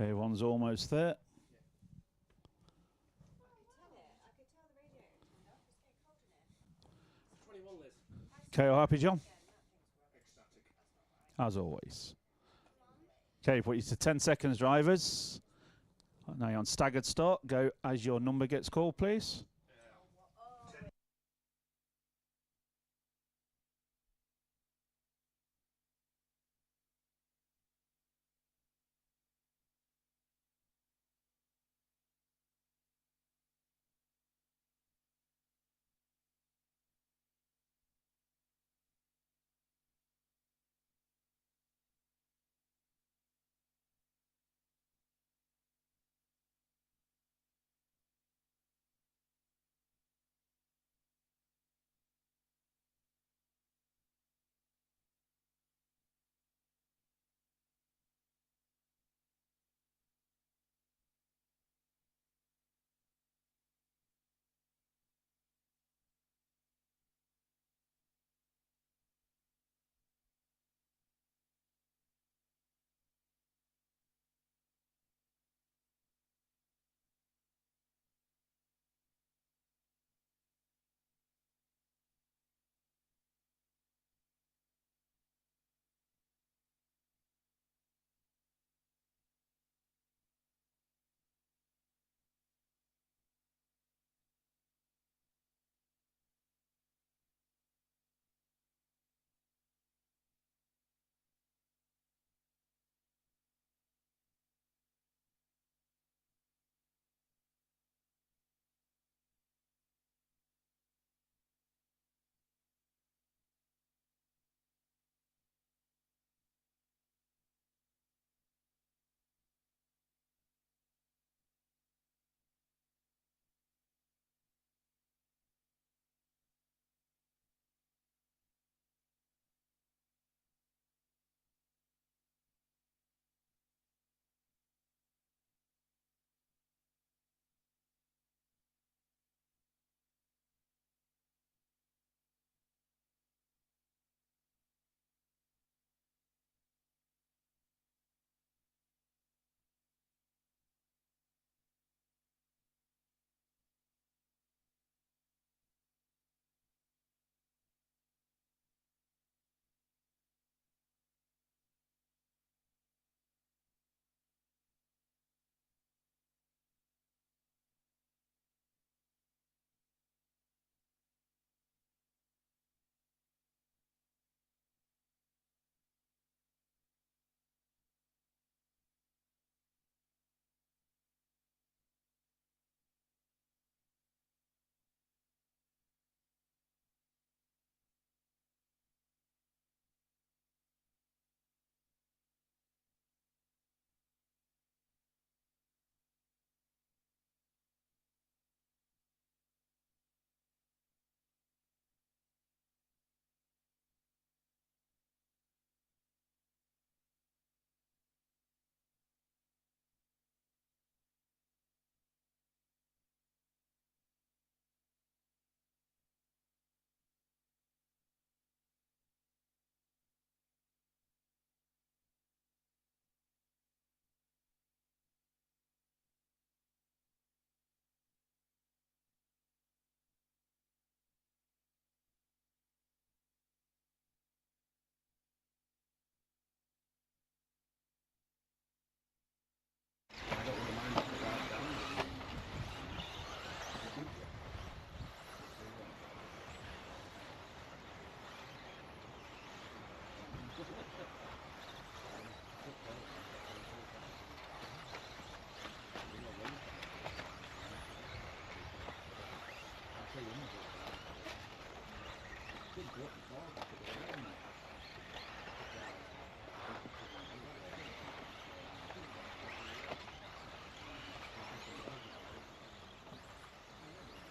Okay, one's almost there. Okay, all happy, John? As always. Okay, put you to 10 seconds, drivers. Now you're on staggered start. Go as your number gets called, please.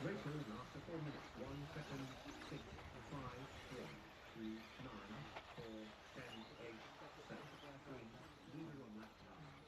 Racers after 4 minutes, 1 second, 6, 5, 4, 3, 9, 4, 10, 8, 7, 3, leader on lap 9.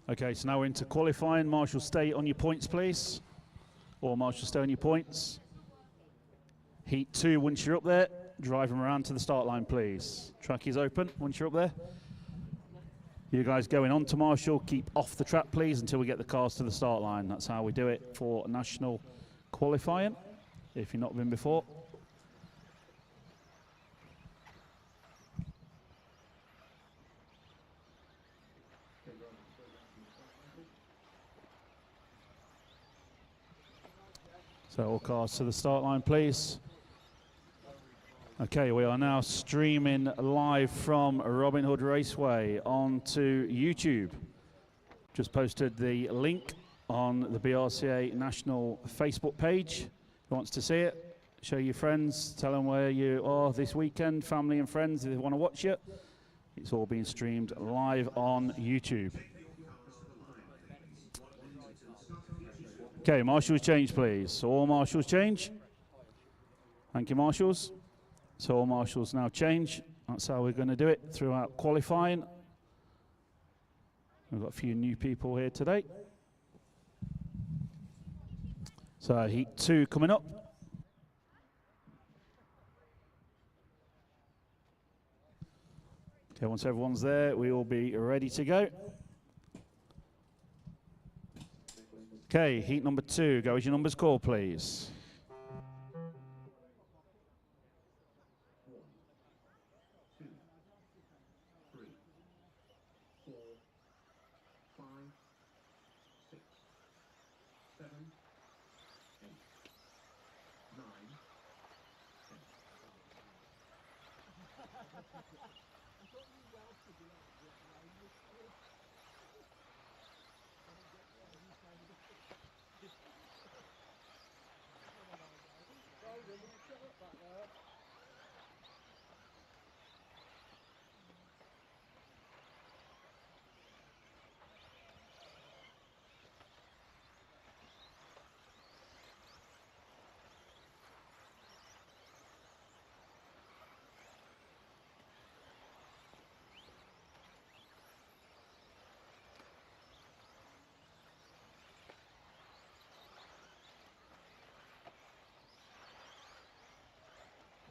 Okay, so now we're into qualifying. Marshall, stay on your points, please. Or Marshall, stay on your points. Heat 2, once you're up there, drive them around to the start line, please. Track is open once you're up there. You guys going on to Marshall, keep off the track, please, until we get the cars to the start line. That's how we do it for national qualifying, if you've not been before. So all cars to the start line, please. Okay, we are now streaming live from Robin Hood Raceway onto YouTube. Just posted the link on the BRCA National Facebook page. Who wants to see it? Show your friends, tell them where you are this weekend, family and friends if they want to watch it. It's all being streamed live on YouTube. Okay, marshals change, please. So all marshals change. Thank you, marshals. So all marshals now change. That's how we're going to do it throughout qualifying. We've got a few new people here today. So heat 2 coming up. Okay, once everyone's there, we will be ready to go. Okay, heat number 2. Go as your numbers call, please.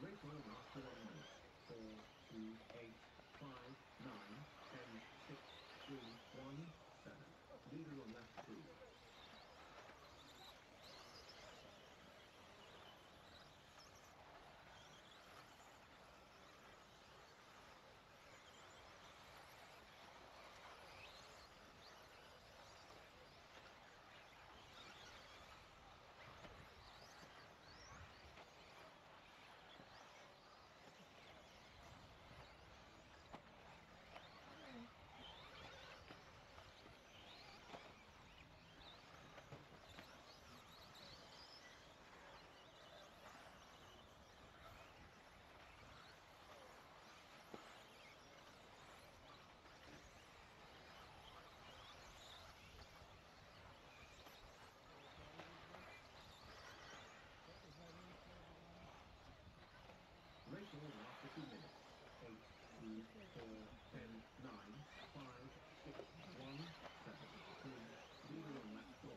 Raceway after 1 minute. 4, 2, 8, 5, 9, 10, 6, 3, 1, 7. Leader on left 2. Racing on after 2 minutes. 8, 2, 4, 10, 9, 5, 6, 1, 7, 3. Leader on lap 4.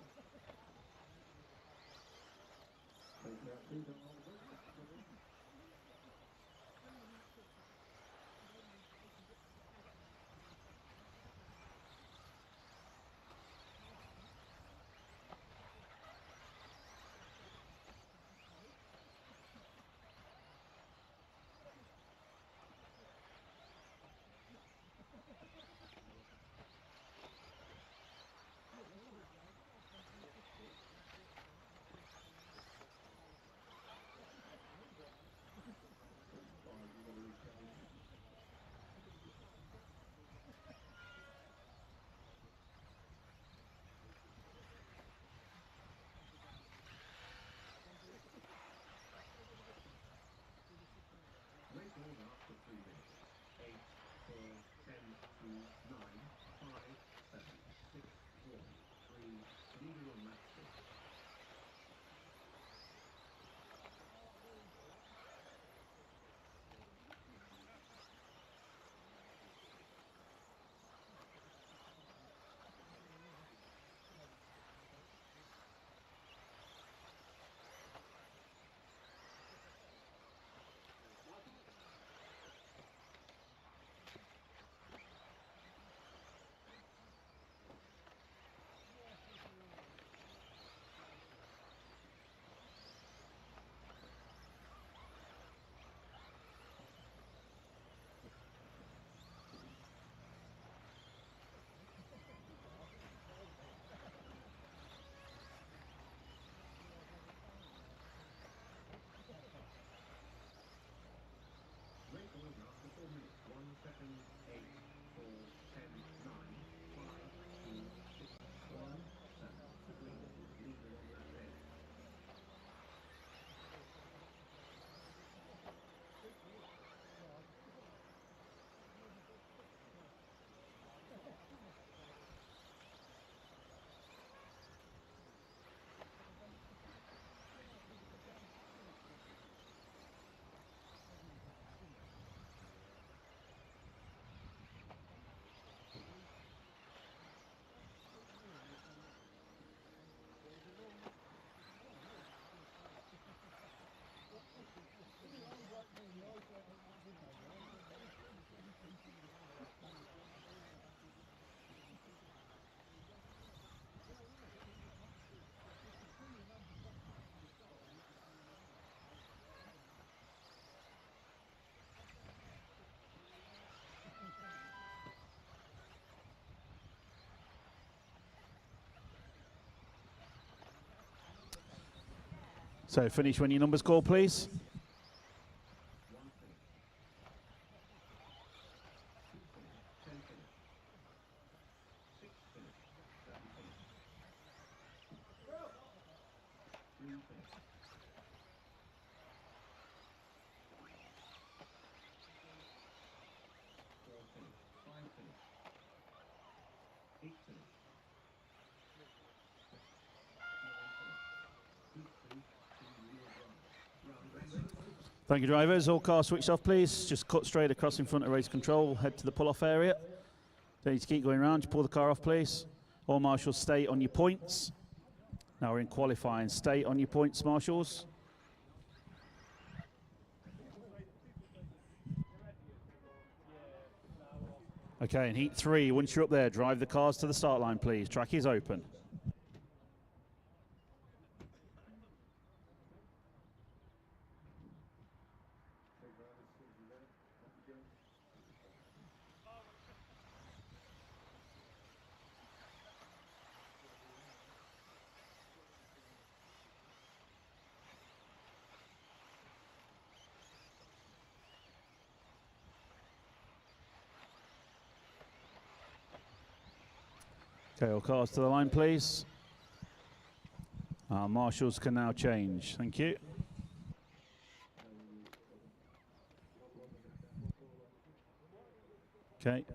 Racing after 3 minutes. 8, 4, 10, 2, 9, 5, 7, 6, 1, 3. Leader on lap 6. So finish when your numbers call, please. Thank you, drivers. All cars switched off, please. Just cut straight across in front of race control. Head to the pull-off area. Don't need to keep going around. Just pull the car off, please. All marshals, stay on your points. Now we're in qualifying. Stay on your points, marshals. Okay, in heat 3, once you're up there, drive the cars to the start line, please. Track is open. Okay, all cars to the line, please. Our marshals can now change. Thank you. Okay.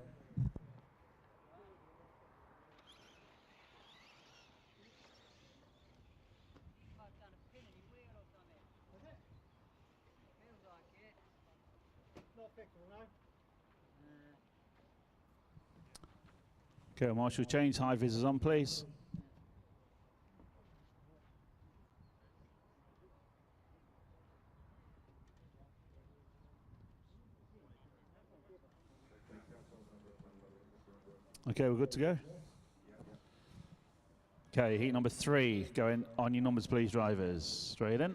Okay, marshal change. High visors on, please. Okay, we're good to go. Okay, heat number 3. Going on your numbers, please, drivers. Straight in.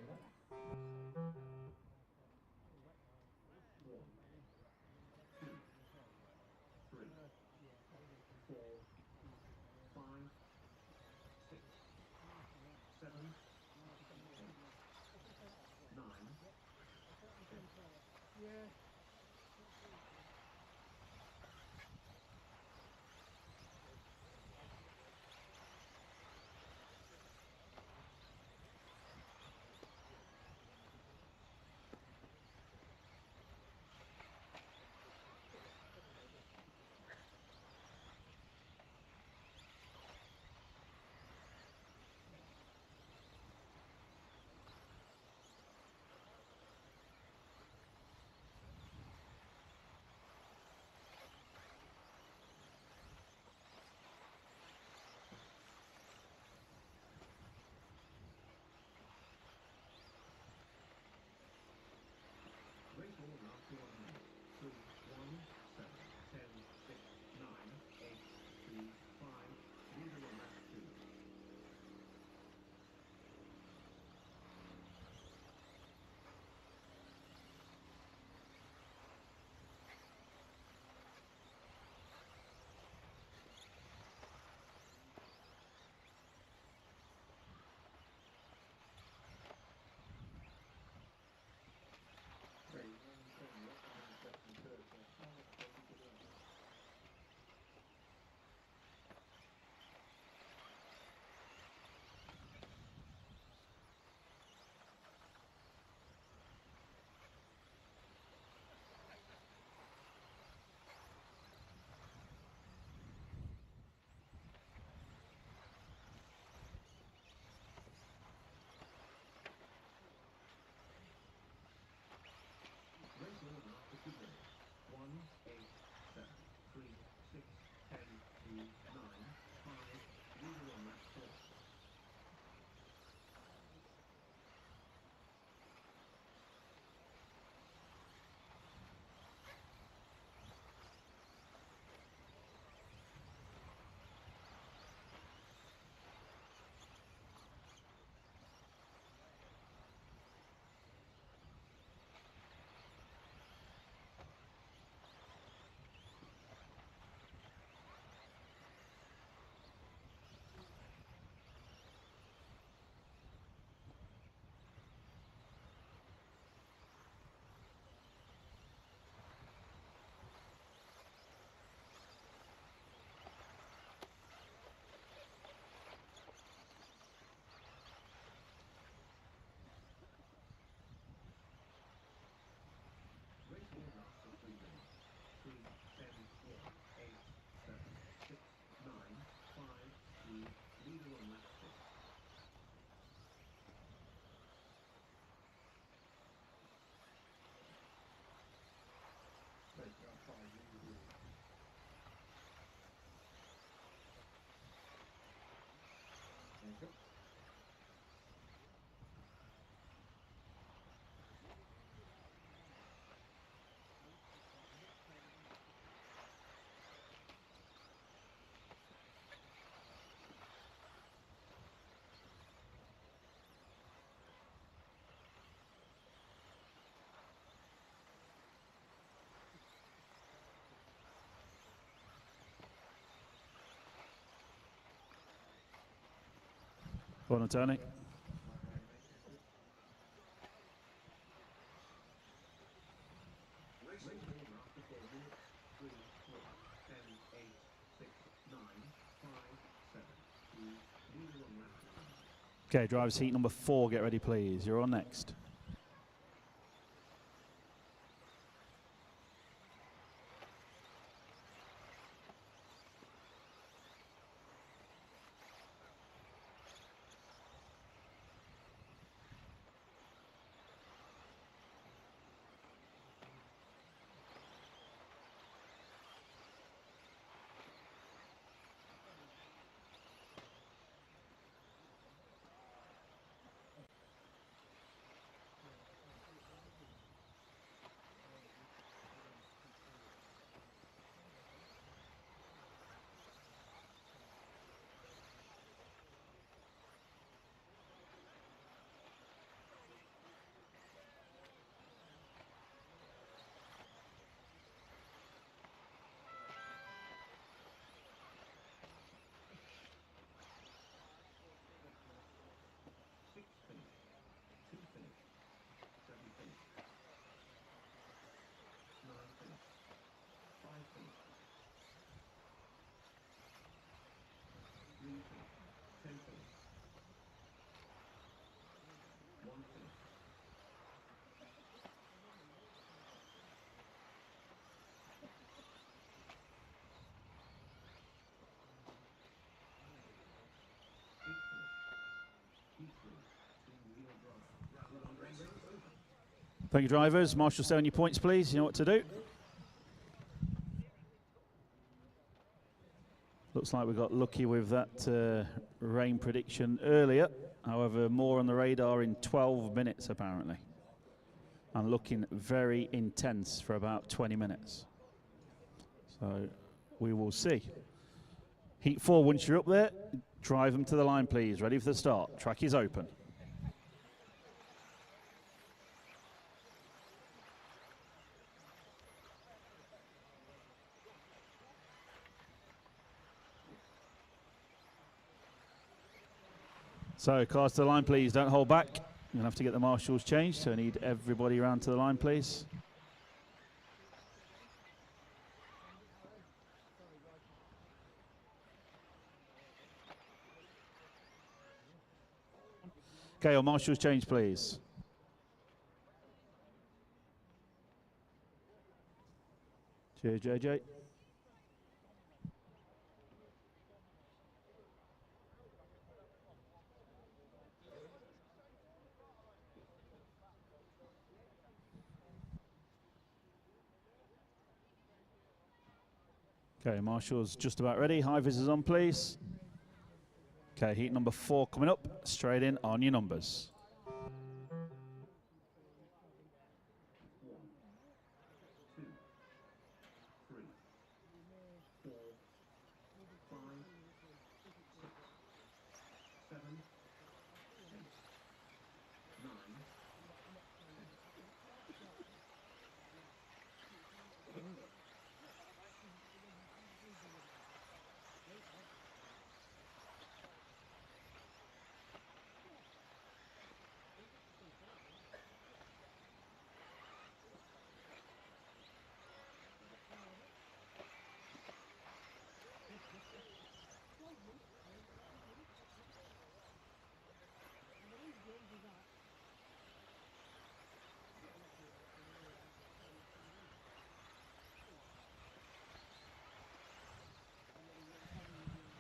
Go on, Tony. Okay, drivers heat number 4, get ready please. You're on next. Thank you, drivers. Marshal, stay on your points, please. You know what to do. Looks like we got lucky with that rain prediction earlier. However, more on the radar in 12 minutes, apparently. And looking very intense for about 20 minutes. So we will see. Heat 4, once you're up there, drive them to the line, please. Ready for the start. Track is open. So, cars to the line, please. Don't hold back. You're going to have to get the marshals changed, so I need everybody around to the line, please. Okay, your marshals change, please. Cheers, JJ. Okay, marshals just about ready. High visors on, please. Okay, heat number 4 coming up. Straight in on your numbers.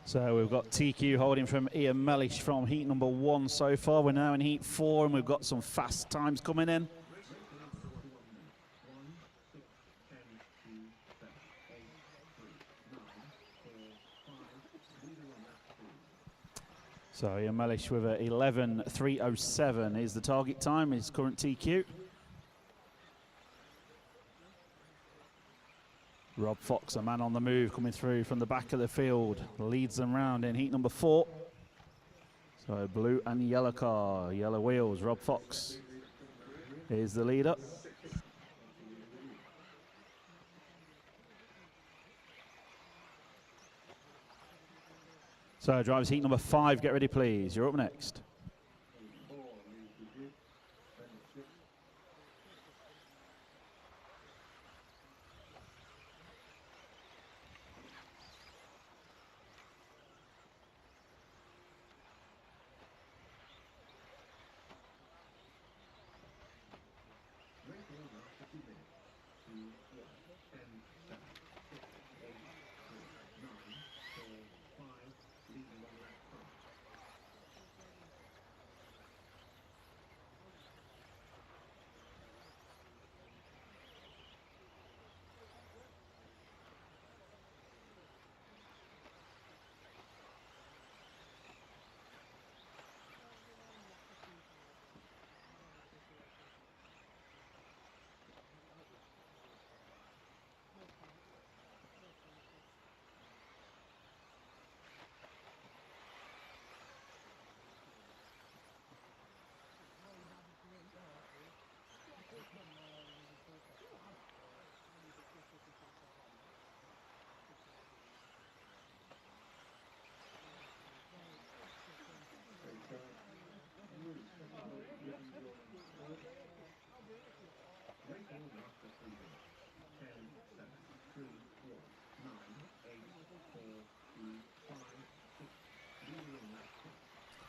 So we've got TQ holding from Ian Mellish from heat number 1 so far. We're now in heat 4 and we've got some fast times coming in. So Ian Mellish with a 11.307 is the target time, his current TQ. Rob Fox, a man on the move, coming through from the back of the field, leads them round in heat number 4. So blue and yellow car, yellow wheels. Rob Fox is the leader. So drivers heat number 5, get ready please. You're up next.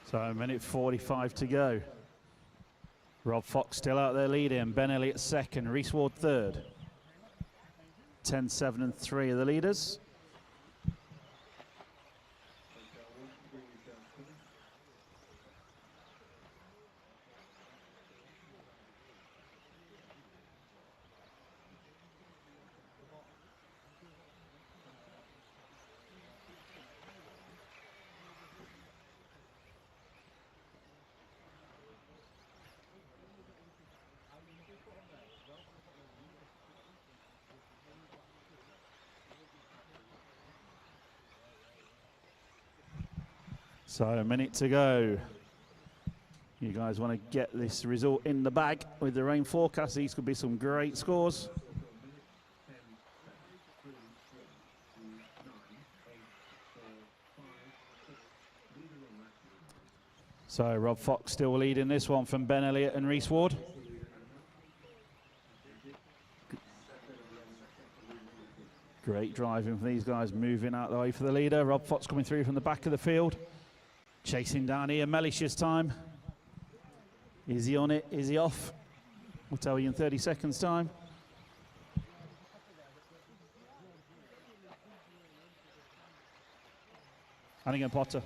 So a minute 45 to go. Rob Fox still out there leading. Ben Elliott second. Reese Ward third. 10, 7 and 3 are the leaders. So a minute to go. You guys want to get this result in the bag with the rain forecast. These could be some great scores. So Rob Fox still leading this one from Ben Elliott and Reese Ward. Great driving from these guys, moving out the way for the leader. Rob Fox coming through from the back of the field. Chasing down Ian Mellish's time. Is he on it? Is he off? We'll tell you in 30 seconds time. Hannigan Potter.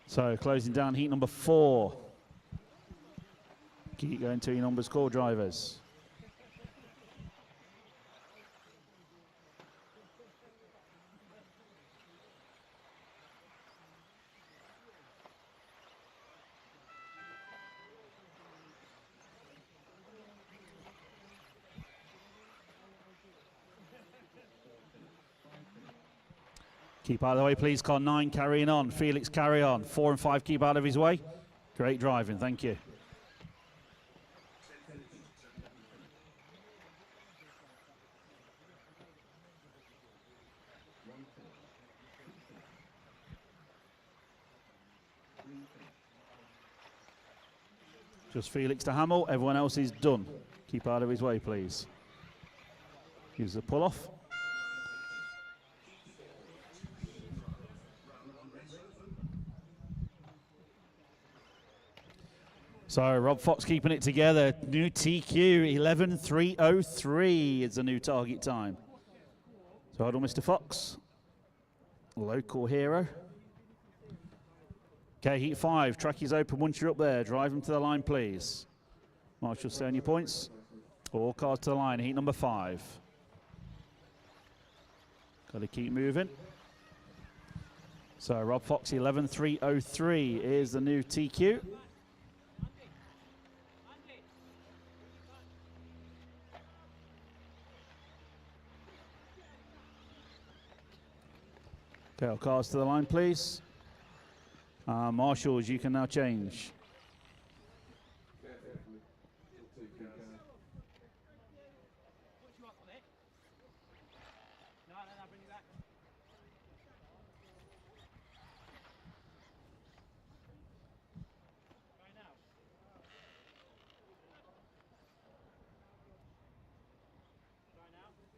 So closing down heat number 4. Keep going to your numbers, call drivers. Keep out of the way, please. Car 9 carrying on. Felix carry on. 4 and 5 keep out of his way. Great driving, thank you. Just Felix to Hamill. Everyone else is done. Keep out of his way, please. Use the pull off. So Rob Fox keeping it together. New TQ 11.303 is the new target time. So hold on, Mr. Fox. Local hero. Okay, heat 5. Track is open once you're up there. Drive them to the line, please. Marshall, stay on your points. All cars to the line. Heat number 5. Got to keep moving. So Rob Fox 11.303 is the new TQ. Okay, all cars to the line, please. Marshals, you can now change.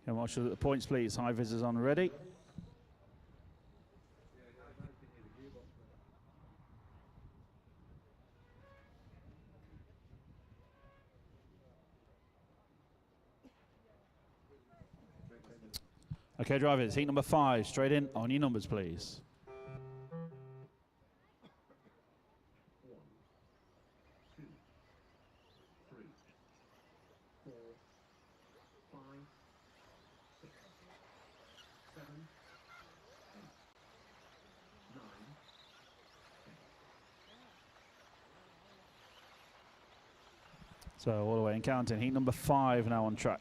Can marshal at the points, please. High visors on ready. Okay, drivers, heat number 5, straight in, on your numbers, please. 1, 2, 3, 4, 5, 6, 7, 8, 9, 10. So all the way and counting. Heat number 5 now on track.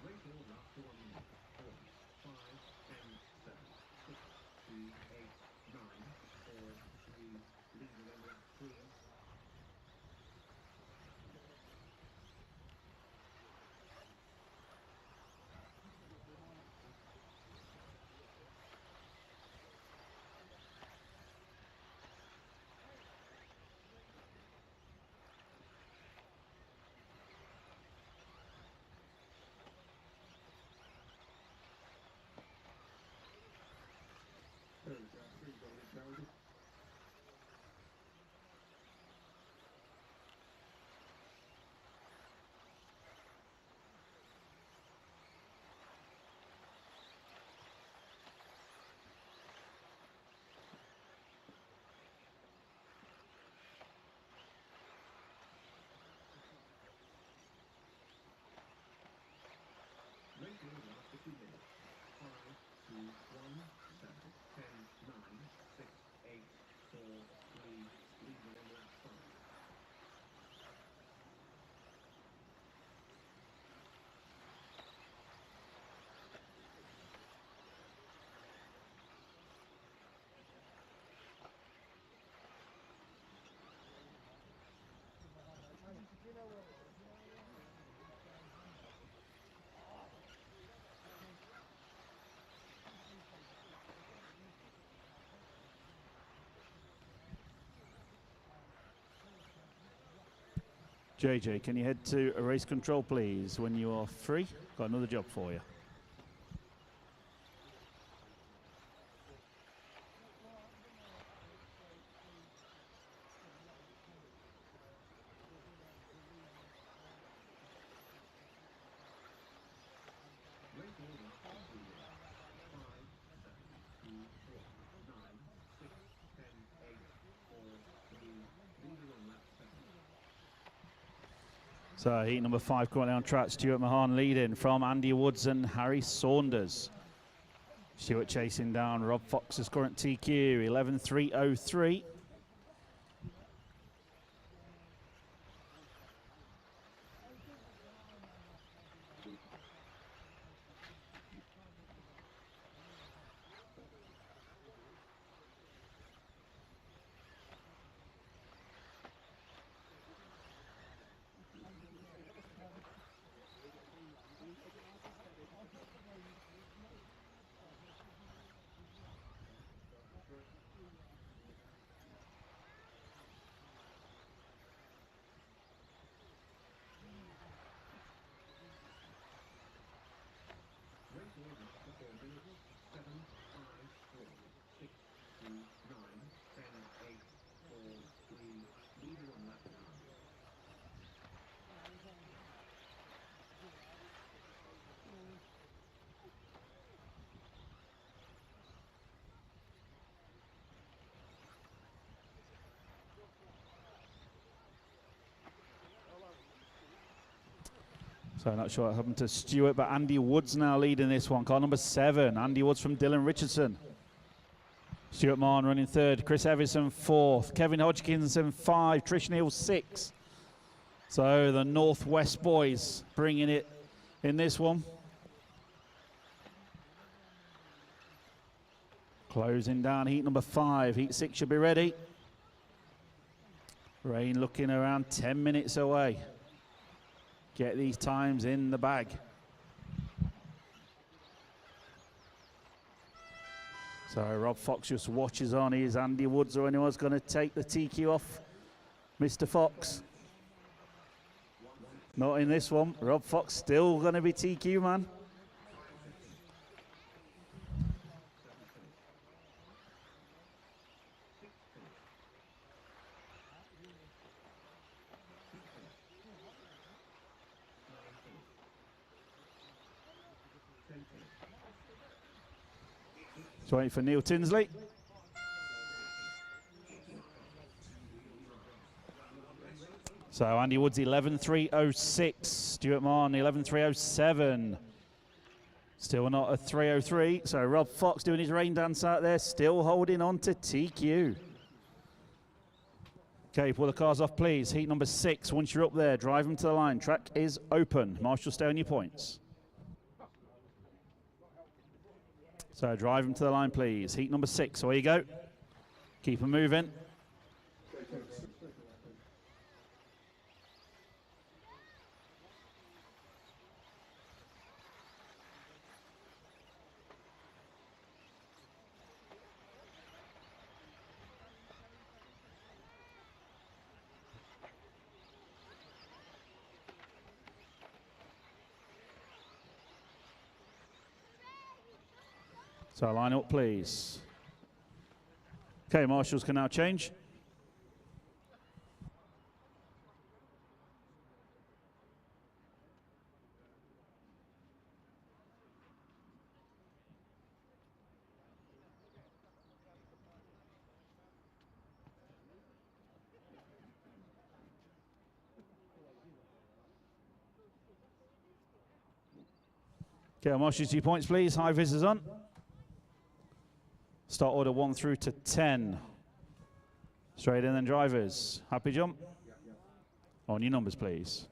Race order after 1 minute. 4, 5, 10, 7, 6, 2, 8, 9, 4, 3, leader on lap 3. Race order after 2 minutes. 5, 2, 1, 7, 10, 9, 6, 8, 4, 3, leader on lap 5. JJ, can you head to a race control, please, when you are free? Got another job for you. Race order after 3 minutes. 5, 7, 2, 1, 9, 6, 10, 8, 4, 3, leader on lap 7. So heat number 5 currently on track. Stuart Mahan leading from Andy Woods and Harry Saunders. Stuart chasing down Rob Fox's current TQ, 11.303. Race order after 4 minutes. 7, 5, 4, 6, 2, 9, 10, 8, 4, 3, leader on lap 9. So not sure what happened to Stuart, but Andy Woods now leading this one. Car number 7, Andy Woods from Dylan Richardson. Stuart Marn running third, Chris Evison fourth, Kevin Hodgkinson 5, Trish Neal 6. So the Northwest boys bringing it in this one. Closing down heat number 5. Heat 6 should be ready. Rain looking around 10 minutes away. Get these times in the bag. So Rob Fox just watches on. Is Andy Woods or anyone's going to take the TQ off Mr. Fox? Not in this one. Rob Fox still going to be TQ, man. Just waiting for Neil Tinsley. So Andy Woods 11.306, Stuart Marn 11.307. Still not a 3.03. So Rob Fox doing his rain dance out there, still holding on to TQ. Okay, pull the cars off, please. Heat number 6. Once you're up there, drive them to the line. Track is open. Marshall, stay on your points. So drive them to the line, please. Heat number 6. Away you go. Keep them moving. So line up, please. Okay, marshals can now change. Okay, marshals, 2 points, please. High visors on. Start order 1 through to 10. Straight in then drivers. Happy jump? On your numbers, please.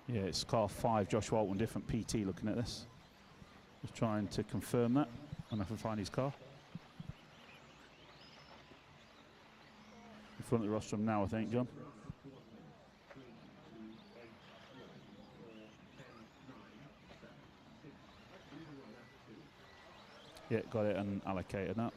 Yeah, it's car 5, Josh Walton, different PT looking at this. Just trying to confirm that when I can find his car. In front of the rostrum now, I think, John. Yeah, got it and allocated that.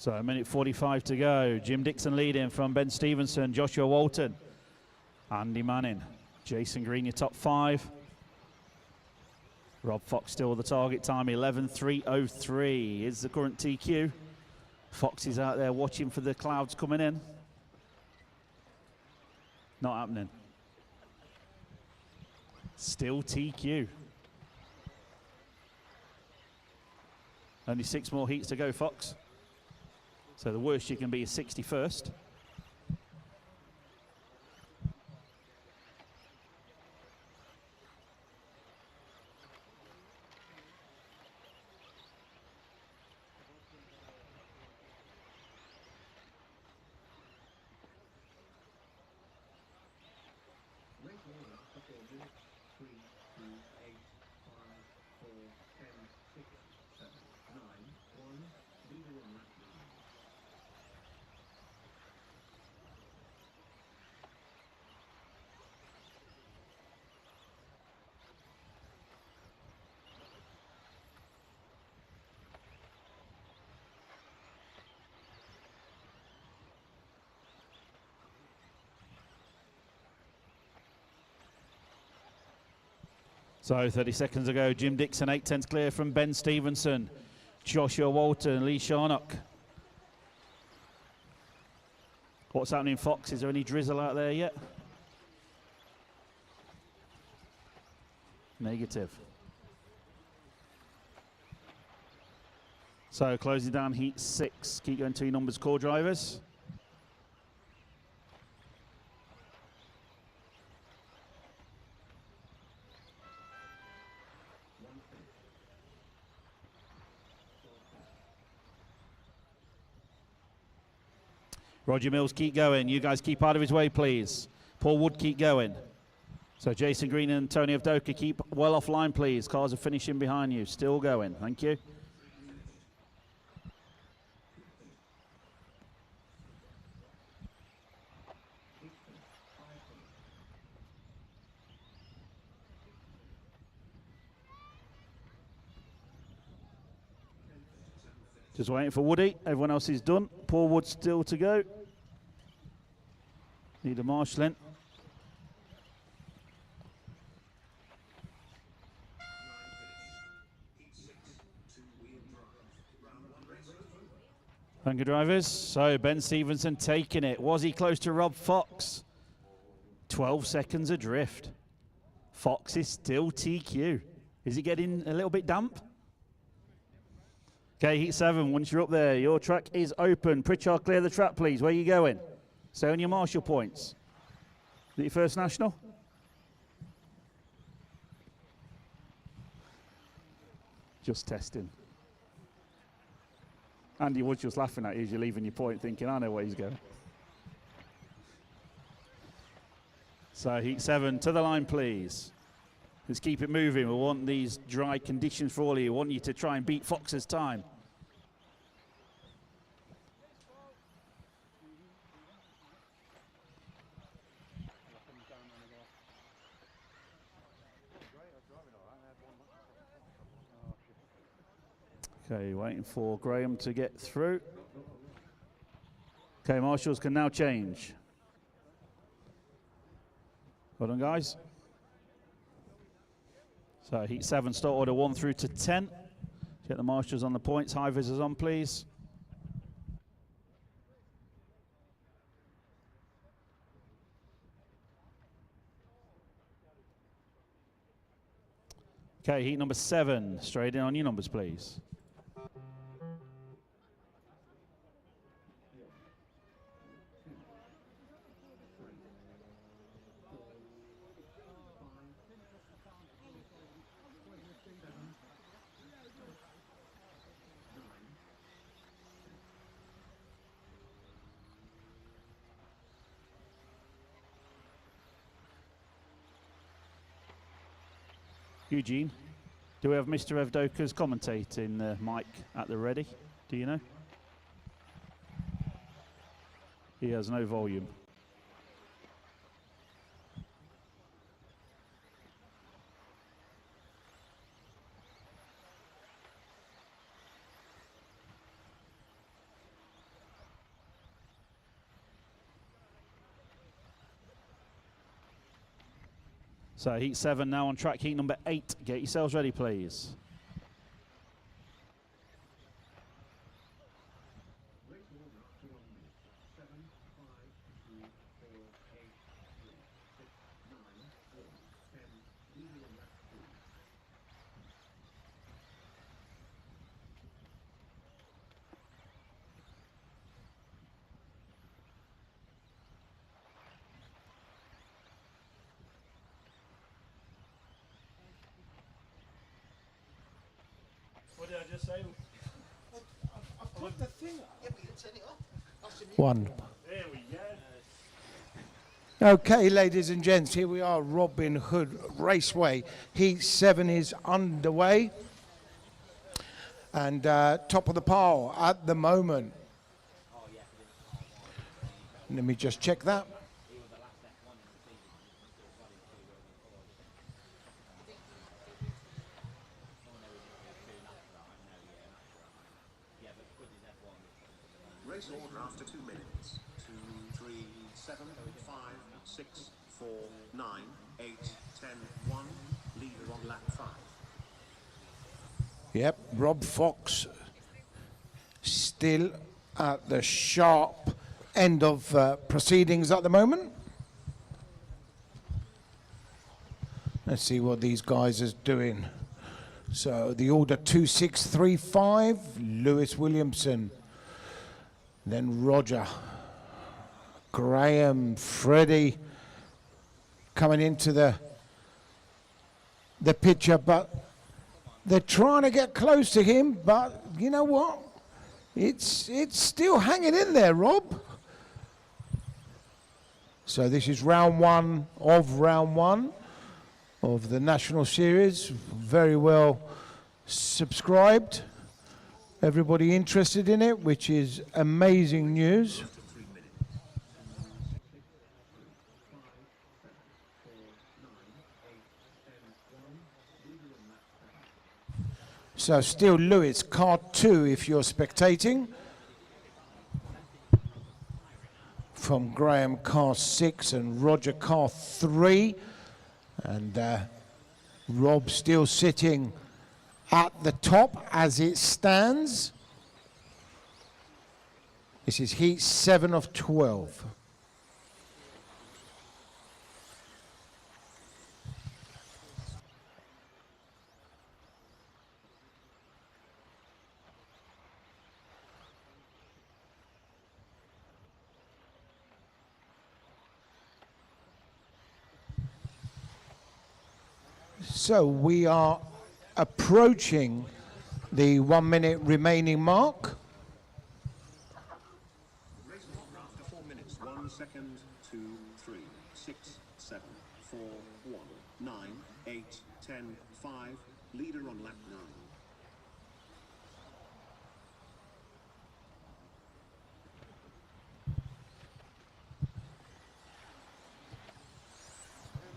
So a minute 45 to go. Jim Dixon leading from Ben Stevenson, Joshua Walton, Andy Manning, Jason Green, your top 5. Rob Fox still the target time, 11.303 is the current TQ. Fox is out there watching for the clouds coming in. Not happening. Still TQ. Only 6 more heats to go, Fox. So the worst you can be is 61st. Race order after 4 minutes. 3, 2, 8, 5, 4, 10, 6, 7, 9, 1. Leader on lap 9. So 30 seconds ago, Jim Dixon, 8/10 clear from Ben Stevenson, Joshua Walton, Lee Sharnock. What's happening, Fox? Is there any drizzle out there yet? Negative. So closing down heat 6. Keep going to your numbers, core drivers. Roger Mills, keep going. You guys keep out of his way, please. Paul Wood, keep going. So Jason Green and Tony Avdoka, keep well offline, please. Cars are finishing behind you. Still going. Thank you. Just waiting for Woody. Everyone else is done. Paul Wood still to go. Need a marshalling. Thank you, drivers. So Ben Stevenson taking it. Was he close to Rob Fox? 12 seconds adrift. Fox is still TQ. Is he getting a little bit damp? Okay, heat 7, once you're up there, your track is open. Pritchard, clear the track, please. Where are you going? Stay on your marshal points. Is it your first national? Just testing. Andy was just laughing at you as you're leaving your point, thinking, I know where he's going. So heat 7, to the line, please. Let's keep it moving. We want these dry conditions for all of you. We want you to try and beat Fox's time. Okay, waiting for Graham to get through. Okay, marshals can now change. Well done, guys. So heat 7, start order 1 through to 10. Get the marshals on the points. High visors on, please. Okay, heat number 7. Straight in on your numbers, please. Eugene, do we have Mr. Evdoka's commentating mic at the ready? Do you know? He has no volume. So heat 7 now on track, heat number 8. Get yourselves ready, please. What did I just say? I put the thing up. Yeah, but you didn't turn it off. One. There we go. Okay, ladies and gents, here we are, Robin Hood Raceway. Heat 7 is underway. And top of the pile at the moment. Let me just check that. Race order after 2 minutes. 2, 3, 7, 5, 6, 4, 9, 8, 10, 1. Leader on lap 5. Yep, Rob Fox still at the sharp end of proceedings at the moment. Let's see what these guys are doing. So the order 2635, Lewis Williamson. Then Roger, Graham, Freddie coming into the picture, but they're trying to get close to him, but you know what? It's still hanging in there, Rob. So this is round one of the National Series. Very well subscribed. Everybody interested in it, which is amazing news. So still Lewis, car 2 if you're spectating. From Graham, car 6, and Roger, car 3. And Rob still sitting at the top as it stands. This is heat 7 of 12. So we are approaching the 1 minute remaining mark. Race order after 4 minutes. 1 second, 2, 3, 6, 7, 4, 1, 9, 8, 10, 5. Leader on lap 9.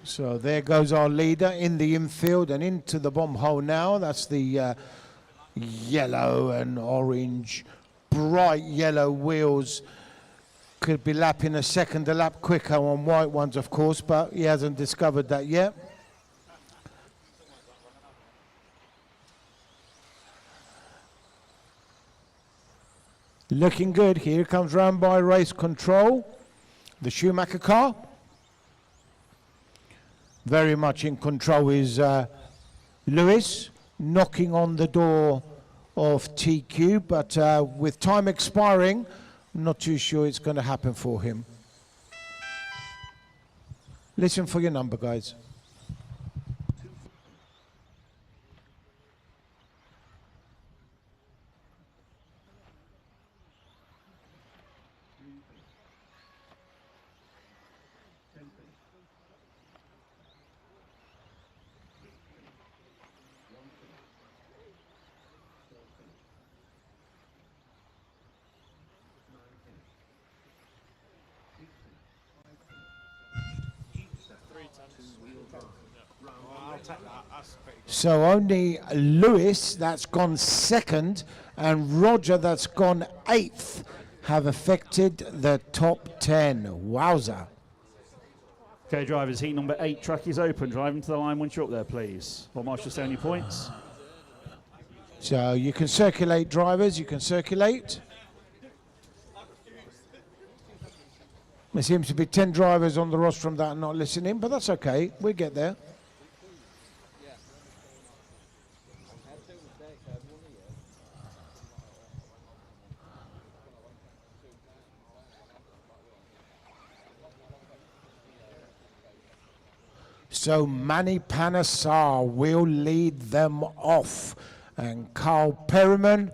So there goes our leader in the infield and into the bomb hole now. That's the yellow and orange, bright yellow wheels. Could be lapping a second a lap quicker on white ones, of course, but he hasn't discovered that yet. Looking good. Here comes round by race control. The Schumacher car. Very much in control is Lewis, knocking on the door of TQ, but with time expiring, I'm not too sure it's going to happen for him. Listen for your number, guys. So only Lewis, that's gone second, and Roger, that's gone 8th, have affected the top 10. Wowza. Okay, drivers, heat number 8, track is open. Driving to the line once you're up there, please. Or marshal, stay on your points. So you can circulate, drivers, you can circulate. There seems to be 10 drivers on the rostrum that are not listening, but that's okay, we'll get there. So Manny Panasar will lead them off, and Carl Perriman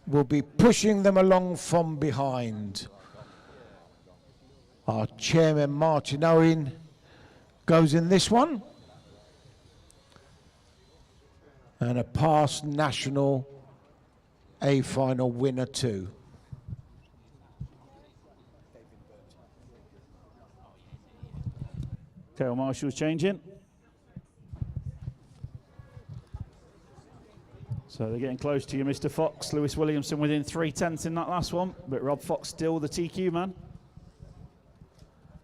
will be pushing them along from behind. Our chairman Martin Owen goes in this one, and a past national A final winner too. Okay, well, marshal's changing. So they're getting close to you, Mr. Fox. Lewis Williamson within 3/10 in that last one, but Rob Fox still the TQ man.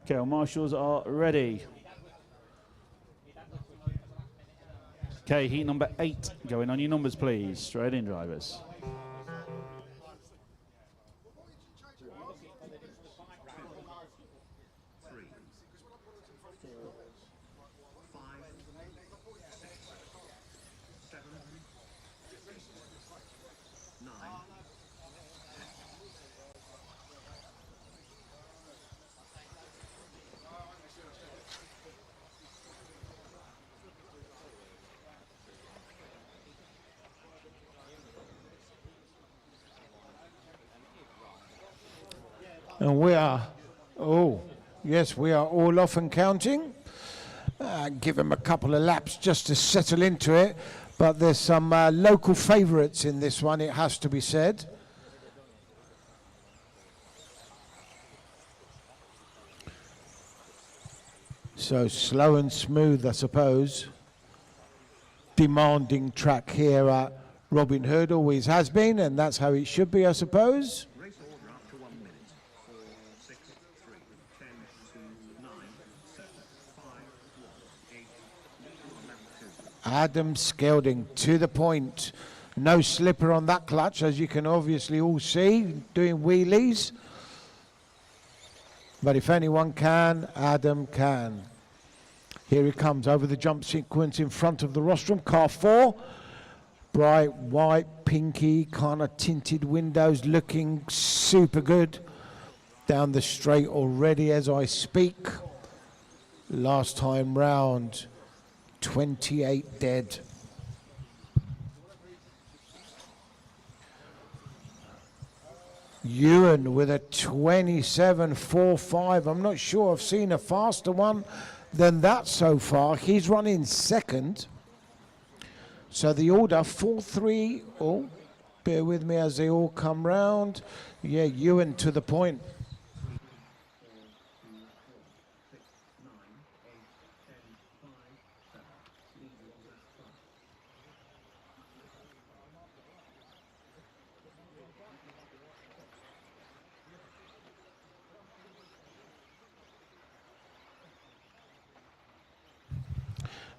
Okay, well, marshals are ready. Okay, heat number 8, going on your numbers, please. Straight in, drivers. And we are, oh, yes, we are all off and counting. Give them a couple of laps just to settle into it. But there's some local favourites in this one, it has to be said. So slow and smooth, I suppose. Demanding track here at Robin Hood, always has been, and that's how it should be, I suppose. Adam Skelding to the point. No slipper on that clutch, as you can obviously all see, doing wheelies. But if anyone can, Adam can. Here he comes over the jump sequence in front of the rostrum. Car 4. Bright white, pinky, kind of tinted windows, looking super good. Down the straight already as I speak. Last time round, 28 dead. Ewan with a 27.45. I'm not sure I've seen a faster one than that so far. He's running second. So the order 4-3. Oh, bear with me as they all come round. Yeah, Ewan to the point.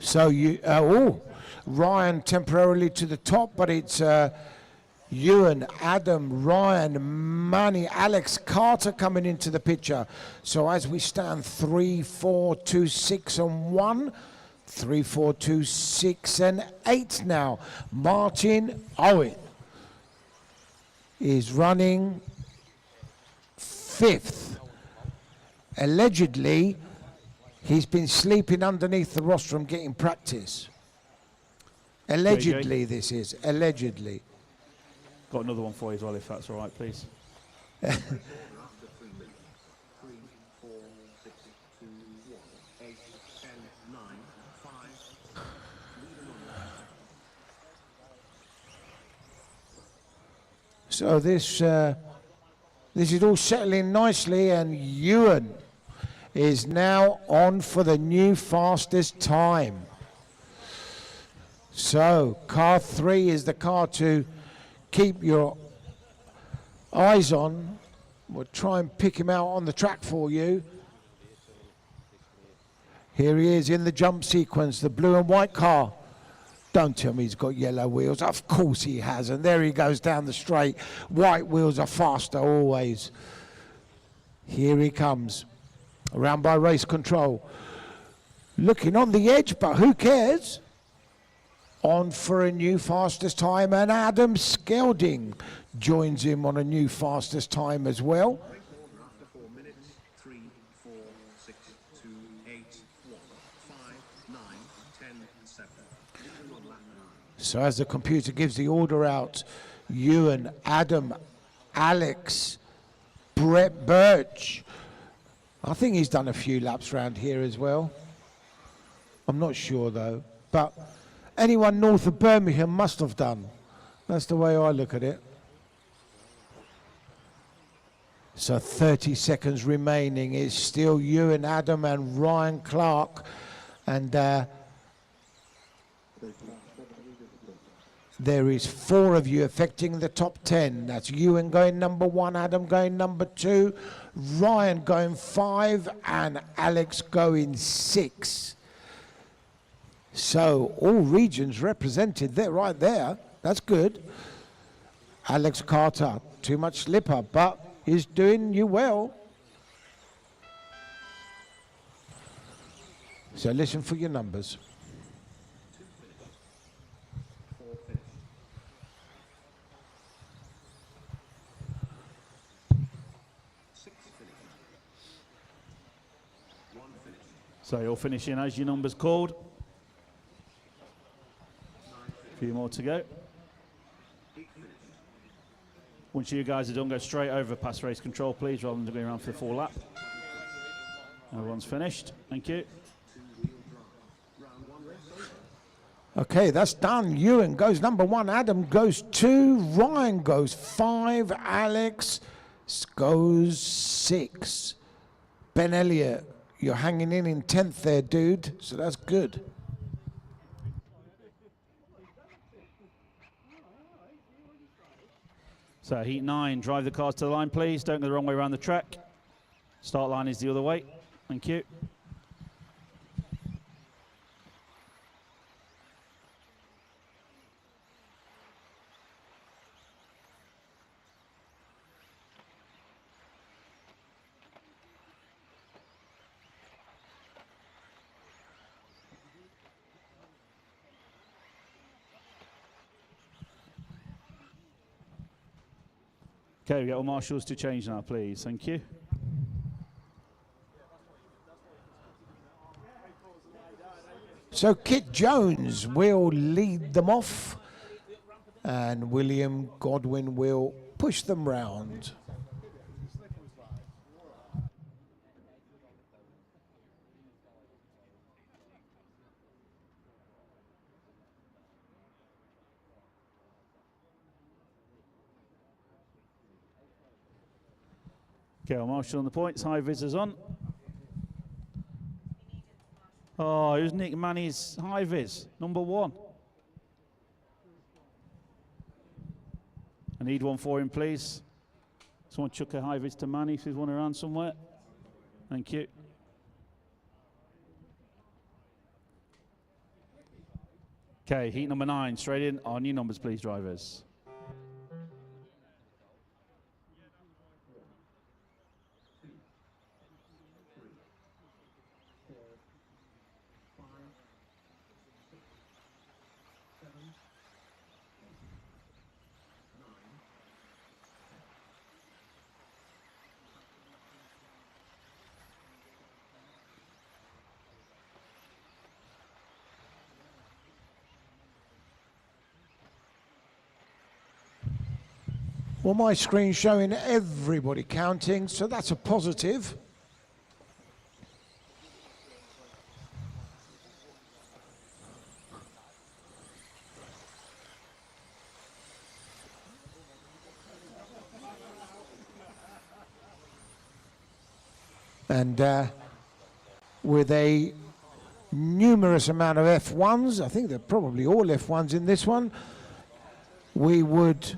So you, Ryan temporarily to the top, but it's Ewan, Adam, Ryan, Manny, Alex Carter coming into the picture. So as we stand 3, 4, 2, 6 and 1, 3, 4, 2, 6 and 8 now. Martin Owen is running 5th. Allegedly, he's been sleeping underneath the rostrum getting practice. Allegedly, this is. Allegedly. Got another one for you as well, if that's all right, please. So this is all settling nicely, and Ewan is now on for the new fastest time. So car 3 is the car to keep your eyes on. We'll try and pick him out on the track for you. Here he is in the jump sequence, the blue and white car. Don't tell me he's got yellow wheels. Of course he has. And there he goes down the straight. White wheels are faster always. Here he comes. Around by race control. Looking on the edge, but who cares? On for a new fastest time, and Adam Skelding joins him on a new fastest time as well. Race order after 4 minutes. 3, 4, 6, 2, 8, 1, 5, 9, 10, 7. Leader on lap 9. So as the computer gives the order out, Ewan, Adam, Alex, Brett Birch. I think he's done a few laps around here as well. I'm not sure though, but anyone north of Birmingham must have done. That's the way I look at it. So 30 seconds remaining. It's still Ewan, Adam and Ryan Clark. And there is 4 of you affecting the top 10. That's Ewan going number 1, Adam going number 2, Ryan going 5, and Alex going 6. So all regions represented there, right there. That's good. Alex Carter, too much slipper, but he's doing you well. So listen for your numbers. 4 finish. 6 finish. 1 finish. So you're finishing as your numbers called. A few more to go. 8 finish. Once you guys are done, go straight over past race control, please, rather than going around for the full lap. Everyone's finished. Thank you. 2-wheel drive. Round 1 race over. Okay, that's done. Ewan goes number 1, Adam goes 2, Ryan goes 5, Alex goes 6. Ben Elliott, you're hanging in 10th there, dude, so that's good. So heat 9, drive the cars to the line, please. Don't go the wrong way around the track. Start line is the other way. Thank you. Okay, we get all marshals to change now, please. Thank you. So Kit Jones will lead them off, and William Godwin will push them round. Okay, well, Marshall on the points. High visors on. Oh, who's Nick Manny's high vis? Number 1. I need one for him, please. Someone chuck a high vis to Manny if there's one around somewhere. Thank you. Okay, heat number 9, straight in. On your numbers, please, drivers. 5, 6, 7, 9. Well, my screen's showing everybody counting, so that's a positive. And with a numerous amount of F1s, I think they're probably all F1s in this one, we would,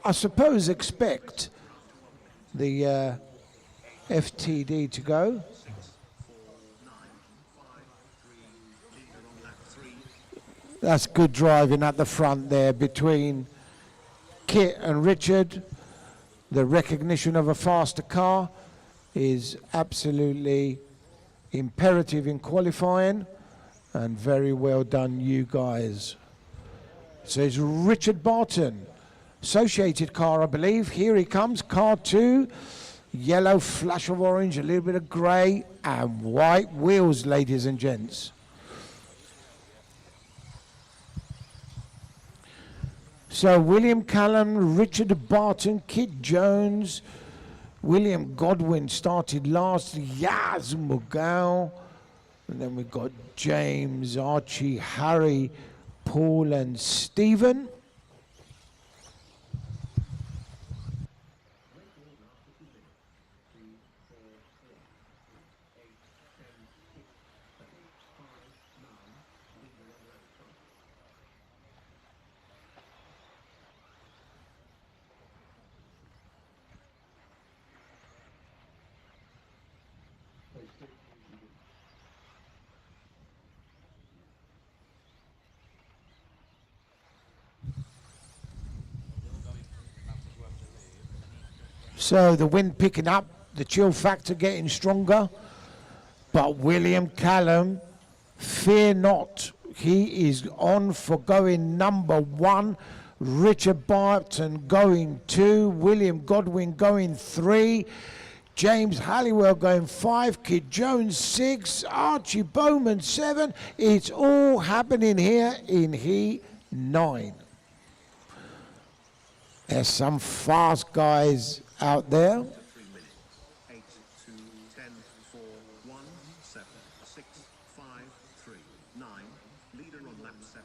I suppose, expect the FTD to go. 6, 4, 9, 5, That's good driving at the front there between Kit and Richard. The recognition of a faster car is absolutely imperative in qualifying, and very well done, you guys. So it's Richard Barton, associated car, I believe. Here he comes, car 2, yellow flash of orange, a little bit of grey, and white wheels, ladies and gents. So William Callum, Richard Barton, Kit Jones, William Godwin started last, Yaz Mughal, and then we've got James, Archie, Harry, Paul and Stephen. So the wind picking up, the chill factor getting stronger, but William Callum, fear not, he is on for going number 1, Richard Barton going 2, William Godwin going 3, James Halliwell going 5, Kid Jones 6, Archie Bowman 7. It's all happening here in Heat 9. There's some fast guys out there. 3 minutes. 8, 2, 10, 4, 1, 7, 6, 5, 3, 9. Leader on lap 7.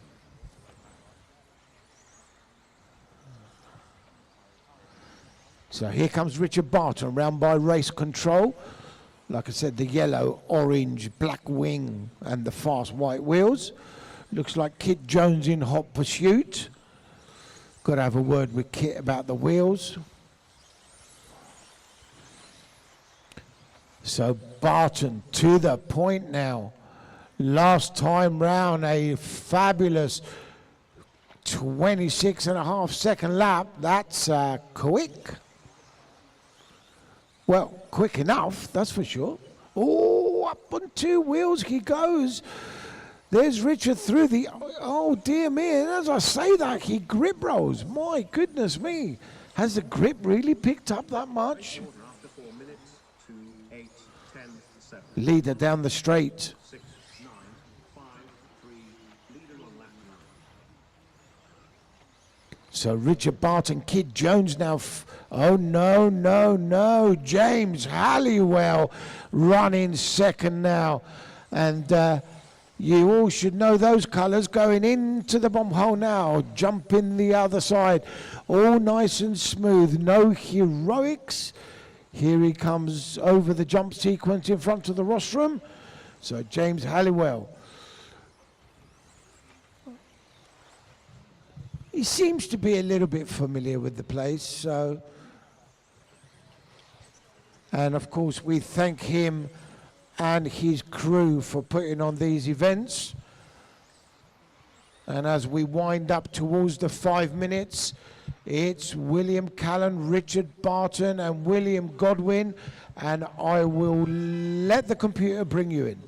So here comes Richard Barton round by race control. Like I said, the yellow, orange, black wing and the fast white wheels. Looks like Kit Jones in hot pursuit. Got to have a word with Kit about the wheels. So Barton to the point now. Last time round, a fabulous 26.5 second lap. That's quick. Well, quick enough, that's for sure. Oh, up on 2 wheels he goes. There's Richard through the, oh dear me, and as I say that, he grip rolls. My goodness me. Has the grip really picked up that much? After 4 minutes, 2, 8, 10, 7. Leader down the straight. 6, 9, 5, 3. Leader on lap 9. So Richard Barton, Kid Jones now. Oh no, no, no. James Halliwell running second now. And you all should know those colours going into the bomb hole now. Jumping the other side. All nice and smooth. No heroics. Here he comes over the jump sequence in front of the rostrum. So James Halliwell. He seems to be a little bit familiar with the place, so. And of course we thank him and his crew for putting on these events. And as we wind up towards the 5 minutes, it's William Callan, Richard Barton and William Godwin, and I will let the computer bring you in.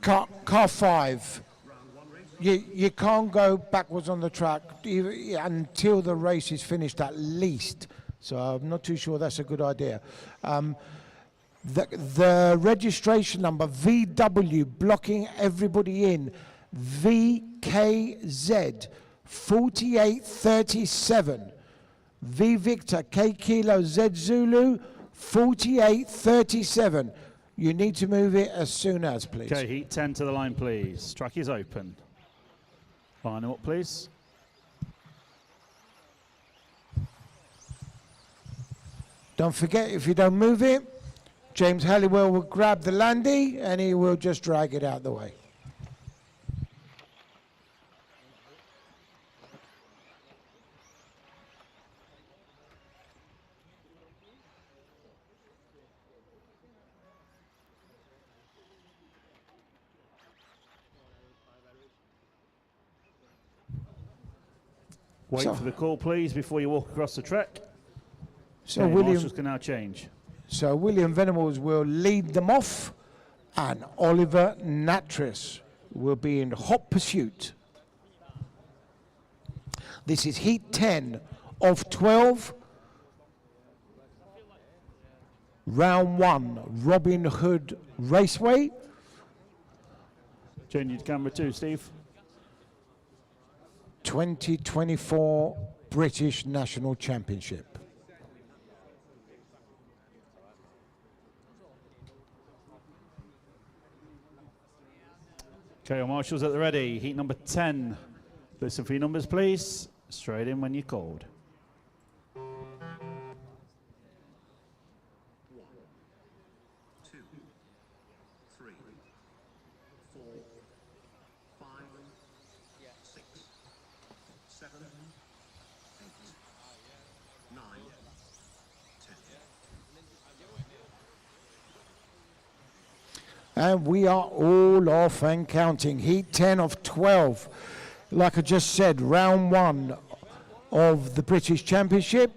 Car 5. You can't go backwards on the track until the race is finished at least. So I'm not too sure that's a good idea. The registration number, VW, blocking everybody in, VKZ 4837. V Victor, K Kilo, Z Zulu, 48.37. You need to move it as soon as, please. Okay, heat 10 to the line, please. Track is open. Line them up, please. Don't forget, if you don't move it, James Halliwell will grab the landy and he will just drag it out the way. Wait So- for the call, please, before you walk across the track. So Okay, William, marshals can now change. so William Venables will lead them off, and Oliver Natris will be in hot pursuit. This is heat 10 of 12. Round 1, Robin Hood Raceway. Change to camera 2, Steve. 2024 British National Championship. Okay, our marshals at the ready. Heat number 10. Listen for your numbers, please. Straight in when you're called. 1, 2, 3, 4, 5, 6, 7, 8, 9, 10. And we are all off and counting. Heat 10 of 12. Like I just said, round 1 of the British Championship.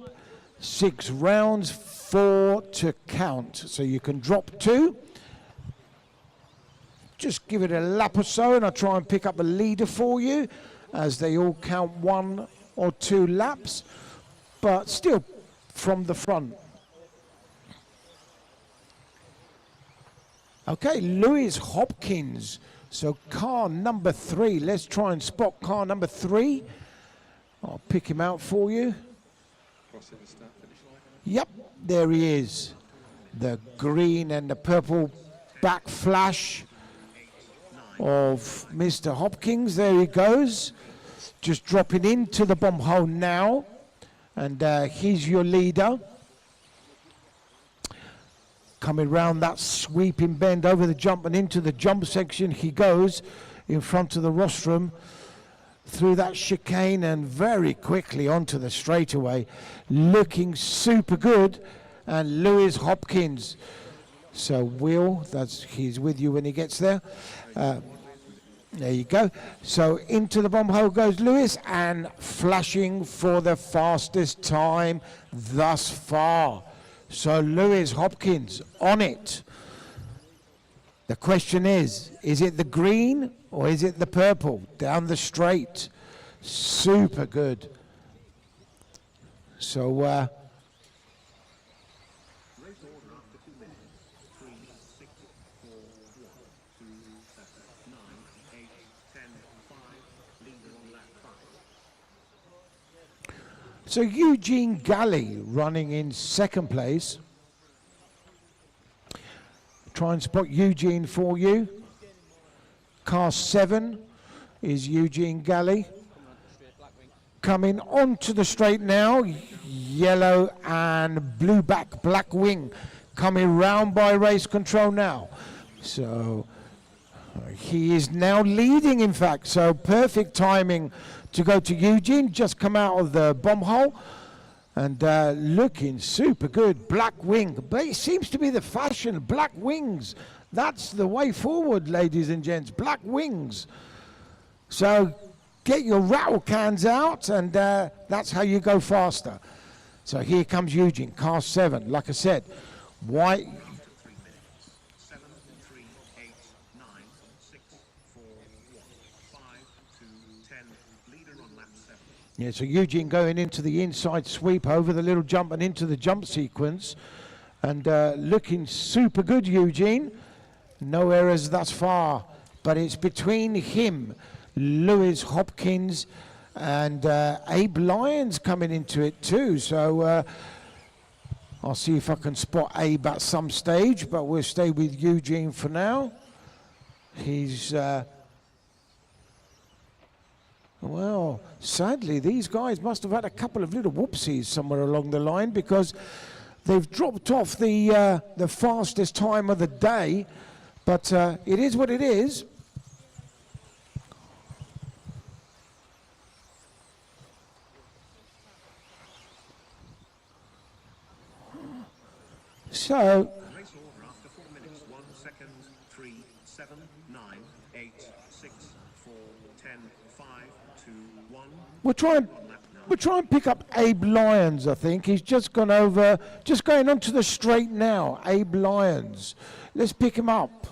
6 rounds, 4 to count. So you can drop 2. Just give it a lap or so and I'll try and pick up the leader for you as they all count 1 or 2 laps. But still from the front. Okay, Lewis Hopkins. So car number 3. Let's try and spot car number 3. I'll pick him out for you. Yep, there he is. The green and the purple back flash of Mr. Hopkins. There he goes. Just dropping into the bomb hole now. And he's your leader. Coming round that sweeping bend over the jump and into the jump section he goes in front of the rostrum through that chicane and very quickly onto the straightaway, looking super good. And Lewis Hopkins, so Will, he's with you when he gets there. There you go. So into the bomb hole goes Lewis and flashing for the fastest time thus far. So Lewis Hopkins on it. The question is it the green or is it the purple? Down the straight. Super good. So Race order after 2 minutes. 3, 6, 4, 1, 2, 7, 9, 8, 10, 5. Leader on lap 5. So Eugene Galley running in second place. Try and spot Eugene for you. Car 7 is Eugene Galley. Coming onto the straight now, yellow and blue back, black wing. Coming round by race control now. So he is now leading, in fact. So perfect timing to go to Eugene. Just come out of the bomb hole. And looking super good. Black wing. But it seems to be the fashion. Black wings. That's the way forward, ladies and gents. Black wings. So get your rattle cans out, and that's how you go faster. So here comes Eugene, car 7. Like I said, white. 3 minutes. 7, 3, 8, 9, 6, 4, 1, 5, 2, 10. Leader on lap 7. Yeah, so Eugene going into the inside sweep over the little jump and into the jump sequence. And looking super good, Eugene. No errors thus far. But it's between him, Lewis Hopkins, and Abe Lyons coming into it too. So I'll see if I can spot Abe at some stage, but we'll stay with Eugene for now. He's well, sadly, these guys must have had a couple of little whoopsies somewhere along the line, because they've dropped off the fastest time of the day. But it is what it is. So, Race order after 4 minutes, 1 second, 3, 7, 9, 8, 6, 4, 10, 5, 2, 1. we'll try and pick up Abe Lyons, I think. He's just gone over, just going onto the straight now. Abe Lyons. Let's pick him up.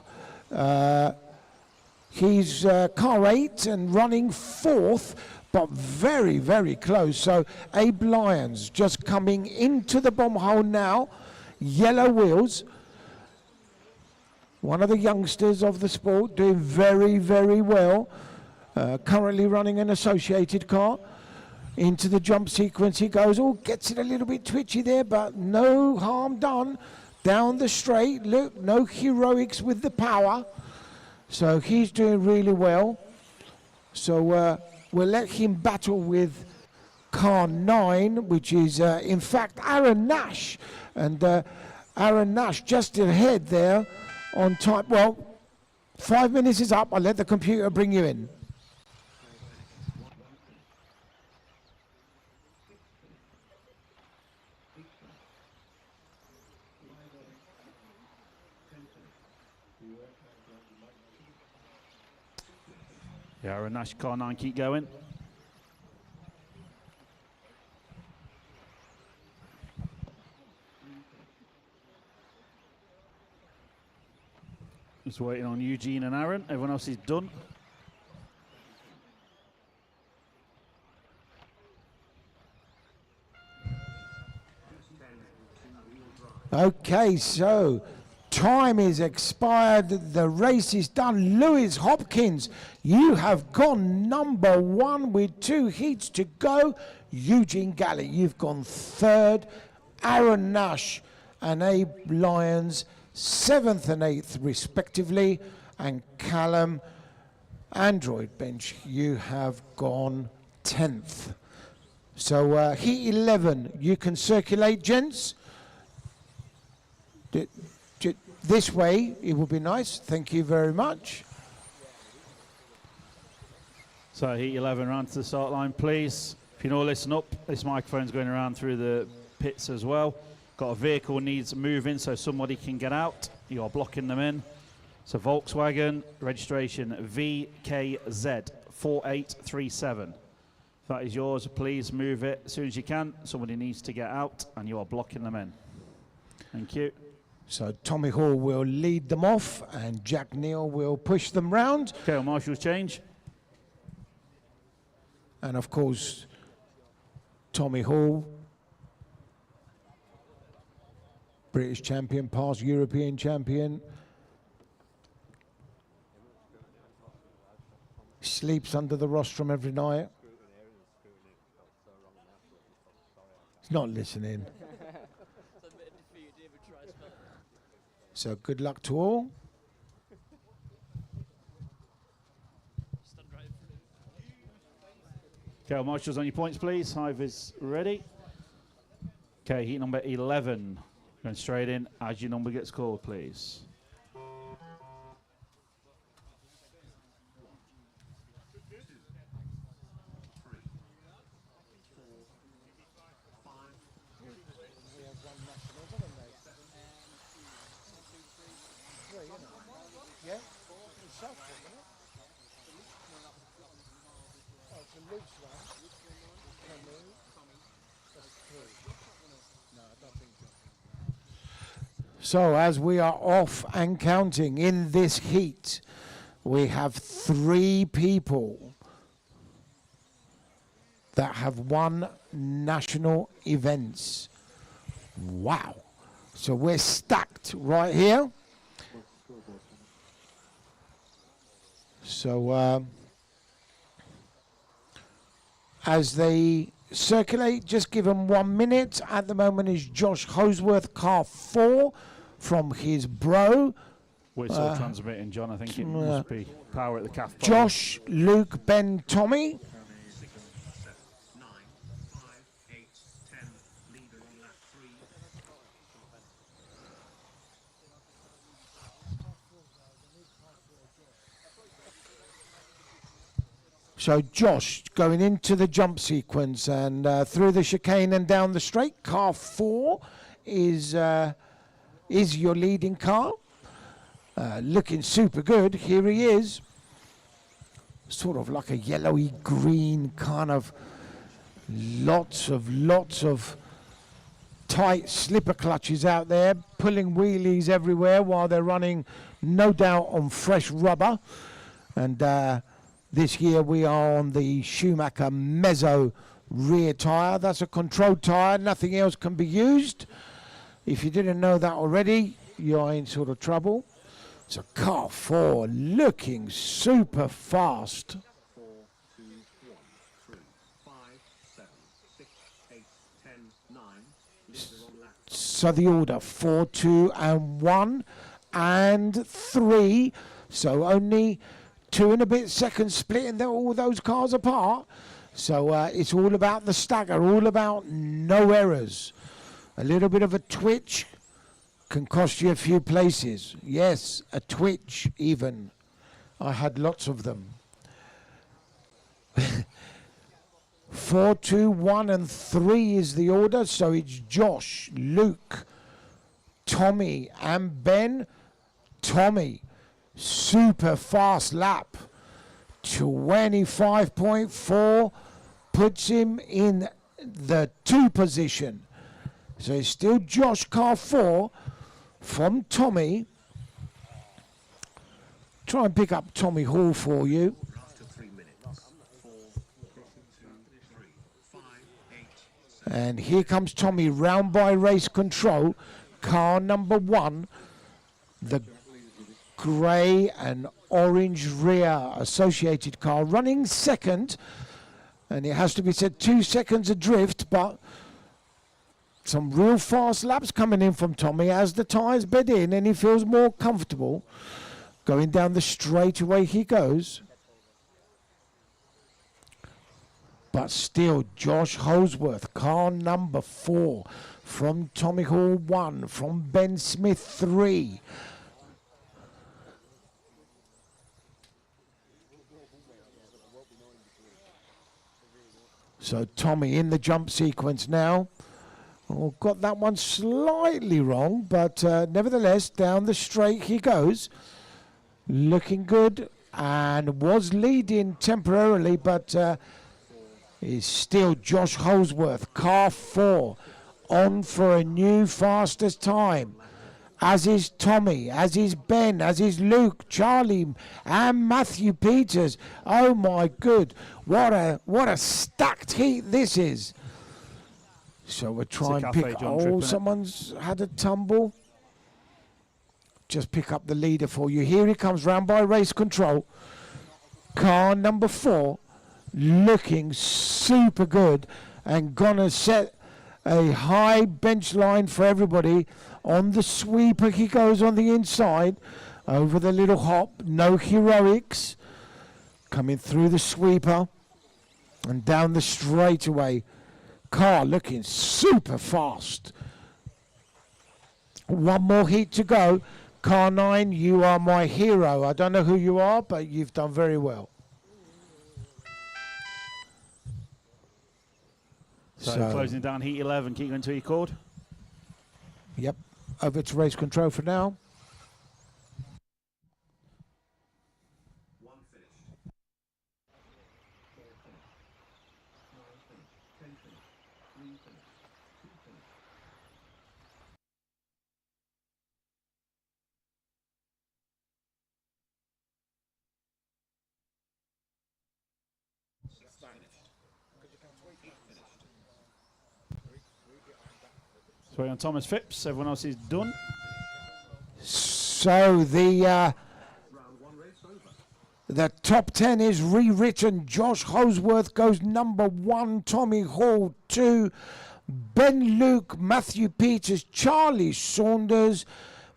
He's car 8 and running 4th, but very, very close. So Abe Lyons just coming into the bomb hole now. Yellow wheels. One of the youngsters of the sport, doing very, very well. Currently running an associated car. Into the jump sequence he goes. Oh, gets it a little bit twitchy there, but no harm done. Down the straight, look, no heroics with the power. So he's doing really well. So we'll let him battle with car 9, which is in fact Aaron Nash. And Aaron Nash just ahead there on time. Well, 5 minutes is up. I'll let the computer bring you in. Yeah, Aaron Nash, car 9, keep going. Just waiting on Eugene and Aaron. Everyone else is done. Okay, so time is expired. The race is done. Lewis Hopkins, you have gone number 1 with 2 heats to go. Eugene Galley, you've gone 3rd. Aaron Nash and Abe Lyons 7th and 8th respectively, and Callum Android Bench, you have gone 10th. So heat 11, you can circulate, gents. This way, it will be nice. Thank you very much. So heat 11 round to the start line, please. If you know, listen up. This microphone's going around through the pits as well. Got a vehicle needs moving so somebody can get out. You are blocking them in. So Volkswagen, registration VKZ 4837. If that is yours, please move it as soon as you can. Somebody needs to get out and you are blocking them in. Thank you. So Tommy Hall will lead them off and Jack Neal will push them round. Okay, well, marshals change. And of course, Tommy Hall, British champion, past European champion. Sleeps under the rostrum every night. He's not listening. So good luck to all. Okay, well, marshals on your points, please. Hive is ready. Okay, heat number 11. Going straight in as your number gets called, please. So as we are off and counting in this heat, we have 3 people that have won national events. Wow. So we're stacked right here. So as they circulate. Just give them 1 minute. At the moment is Josh Holsworth, car 4 from his bro. We're still transmitting, John. I think it must be power at the calf. Josh, Luke, Ben, Tommy. 6, 7, 9, 5, 8, 10. Leader on lap 3. So Josh going into the jump sequence and through the chicane and down the straight. Car 4 is your leading car. Looking super good. Here he is. Sort of like a yellowy green kind of lots of tight slipper clutches out there, pulling wheelies everywhere while they're running, no doubt, on fresh rubber. And this year we are on the Schumacher Mezzo rear tyre. That's a controlled tyre, nothing else can be used. If you didn't know that already, you're in sort of trouble. So car 4 looking super fast. 4, 2, 1, 3, 5, 7, 6, 8, 10, 9. Leader on lap. So the order 4, 2 and 1 and 3. So only 2 and a bit seconds splitting all those cars apart. So it's all about the stagger, all about no errors. A little bit of a twitch can cost you a few places. Yes, a twitch even. I had lots of them. 4, 2, 1 and 3 is the order. So it's Josh, Luke, Tommy and Ben. Tommy, super fast lap. 25.4 puts him in the 2 position. So it's still Josh, car 4 from Tommy. Try and pick up Tommy Hall for you. After 3 minutes. 4, 2, 3, 5, 8, 7. And here comes Tommy round by race control. Car number 1. The grey and orange rear associated car running second. And it has to be said 2 seconds adrift, but some real fast laps coming in from Tommy as the tyres bed in and he feels more comfortable. Going down the straightaway he goes. But still, Josh Holsworth, car number 4 from Tommy Hall 1, from Ben Smith 3. So Tommy in the jump sequence now. Oh, got that one slightly wrong, but nevertheless, down the straight he goes. Looking good and was leading temporarily, but is still Josh Holsworth, car 4, on for a new fastest time. As is Tommy, as is Ben, as is Luke, Charlie, and Matthew Peters. Oh my good, what a stacked heat this is. So we'll try and pick. Oh, someone's had a tumble. Just pick up the leader for you. Here he comes round by race control. Car number 4, looking super good and gonna set a high bench line for everybody. On the sweeper he goes on the inside, over the little hop, no heroics. Coming through the sweeper and down the straightaway. Car looking super fast. 1 more heat to go. Car 9, you are my hero. I don't know who you are, but you've done very well. So closing down heat 11, keep going to your cord. Yep, over to race control for now. 1 finished. 4 finished. 9 finished. 10 finished. 3 finished. 2 finished. So on Thomas Phipps, everyone else is done. So the Round 1 race over. The top 10 is rewritten. Josh Holsworth goes number 1, Tommy Hall 2, Ben Luke, Matthew Peters, Charlie Saunders,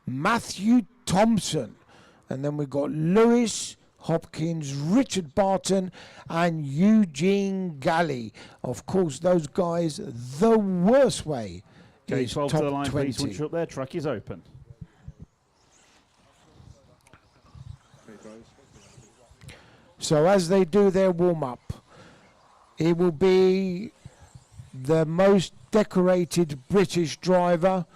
Matthew Thompson. And then we've got Lewis Hopkins, Richard Barton, and Eugene Galley. Of course, those guys, the worst way Okay, is 12 top to the line, 20. please. Once you're up there, track is open. So as they do their warm-up, it will be the most decorated British driver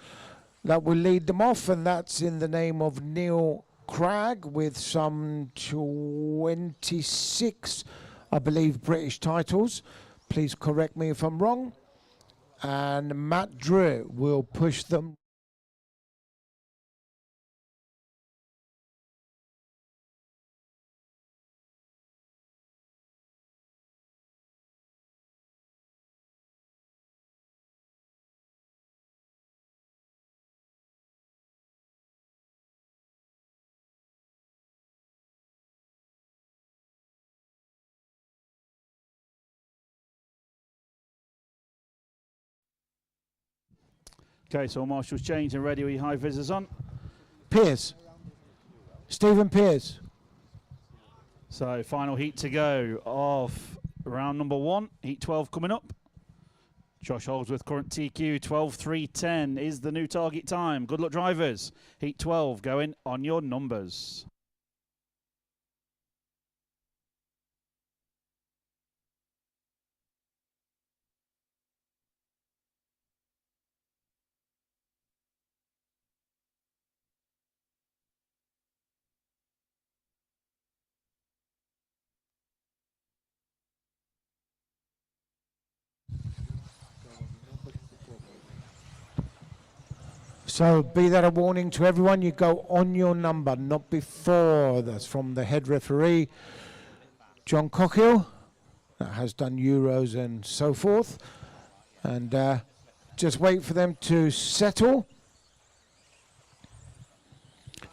that will lead them off, and that's in the name of Neil Cragg, with some 26, I believe, British titles. Please correct me if I'm wrong. And Matt Drew will push them. Okay, so Marshall's changed and ready with your high visors on. Pearce. Stephen Pearce. So final heat to go of round number 1, heat 12 coming up. Josh Holdsworth, current TQ 12.310 is the new target time. Good luck, drivers. Heat 12 going on your numbers. So be that a warning to everyone, you go on your number, not before. That's from the head referee, John Cockhill, that has done Euros and so forth. And just wait for them to settle.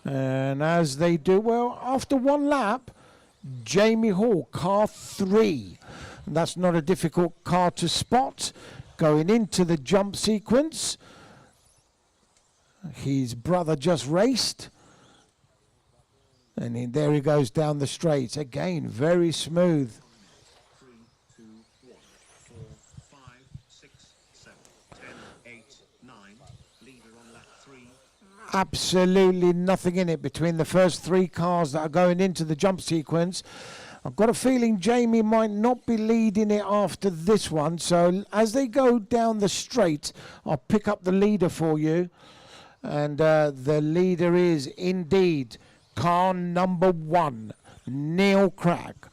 And as they do, well, after one lap, Jamie Hall, car 3. And that's not a difficult car to spot. Going into the jump sequence. His brother just raced. And there he goes down the straights. Again, very smooth. 3, 2, 1, 4, 5, 6, 7, 10, 8, 9. Leader on lap 3. Absolutely nothing in it between the first 3 cars that are going into the jump sequence. I've got a feeling Jamie might not be leading it after this one. So as they go down the straight, I'll pick up the leader for you. And the leader is indeed car number 1, Neil Cragg.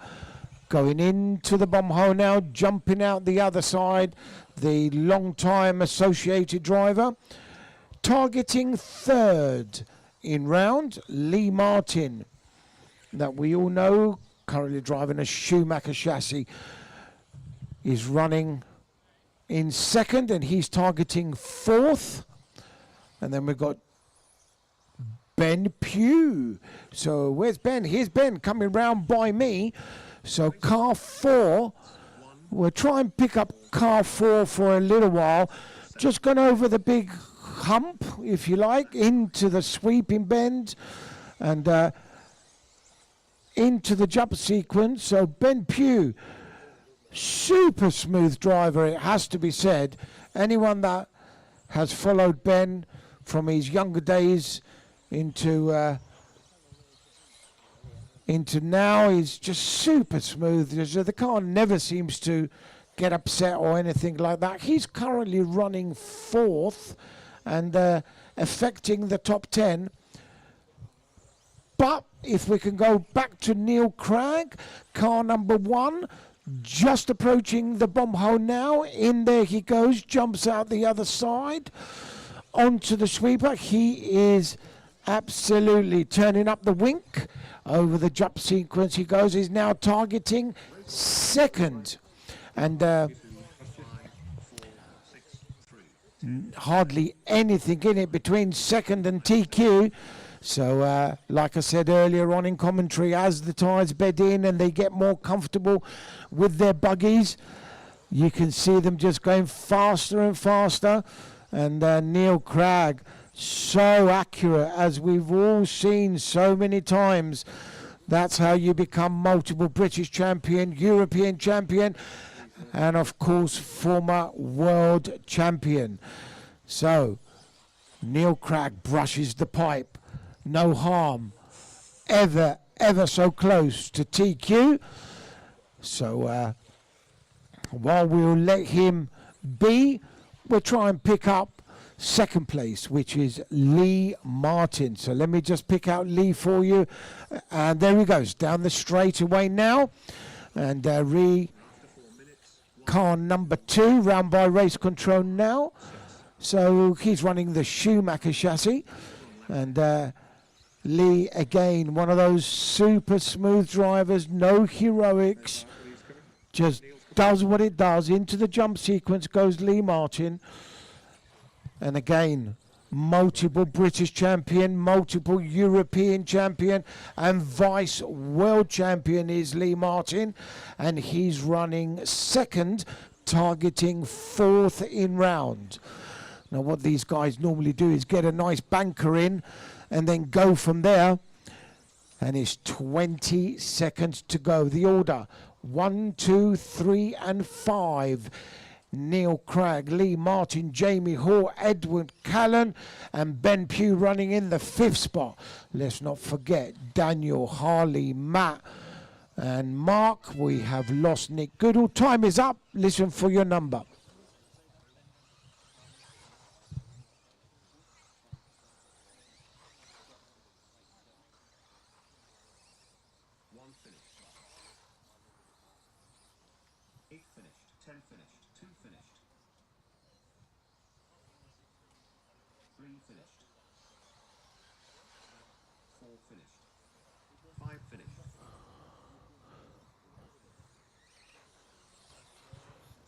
Going into the bomb hole now, jumping out the other side, the long-time associated driver. Targeting 3rd in round, Lee Martin, that we all know, currently driving a Schumacher chassis, is running in 2nd, and he's targeting 4th. And then we've got Ben Pugh. So where's Ben? Here's Ben coming round by me. So car 4, we'll try and pick up car 4 for a little while. Just gone over the big hump, if you like, into the sweeping bend and into the jump sequence. So Ben Pugh, super smooth driver, it has to be said. Anyone that has followed Ben from his younger days into now is just super smooth. The car never seems to get upset or anything like that. He's currently running 4th and affecting the top 10. But if we can go back to Neil Cragg, car number 1, just approaching the bomb hole now. In there he goes, jumps out the other side onto the sweeper. He is absolutely turning up the wink over the jump sequence. He goes, he's now targeting 2nd. And hardly anything in it between 2nd and TQ. So, like I said earlier on in commentary, as the tyres bed in and they get more comfortable with their buggies, you can see them just going faster and faster. And Neil Cragg, so accurate, as we've all seen so many times. That's how you become multiple British champion, European champion, and of course former world champion. So Neil Cragg brushes the pipe, no harm, ever so close to TQ. So while we'll let him be, we'll try and pick up second place, which is Lee Martin. So let me just pick out Lee for you. And there he goes, down the straightaway now. And car number 2, round by race control now. So he's running the Schumacher chassis. And Lee, again, one of those super smooth drivers, no heroics, just does what it does. Into the jump sequence goes Lee Martin. And again, multiple British champion, multiple European champion, and vice world champion is Lee Martin. And he's running second, targeting 4th in round. Now, what these guys normally do is get a nice banker in and then go from there. And it's 20 seconds to go. The order: 1, 2, 3, and 5. Neil Cragg, Lee Martin, Jamie Hall, Edward Callan, and Ben Pugh running in the 5th spot. Let's not forget Daniel, Harley, Matt, and Mark. We have lost Nick Goodall. Time is up. Listen for your number.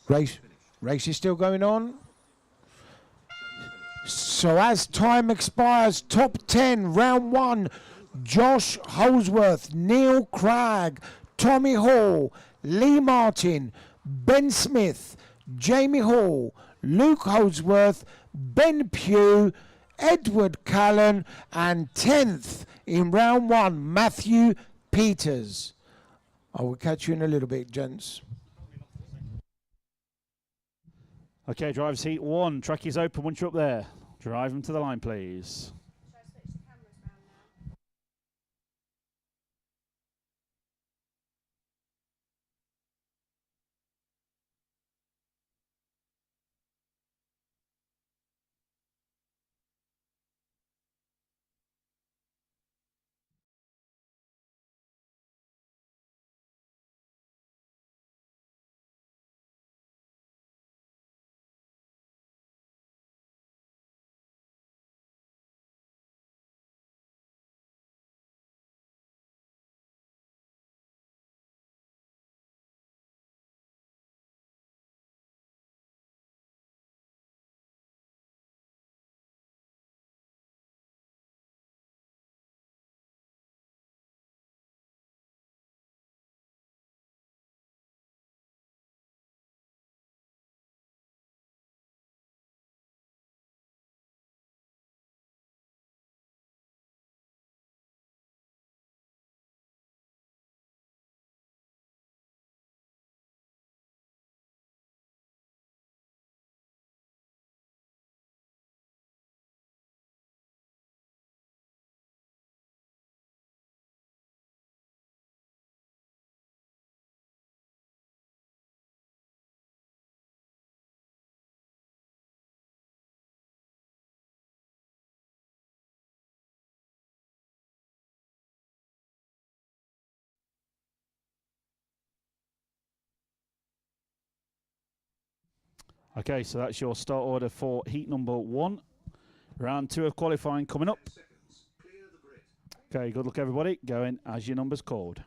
Race is still going on. So as time expires, top 10, round 1, Josh Holsworth, Neil Cragg, Tommy Hall, Lee Martin, Ben Smith, Jamie Hall, Luke Holsworth, Ben Pugh, Edward Callan, and 10th in round 1, Matthew Peters. I will catch you in a little bit, gents. Okay, drivers heat 1. Track is open once you're up there. Drive them to the line, please. Okay, so that's your start order for heat number 1. Round 2 of qualifying coming up. Okay, good luck everybody. Going as your number's called.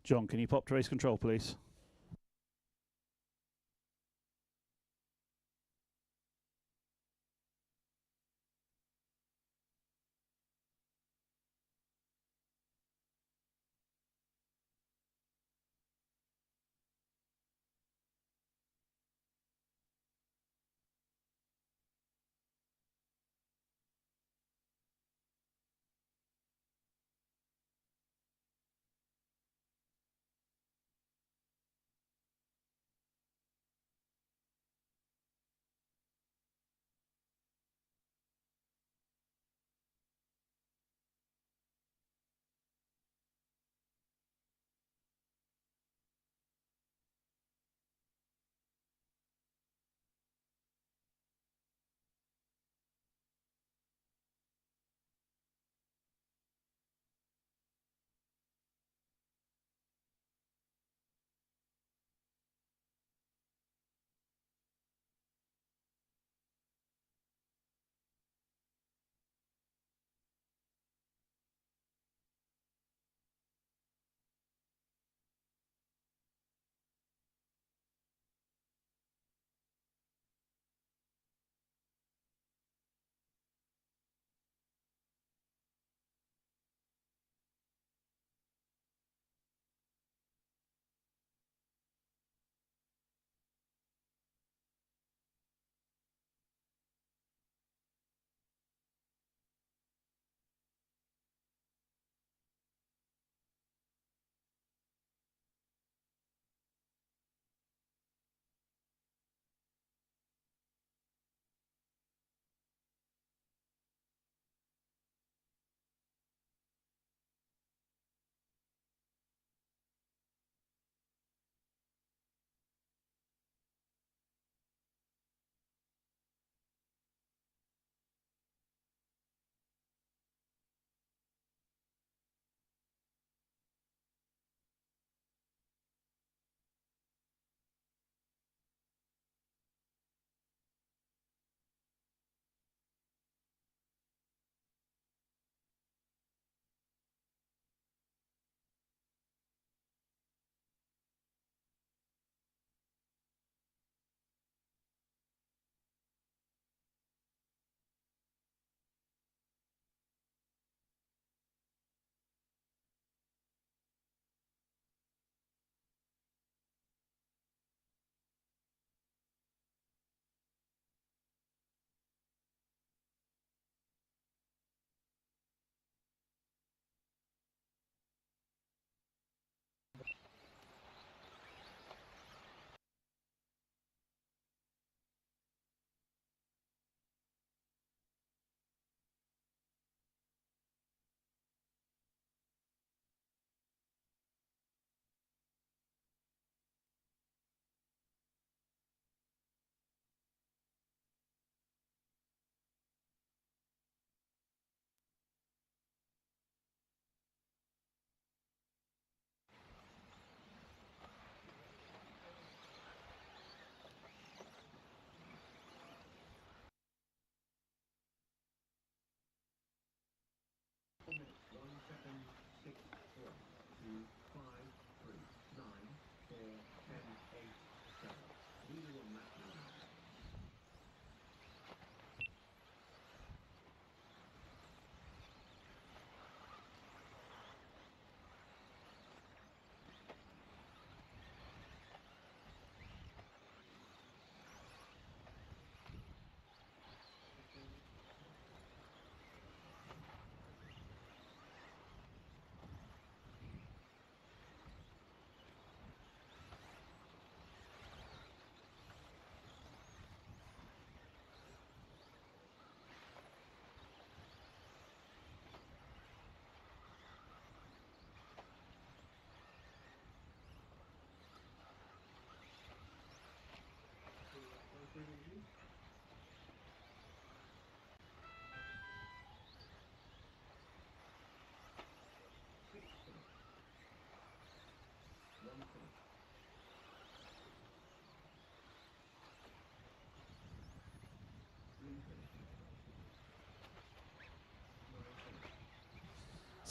John, can you pop to race control, please?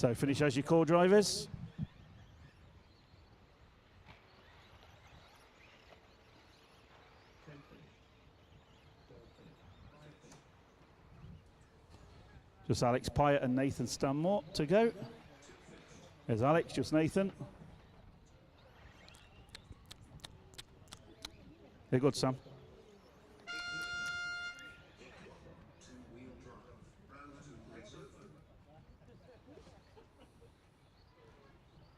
So finish as your core drivers. Just Alex Pyatt and Nathan Stanmore to go. There's Alex, just Nathan. They're good, Sam.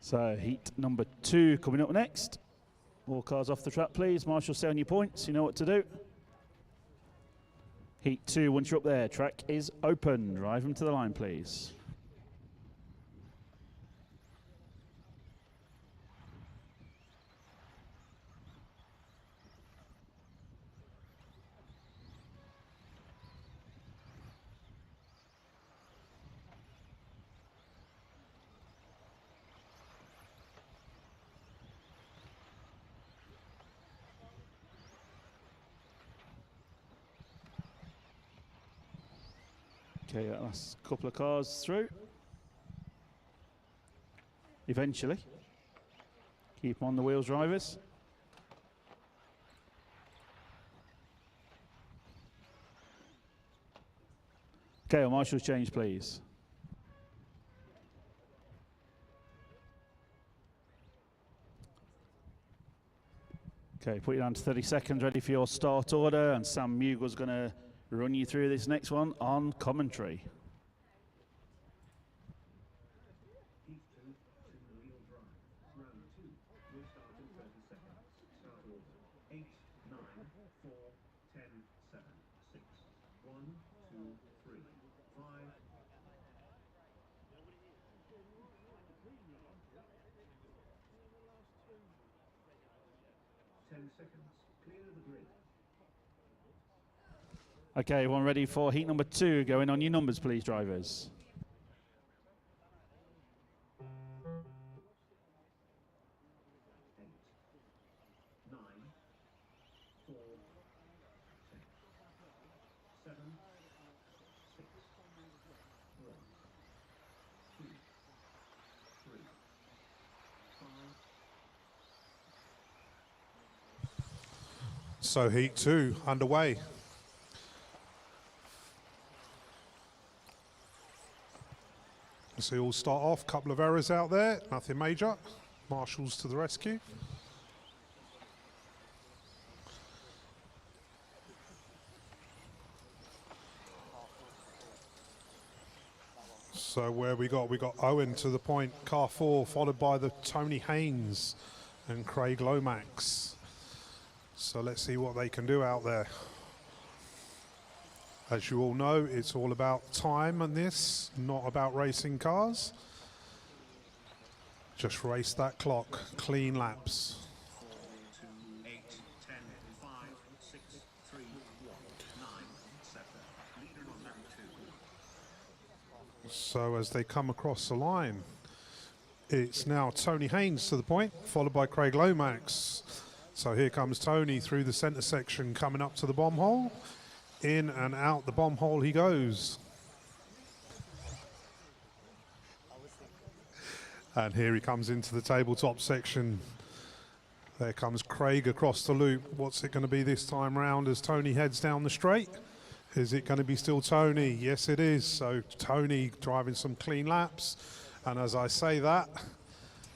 So heat number 2 coming up next. All cars off the track, please. Marshall, stay on your points. You know what to do. Heat 2, once you're up there, track is open. Drive them to the line, please. Okay, that last couple of cars through. Eventually. Keep on the wheels, drivers. Okay, well, Marshall's change, please. Okay, put you down to 30 seconds, ready for your start order, and Sam Mugle's going to run you through this next one on commentary. Heat 2, single-wheel drive. Round 2 will start in 30 seconds. Start order 8, 9, 4, 10, 7, 6, 1, 2, 3, 5. 10 seconds. Clear the grid. Okay, everyone ready for heat number 2? Going on your numbers, please, drivers. 8, 9, 4, 10, 7, 6, 1, 2, 3, 5. So heat 2 underway. So we'll start off, couple of errors out there, nothing major. Marshall's to the rescue. So where we got Owen to the point, car 4, followed by the Tony Haynes and Craig Lomax. So let's see what they can do out there. As you all know, it's all about time and this, not about racing cars. Just race that clock, clean laps. 4, 2, 8, 10, 5, 6, 3, 1, 9, 7. Leader on lap 2. So as they come across the line, it's now Tony Haynes to the point, followed by Craig Lomax. So here comes Tony through the centre section, coming up to the bomb hole. In and out the bomb hole he goes. And here he comes into the tabletop section. There comes Craig across the loop. What's it going to be this time round as Tony heads down the straight? Is it going to be still Tony? Yes, it is. So Tony driving some clean laps. And as I say that,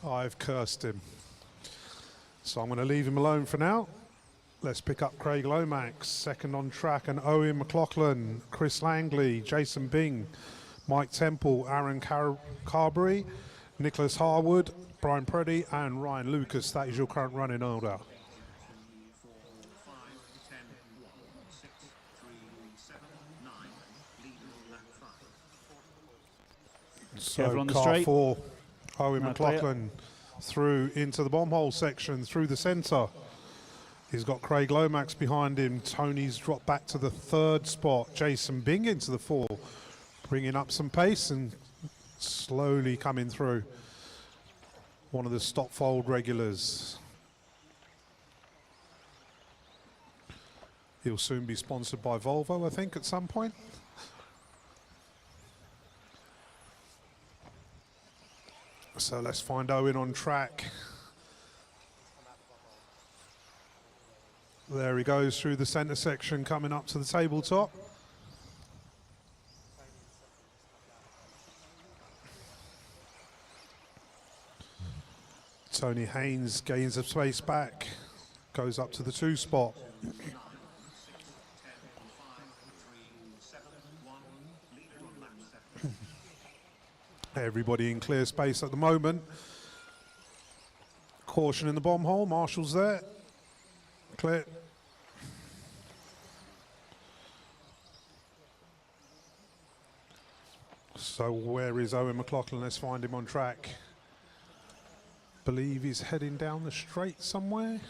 I've cursed him. So I'm going to leave him alone for now. Let's pick up Craig Lomax, second on track, and Owen McLaughlin, Chris Langley, Jason Bing, Mike Temple, Aaron Carberry, Nicholas Harwood, Brian Preddy, and Ryan Lucas. That is your current running order. 4, 5, 10, 1, 6, 3, 7, 9. Leader on lap 5. So Everyone on the car straight. 4, Owen Now McLaughlin, through into the bomb hole section, through the centre. He's got Craig Lomax behind him. Tony's dropped back to the 3rd spot. Jason Bing into the 4, bringing up some pace and slowly coming through. One of the stop-fold regulars. He'll soon be sponsored by Volvo, I think, at some point. So let's find Owen on track. There he goes through the centre section, coming up to the tabletop. Tony Haynes gains a space back, goes up to the 2 spot. Everybody in clear space at the moment. Caution in the bomb hole, Marshall's there. Clear. So where is Owen McLaughlin? Let's find him on track. Believe he's heading down the straight somewhere.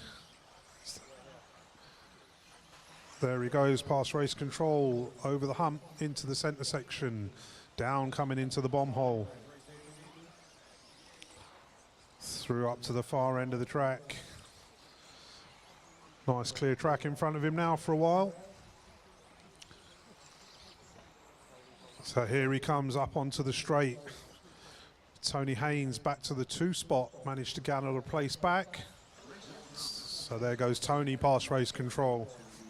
There he goes, past race control, over the hump, into the centre section, down coming into the bomb hole. Through up to the far end of the track. Nice clear track in front of him now for a while. So here he comes up onto the straight. Tony Haynes back to the 2 spot, managed to gather a place back. So there goes Tony past race control.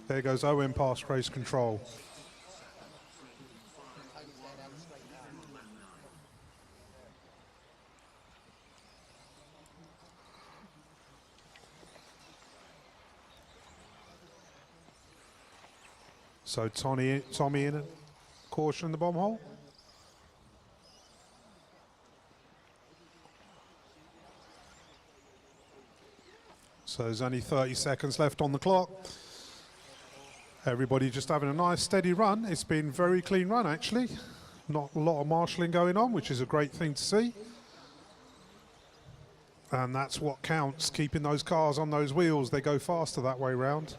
There goes Owen past race control. So Tommy in it. Caution in the bomb hole. So there's only 30 seconds left on the clock. Everybody just having a nice steady run. It's been a very clean run actually. Not a lot of marshalling going on, which is a great thing to see. And that's what counts, keeping those cars on those wheels. They go faster that way round.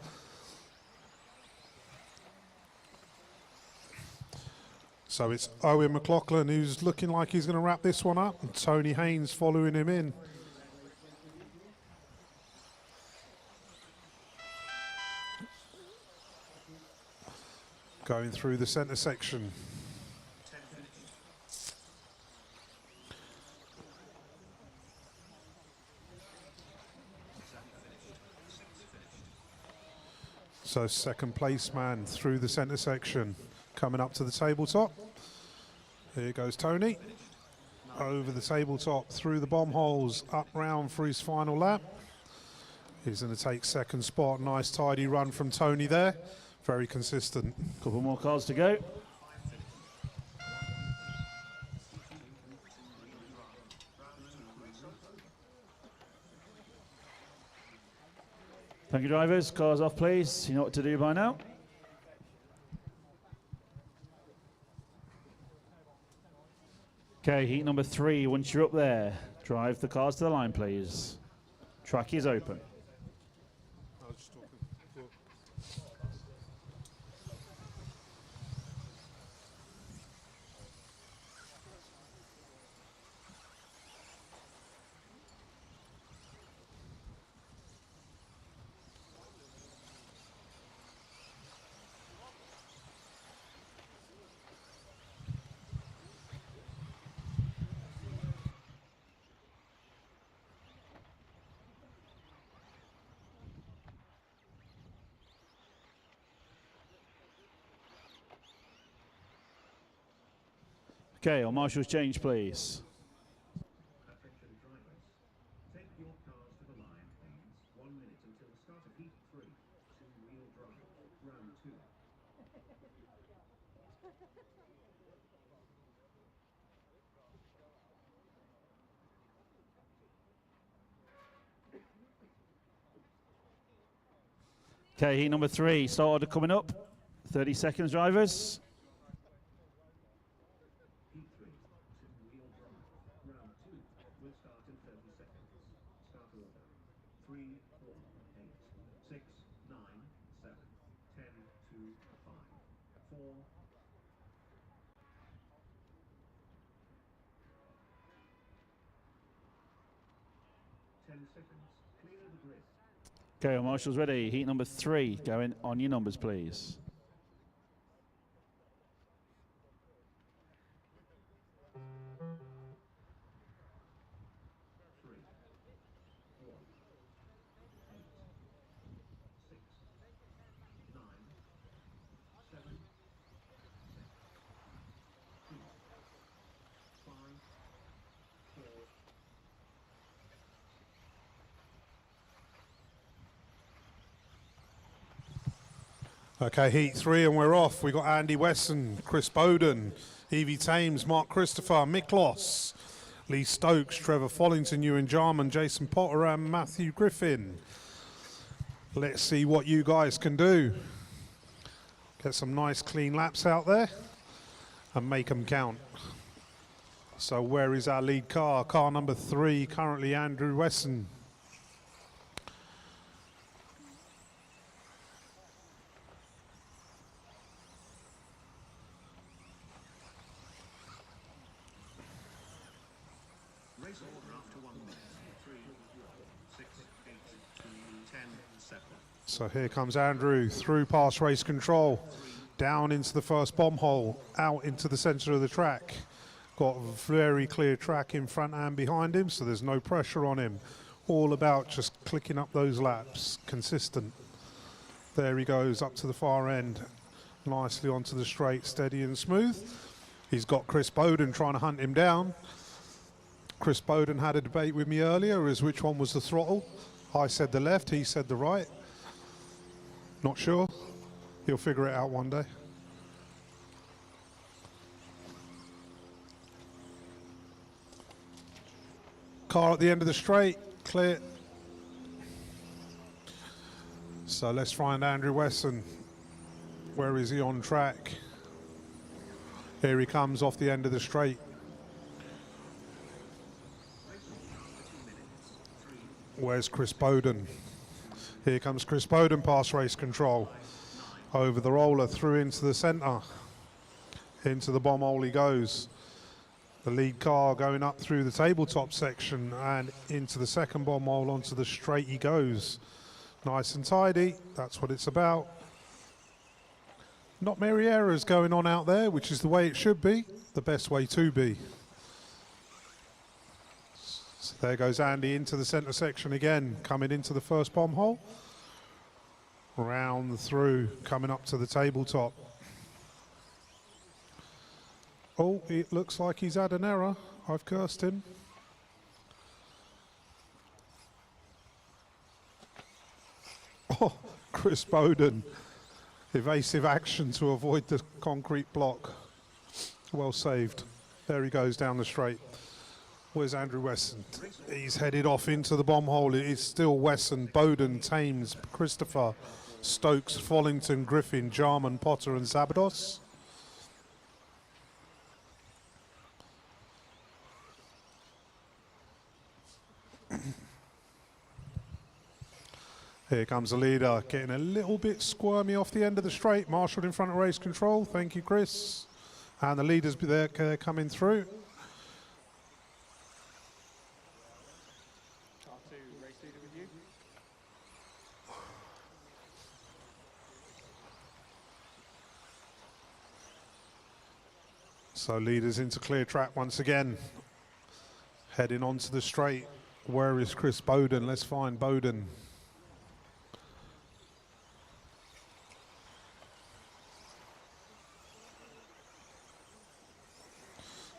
So it's Owen McLaughlin who's looking like he's going to wrap this one up, and Tony Haynes following him in. Going through the centre section. So second place man through the centre section. Coming up to the tabletop. Here goes Tony. Over the tabletop, through the bomb holes, up round for his final lap. He's going to take second spot. Nice tidy run from Tony there. Very consistent. Couple more cars to go. Thank you, drivers. Cars off, please. You know what to do by now. Okay, heat number 3. Once you're up there, drive the cars to the line, please. Track is open. Okay, our marshals change, please. Attention drivers. Take your cars to the line, please. 1 minute until the start of heat 3. 2-wheel drive. Round 2. Okay, heat number 3. Start order coming up. 30 seconds, drivers. Heat 3. 2-wheel drive. Round 2. Will start in 30 seconds. Start order. 3, 4, 8, 6, 9, 7, 10, 2, 5, 4, 10 seconds. Clear the grid. Okay, our marshals ready. Heat number 3. Going on your numbers, please. Okay, heat 3 and we're off. We got Andy Wesson, Chris Bowden, Evie Thames, Mark Christopher, Miklos, Lee Stokes, Trevor Follington, Ewan Jarman, Jason Potter and Matthew Griffin. Let's see what you guys can do. Get some nice clean laps out there and make them count. So where is our lead car? Car number 3, currently Andrew Wesson. Race order after 1 minute. 3, 6, 8, 2, 10, 7. So here comes Andrew through past race control, down into the first bomb hole, out into the centre of the track. Got a very clear track in front and behind him, so there's no pressure on him. All about just clicking up those laps, consistent. There he goes up to the far end, nicely onto the straight, steady and smooth. He's got Chris Bowden trying to hunt him down. Chris Bowden had a debate with me earlier as which one was the throttle. I said the left, he said the right. Not sure. He'll figure it out one day. Car at the end of the straight, clear. So let's find Andrew Wesson. Where is he on track? Here he comes off the end of the straight. Where's Chris Bowden? Here comes Chris Bowden past race control. Over the roller, through into the centre. Into the bomb hole he goes. The lead car going up through the tabletop section and into the second bomb hole onto the straight he goes. Nice and tidy, that's what it's about. Not many errors going on out there, which is the way it should be, the best way to be. So there goes Andy into the centre section again, coming into the first bomb hole. Round through, coming up to the tabletop. Oh, it looks like he's had an error. I've cursed him. Oh, Chris Bowden. Evasive action to avoid the concrete block. Well saved. There he goes down the straight. Where's Andrew Wesson? He's headed off into the bomb hole. It is still Wesson, Bowden, Thames, Christopher, Stokes, Follington, Griffin, Jarman, Potter and Zabados. Here comes the leader, getting a little bit squirmy off the end of the straight. Marshalled in front of race control. Thank you, Chris. And the leaders there coming through. So leaders into clear track once again. Heading onto the straight. Where is Chris Bowden? Let's find Bowden.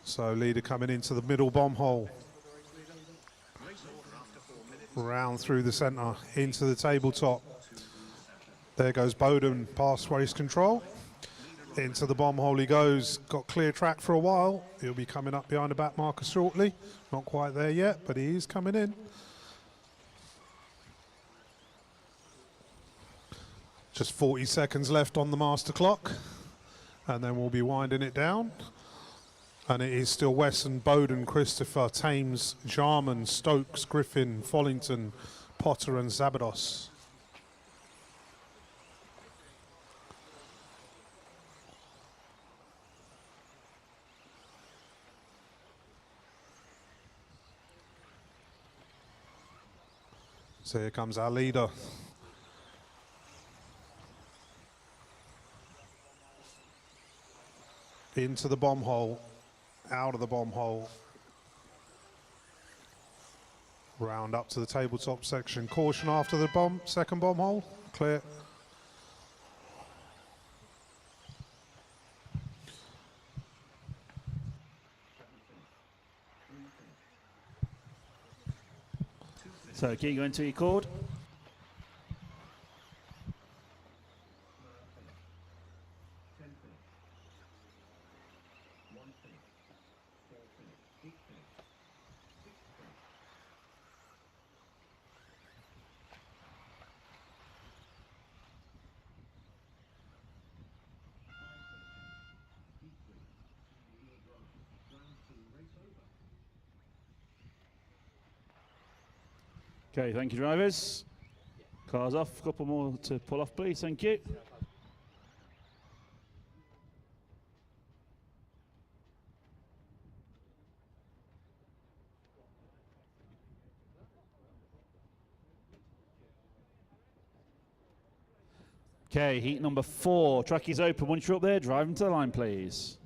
So leader coming into the middle bomb hole. Round through the centre, into the tabletop. There goes Bowden, past race control. Into the bomb hole he goes. Got clear track for a while. He'll be coming up behind the back marker shortly. Not quite there yet, but he is coming in. Just 40 seconds left on the master clock. And then we'll be winding it down. And it is still Wesson, Bowden, Christopher, Thames, Jarman, Stokes, Griffin, Follington, Potter and Zabados. So here comes our leader. Into the bomb hole. Out of the bomb hole. Round up to the tabletop section. Caution after the second bomb hole. Clear. So keep going to your cord. Okay, thank you, drivers. Cars off. A couple more to pull off, please. Thank you. Okay, heat number 4. Track is open. Once you're up there, drive them to the line, please.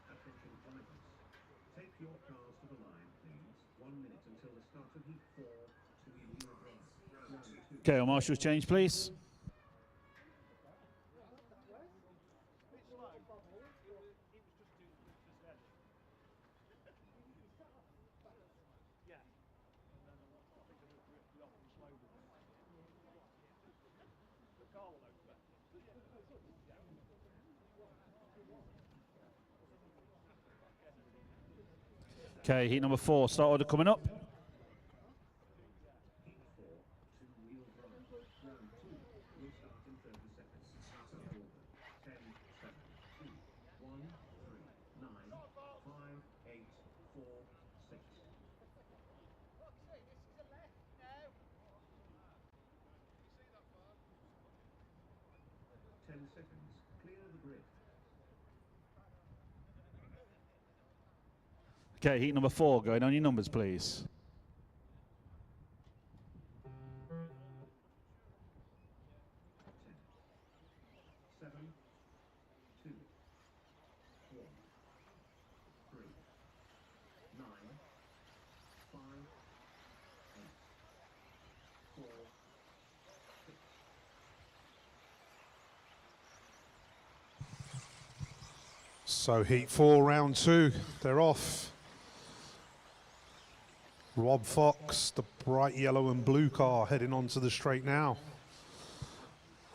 Attention drivers. Take your cars to the line, please. 1 minute until the start of heat 4 to wheel drive. Round 2. Okay, our marshals change, please. Okay, heat number 4. Start order coming up. Heat 4 to wheel drive. Round 2 will start in 30 seconds. Start order. 10, 7, 2, 1, 3, 9, 5, 8, 4, 6. 10 seconds. Clear the grid. Okay, heat number 4. Going on your numbers, please. 7, 2, 1, 3, 9, 5, 8, 4, 6. So heat 4, round 2, they're off. Rob Fox, the bright yellow and blue car, heading onto the straight now.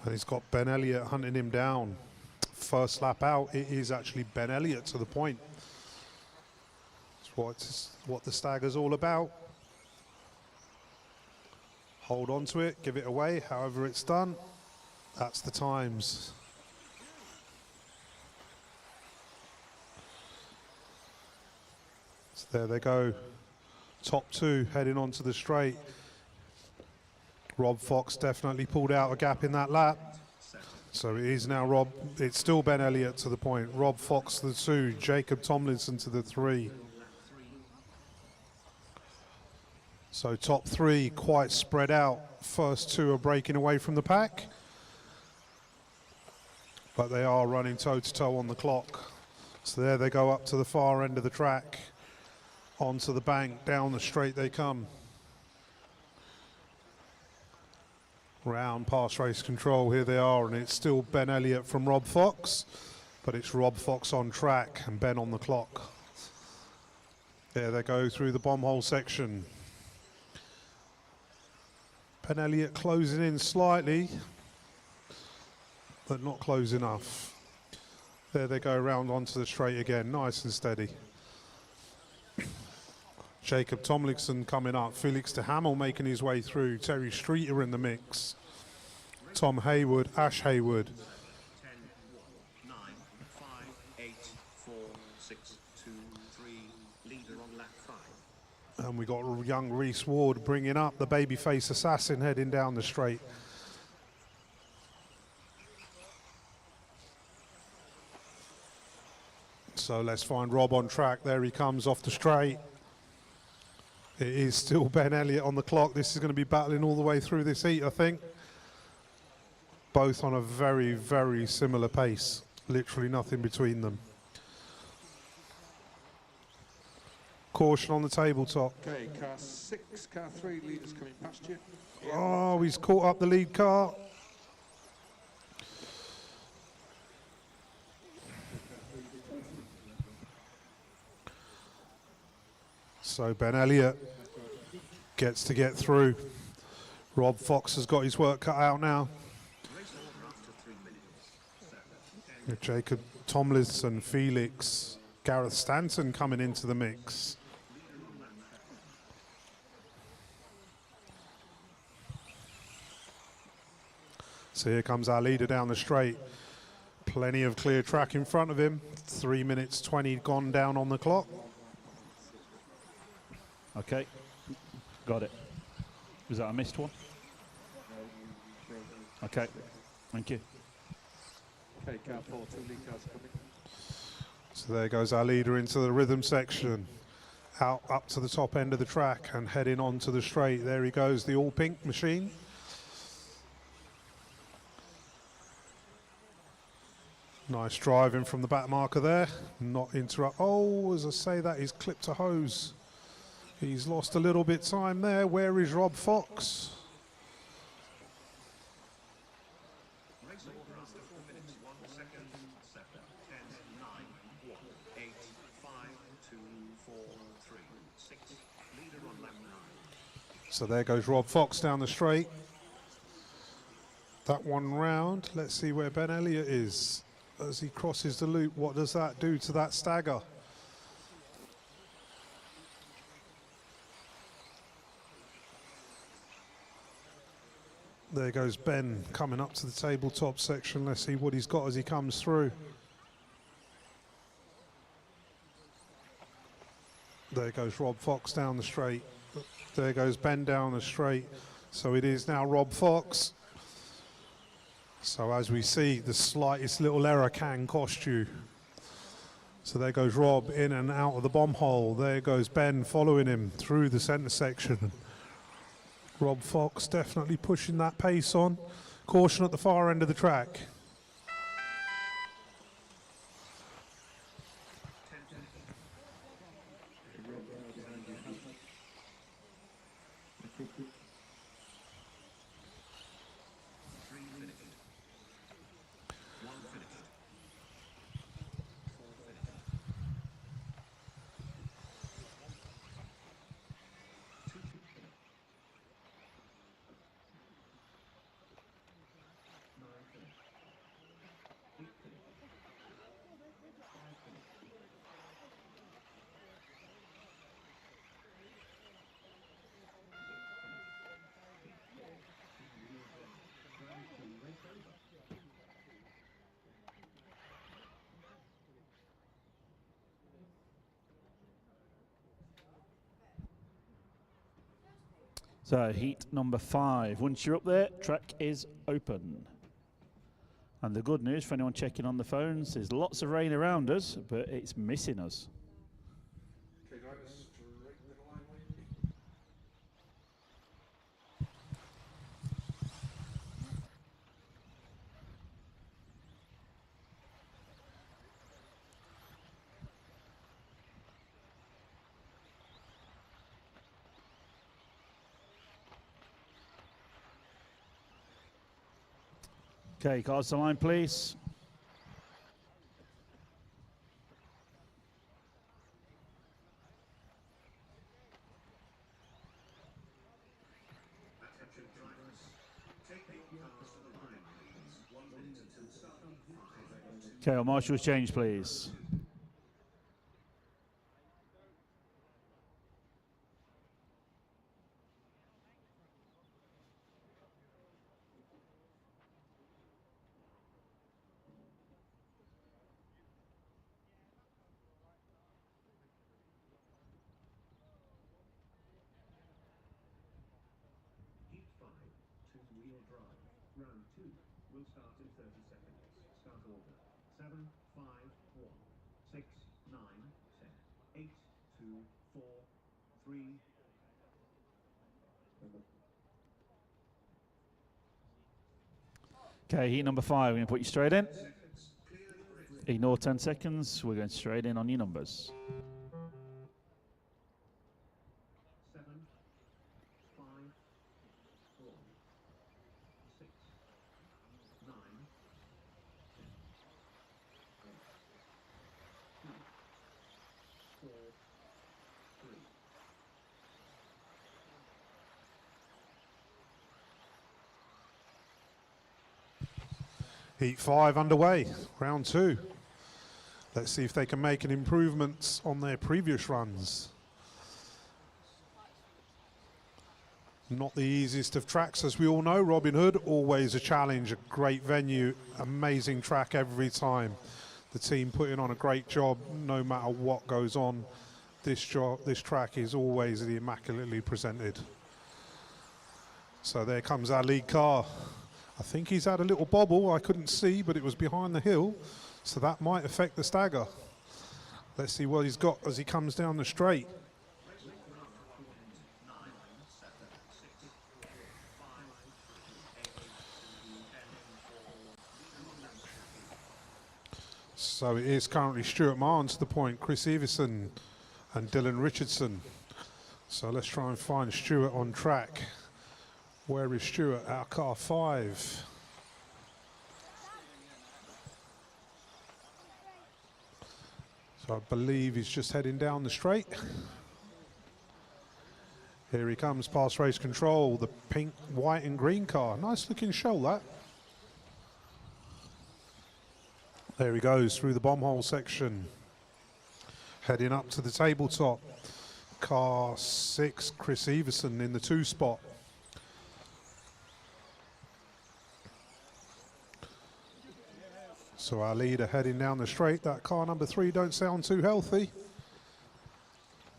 And he's got Ben Elliott hunting him down. First lap out, it is actually Ben Elliott to the point. It's what the stagger's all about. Hold on to it, give it away, however it's done. That's the times. So there they go. Top 2 heading onto the straight. Rob Fox definitely pulled out a gap in that lap. So it is now it's still Ben Elliott to the point. Rob Fox the 2, Jacob Tomlinson to the 3. So top 3 quite spread out. First 2 are breaking away from the pack. But they are running toe-to-toe on the clock. So there they go up to the far end of the track. Onto the bank, down the straight they come. Round past race control, here they are, and it's still Ben Elliott from Rob Fox, but it's Rob Fox on track and Ben on the clock. There they go through the bomb hole section. Ben Elliott closing in slightly, but not close enough. There they go round onto the straight again, nice and steady. Jacob Tomlinson coming up, Felix de Hamel making his way through, Terry Streeter in the mix, Tom Hayward, Ash Hayward. 10, 9, 5, 8, 4, 6, 2, 3, leader on lap 5. And we got young Reese Ward bringing up the babyface assassin heading down the straight. So let's find Rob on track. There he comes off the straight. It is still Ben Elliott on the clock. This is going to be battling all the way through this heat, I think. Both on a very, very similar pace. Literally nothing between them. Caution on the tabletop. Okay, car 6, car 3, leaders coming past you. Oh, he's caught up the lead car. So Ben Elliott gets to get through. Rob Fox has got his work cut out now. Jacob Tomlinson, Felix, Gareth Stanton coming into the mix. So here comes our leader down the straight. Plenty of clear track in front of him. 3 minutes 20 gone down on the clock. Okay, got it. Was that a missed one? Okay, thank you. Okay, car 4, 2 lead cars coming. So there goes our leader into the rhythm section. Out up to the top end of the track and heading on to the straight. There he goes, the all pink machine. Nice driving from the back marker there. Not interrupt. Oh, as I say that, he's clipped a hose. He's lost a little bit time there. Where is Rob Fox? Race order after 4 minutes, 1 second, 7, 10, 9, 1, 8, 5, 2, 4, 3, 6. Leader on lap 9. So there goes Rob Fox down the straight. That one round. Let's see where Ben Elliott is. As he crosses the loop, what does that do to that stagger? There goes Ben coming up to the tabletop section. Let's see what he's got as he comes through. There goes Rob Fox down the straight. There goes Ben down the straight. So it is now Rob Fox. So as we see, the slightest little error can cost you. So there goes Rob in and out of the bomb hole. There goes Ben following him through the centre section. Rob Fox definitely pushing that pace on. Caution at the far end of the track. So heat number 5. Once you're up there, track is open. And the good news for anyone checking on the phones is lots of rain around us, but it's missing us. Okay, drivers, straight to the line, Okay, cars to line, please. Attention drivers, take your cars to the line, please. 1 minute until start. 5, 2, Okay, our marshals change, please. Heat 5, 2-wheel drive. Round 2 will start in 30 seconds. Start order 7, 5, 1, 6, 9, 10, 8, 2, 4, 3. Okay, heat number 5, we're going to put you straight in. Ignore 10 seconds, we're going straight in on your numbers. 7, 5, 1, 6, 9, 10, 8, 2, 4, 3, Heat 5 underway, round 2. Let's see if they can make an improvement on their previous runs. Not the easiest of tracks, as we all know. Robin Hood, always a challenge, a great venue, amazing track every time. The team putting on a great job no matter what goes on. This track is always immaculately presented. So there comes our lead car. I think he's had a little bobble, I couldn't see, but it was behind the hill, so that might affect the stagger. Let's see what he's got as he comes down the straight. So it is currently Stuart Martin to the point, Chris Everson and Dylan Richardson. So let's try and find Stuart on track. Where is Stuart? Our car 5. So I believe he's just heading down the straight. Here he comes past race control, the pink, white and green car. Nice looking show, that. There he goes through the bomb hole section. Heading up to the tabletop. Car 6, Chris Everson in the 2 spot. So our leader heading down the straight. That car number 3 don't sound too healthy.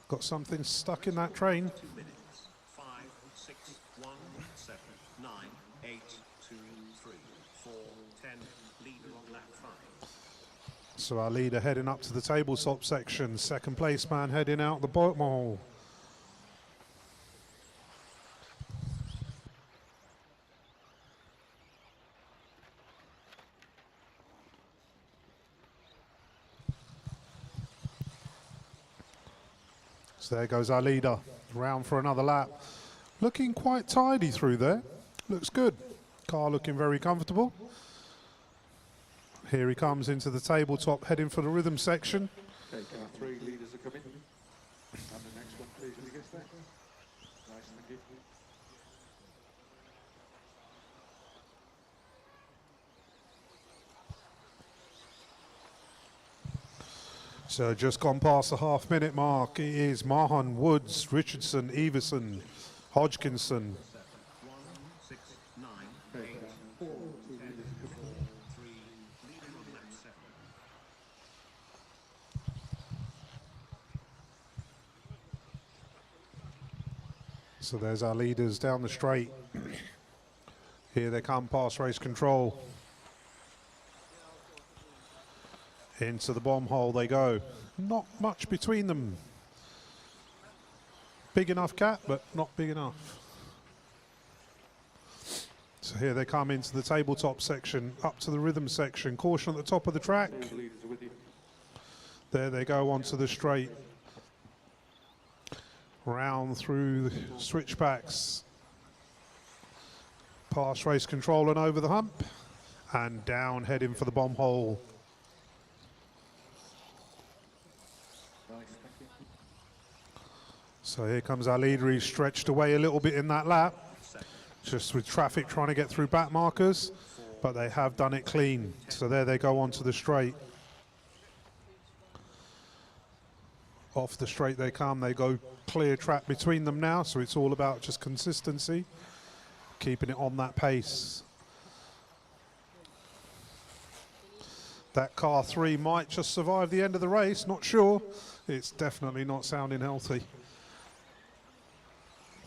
Got something stuck in that train. 2 minutes. 5, 6, 1, 7, 9, 8, 2, 3, 4, 10. Leader on lap 5. So our leader heading up to the tabletop section. Second place man heading out the bottom hole. So there goes our leader, round for another lap. Looking quite tidy through there, looks good. Car looking very comfortable. Here he comes into the tabletop, heading for the rhythm section. Okay, car 3 leaders are coming. And the next one, please, when he gets there. Nice, thank you. So just gone past the half-minute mark. It is Mahan, Woods, Richardson, Everson, Hodgkinson. 1, 6, 9, 8, Okay, car 4, 2 leaders are coming. 3. Leader on lap 7. So there's our leaders down the straight. Here they come past race control. Into the bomb hole they go. Not much between them. Big enough gap, but not big enough. So here they come into the tabletop section, up to the rhythm section. Caution at the top of the track. Those leaders are with you. There they go onto the straight. Round through the switchbacks. Past race control and over the hump. And down heading for the bomb hole. Nice, thank you. So here comes our leader. He's stretched away a little bit in that lap. Just with traffic trying to get through back markers. But they have done it clean. So there they go onto the straight. Off the straight they come. They go clear track between them now. So it's all about just consistency. Keeping it on that pace. That car 3 might just survive the end of the race. Not sure. It's definitely not sounding healthy.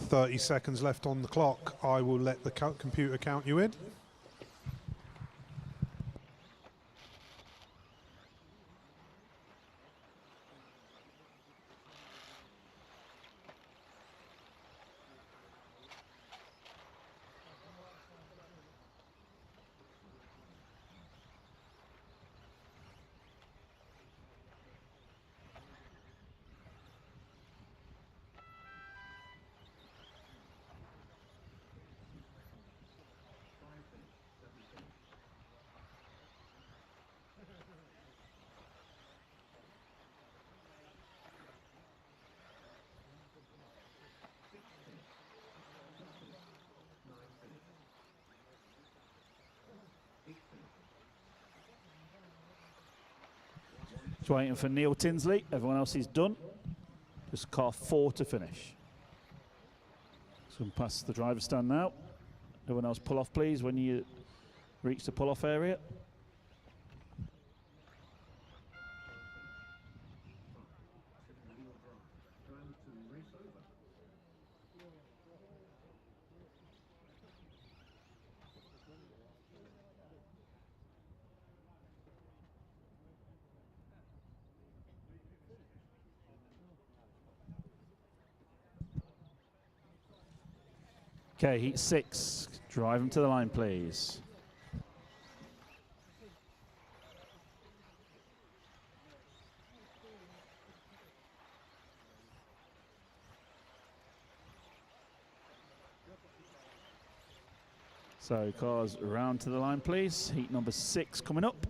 30 seconds left on the clock. I will let the computer count you in. Just waiting for Neil Tinsley. Everyone else is done. Just car 4 to finish. So we'll pass the driver's stand now. Everyone else pull off, please, when you reach the pull-off area. Wheel drive. Round 2, race over. Okay, heat 6. Drive them to the line, please. So cars around to the line, please. Heat number 6 coming up.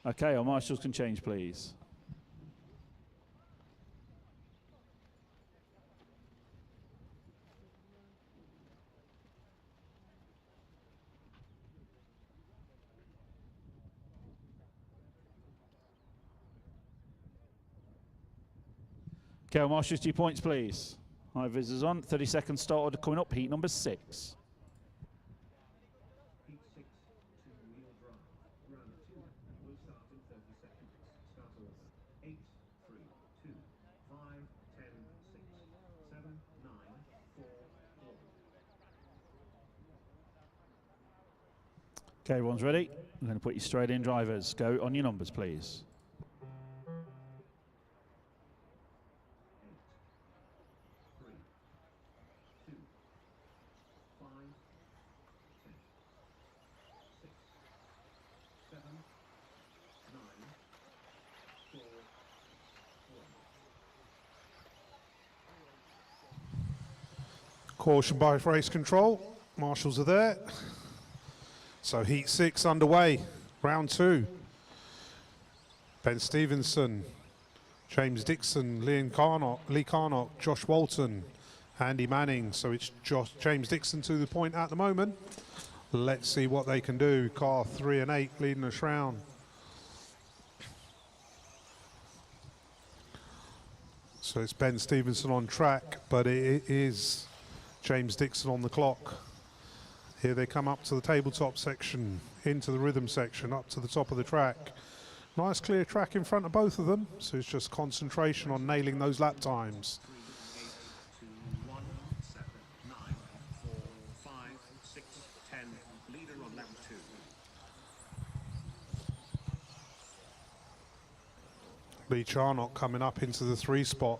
Okay, our marshals can change, please. Okay, our marshals, 2 points, please. High visors on. 30 seconds start order coming up. Heat number 6. Heat 6, 2-wheel drive. Round 2 will start in 30 seconds. Start order. 8, 3, 2, 5, 10, 6, 7, 9, 4, 1. Okay, everyone's ready. I'm going to put you straight in, drivers. Go on your numbers, please. 8, 3, 2, 5, 10, 6, 7, 9, 4, 1. Caution by race control. Marshals are there. So heat 6 underway. Round 2. Ben Stevenson, James Dixon, Lee Carnock, Josh Walton, Andy Manning. So it's James Dixon to the point at the moment. Let's see what they can do. Car 3 and 8 leading us round. So it's Ben Stevenson on track, but it is James Dixon on the clock. Here they come up to the tabletop section, into the rhythm section, up to the top of the track. Nice clear track in front of both of them, so it's just concentration on nailing those lap times. 3, 8, 2, 1, 7, 9, 4, 5, 6, 10. Leader on lap 2. Lee Charnock coming up into the 3 spot.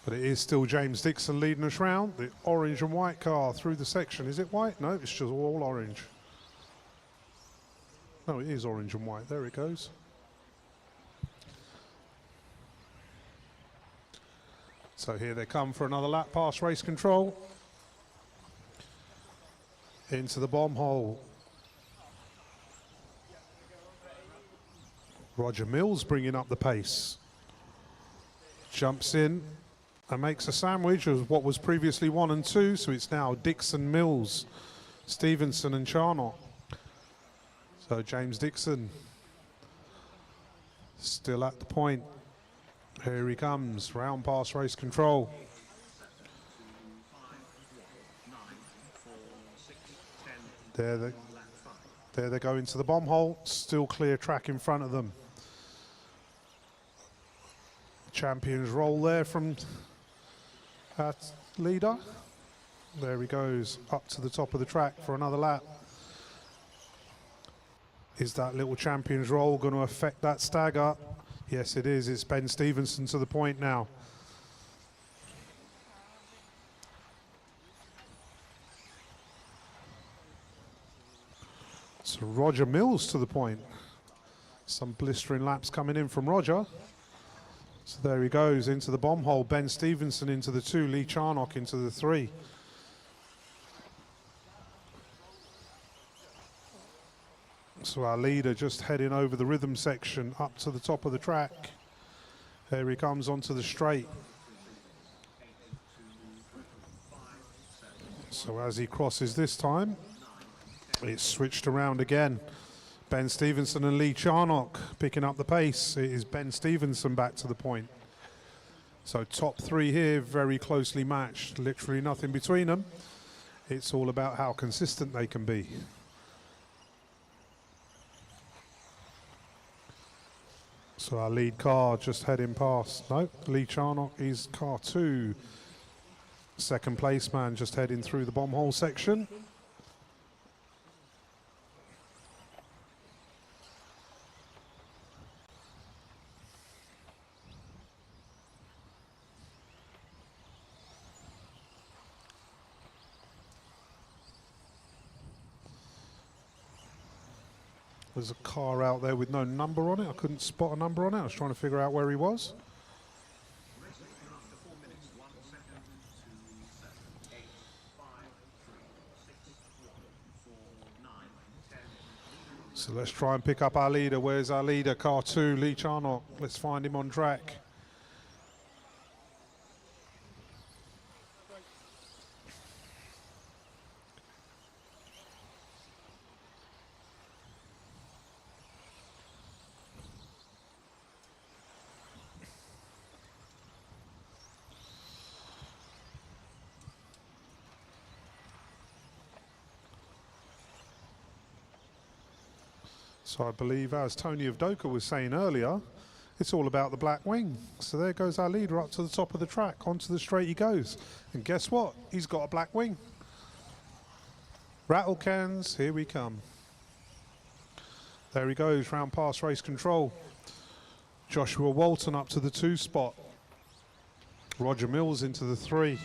But it is still James Dixon leading us round. The orange and white car through the section. Is it white? No, it's just all orange. No, it is orange and white. There it goes. So here they come for another lap past race control. Into the bomb hole. Roger Mills bringing up the pace. Jumps in and makes a sandwich of what was previously 1 and 2, so it's now Dixon, Mills, Stevenson and Charnock. So James Dixon still at the point. Here he comes, round past race control. 9, 4, 6, 10. There they go into the bomb hole, still clear track in front of them. Champions roll there from that leader. There he goes up to the top of the track for another lap. Is that little champions roll going to affect that stagger? Yes, it is. It's Ben Stevenson to the point now. So Roger Mills to the point. Some blistering laps coming in from Roger. So there he goes into the bomb hole. Ben Stevenson into the 2, Lee Charnock into the 3. So our leader just heading over the rhythm section up to the top of the track. Here he comes onto the straight. So as he crosses this time, it's switched around again. Ben Stevenson and Lee Charnock picking up the pace. It is Ben Stevenson back to the point. So top three here, very closely matched. Literally nothing between them. It's all about how consistent they can be. So our lead car just heading past. No, Lee Charnock is car 2. Second place man just heading through the bomb hole section. There's a car out there with no number on it. I couldn't spot a number on it. I was trying to figure out where he was. So let's try and pick up our leader. Where's our leader? Car 2, Lee Charnock. Let's find him on track. So I believe, as Tony of Doka was saying earlier, it's all about the black wing. So there goes our leader up to the top of the track. Onto the straight he goes. And guess what? He's got a black wing. Rattle cans, here we come. There he goes, round past race control. Joshua Walton up to the 2 spot. Roger Mills into the 3.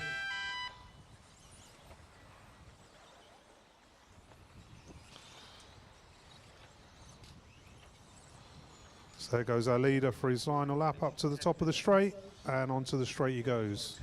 So there goes our leader for his final lap up to the top of the straight, and onto the straight he goes.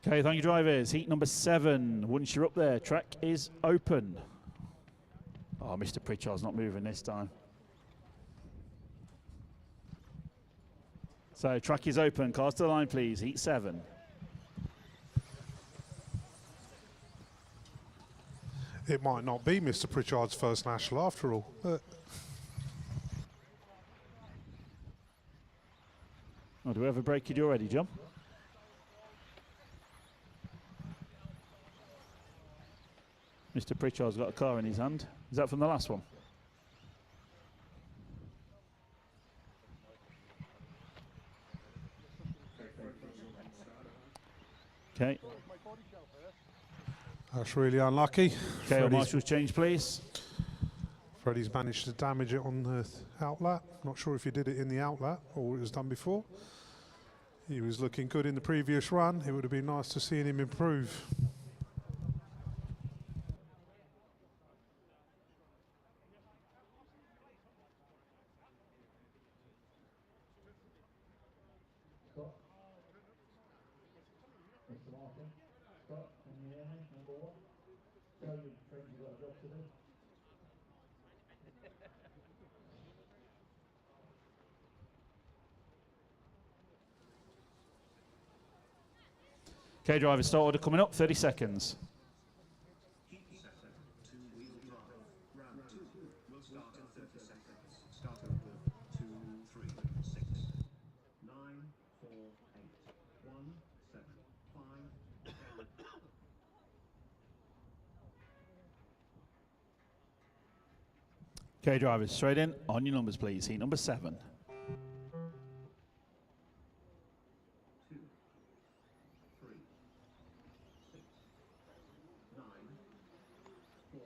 Okay, thank you, drivers. Heat number 7. Once you're up there, track is open. Oh, Mr. Pritchard's not moving this time. So, track is open. Cars to the line, please. Heat 7. It might not be Mr. Pritchard's first national after all. Oh, do we have a break you already, John? Mr. Pritchard's got a car in his hand. Is that from the last one? Okay. That's really unlucky. Okay, our marshals change, please. Freddie's managed to damage it on the outlet. Not sure if he did it in the outlet or it was done before. He was looking good in the previous run. It would have been nice to see him improve. Okay, drivers, start order coming up, 30 seconds. Heat 7, 2-wheel drive. Round 2 will start in 30 seconds. Start over 2, 3, 6, 9, 4, 8, 1, 7, 5, 10. Okay, drivers, straight in. On your numbers, please. Heat number 7. 2, 3, 6, 9, 4,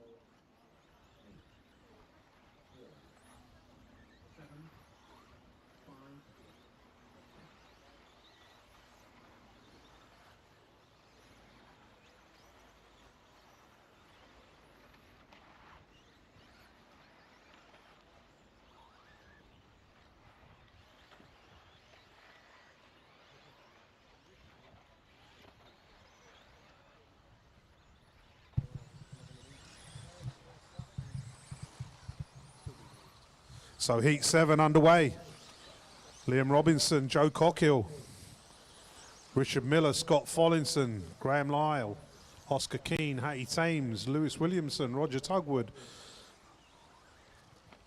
So heat 7 underway. Liam Robinson, Joe Cockhill, Richard Miller, Scott Follington, Graham Lyle, Oscar Keane, Hattie Thames, Lewis Williamson, Roger Tugwood.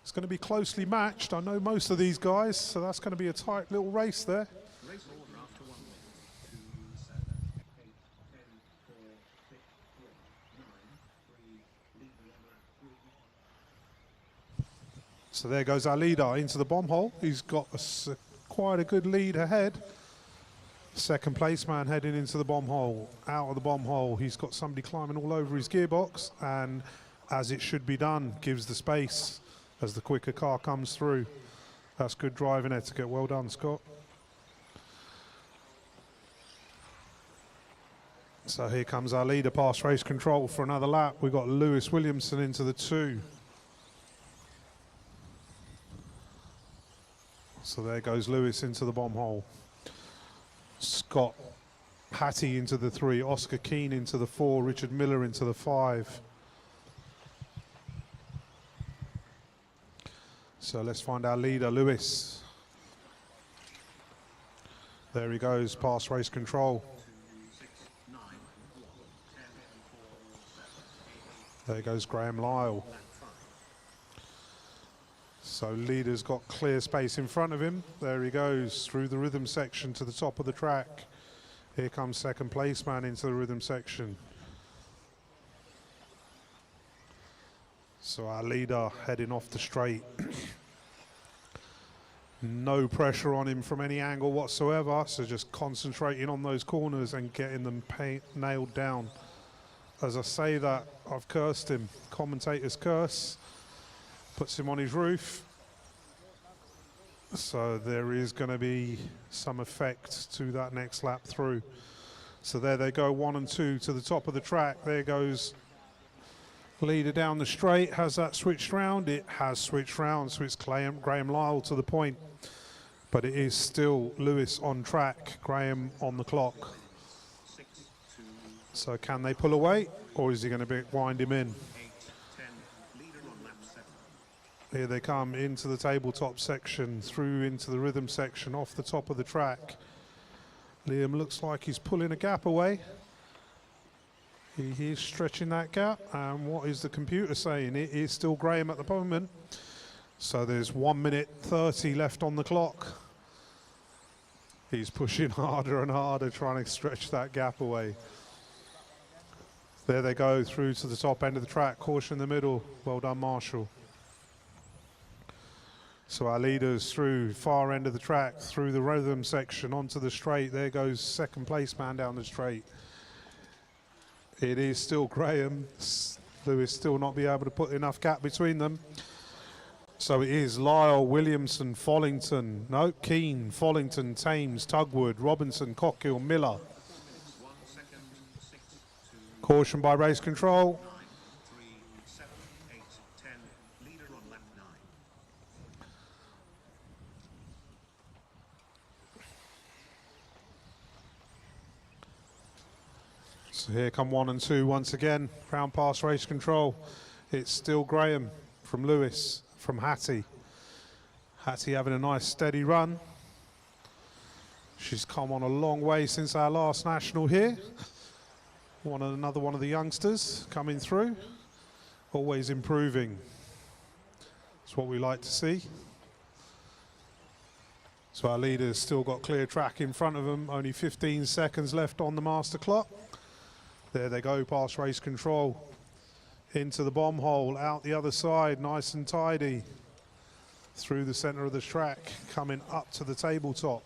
It's going to be closely matched. I know most of these guys, so that's going to be a tight little race there. Race order after 1 minute. 2, 7, 8, 10, 4, 6, 4, 9, 3, leader on lap 3. So there goes our leader into the bomb hole. He's got quite a good lead ahead. Second place man heading into the bomb hole. Out of the bomb hole, he's got somebody climbing all over his gearbox, and as it should be done, gives the space as the quicker car comes through. That's good driving etiquette. Well done, Scott. So here comes our leader past race control for another lap. We've got Lewis Williamson into the 2. So there goes Lewis into the bomb hole. Scott Hattie into the 3, Oscar Keane into the 4, Richard Miller into the 5. So let's find our leader, Lewis. There he goes, past race control. There goes Graham Lyle. So leader's got clear space in front of him. There he goes through the rhythm section to the top of the track. Here comes second place man into the rhythm section. So our leader heading off the straight. No pressure on him from any angle whatsoever, so just concentrating on those corners and getting them nailed down. As I say that, I've cursed him. Commentator's curse. Puts him on his roof. So there is going to be some effect to that next lap through. So there they go, 1 and 2 to the top of the track. There goes leader down the straight. Has that switched round? It has switched round, so it's Graham Lyle to the point. But it is still Lewis on track, Graham on the clock. So can they pull away, or is he going to wind him in? Here they come into the tabletop section, through into the rhythm section, off the top of the track. Liam looks like he's pulling a gap away. He is stretching that gap. And what is the computer saying? It is still Graham at the moment. So there's 1 minute 30 left on the clock. He's pushing harder and harder, trying to stretch that gap away. There they go through to the top end of the track. Caution in the middle. Well done, Marshall. So our leaders through far end of the track, through the rhythm section, onto the straight. There goes second place man down the straight. It is still Graham. Lewis still not be able to put enough gap between them. So it is Lyle, Williamson, Follington, no, Keane, Follington, Thames, Tugwood, Robinson, Cockhill, Miller. Caution by race control. 3, 7, 8, 10, leader on lap 9. So here come 1 and 2 once again. Round past race control. It's still Graham from Lewis, from Hattie. Hattie having a nice steady run. She's come on a long way since our last national here. Another one of the youngsters coming through. Always improving. That's what we like to see. So our leader's still got clear track in front of them. Only 15 seconds left on the master clock. There they go, past race control. Into the bomb hole, out the other side, nice and tidy. Through the center of the track, coming up to the tabletop.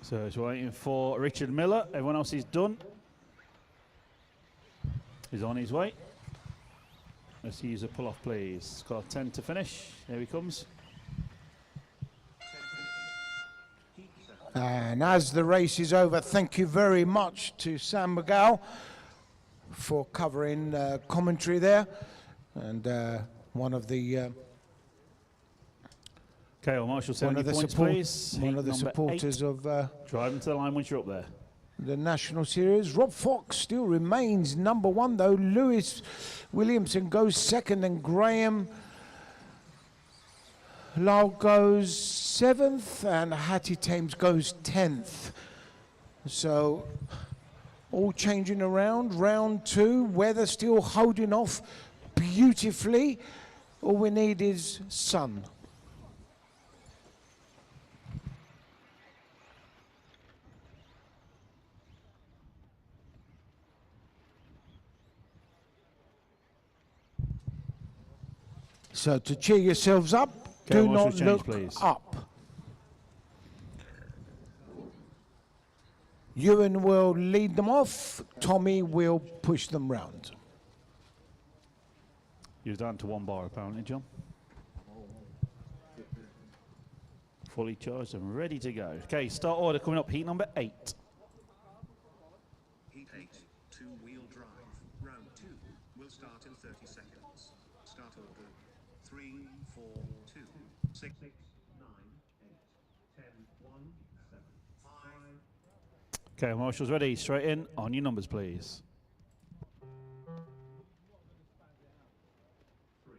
So it's waiting for Richard Miller. Everyone else is done. He's on his way. Let's use a pull-off, please. Got 10 to finish. Here he comes. And as the race is over, thank you very much to Sam McGow for covering commentary there. And one of the Okay, well, Marshall, send one your of the points, support, please. one Heat of the number supporters 8. of Driving to the line once you're up there. the National Series. Rob Fox still remains number 1, though. Lewis Williamson goes second, and Graham Lyle goes 7th, and Hattie Thames goes 10th. So all changing around. Round 2, weather still holding off beautifully. All we need is sun. So to cheer yourselves up, Okay, do Marshall, not change, look please. up. Ewan will lead them off. Tommy will push them round. You're down to 1 bar apparently, John. Fully charged and ready to go. Okay, start order coming up. Heat number 8. Heat 8, 2-wheel drive. Round 2 will start in 30 seconds. Start order 3, 4, 2, 6, 6, 9, 8, 10, 1, 7, 5. Okay, Marshall's ready. Straight in. On your numbers, please. 3,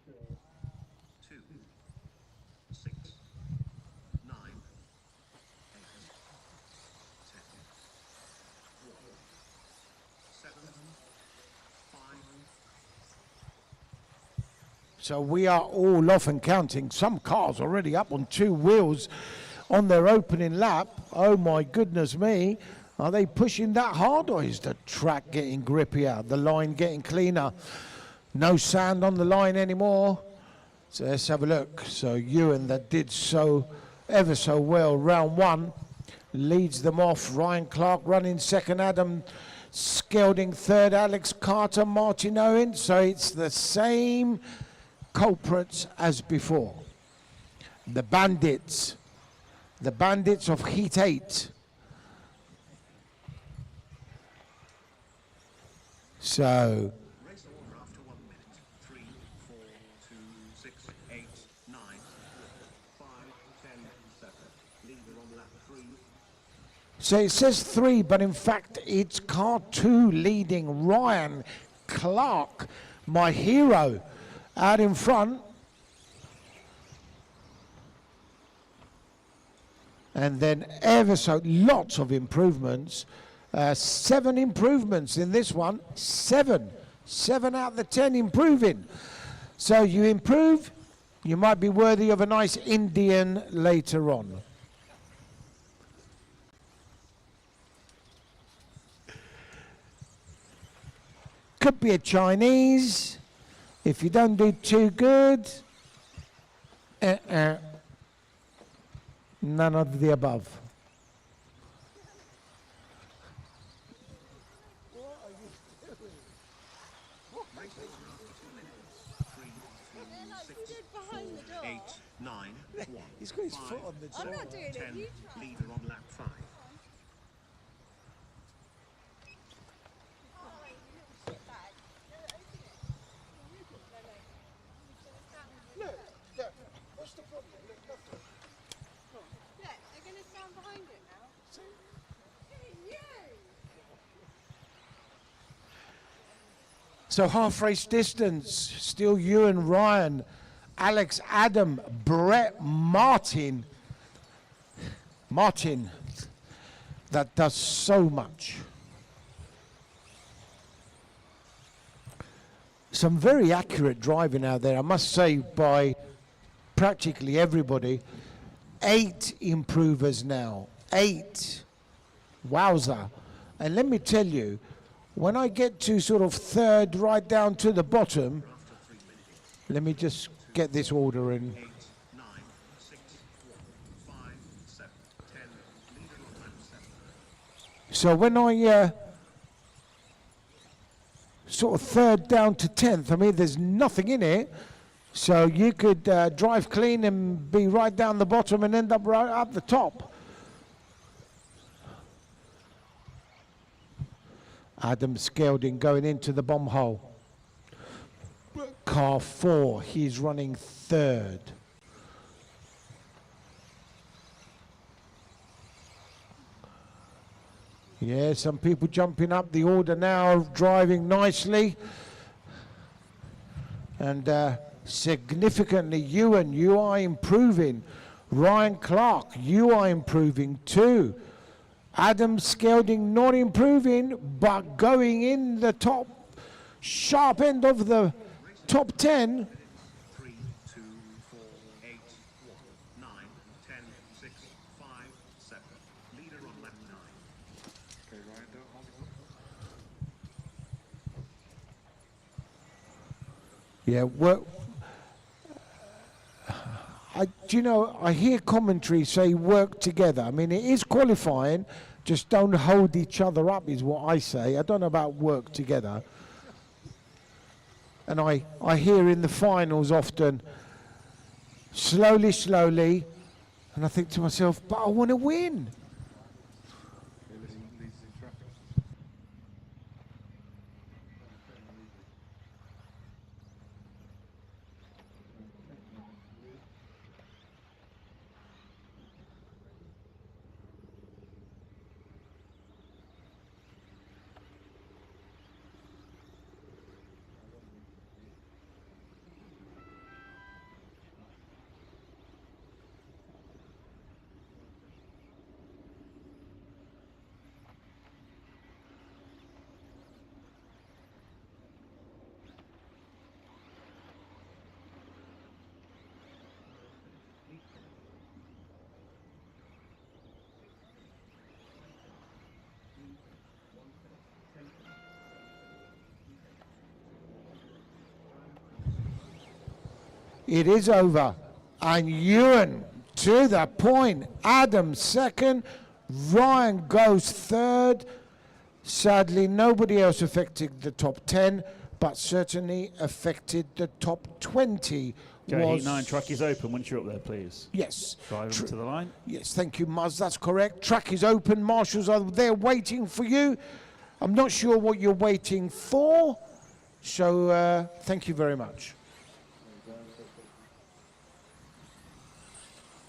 4, 2, 6, 9, 8, 10, 7, 5. So we are all off and counting. Some cars already up on 2 wheels on their opening lap. Oh my goodness me. Are they pushing that hard, or is the track getting grippier? The line getting cleaner? No sand on the line anymore. So let's have a look. So Ewan, that did so ever so well round 1, leads them off. Ryan Clark running second, Adam Skelding third, Alex Carter, Martin Owen. So it's the same culprits as before. The bandits of Heat 8. So Race order after 1 minute. 3, 4, 2, 6, 8, 9, 5, 10, 7. Leader on lap 3. So it says 3, but in fact it's car 2 leading. Ryan Clark, my hero, out in front. And then ever so lots of improvements. 7 improvements in this one. 7 out of the 10 improving. So you improve, you might be worthy of a nice Indian later on. Could be a Chinese. If you don't do too good, none of the above. Race order after 2 minutes. 3, 2, 6, 4, 8, 9, 1. He's got his foot on the I'm not doing 10. Leader on lap 5. Look, what's the problem? Look, nothing. Look, they're going to stand behind it now. So half race distance, still Ewan, Ryan, Alex, Adam, Brett, Martin. Martin, that does so much. Some very accurate driving out there, I must say, by practically everybody. 8 improvers now, 8. Wowza. And let me tell you, when I get to sort of third right down to the bottom, let me just get this order in. 8, 9, 6, 5, 7, 10. Leader on lap 7. So when I sort of third down to 10th, I mean, there's nothing in it. So you could drive clean and be right down the bottom and end up right up the top. Adam Skelding going into the bomb hole. Car 4, he's running third. Yeah, some people jumping up the order now, driving nicely. And significantly, Ewan, you are improving. Ryan Clark, you are improving too. Adam Skelding not improving, but going in the top, sharp end of the top 10. 3, 2, 4, 8, 9, 10, 6, 5, 7. Leader on lap 9. Okay, Ryan, don't hold it. Yeah, well, do you know, I hear commentary say work together. I mean, it is qualifying, just don't hold each other up is what I say. I don't know about work together. And I hear in the finals often, slowly, slowly, and I think to myself, but I want to win. Okay, listen, leads in traffic. It is over. And Ewan to the point. Adam second. Ryan goes third. Sadly, nobody else affected the top 10, but certainly affected the top 20. Okay, heat 9 track is open once you're up there, please. Yes. Drive them to the line. Yes, thank you, Muzz. That's correct. Track is open. Marshals are there waiting for you. I'm not sure what you're waiting for. So thank you very much.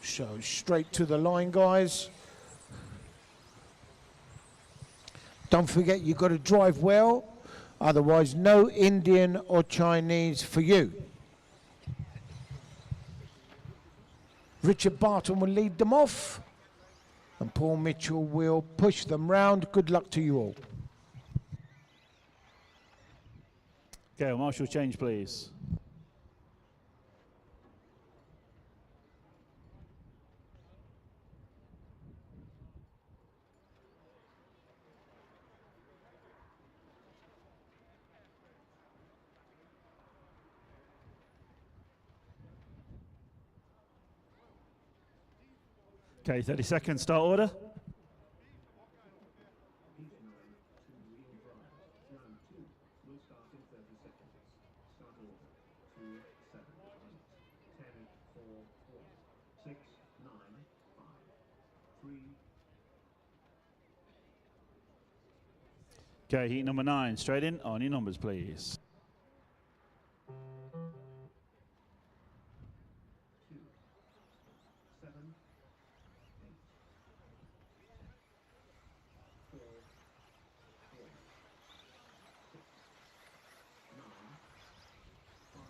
So straight to the line, guys. Don't forget, you've got to drive well. Otherwise, no Indian or Chinese for you. Richard Barton will lead them off. And Paul Mitchell will push them round. Good luck to you all. Okay, well, marshal change, please. Okay, 30 seconds, start order. Heat 9, two-wheel drive. Round 2 will start in 30 seconds. Start order. 2, 7, 8, 10, 4, 1, 6, 9, 5, 3. Okay, heat number 9, straight in, on your numbers, please. 2, 7, 8, 4, 1, 6, 9, 5,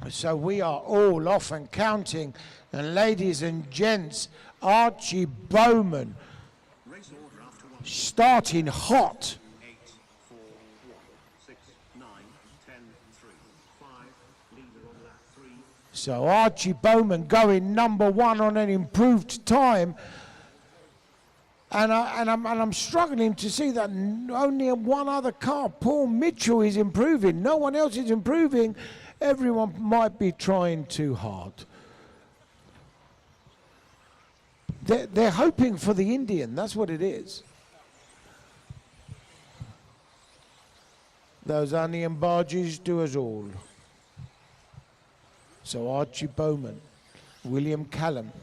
3. So we are all off and counting. And ladies and gents, Archie Bowman starting hot. 8, 4, 1, 6, 9, 10, 3, 5. Leader on lap 3. So Archie Bowman going number 1 on an improved time. And I'm struggling to see that only one other car, Paul Mitchell, is improving. No one else is improving. Everyone might be trying too hard. They're hoping for the Indian. That's what it is. Those onion barges do us all. So Archie Bowman, William Callum,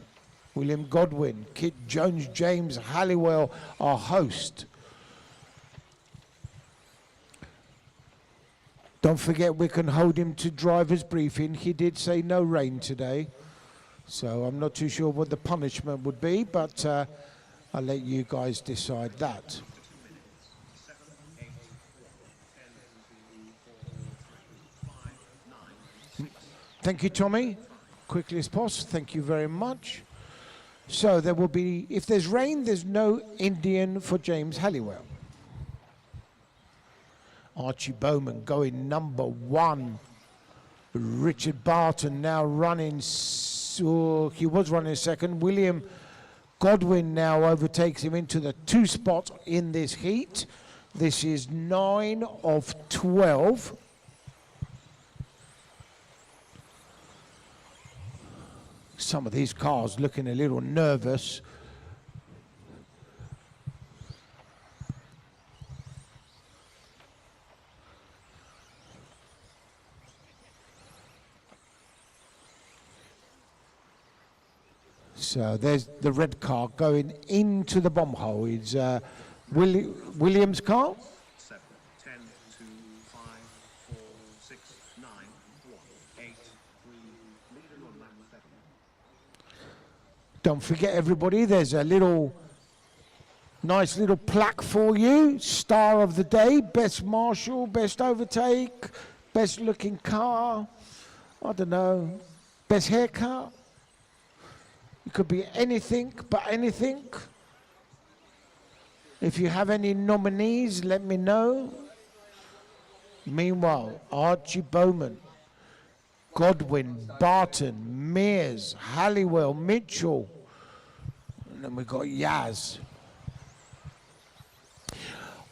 William Godwin, Kit Jones, James Halliwell, our host. Don't forget we can hold him to driver's briefing. He did say no rain today. So I'm not too sure what the punishment would be, but I'll let you guys decide that. Thank you, Tommy. Quickly as possible. Thank you very much. So there will be, if there's rain, there's no Indian for James Halliwell. Archie Bowman going number 1. Richard Barton now running, he was running second. William Godwin now overtakes him into the 2 spot in this heat. This is 9 of 12. Some of these cars looking a little nervous. So there's the red car going into the bomb hole. It's Williams' car. 7, 10, 2, 5, 4, 6, 9, 1, 8, 3. Leader on lap 7. Don't forget, everybody, there's a nice little plaque for you. Star of the day, best marshal, best overtake, best looking car. I don't know, best haircut. It could be anything but anything. If you have any nominees, let me know. Meanwhile, Archie Bowman, Godwin, Barton, Mears, Halliwell, Mitchell, and then we've got Yaz.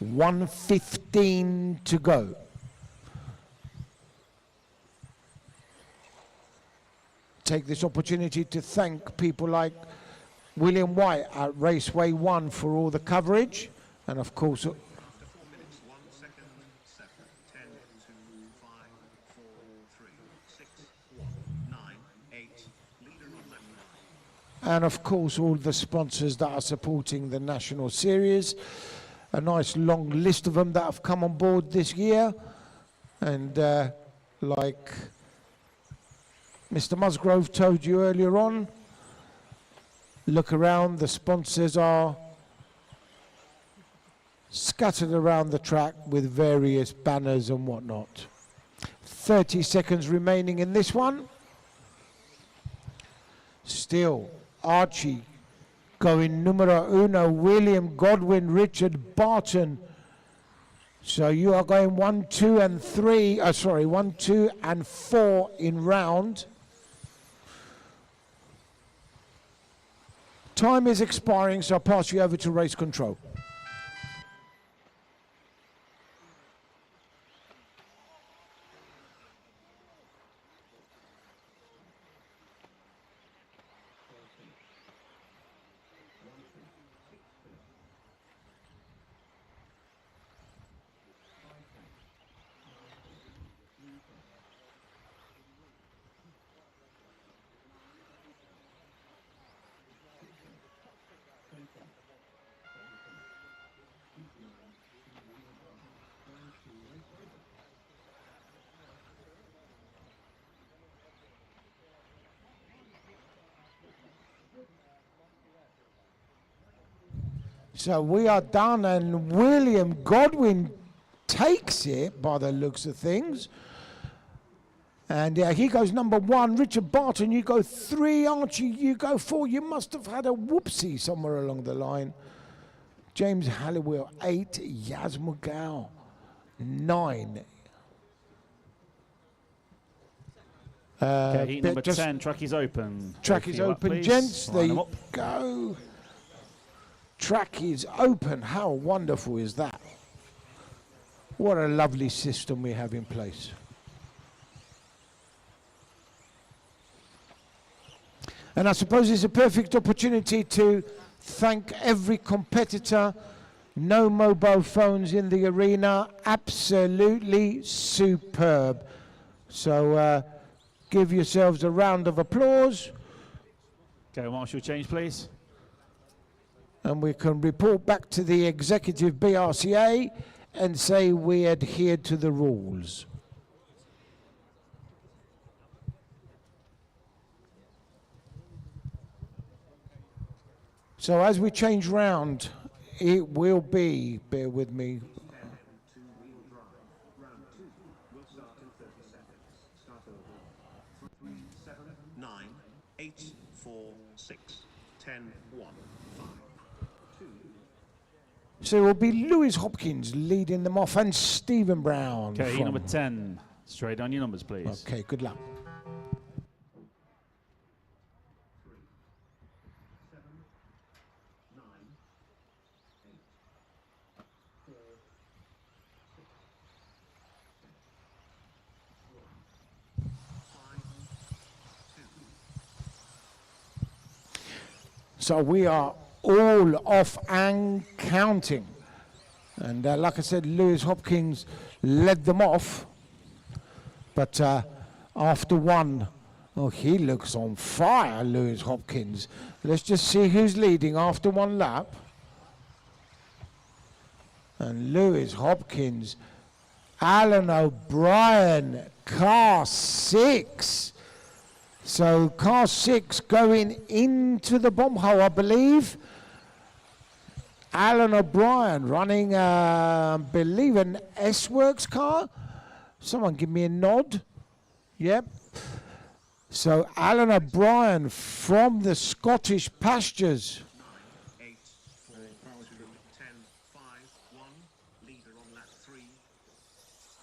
1:15 to go. Take this opportunity to thank people like William White at Raceway 1 for all the coverage, and of course After 4 minutes, 1 second, 7, 10, 2, 5, 4, 3, 6, 1, 9, 8. Leader on lap 9. and of course all the sponsors that are supporting the National Series. A nice long list of them that have come on board this year, and like Mr. Musgrove told you earlier on, look around, the sponsors are scattered around the track with various banners and whatnot. 30 seconds remaining in this one. Still, Archie going numero uno, William Godwin, Richard Barton. So you are going 1, 2, and 3, 1, 2, and 4 in round. Time is expiring, so I'll pass you over to race control. So we are done, and William Godwin takes it by the looks of things. And he goes number 1. Richard Barton, you go 3. Archie, you go 4. You must have had a whoopsie somewhere along the line. James Halliwell, 8. Yaz Mughal, 9. Okay, heat number just 10, track is open. track Go is for your lap, open, please. gents. Line There them you up. go. Track is open. How wonderful is that? What a lovely system we have in place. And I suppose it's a perfect opportunity to thank every competitor. No mobile phones in the arena. Absolutely superb. So give yourselves a round of applause. Go, Marshall, change, please. And we can report back to the executive BRCA and say we adhered to the rules. So as we change round, it will be, bear with me, Two-wheel drive. Round 2 will start in 30 seconds. Start over. 3, 7, 9, 8, 4, 6, 10, 1, 5, 2. so it will be Lewis Hopkins leading them off and Stephen Brown. Okay, heat from- number 10. Straight on your numbers, please. Okay, good luck. 3, 7, 9, 8, 4, 6, 1, 5, 2. So we are all off and counting. And like I said, Lewis Hopkins led them off. But after one, oh, he looks on fire, Lewis Hopkins. Let's just see who's leading after one lap. And Lewis Hopkins, Alan O'Brien, car 6. So car 6 going into the bomb hole, I believe. Alan O'Brien running, I believe, an S-Works car. Someone give me a nod. Yep. So Alan O'Brien from the Scottish pastures. 9, 8, 4, 2, 10, 5, 1. Leader on lap 3.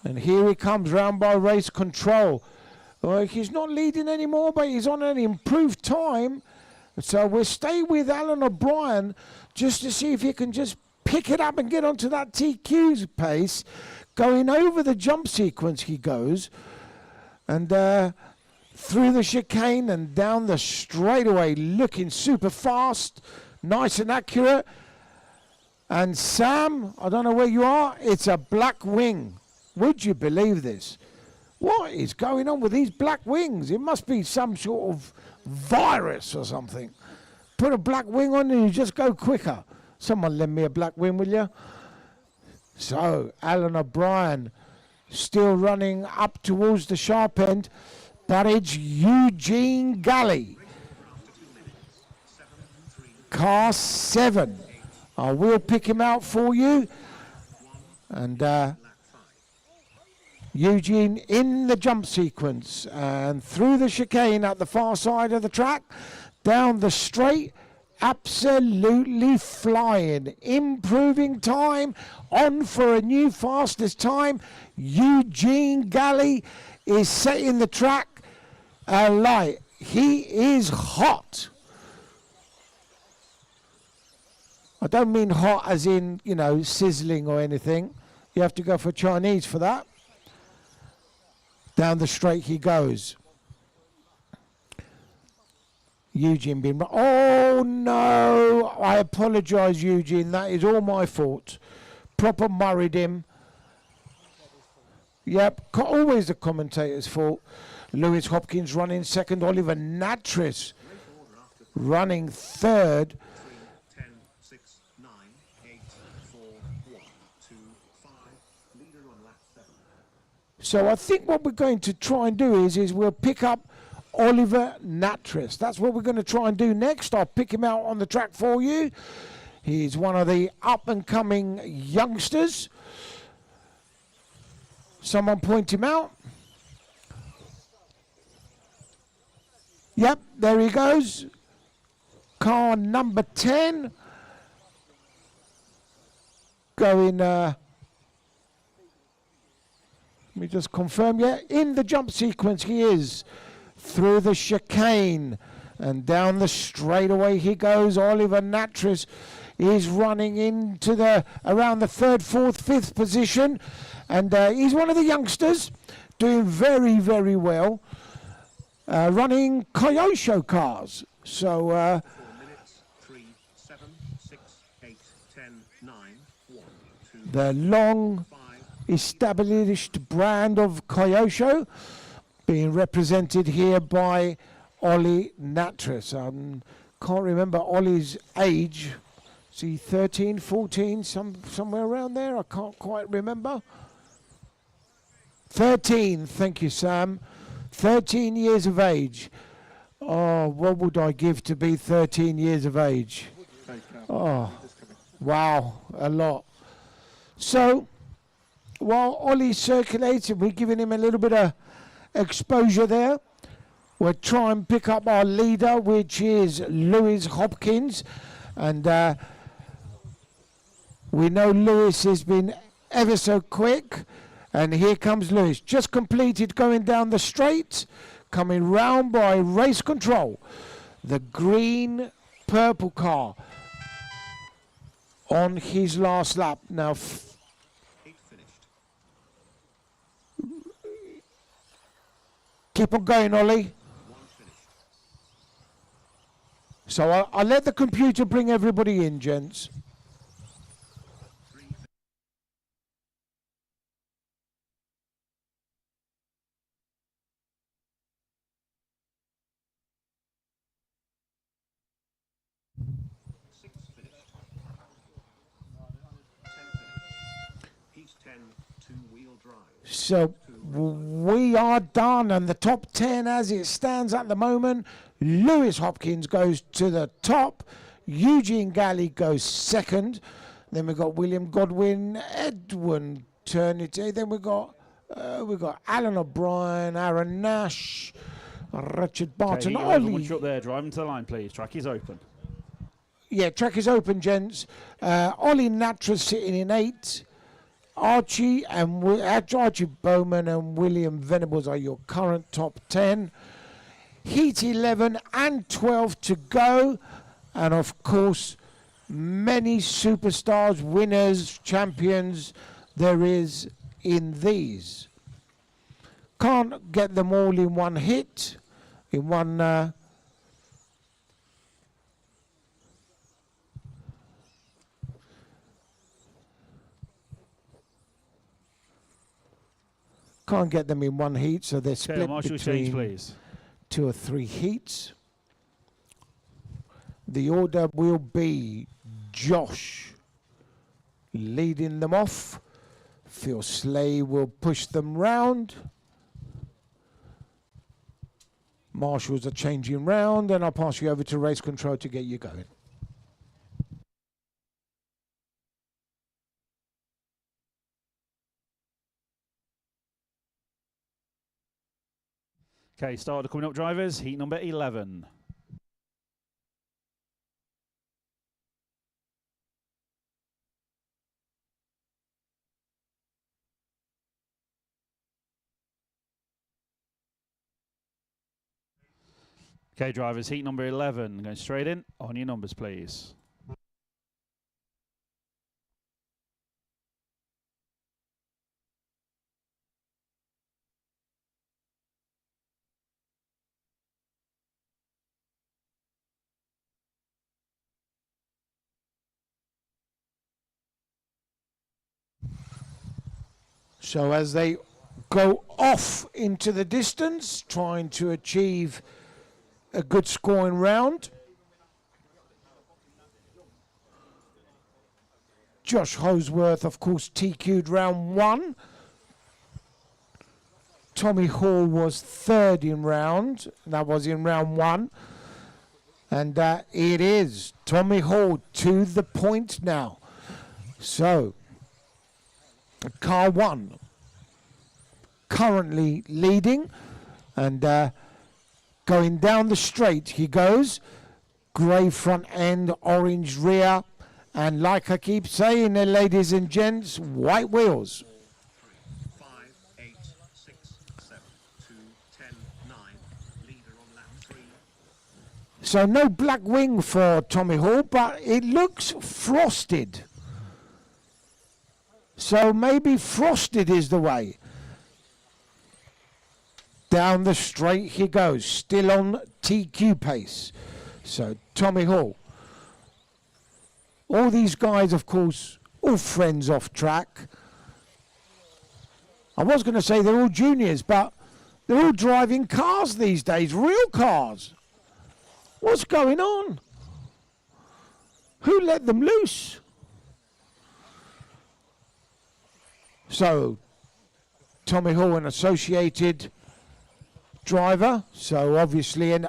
And here he comes round by race control. He's not leading anymore, but he's on an improved time. So we'll stay with Alan O'Brien just to see if he can just pick it up and get onto that TQ's pace. Going over the jump sequence he goes. And through the chicane and down the straightaway, looking super fast, nice and accurate. And Sam, I don't know where you are, it's a black wing. Would you believe this? What is going on with these black wings? It must be some sort of virus or something. Put a black wing on and you just go quicker. Someone lend me a black wing, will you? So, Alan O'Brien still running up towards the sharp end, but it's Eugene Galley. Car 7. I will pick him out for you. And Eugene in the jump sequence and through the chicane at the far side of the track, down the straight, absolutely flying, improving time, on for a new fastest time. Eugene Galley is setting the track alight. He is hot. I don't mean hot as in, you know, sizzling or anything. You have to go for Chinese for that. Down the straight he goes. Eugene being... Oh, no. I apologise, Eugene. That is all my fault. Proper murrayed him. Yep, always the commentator's fault. Lewis Hopkins running second. Oliver Natris running third. 10, 6, 9, 8, 4, 1, 2, 5. Leader on lap 7. So I think what we're going to try and do is we'll pick up Oliver Natris. That's what we're going to try and do next. I'll pick him out on the track for you. He's one of the up-and-coming youngsters. Someone point him out. Yep, there he goes. Car number 10. going, let me just confirm, yeah, in the jump sequence he is. Through the chicane and down the straightaway he goes. Oliver Natris is running into around the 3rd, 4th, 5th position, and he's one of the youngsters doing very, very well, running Kyosho cars. So 4 minutes, 3, 7, 6, 8, 10, 9, 1, 2, the long 5, established brand of Kyosho being represented here by Ollie Natris. Can't remember Ollie's age. Is he 13, 14, somewhere around there? I can't quite remember. 13, thank you, Sam. 13 years of age. Oh, what would I give to be 13 years of age? Oh, wow, a lot. So, while Ollie's circulating, we're giving him a little bit of exposure there. We'll try and pick up our leader, which is Lewis Hopkins. And we know Lewis has been ever so quick. And here comes Lewis. Just completed going down the straight. Coming round by Race Control. The green purple car on his last lap. Now, 8 finished. keep on going, Ollie. 1 finished. So I'll let the computer bring everybody in, gents. 3 6 finished. 10 finished. Heat 10, 2-wheel drive. So we are done, and the top 10 as it stands at the moment. Lewis Hopkins goes to the top. Eugene Galley goes second. Then we've got William Godwin, Edwin Turnity. Then we've got Alan O'Brien, Aaron Nash, Richard Barton. Okay, once you're up there, driving to the line, please. Track is open. Yeah, track is open, gents. Ollie Natras sitting in 8. Archie Bowman and William Venables are your current top 10. Heat 11 and 12 to go. And of course, many superstars, winners, champions there is in these. Can't get them all in one hit, in one... Can't get them in one heat, so they're split Marshal, between change, please. 2 or 3 heats. The order will be Josh leading them off. Phil Slay will push them round. Marshals are changing round, and I'll pass you over to Race Control to get you going. Okay, start the coming up drivers. Heat number 11. Okay, drivers, heat number 11. Going straight in. On your numbers, please. So as they go off into the distance, trying to achieve a good scoring round. Josh Holsworth, of course, TQ'd round 1. Tommy Hall was 3rd in round. That was in round 1. And it is Tommy Hall to the point now. So, car 1 currently leading, and going down the straight he goes. Grey front end, orange rear, And like I keep saying, ladies and gents, white wheels. 5, 8, 6, 7, 2, 10, 9. Leader on lap 3. So no black wing for Tommy Hall, but it looks frosted. So maybe frosted is the way. Down the straight he goes, still on TQ pace. So Tommy Hall. All these guys, of course, all friends off track. I was going to say they're all juniors, but they're all driving cars these days, real cars. What's going on? Who let them loose? So, Tommy Hall, an associated driver, so obviously an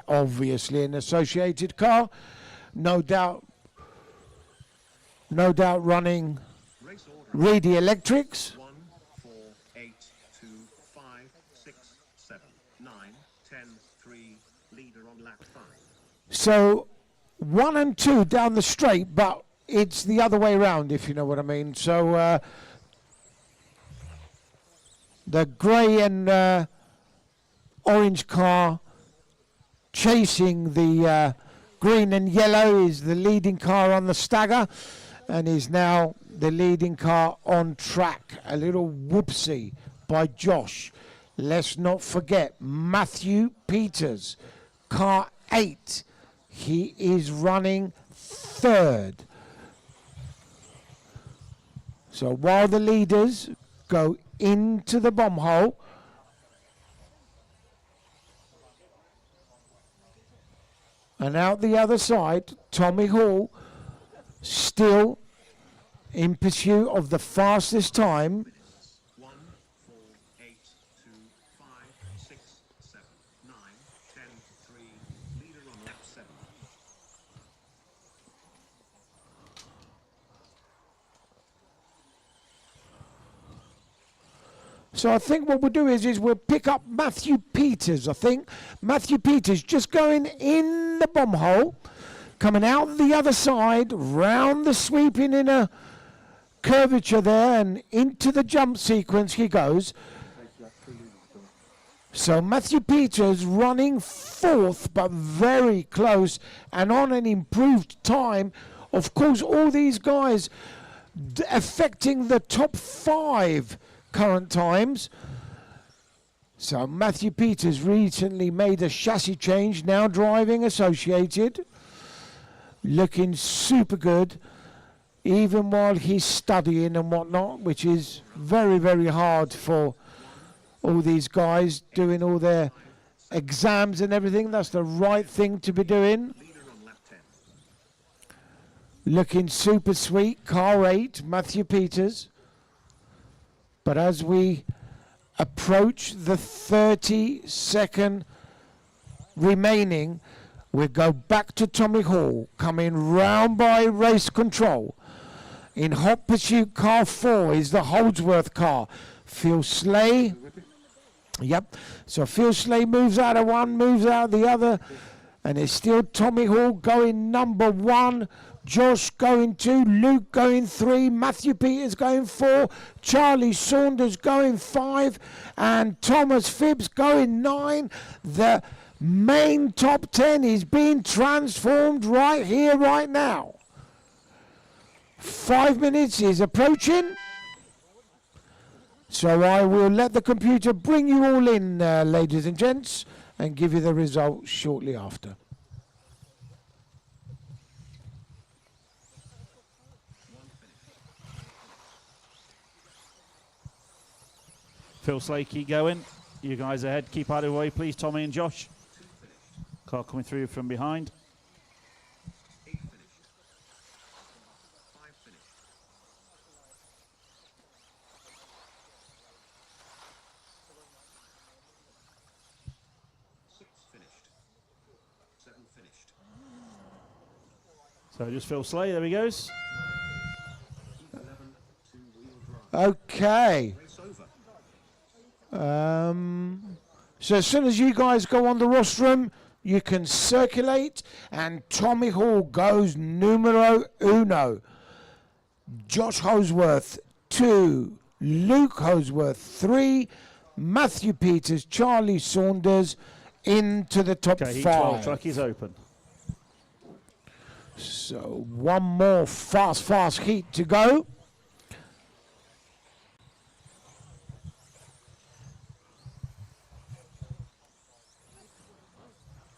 associated car, no doubt running Race order. Reedy Electrics. 1, 4, 8, 2, 5, 6, 7, 9, 10, 3. Leader on lap 5. So 1 and 2 down the straight, but it's the other way around, if you know what I mean. So the grey and orange car chasing the green and yellow is the leading car on the stagger and is now the leading car on track. A little whoopsie by Josh. Let's not forget Matthew Peters, car 8. He is running 3rd. So while the leaders go into the bomb hole, and out the other side, Tommy Hall still in pursuit of the fastest time. 1, 4, 8, 2, 5, 6, 7, 9, 10, 3. Leader on lap 7. So I think what we'll do is we'll pick up Matthew Peters, I think. Matthew Peters just going in the bomb hole, coming out the other side, round the sweeping inner curvature there, and into the jump sequence he goes. So Matthew Peters running 4th, but very close and on an improved time. Of course, all these guys affecting the top 5 current times. So Matthew Peters recently made a chassis change, now driving associated, looking super good, even while he's studying and whatnot, which is very, very hard for all these guys doing all their exams and everything. That's the right thing to be doing. Leader on lap 10. Looking super sweet, car 8, Matthew Peters. But as we approach the 30-second remaining, we go back to Tommy Hall, coming round by race control. In hot pursuit, car 4 is the Holdsworth car. Phil Slay. Yep. So Phil Slay moves out of one, moves out of the other. And it's still Tommy Hall going number 1. Josh going 2, Luke going 3, Matthew Peters going 4, Charlie Saunders going 5, and Thomas Phibbs going 9. The main top 10 is being transformed right here, right now. 5 minutes is approaching. So I will let the computer bring you all in, ladies and gents, and give you the results shortly after. Phil Slay, keep going. You guys ahead, keep out of the way, please, Tommy and Josh. Car coming through from behind. 8 finished. 5 finished. 6 finished. 7 finished. So just Phil Slay, there he goes. 11, 2-wheel drive. Okay. Race over. So as soon as you guys go on the rostrum, you can circulate, and Tommy Hall goes numero 1. Josh Holsworth 2, Luke Holsworth 3, Matthew Peters, Charlie Saunders into the top Okay, heat 12, 5. track is open. So one more fast heat to go.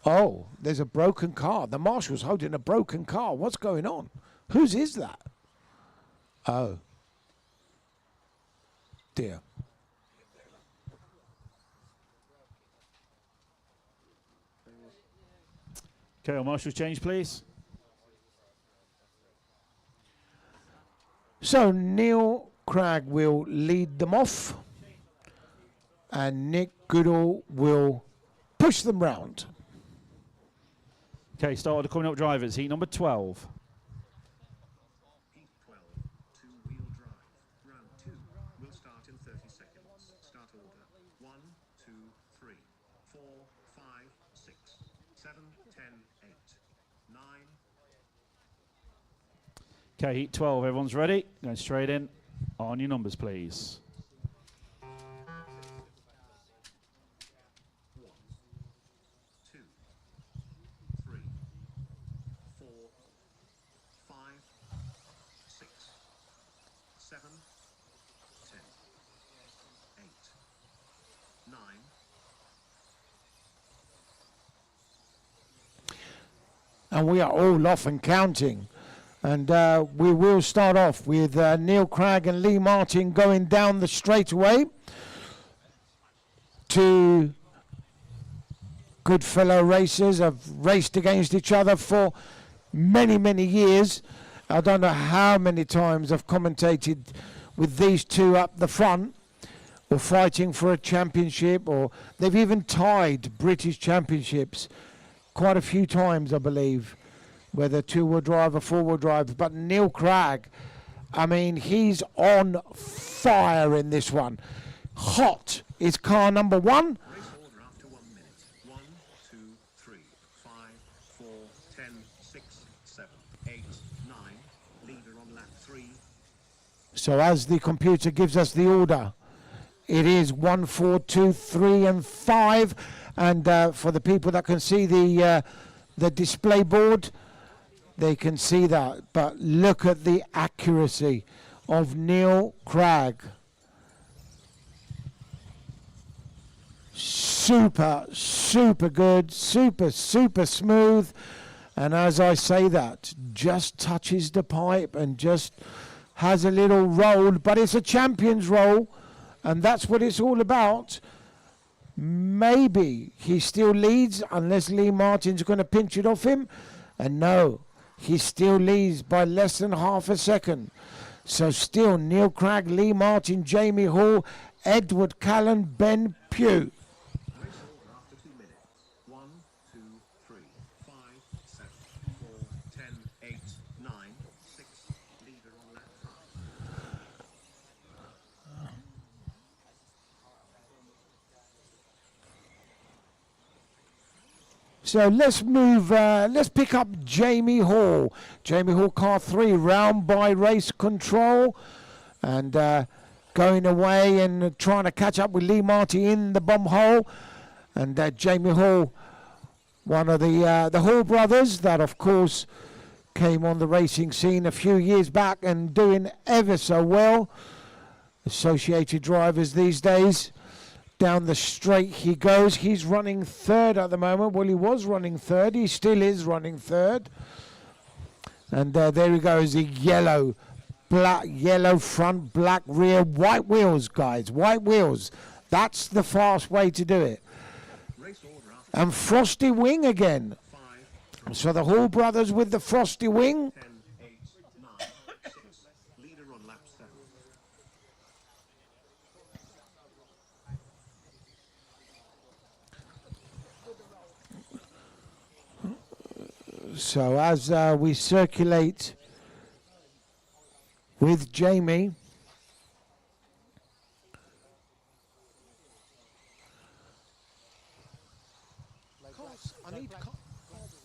Oh, there's a broken car. The marshal's holding a broken car. What's going on? Whose is that? Oh. Dear. Okay, our marshals change, please. So Neil Cragg will lead them off, and Nick Goodall will push them round. Okay, start with the coming up drivers. Heat number 12. Heat 12, two-wheel drive. Round 2 will start in 30 seconds. Start order 1, 2, 3, 4, 5, 6, 7, 10, 8, 9. Okay, heat 12. Everyone's ready? Going straight in. On your numbers, please. 1, 2, 3, 4, 5, 6, 7, 10, 8, 9. And we are all off and counting. And we will start off with Neil Cragg and Lee Martin going down the straightaway. Two good fellow racers have raced against each other for many, many years. I don't know how many times I've commentated with these two up the front, or fighting for a championship, or they've even tied British championships quite a few times, I believe, whether two-wheel drive or four-wheel drive. But Neil Cragg, I mean, he's on fire in this one. Hot is car number 1. Race order after 1 minute. 1, 2, 3, 5, 4, 10, 6, 7, 8, 9. Leader on lap 3. So as the computer gives us the order, it is 1, 4, 2, 3, and 5. And for the people that can see the display board, they can see that. But look at the accuracy of Neil Cragg. Super, super good, super, super smooth. And as I say that, just touches the pipe and just has a little roll. But it's a champion's roll, and that's what it's all about. Maybe he still leads unless Lee Martin's going to pinch it off him. And no, he still leads by less than half a second. So still Neil Cragg, Lee Martin, Jamie Hall, Edward Callan, Ben Pugh. Race order after 2 minutes. 1, 2, 3, 5, 7, 4, 10, 8, 9, 6. Leader on lap 5. So let's move, let's pick up Jamie Hall. Jamie Hall, car 3, round by race control. And going away and trying to catch up with Lee Martin in the bomb hole. And Jamie Hall, one of the Hall brothers that, of course, came on the racing scene a few years back and doing ever so well. Associated drivers these days. Down the straight he goes. He's running 3rd at the moment. Well, he was running 3rd. He still is running 3rd. And there he goes, the yellow front, black rear, white wheels, guys, white wheels. That's the fast way to do it. Race order after And frosty wing again. 5, So the Hall brothers with the frosty wing. 10, 8, 9, 6. Leader on lap 7. So as we circulate with Jamie, I need car 6 is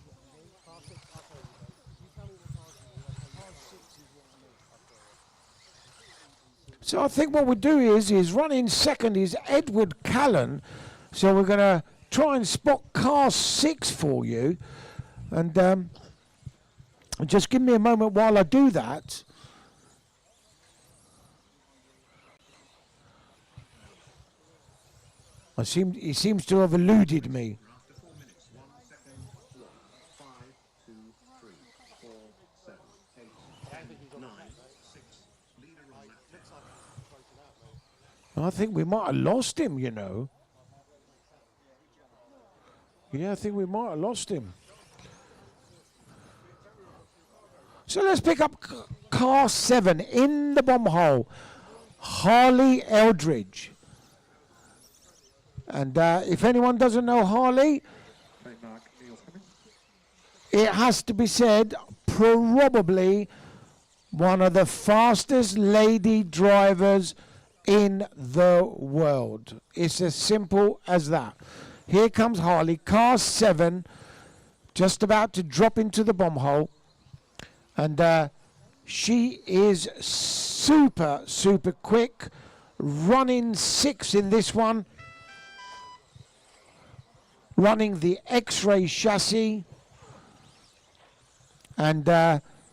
what I need. Car 6, I'll tell you. You tell me what car 6 is what I need. So I think what we do is running second is Edward Callan. So we're going to try and spot car 6 for you. And just give me a moment while I do that. He seems to have eluded me. After 4 minutes, 1 second, 1, 5, 2, 3, 4, 7, 8, 9, 6. Leader on lap 10. I think we might have lost him, you know. Yeah, I think we might have lost him. So let's pick up car 7 in the bomb hole. Harley Eldridge. And if anyone doesn't know Harley, Okay, Mark, Neil's coming. it has to be said, probably one of the fastest lady drivers in the world. It's as simple as that. Here comes Harley, car 7, just about to drop into the bomb hole. And she is super, super quick, running 6 in this one. Running the X-Ray chassis, and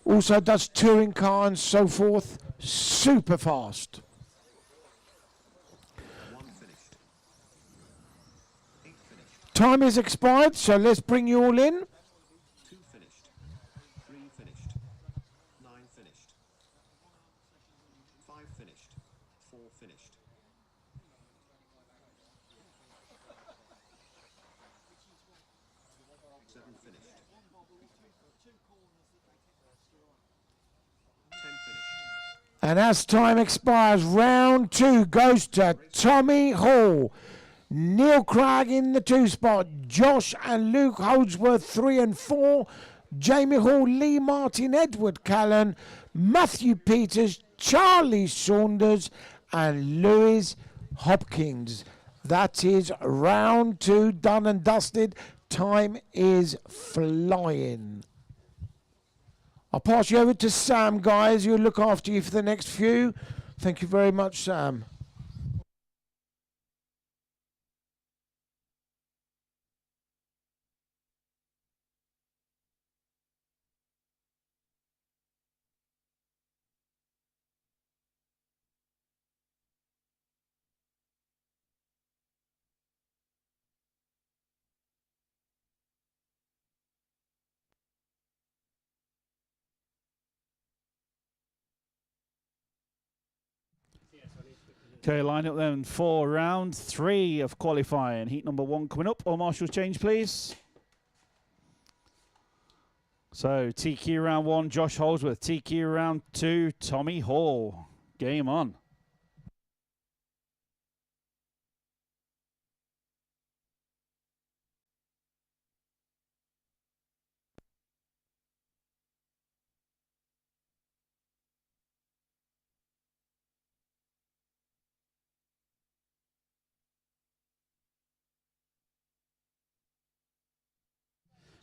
also does touring car and so forth. Super fast. 1 finished. 8 finished. Time is expired, so let's bring you all in. 2 finished. 3 finished. 9 finished. 5 finished. 4 finished. 7 finished. 10 finished. And as time expires, round 2 goes to Tommy Hall. Neil Craig in the 2 spot. Josh and Luke Holdsworth 3 and 4. Jamie Hall, Lee Martin, Edward Callan, Matthew Peters, Charlie Saunders, and Lewis Hopkins. That is round 2 done and dusted. Time is flying. I'll pass you over to Sam, guys. He'll look after you for the next few. Thank you very much, Sam. Okay, line up then for round 3 of qualifying. Heat number 1 coming up. All marshals change, please. So TQ round 1, Josh Holdsworth. TQ round 2, Tommy Hall. Game on.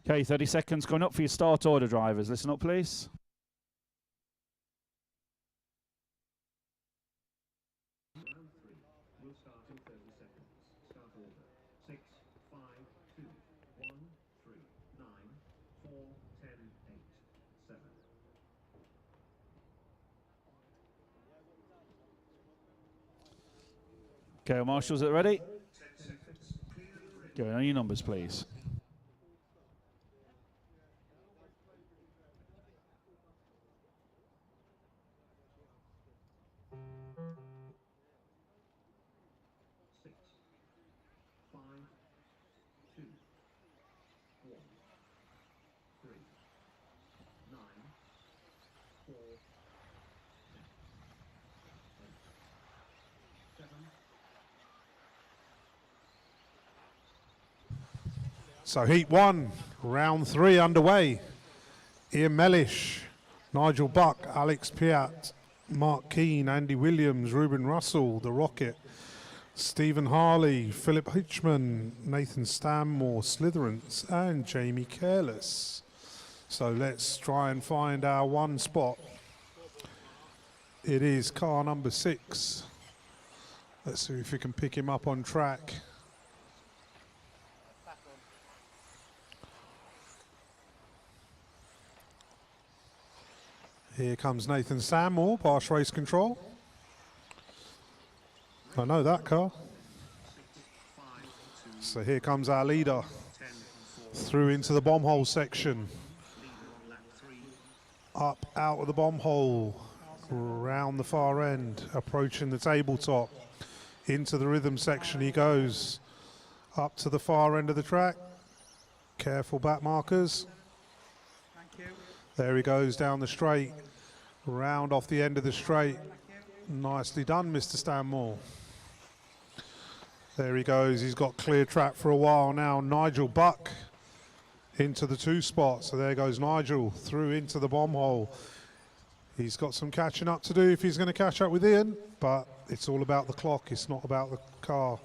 Okay, 30 seconds coming up for your start order, drivers. Listen up, please. Round 3 will start in 30 seconds. Start order. 6, 5, 2, 1, 3, 9, 4, 10, 8, 7. Okay, marshals, are ready? Go on your numbers, please. Six, 5, 2, 1, 3, 9, 4, 10, 8, 7. So heat 1, round 3 underway. Ian Mellish, Nigel Buck, Alex Piat, Mark Keane, Andy Williams, Ruben Russell, The Rocket, Stephen Harley, Philip Hitchman, Nathan Stanmore, Slitherance, and Jamie Careless. So let's try and find our one spot It is car number 6. Let's see if we can pick him up on track. Here comes Nathan Stanmore, past race control. I know that car. So here comes our leader through into the bomb hole section. Up out of the bomb hole, round the far end, approaching the tabletop. Into the rhythm section he goes. Up to the far end of the track. Careful back markers. There he goes down the straight. Round off the end of the straight. Nicely done, Mr. Stanmore. There he goes. He's got clear track for a while now. Nigel Buck into the 2 spot. So there goes Nigel through into the bomb hole. He's got some catching up to do if he's going to catch up with Ian, but it's all about the clock. It's not about the car.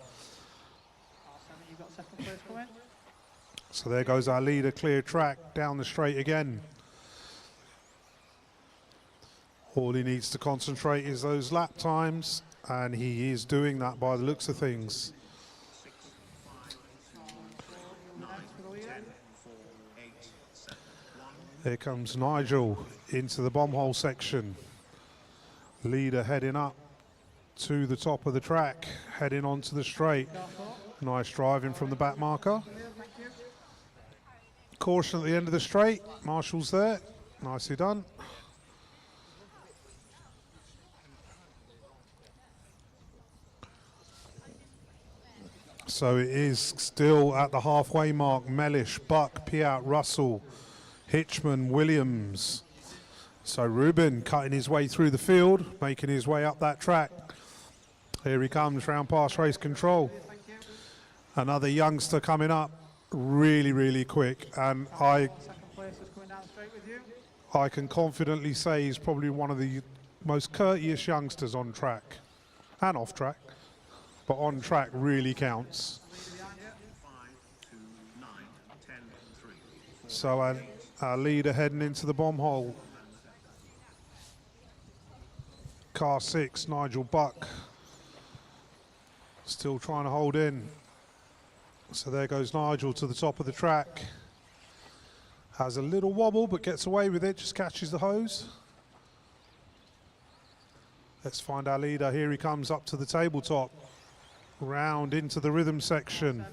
So there goes our leader, clear track down the straight again. All he needs to concentrate is those lap times, and he is doing that by the looks of things. Here comes Nigel into the bomb hole section. Leader heading up to the top of the track, heading onto the straight. Nice driving from the back marker. Caution at the end of the straight. Marshall's there. Nicely done. So it is still at the halfway mark. Mellish, Buck, Piat, Russell, Hitchman, Williams. So Ruben cutting his way through the field, making his way up that track. Here he comes round past race control. Another youngster coming up really, really quick. And I can confidently say he's probably one of the most courteous youngsters on track and off track. But on track really counts. So our leader heading into the bomb hole. Car 6, Nigel Buck. Still trying to hold in. So there goes Nigel to the top of the track. Has a little wobble but gets away with it, just catches the hose. Let's find our leader. Here he comes up to the tabletop. Round into the rhythm section.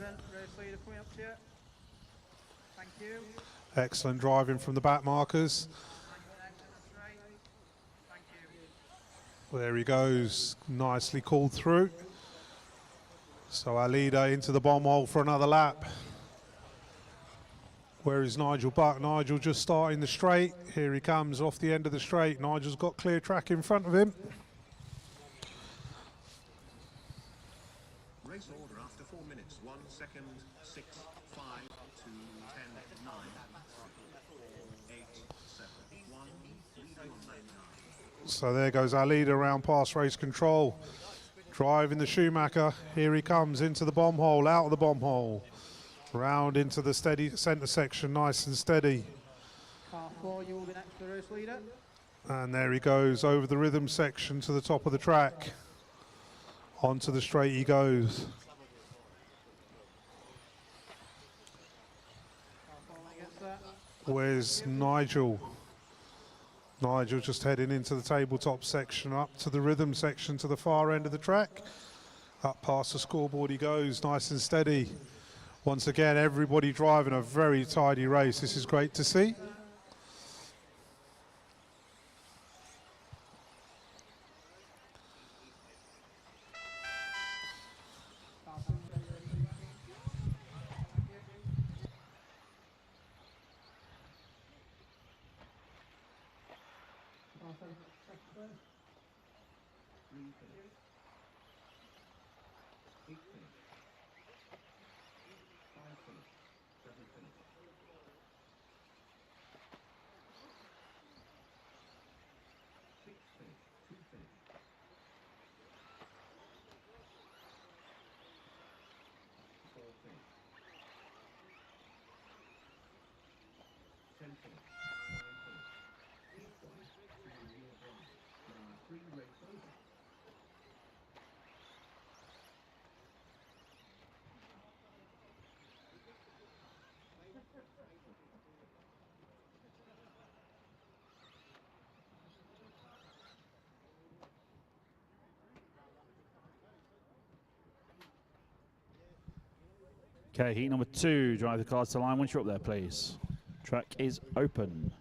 Excellent driving from the back markers. There he goes, nicely called through. So our leader into the bomb hole for another lap. Where is Nigel Buck? Nigel just starting the straight. Here he comes off the end of the straight. Nigel's got clear track in front of him. Race order after 4 minutes. 1 second, 6, 5, 2, 10, 9, 8, 7, 1, leader on lane 9. So there goes our leader around past race control. Driving the Schumacher. Here he comes into the bomb hole, out of the bomb hole. Round into the steady centre section, nice and steady. Car 4, you will be next to the race leader. And there he goes over the rhythm section to the top of the track. Onto the straight he goes. Where's Nigel? Nigel just heading into the tabletop section, up to the rhythm section to the far end of the track. Up past the scoreboard he goes, nice and steady. Once again, everybody driving a very tidy race. This is great to see. Okay, heat number 2, drive the cars to line once you're up there, please. Track is open.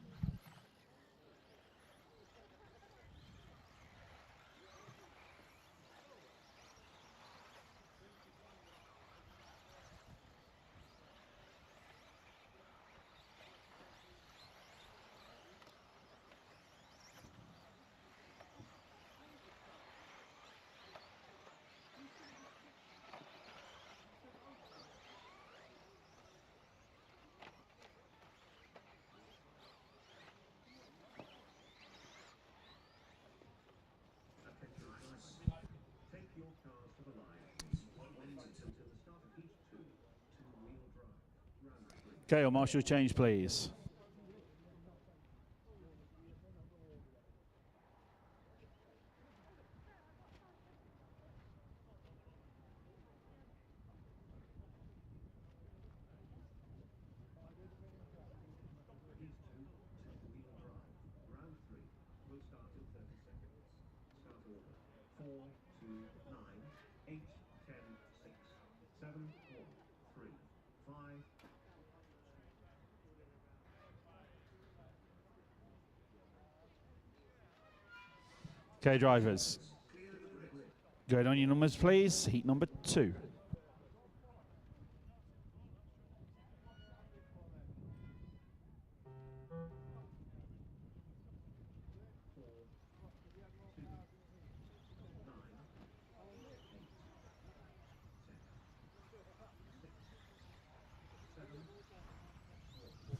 Take your cars to the line. Wait until the start of heat 2. Two-wheel drive. Round 3. Okay, or marshal change, please. Heat 2. Two-wheel drive. Round 3. Will start in 30 seconds. Start order. 4, 2, 9, 8, 10, 6, 7, 1, 3, 5. Okay, drivers. Go on your numbers, please. Heat number 2.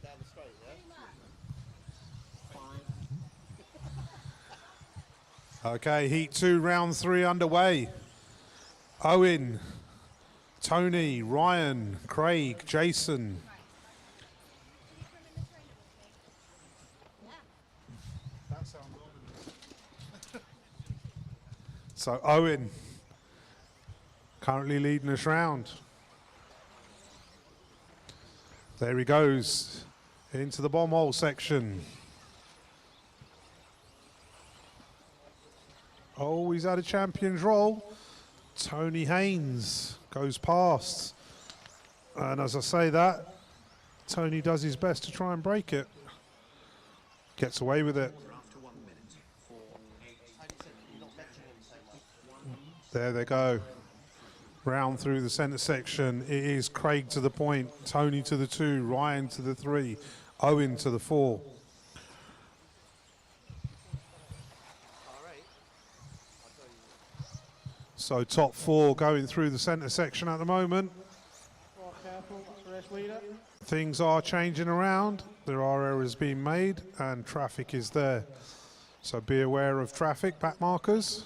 Down the straight, yeah? Okay, heat 2, round 3 underway. Owen, Tony, Ryan, Craig, Jason. So Owen currently leading us round. There he goes into the bomb hole section. Oh, he's had a champion's roll. Tony Haynes goes past. And as I say that, Tony does his best to try and break it. Gets away with it. After 1 minute. 4, 8, There they go. Round through the centre section. It is Craig to the point, Tony to the 2, Ryan to the 3, Owen to the 4. So top 4 going through the centre section at the moment. Things are changing around. There are errors being made and traffic is there. So be aware of traffic back markers.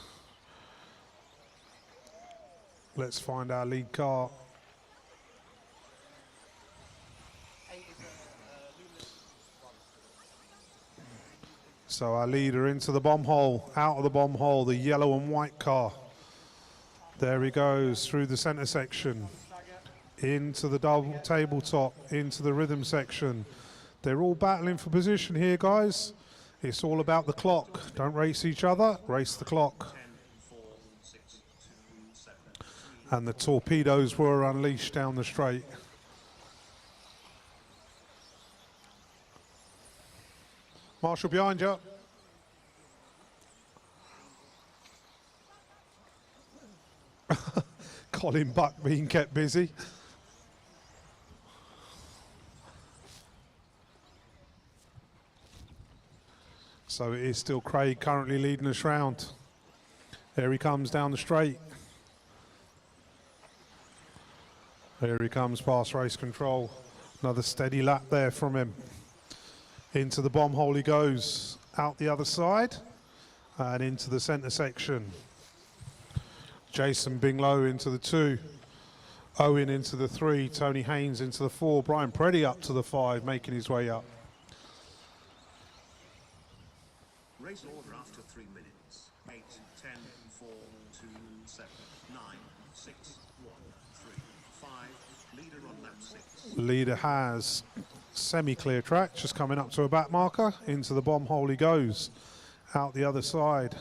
Let's find our lead car. So our leader into the bomb hole, out of the bomb hole, the yellow and white car. There he goes through the center section, into the double tabletop, into the rhythm section. They're all battling for position here, guys. It's all about the clock. Don't race each other, race the clock. And the torpedoes were unleashed down the straight. Marshall behind you. Colin Buck being kept busy. So it is still Craig currently leading us round. There he comes down the straight. Here he comes past race control. Another steady lap there from him. Into the bomb hole he goes. Out the other side and into the centre section. Jason Binglow into the 2. Owen into the 3. Tony Haynes into the 4. Brian Preddy up to the 5, making his way up. Race order after 3 minutes. 8, 10, 4, 2, 7, 9, 6, 1, 3, 5. Leader on lap 6. Leader has semi-clear track, just coming up to a back marker. Into the bomb hole he goes. Out the other side.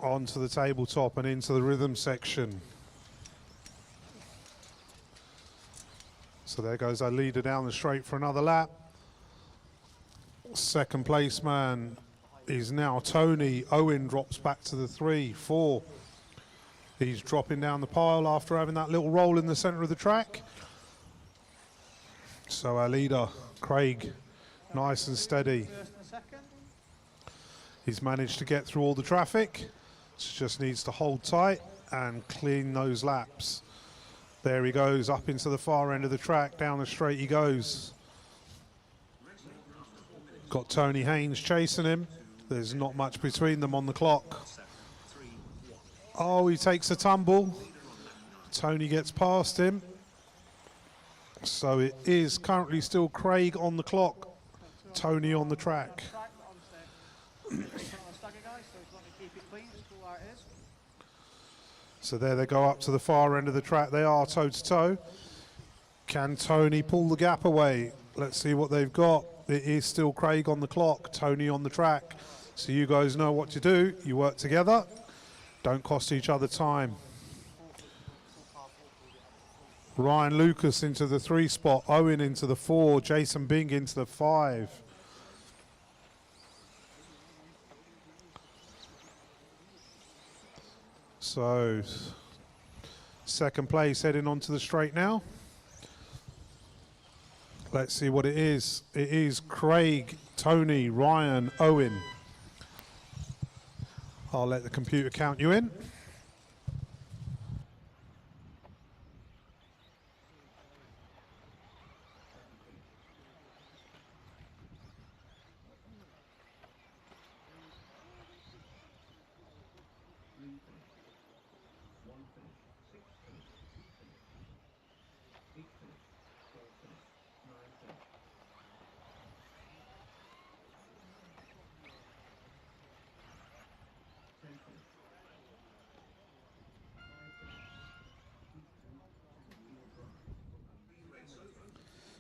onto the tabletop and into the rhythm section. So there goes our leader down the straight for another lap. Second place man is now Tony. Owen drops back to the 3, 4. He's dropping down the pile after having that little roll in the centre of the track. So our leader, Craig, nice and steady. He's managed to get through all the traffic. Just needs to hold tight and clean those laps. There he goes, up into the far end of the track, down the straight he goes. Got Tony Haynes chasing him. There's not much between them on the clock. Oh, he takes a tumble. Tony gets past him. So it is currently still Craig on the clock, Tony on the track. So there they go up to the far end of the track. They are toe to toe. Can Tony pull the gap away? Let's see what they've got. It is still Craig on the clock, Tony on the track. So you guys know what to do. You work together. Don't cost each other time. Ryan Lucas into the 3 spot, Owen into the 4, Jason Bing into the 5. So, second place heading onto the straight now. Let's see what it is. It is Craig, Tony, Ryan, Owen. I'll let the computer count you in.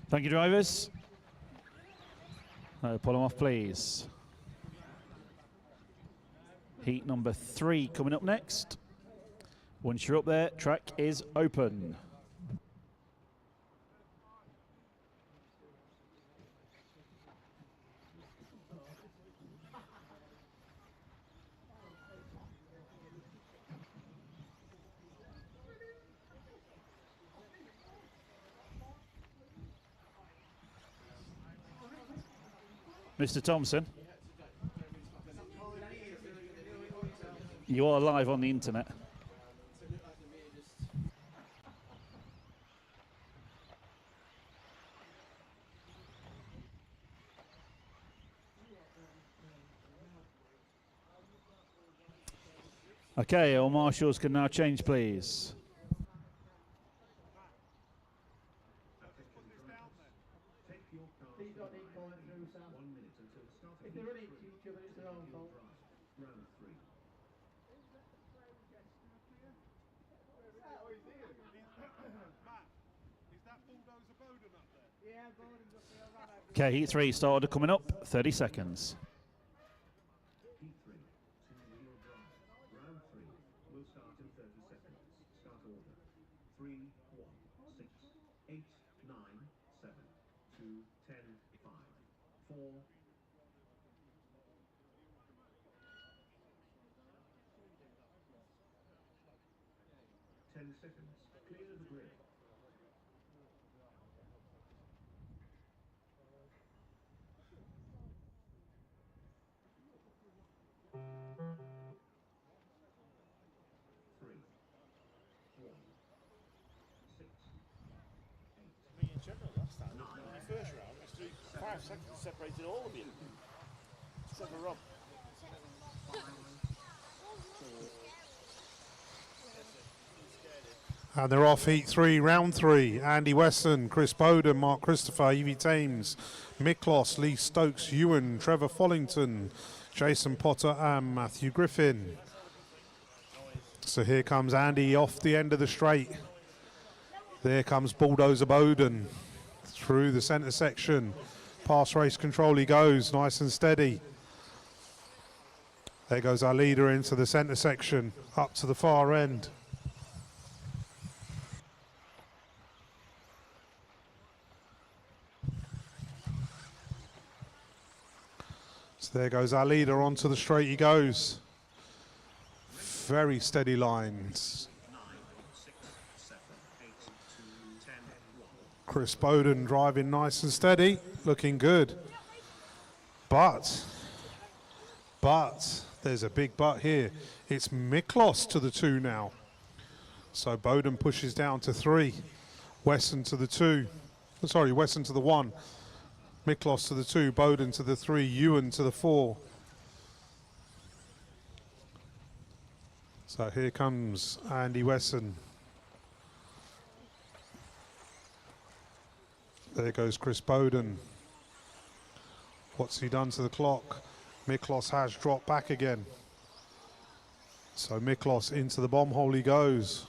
Thank you, drivers. Pull them off, please. Heat number 3 coming up next. Once you're up there, track is open. Mr. Thompson, you are live on the internet. Okay, all marshals can now change, please. Okay, heat 3 started coming up, 30 seconds. Heat 3, 2-wheel drive. Round 3 will start in 30 seconds. Start order. 3, 1, 6, 8, 9, 7, 2, 10, 5, 4, 10 seconds. Clear the grid. In general, last time, in the first round, it was 5 seconds separated all of you. Except for Rob. And they're off heat 3, round 3. Andy Weston, Chris Bowden, Mark Christopher, Evie Thames, Miklos, Lee Stokes, Ewan, Trevor Follington, Jason Potter and Matthew Griffin. So here comes Andy off the end of the straight. There comes Bulldozer Bowden through the centre section. Past race control he goes, nice and steady. There goes our leader into the centre section, up to the far end. So there goes our leader, onto the straight he goes. Very steady lines. 9, 6, 7, 8, 2, 10, 1. Chris Bowden driving nice and steady, looking good. But there's a big but here. It's Miklos to the 2 now. So Bowden pushes down to 3. Wesson to the 2. Sorry, Wesson to the 1. Miklos to the 2. Bowden to the 3. Ewan to the 4. So here comes Andy Wesson. There goes Chris Bowden. What's he done to the clock? Miklos has dropped back again. So Miklos into the bomb hole he goes.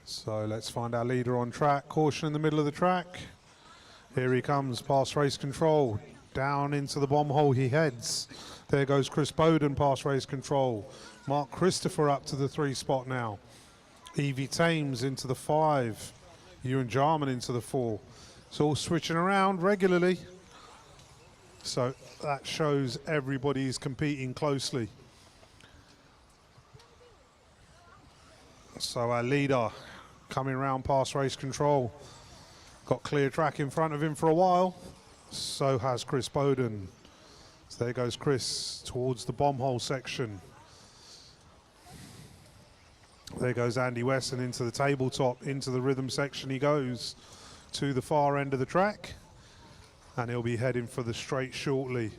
So let's find our leader on track. Caution in the middle of the track. Here he comes, past race control. Down into the bomb hole he heads. There goes Chris Bowden past race control. Mark Christopher up to the 3 spot now. Evie Thames into the 5. Ewan Jarman into the 4. It's all switching around regularly. So that shows everybody's competing closely. So our leader coming around past race control. Got clear track in front of him for a while. So has Chris Bowden. So there goes Chris towards the bomb hole section. There goes Andy Wesson into the tabletop, into the rhythm section he goes, to the far end of the track, and he'll be heading for the straight shortly.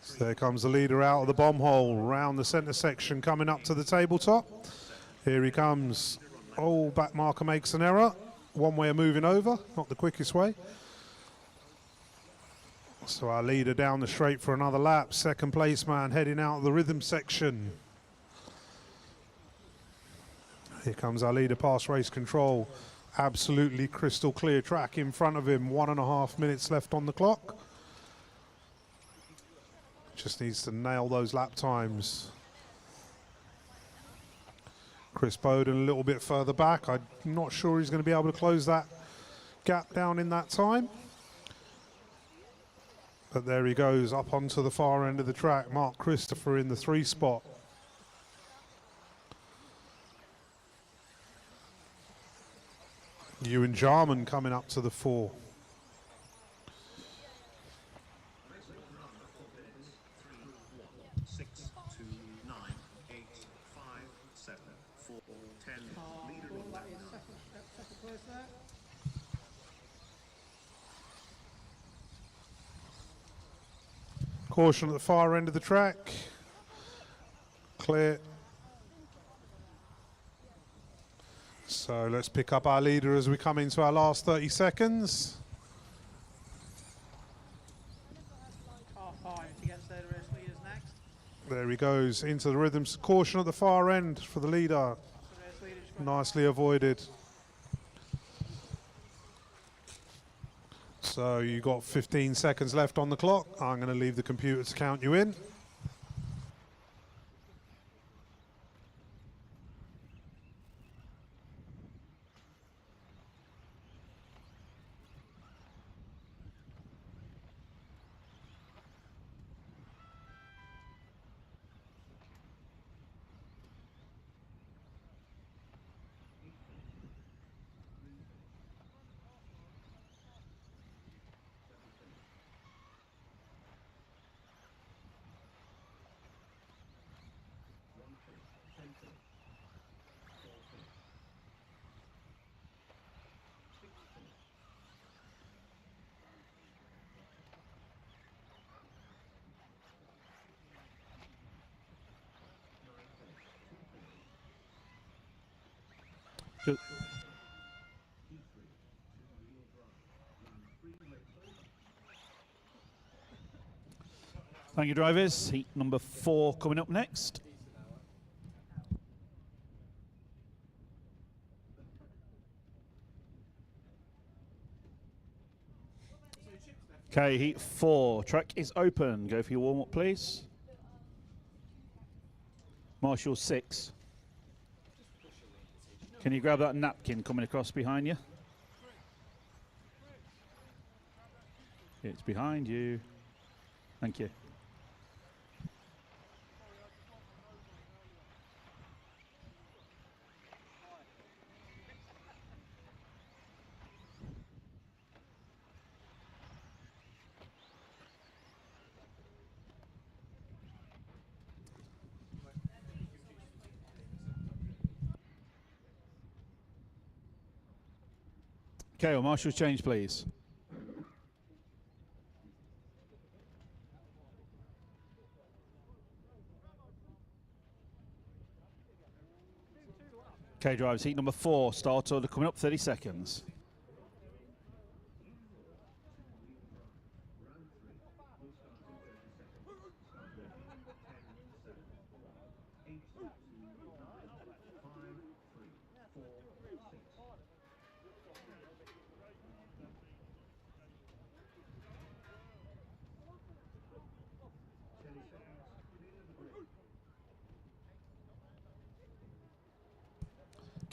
So there comes the leader out of the bomb hole, round the centre section, coming up to the tabletop. Here he comes. Oh, back marker makes an error. One way of moving over, not the quickest way. So our leader down the straight for another lap. Second place man heading out of the rhythm section. Here comes our leader past race control. Absolutely crystal clear track in front of him. 1.5 minutes left on the clock. Just needs to nail those lap times. Chris Bowden a little bit further back. I'm not sure he's going to be able to close that gap down in that time. But there he goes, up onto the far end of the track. Mark Christopher in the 3 spot. Ewan Jarman coming up to the 4. Caution at the far end of the track. Clear. So let's pick up our leader as we come into our last 30 seconds. There he goes into the rhythms. Caution at the far end for the leader. Nicely avoided. So you've got 15 seconds left on the clock. I'm going to leave the computer to count you in. Ju- Thank you, drivers. Heat number 4 coming up next. Okay, heat 4. Track is open. Go for your warm-up, please. Marshall 6. Can you grab that napkin coming across behind you? It's behind you. Thank you. Okay, well, Marshall's change, please. Okay, drivers, heat number 4. Start order coming up, 30 seconds.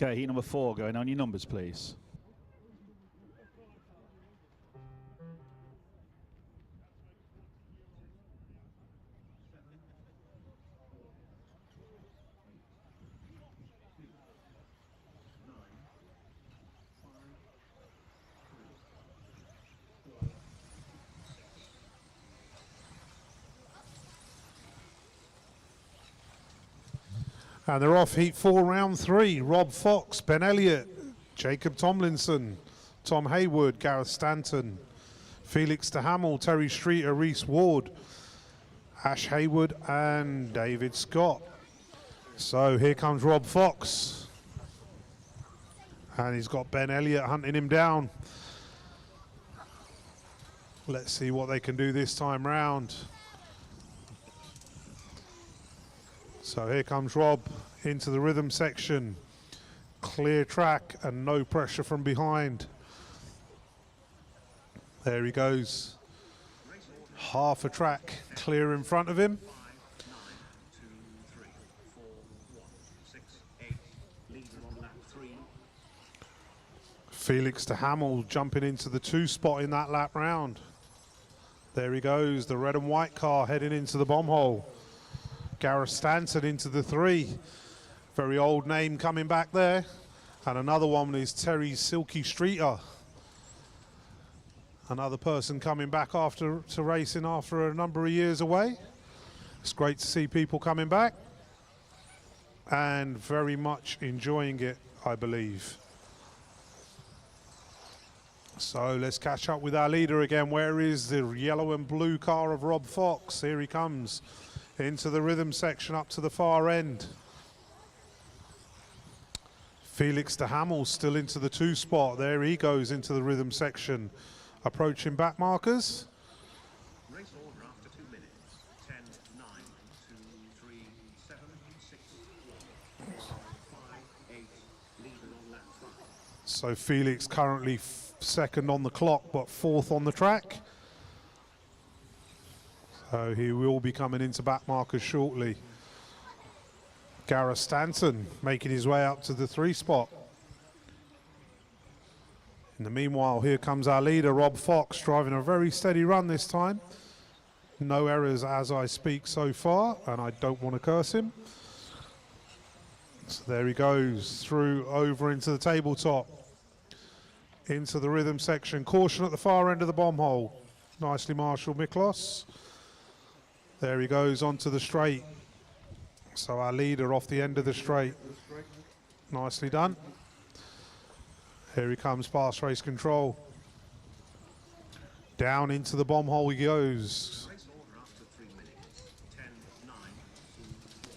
Okay, heat number 4, going on your numbers, please. And they're off heat 4, round 3. Rob Fox, Ben Elliott, Jacob Tomlinson, Tom Haywood, Gareth Stanton, Felix de Hamel, Terry Streeter, Reese Ward, Ash Haywood and David Scott. So here comes Rob Fox. And he's got Ben Elliott hunting him down. Let's see what they can do this time round. So here comes Rob into the rhythm section. Clear track and no pressure from behind. There he goes. Half a track clear in front of him. 5, 9, 2, 3, 4, 1, 6, 8. Leader on lap 3. Felix de Hamel jumping into the 2 spot in that lap round. There he goes, the red and white car heading into the bomb hole. Gareth Stanton into the 3. Very old name coming back there. And another one is Terry Silky Streeter. Another person coming back to racing after a number of years away. It's great to see people coming back. And very much enjoying it, I believe. So let's catch up with our leader again. Where is the yellow and blue car of Rob Fox? Here he comes. Into the rhythm section up to the far end. Felix de Hamel still into the 2 spot. There he goes into the rhythm section. Approaching back markers. Race order after 2 minutes. 10, 9, 2, 3, 7, 6, 5, 8. Leader on lap 5. So Felix currently second on the clock, but 4th on the track. So he will be coming into back markers shortly. Gareth Stanton making his way up to the 3 spot. In the meanwhile, here comes our leader, Rob Fox, driving a very steady run this time. No errors as I speak so far, and I don't want to curse him. So there he goes, through, over into the tabletop. Into the rhythm section. Caution at the far end of the bomb hole. Nicely Marshall Miklos. There he goes onto the straight. So our leader off the end of the straight. Nicely done. Here he comes past race control. Down into the bomb hole he goes. Race order after 3 minutes. 10, 9, 2, 1,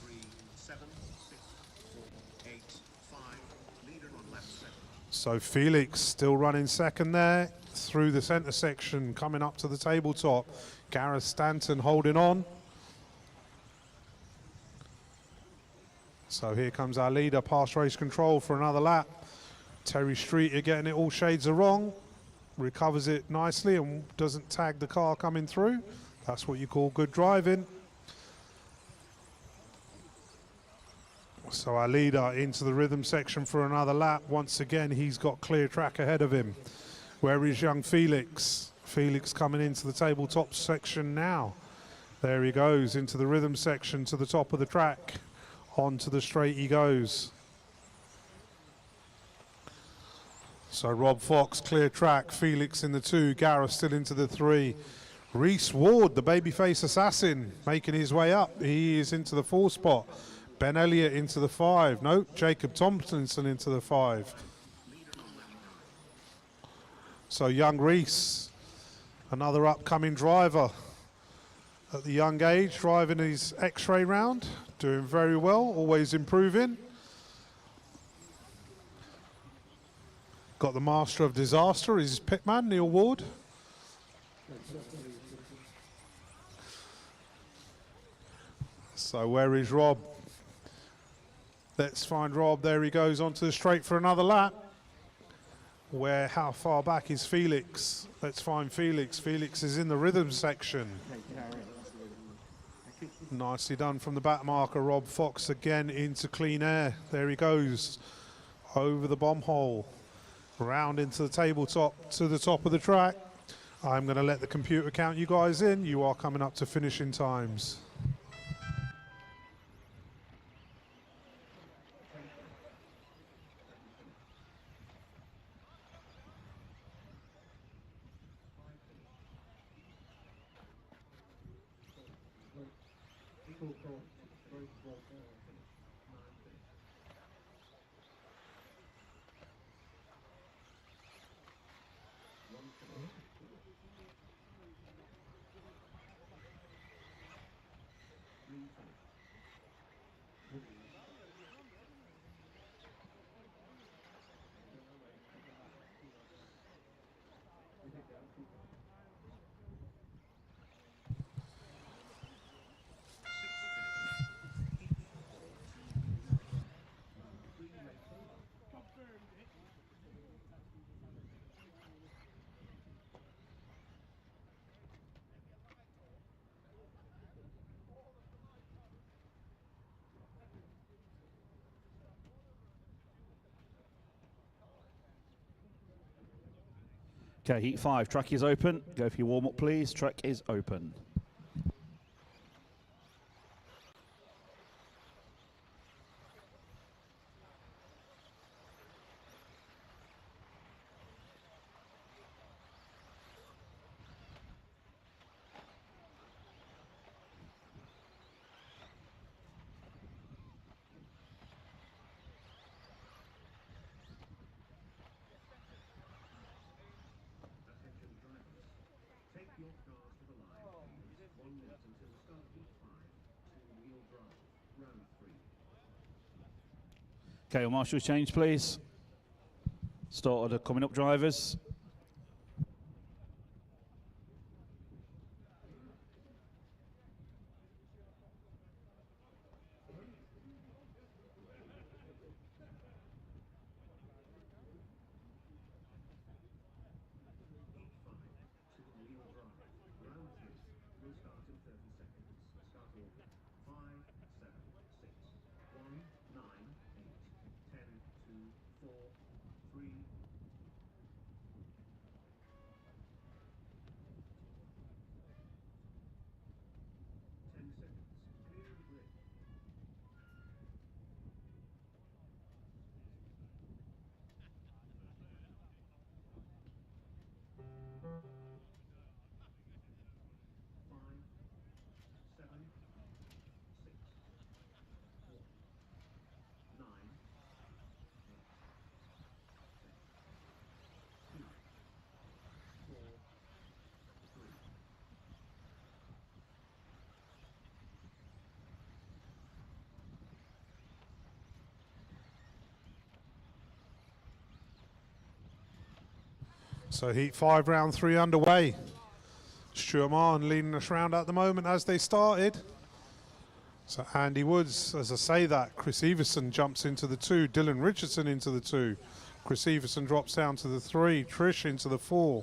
3, 7, 6, 4, 8, 5. Leader on lap 7. So Felix still running second there. Through the centre section, coming up to the tabletop. Gareth Stanton holding on. So here comes our leader, past race control for another lap. Terry Streeter getting it all shades of wrong. Recovers it nicely and doesn't tag the car coming through. That's what you call good driving. So our leader into the rhythm section for another lap. Once again, he's got clear track ahead of him. Where is young Felix? Felix coming into the tabletop section now. There he goes into the rhythm section to the top of the track. Onto the straight he goes. So Rob Fox, clear track. Felix in the 2. Gareth still into the 3. Reese Ward, the babyface assassin, making his way up. He is into the 4 spot. Ben Elliott into the 5. No, Jacob Thompson into the 5. So young Reese, another upcoming driver at the young age, driving his X-ray round, doing very well, always improving. Got the master of disaster, his pitman, Neil Ward. So where is Rob? Let's find Rob. There he goes onto the straight for another lap. How far back is Felix? Let's find Felix. Felix is in the rhythm section. Nicely done from the back marker. Rob Fox again into clean air. There he goes over the bomb hole, round into the tabletop to the top of the track. I'm going to let the computer count you guys in. You are coming up to finishing times. Okay, heat 5, track is open. Go for your warm-up, please. Track is open. Take your cars to the line, please. 1 minute until the start of heat 5. 2-wheel drive. Round 3. Okay, your marshals change, please. Start order coming up, drivers. Heat 5. 2-wheel drive. Round 3. Will start in 30 seconds. Start order. 5, 7, 6, 1, 9, 8, 10, 2, 4, 3, 10 seconds. Clear the grid. 5, 7, 6, 1, 9, 8, 2, 4, 3. So heat 5, round 3 underway. Stuart Martin leading us round at the moment as they started. So Andy Woods, as I say that, Chris Everson jumps into the 2, Dylan Richardson into the 2. Chris Everson drops down to the 3, Trish into the 4.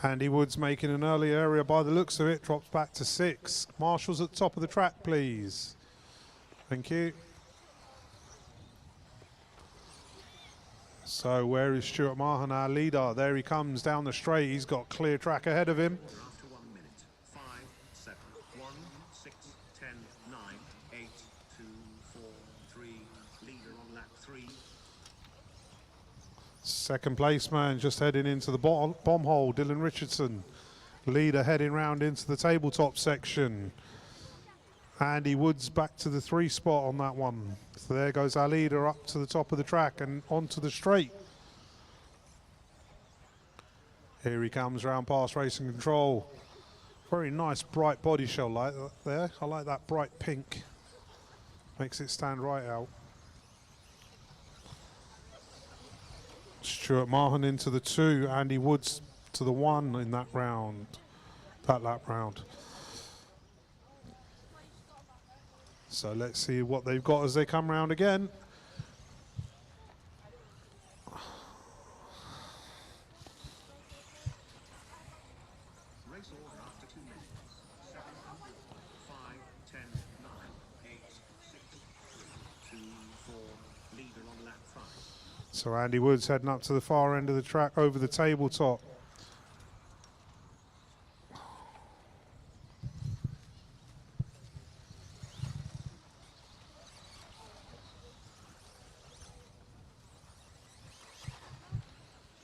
Andy Woods making an early area by the looks of it, drops back to 6. Marshals at the top of the track, please. Thank you. So where is Stuart Martin, our leader? There he comes down the straight. He's got clear track ahead of him. After 1 minute. 5, 7, 1, 6, 10, 9, 8, 2, 4, 3. Leader on lap 3. Second place man just heading into the bomb hole, Dylan Richardson. Leader heading round into the tabletop section. Andy Woods back to the 3 spot on that one. So there goes our leader up to the top of the track and onto the straight. Here he comes round past Racing Control. Very nice bright body shell light there. I like that bright pink. Makes it stand right out. Stuart Martin into the 2, Andy Woods to the 1 in that round, that lap round. So let's see what they've got as they come round again. Race order after 2 minutes. 7, 5, 10, 9, 8, 6, 3, 2, 4. Leader on lap 5. So Andy Woods heading up to the far end of the track over the tabletop.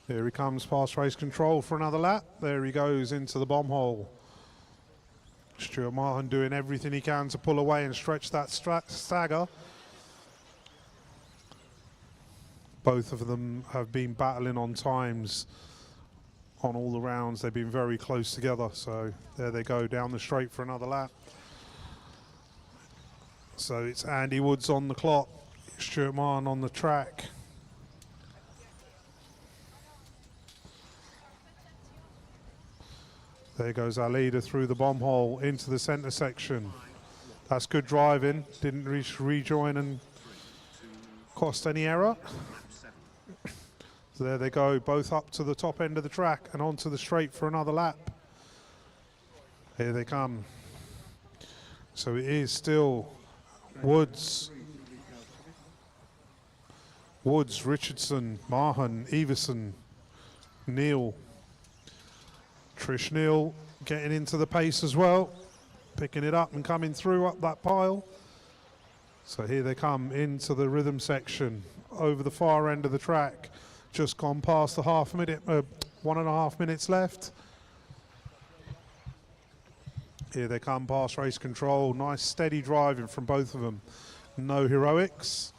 Here he comes past Race Control for another lap. There he goes into the bomb hole. Stuart Martin doing everything he can to pull away and stretch that stagger. Both of them have been battling on times on all the rounds. They've been very close together. So there they go down the straight for another lap. So it's Andy Woods on the clock, Stuart Martin on the track. There goes our leader through the bomb hole into the centre section. That's good driving. Didn't rejoin and cost any error. So there they go, both up to the top end of the track and onto the straight for another lap. Here they come. So it is still Woods, Richardson, Martin, Everson, Neal. Trish Neal getting into the pace as well, picking it up and coming through up that pile. So here they come into the rhythm section over the far end of the track. Just gone past the 1.5 minutes left. Here they come past Race Control. Nice steady driving from both of them. No heroics.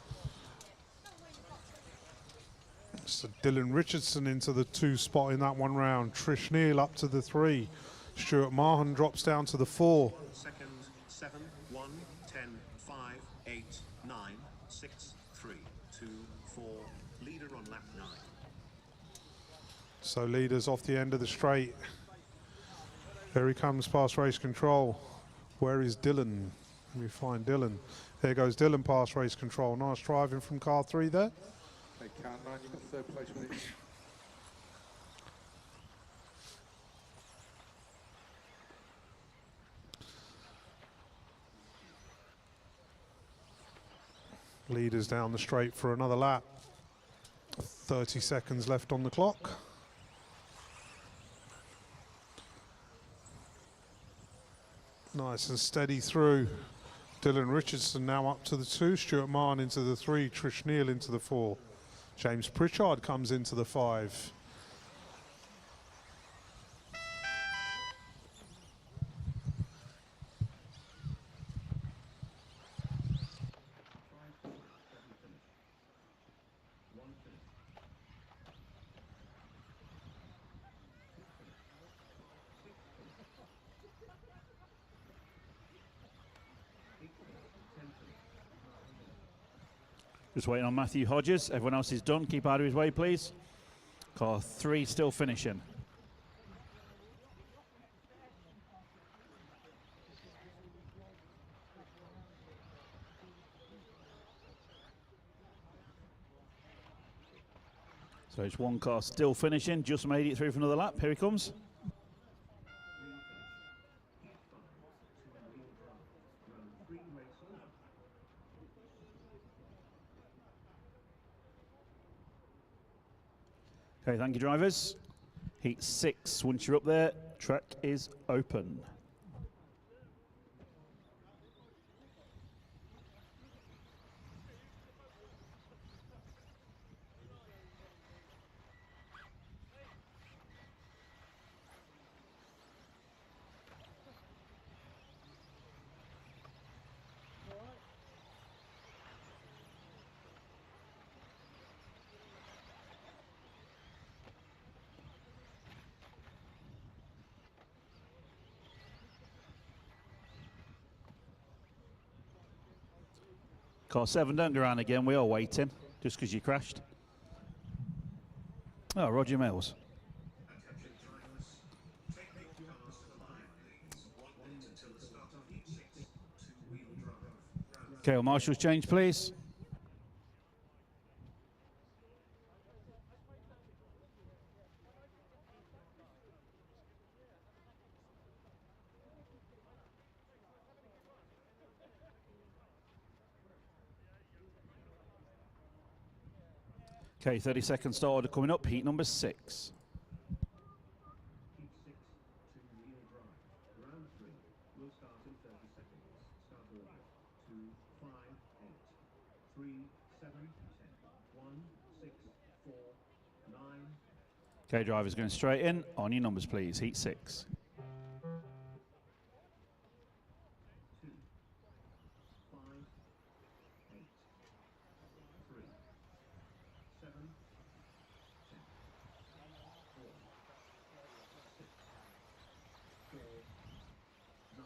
So Dylan Richardson into the 2 spot in that one round. Trish Neal up to the 3. Stuart Martin drops down to the 4. Second, 7, 1, 10, 5, 8, 9, 6, 3, 2, 4. Leader on lap 9. So leaders off the end of the straight. There he comes past Race Control. Where is Dylan? Let me find Dylan. There goes Dylan past Race Control. Nice driving from car 3 there. They count 9, you've got 3rd place with it. Leaders down the straight for another lap. 30 seconds left on the clock. Nice and steady through. Dylan Richardson now up to the 2. Stuart Martin into the 3. Trish Neal into the 4. James Pritchard comes into the 5. Just waiting on Matthew Hodges. Everyone else is done. Keep out of his way, please. Car 3 still finishing. So it's one car still finishing, just made it through for another lap. Here he comes. Okay, thank you, drivers. Heat 6, once you're up there, track is open. Car 7, don't go around again, we are waiting, just because you crashed. Oh, Roger Mills. Okay, well, marshals change, please. Okay, 30-second start order coming up, heat number 6. Heat 6, two-wheel drive. Round 3 will start in 30 seconds. Start order 2, 5, 8, 3, 7, 10, 1, 6, 4, 9. Okay, drivers going straight in. On your numbers, please. Heat 6. 2, 5, 8, 3, 7, 10, 4, 6, 4, 9.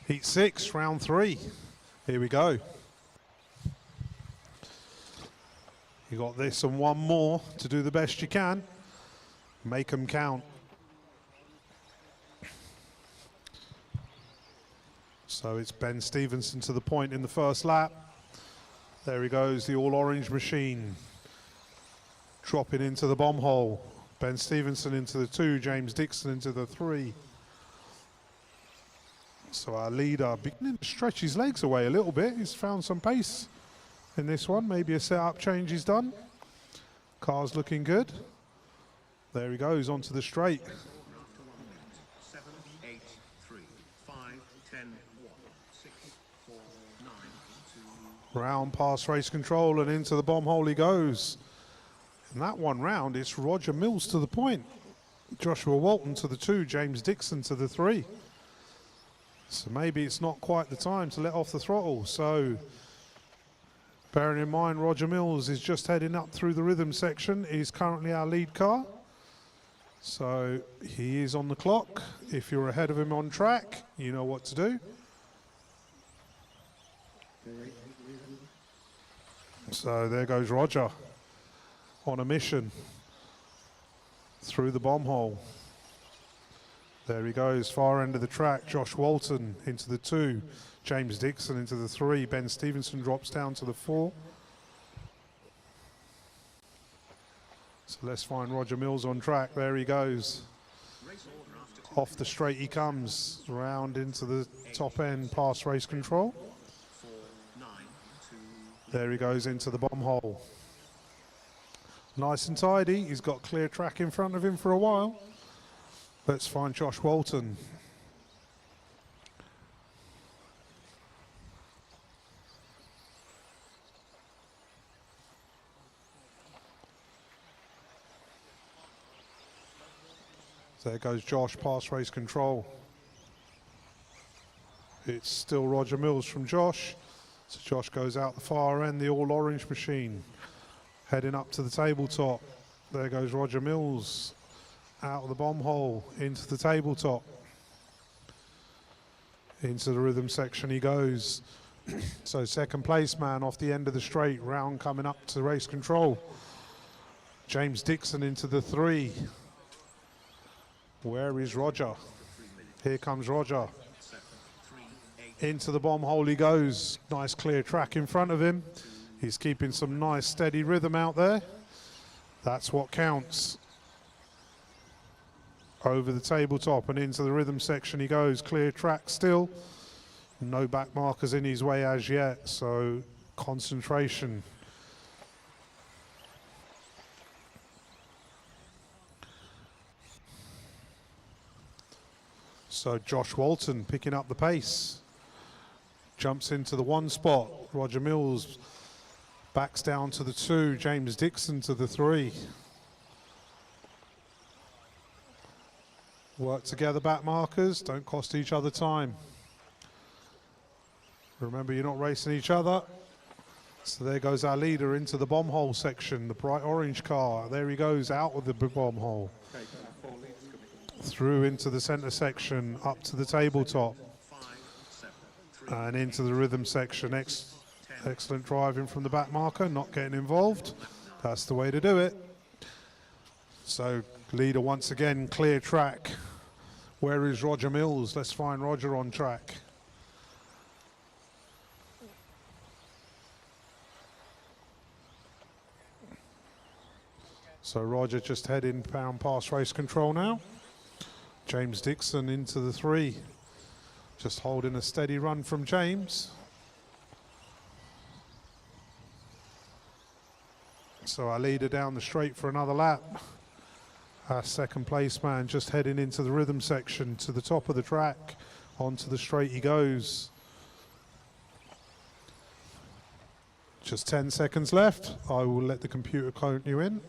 Heat 6, round 3. Here we go. You got this and one more to do the best you can. Make them count. So it's Ben Stevenson to the point in the first lap. There he goes, the all-orange machine. Dropping into the bomb hole. Ben Stevenson into the 2, James Dixon into the 3. So our leader beginning to stretch his legs away a little bit. He's found some pace in this one. Maybe a setup change he's done. Car's looking good. There he goes onto the straight. 7, 8, 3, 5, 10, 1, 6, 4, 9, 2. Round past race control and into the bomb hole he goes. And that one round, it's Roger Mills to the point. Joshua Walton to the 2, James Dixon to the 3. So maybe it's not quite the time to let off the throttle. So bearing in mind Roger Mills is just heading up through the rhythm section. He's currently our lead car. So he is on the clock. If you're ahead of him on track, you know what to do. So there goes Roger on a mission through the bomb hole. There he goes, far end of the track. Josh Walton into the 2, James Dixon into the 3, Ben Stevenson drops down to the 4. So let's find Roger Mills on track. There he goes. Off the straight he comes, round into the top end past race control. There he goes into the bomb hole. Nice and tidy, he's got clear track in front of him for a while. Let's find Josh Walton. There goes Josh past race control. It's still Roger Mills from Josh. So Josh goes out the far end, the all orange machine. Heading up to the tabletop. There goes Roger Mills. Out of the bomb hole, into the tabletop. Into the rhythm section he goes. So second place man off the end of the straight, round coming up to race control. James Dixon into the 3. Where is Roger? Here comes Roger. Into the bomb hole he goes. Nice clear track in front of him. He's keeping some nice steady rhythm out there. That's what counts. Over the tabletop and into the rhythm section he goes. Clear track still. No back markers in his way as yet, so concentration. So Josh Walton picking up the pace. Jumps into the 1 spot. Roger Mills backs down to the 2. James Dixon to the 3. Work together, back markers. Don't cost each other time. Remember, you're not racing each other. So there goes our leader into the bomb hole section, the bright orange car. There he goes out with the bomb hole. Through into the center section, up to the tabletop. And into the rhythm section. Excellent driving from the back marker, not getting involved. That's the way to do it. So leader once again, clear track. Where is Roger Mills? Let's find Roger on track. So Roger just heading pound past race control now. James Dixon into the 3. Just holding a steady run from James. So our leader down the straight for another lap. Our second place man just heading into the rhythm section to the top of the track. Onto the straight he goes. Just 10 seconds left. I will let the computer count you in.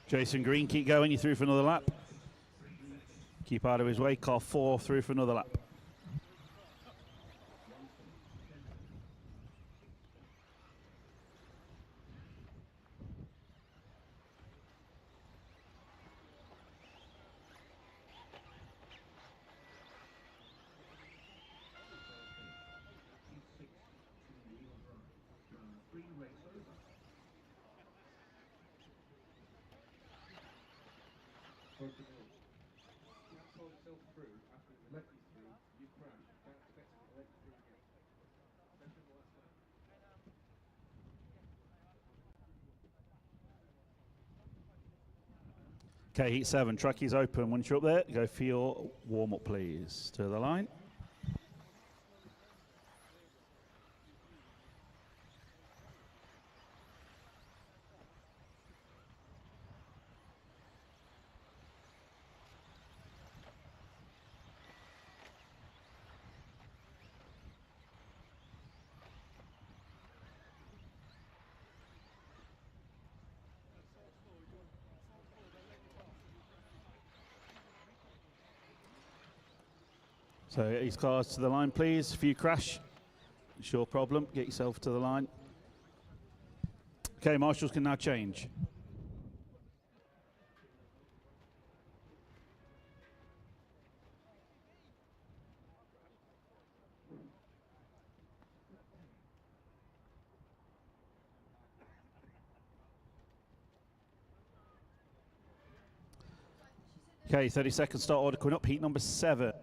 Jason Green, keep going. You're through for another lap. Keep out of his way. Car 4 through for another lap. Okay, heat 7, track is open. Once you're up there, go for your warm-up, please. To the line. So get these cars to the line, please. If you crash, it's your problem. Get yourself to the line. Okay, marshals can now change. Okay, 30 seconds start order coming up. Heat number 7.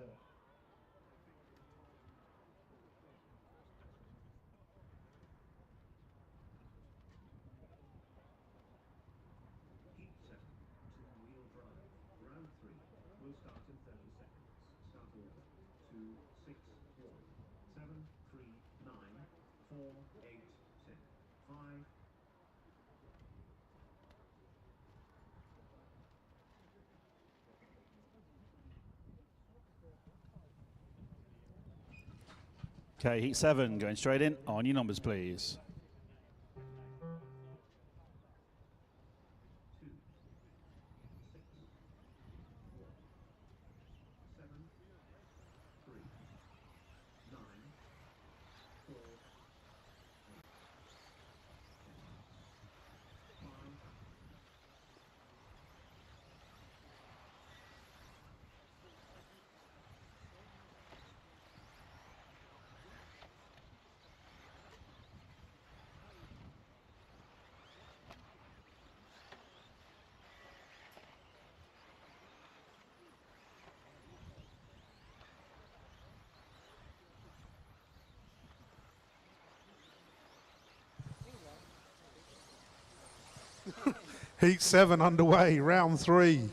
Okay, heat 7 going straight in. On your numbers, please. Heat 7 underway, round 3.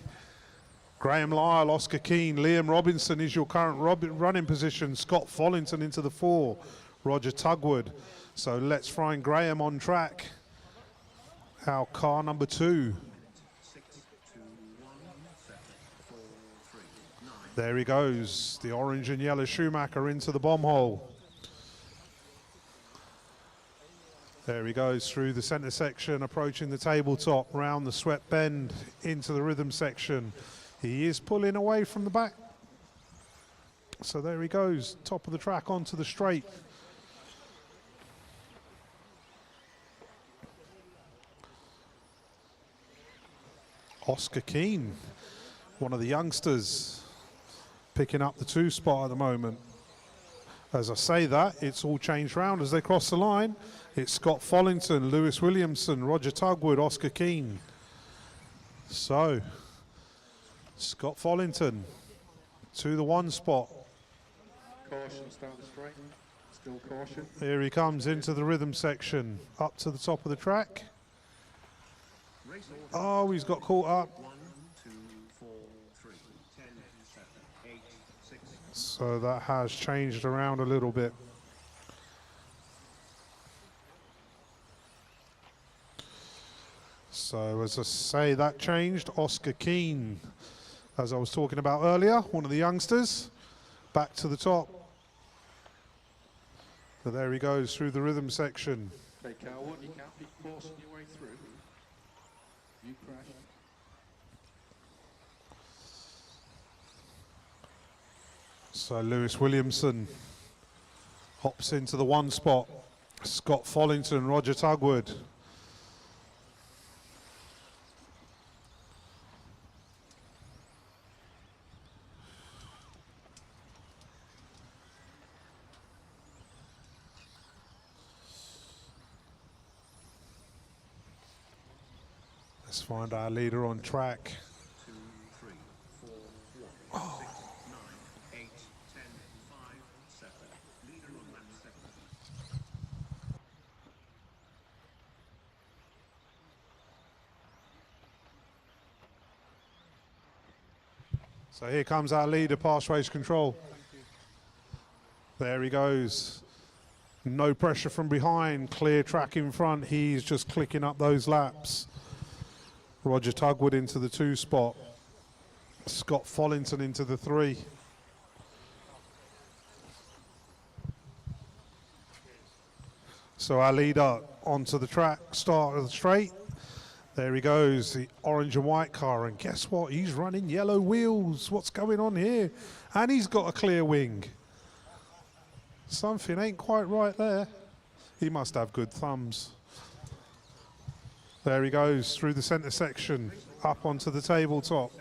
Graham Lyle, Oscar Keane, Liam Robinson is your current running position. Scott Follington into the 4, Roger Tugwood. So let's find Graham on track. Our car number 2. There he goes, the orange and yellow Schumacher into the bomb hole. There he goes through the centre section, approaching the tabletop, round the swept bend, into the rhythm section. He is pulling away from the back. So there he goes, top of the track onto the straight. Oscar Keane, one of the youngsters, picking up the 2 spot at the moment. As I say that, it's all changed round as they cross the line. It's Scott Follington, Lewis Williamson, Roger Tugwood, Oscar Keane. So, Scott Follington to the 1 spot. Cautions down the straight. Still caution. Here he comes into the rhythm section, up to the top of the track. Oh, he's got caught up. 1, 2, 4, 3, 10, 7, 8, 6. So that has changed around a little bit. So as I say, that changed. Oscar Keane, as I was talking about earlier, one of the youngsters, back to the top. So there he goes through the rhythm section. Okay, Calwood, you can't be forcing your way through. You crashed. So Lewis Williamson hops into the 1 spot. Scott Follington, Roger Tugwood. Let's find our leader on track. 2, 3, 4, 1, 6, 9, 8, 10, 5, 7. Leader on lap 7. So here comes our leader, past race control. There he goes. No pressure from behind, clear track in front. He's just clicking up those laps. Roger Tugwood into the 2 spot. Scott Follington into the 3. So our leader onto the track, start of the straight. There he goes, the orange and white car. And guess what? He's running yellow wheels. What's going on here? And he's got a clear wing. Something ain't quite right there. He must have good thumbs. There he goes through the centre section, up onto the tabletop.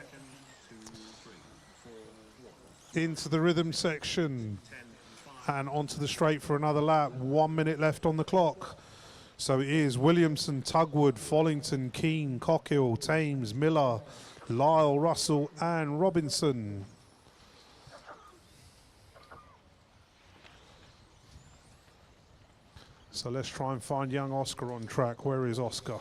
Into the rhythm section and onto the straight for another lap. 1 minute left on the clock. So it is Williamson, Tugwood, Follington, Keane, Cockhill, Thames, Miller, Lyle, Russell and Robinson. So let's try and find young Oscar on track. Where is Oscar?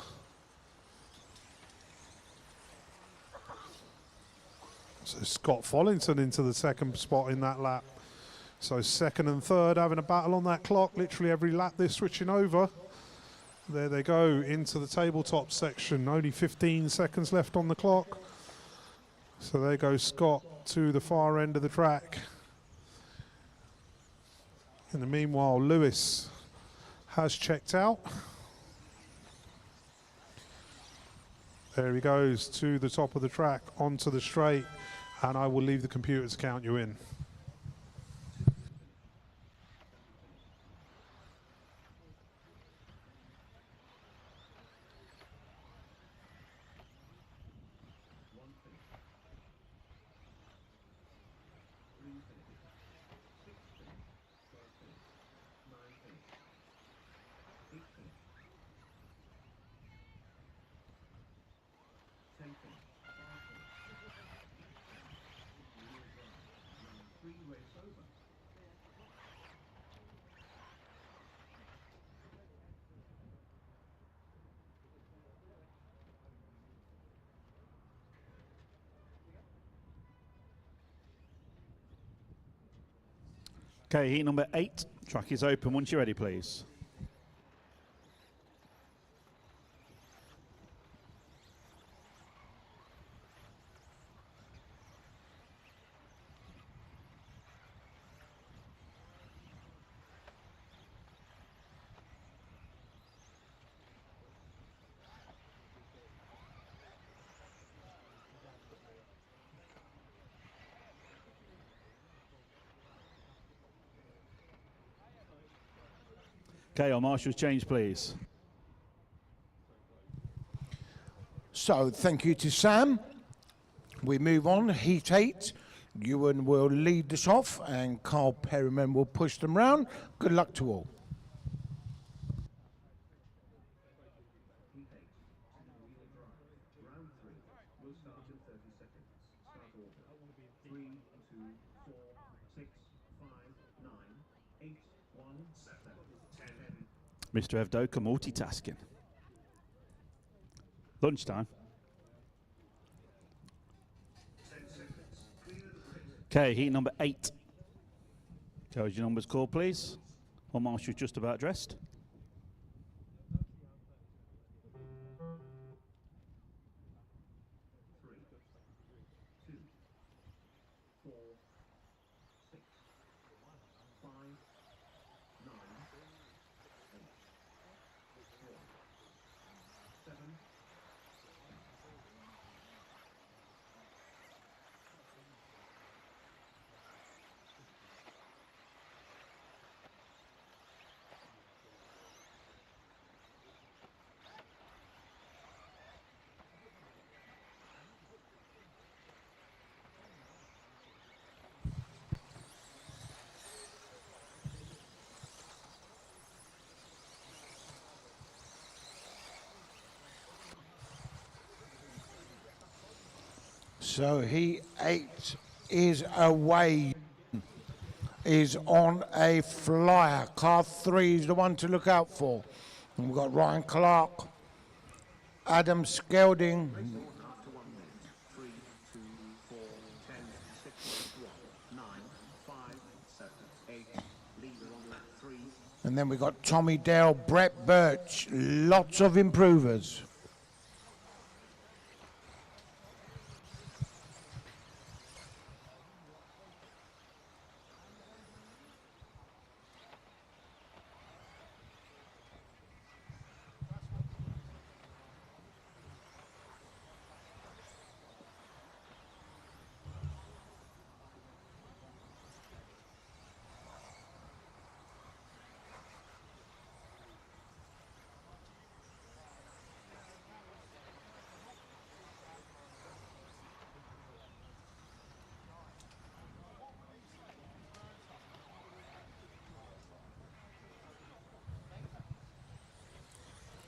So Scott Follington into the 2nd spot in that lap. So 2nd and 3rd having a battle on that clock. Literally every lap they're switching over. There they go into the tabletop section. Only 15 seconds left on the clock. So there goes Scott to the far end of the track. In the meanwhile, Lewis has checked out. There he goes to the top of the track, onto the straight, and I will leave the computer to count you in. Okay, heat number 8. Track is open once you're ready, please. Okay, our marshals change, please. So thank you to Sam. We move on, heat 8. Ewan will lead this off and Carl Perryman will push them round. Good luck to all. Heat 8, two-wheel drive. Round 3 will start in 30 seconds. Start order. 3, 2, 4, 6, 5, 9, 8, 1, 7, 10. Mr. Evdoka multitasking. Lunchtime. 10 seconds. Clear the pit. Okay, heat number 8. Tell us your numbers called, please. Our marshal's just about dressed. 3, 2, 4, 6, 5, 9, 8, 1, 7. So heat 8 is away, is on a flyer. Car 3 is the one to look out for. And we've got Ryan Clark, Adam Skelding, After 1 minute. 3, 2, 4, 10, 6, 1, 9, 5, 7, 8. Leader on lap 3. and then we've got Tommy Dale, Brett Birch. Lots of improvers.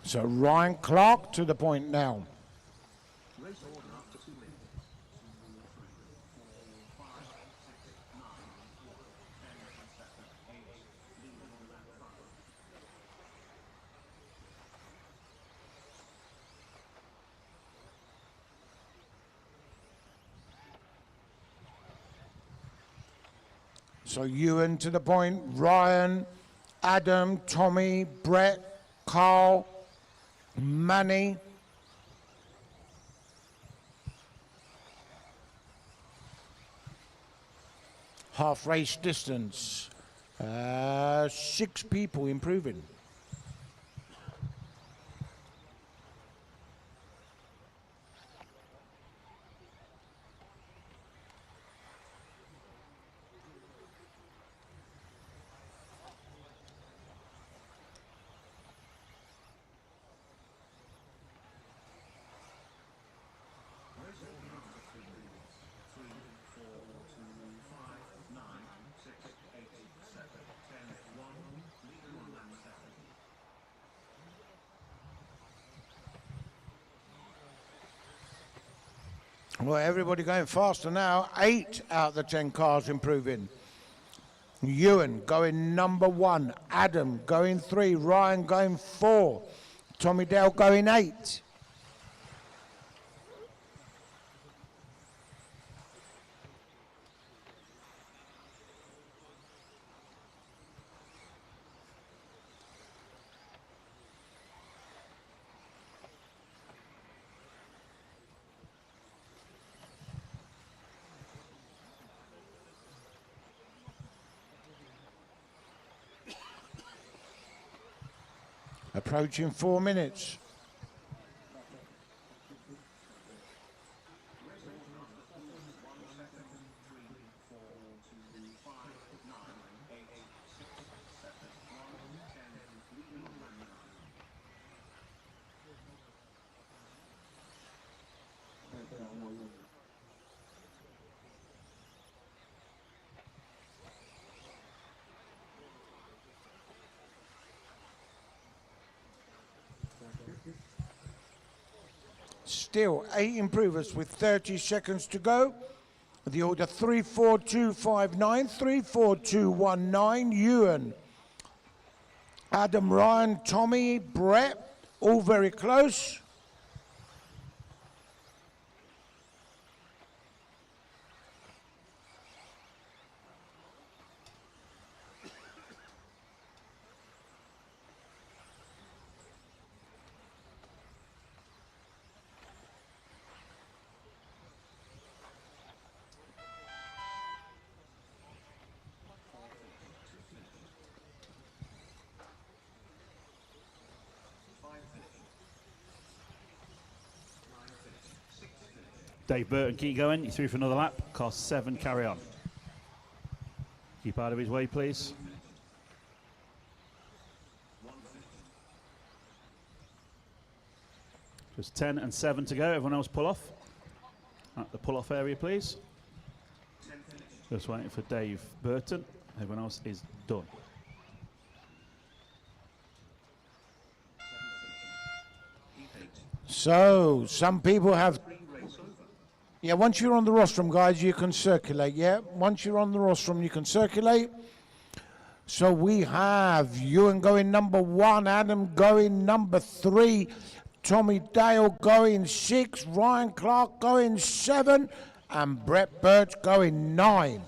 So Ryan Clark to the point now. Race order after 2 minutes. 2, 3, 4, 5, 6, 9, 1, 10, 7, 8. Leader on lap 5. So Ewan to the point, Ryan, Adam, Tommy, Brett, Carl, Manny. Half race distance. 6 people improving. Well, everybody going faster now. 8 out of the 10 cars improving. Ewan going number 1. Adam going 3. Ryan going 4. Tommy Dale going 8. Approaching 4 minutes. Still 8 improvers with 30 seconds to go. The order 34259, 34219, Ewan, Adam, Ryan, Tommy, Brett, all very close. Dave Burton, keep going. You through for another lap. Cost 7, carry on. Keep out of his way, please. Just 10 and 7 to go. Everyone else pull off. At the pull-off area, please. Just waiting for Dave Burton. Everyone else is done. So, some people have... Yeah, once you're on the rostrum, guys, you can circulate, yeah? Once you're on the rostrum, you can circulate. So we have Ewan going number 1, Adam going number 3, Tommy Dale going 6, Ryan Clark going 7, and Brett Birch going 9.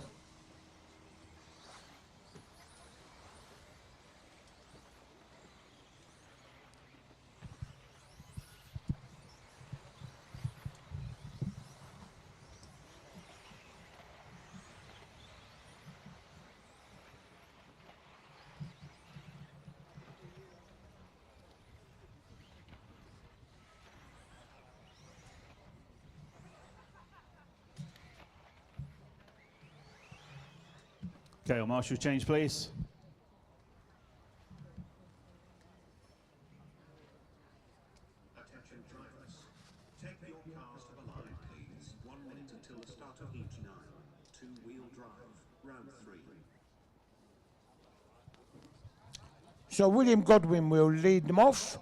Okay, well, marshal change, please. Attention drivers. Take your cars to the line, please. 1 minute until the start of heat 9. Two-wheel drive, round 3. So William Godwin will lead them off,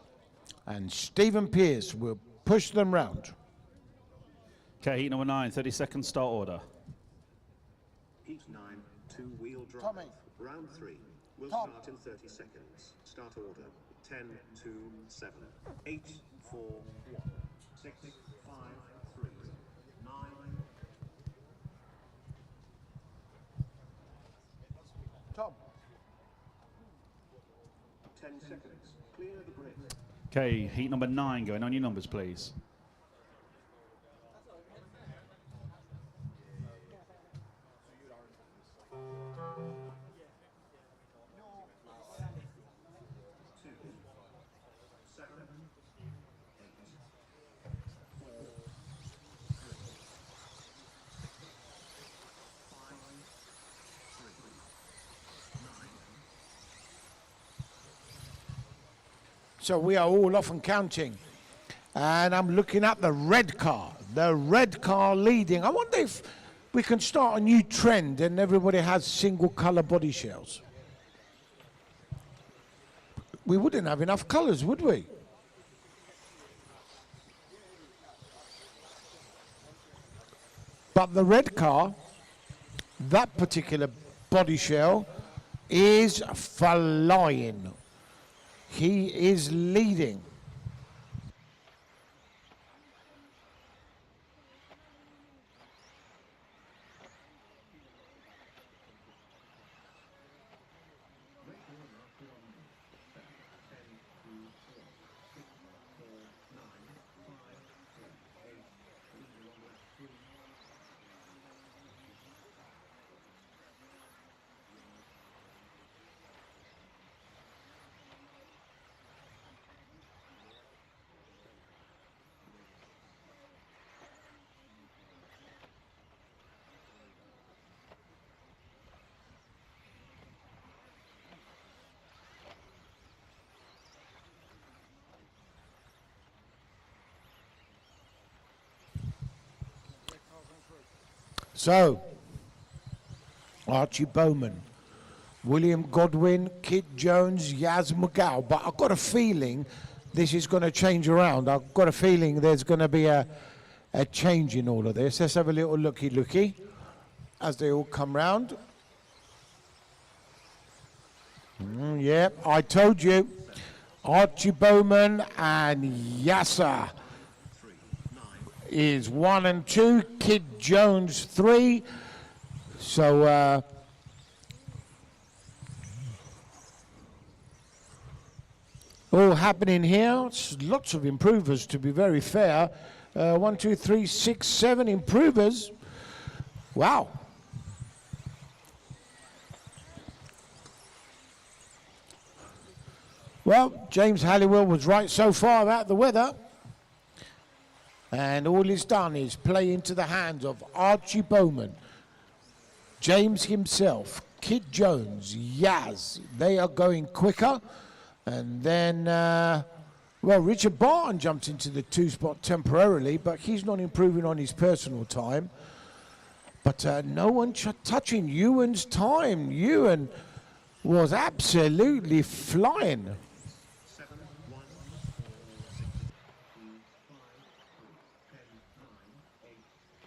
and Stephen Pearce will push them round. Okay, heat number 9, 30-second start order. Heat 9, two-wheel drive. Tommy. Round 3. Will Tom. start in 30 seconds. Start order. 10, 2, 7, 8, 4, 1, 6, 5, 3, 9. Tom. 10 seconds. Clear the grid. Okay, heat number 9 going on your numbers, please. So we are all off and counting. And I'm looking at the red car leading. I wonder if we can start a new trend and everybody has single color body shells. We wouldn't have enough colors, would we? But the red car, that particular body shell, is flying. He is leading. So, Archie Bowman, William Godwin, Kit Jones, Yaz McGow. But I've got a feeling this is going to change around. I've got a feeling there's going to be a change in all of this. Let's have a little looky as they all come round. Yeah, I told you. Archie Bowman and Yasser is 1 and 2. Kid Jones 3. So all happening here. It's lots of improvers, to be very fair. 1, 2, 3, 6, 7 improvers. Wow. Well, James Halliwell was right so far about the weather. And all he's done is play into the hands of Archie Bowman, James himself, Kid Jones, Yaz. They are going quicker. And then, well, Richard Barton jumped into the 2 spot temporarily, but he's not improving on his personal time. But no one touching Ewan's time. Ewan was absolutely flying. 7, 1, 4, 6, 2, 5, 10, 9, 8, 10.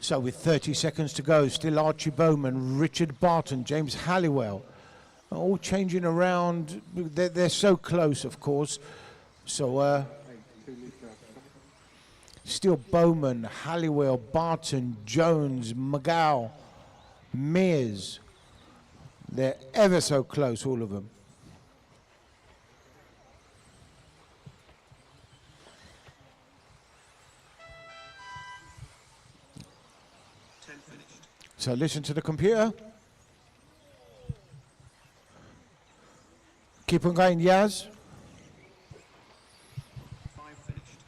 So with 30 seconds to go, still Archie Bowman, Richard Barton, James Halliwell, all changing around. They're so close, of course. So still Bowman, Halliwell, Barton, Jones, McGow, Mears. They're ever so close, all of them. So listen to the computer. Keep on going, Yaz. 5 finished.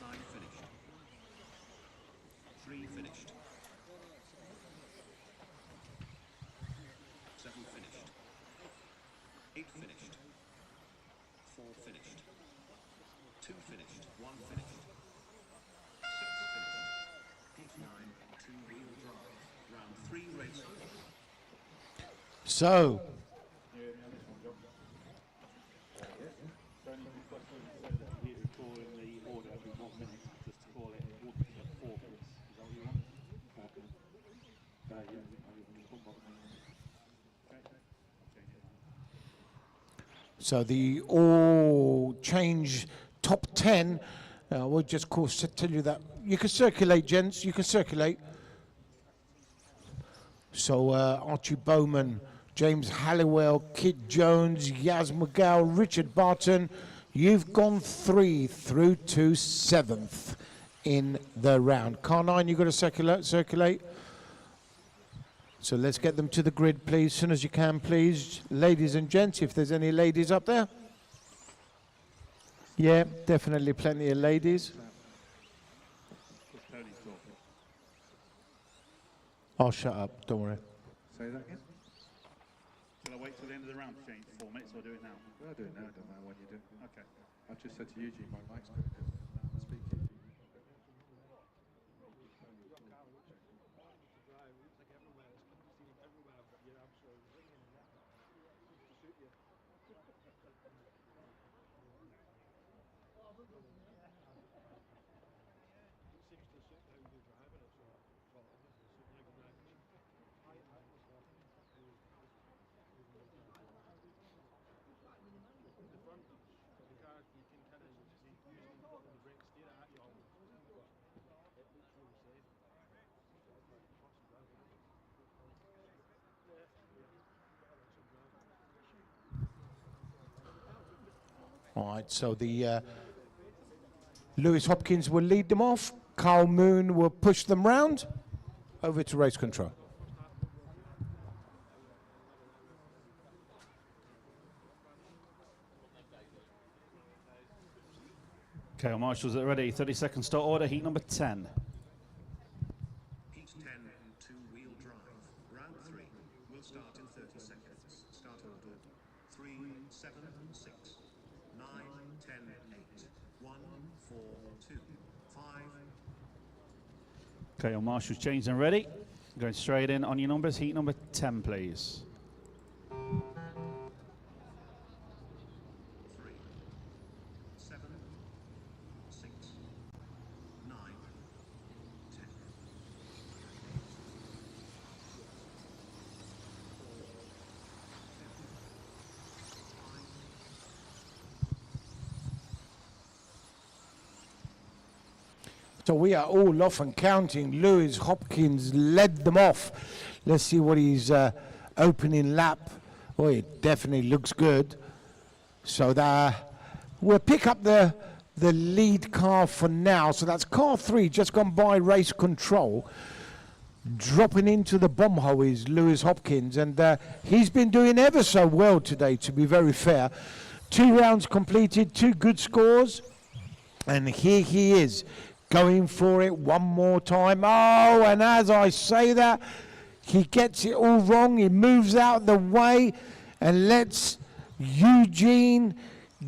9 finished. 3 finished. 7 finished. 8 finished. 4 finished. 2 finished. 1 finished. 9, 2-wheel drive. Round 3 race. So, so the all change top 10. We'll just, of course, tell you that you can circulate, gents. You can circulate. So Archie Bowman, James Halliwell, Kid Jones, Yaz McGow, Richard Barton. You've gone 3 through to 7th in the round. Car 9, you've got to circulate. So let's get them to the grid, please, as soon as you can, please. Ladies and gents, if there's any ladies up there. Yeah, definitely plenty of ladies. I'll shut up, don't worry. Say that again? Shall I wait till the end of the round to change the formats or do it now? I'll do it now, don't matter when you do. Okay. I just said to Eugene, my mic's good because speaking. All right, so the Lewis Hopkins will lead them off. Carl Moon will push them round. Over to race control. Okay, our marshals are ready. 30-second start order, heat number 10. Heat 10, two-wheel drive. Round 3 will start in 30 seconds. Start order 3, 7, 6, 9, 10, 8, 1, 4, 2, 5. Okay, our marshals changed and ready. Going straight in on your numbers. Heat number 10, please. 3, 7, 6, 9, 10. So we are all off and counting. Lewis Hopkins led them off. Let's see what his opening lap. Oh, it definitely looks good. So we'll pick up the lead car for now. So that's car 3, just gone by race control. Dropping into the bomb hole is Lewis Hopkins, and he's been doing ever so well today, to be very fair. 2 rounds completed, 2 good scores, and here he is, going for it one more time. Oh, and as I say that, he gets it all wrong. He moves out the way and lets Eugene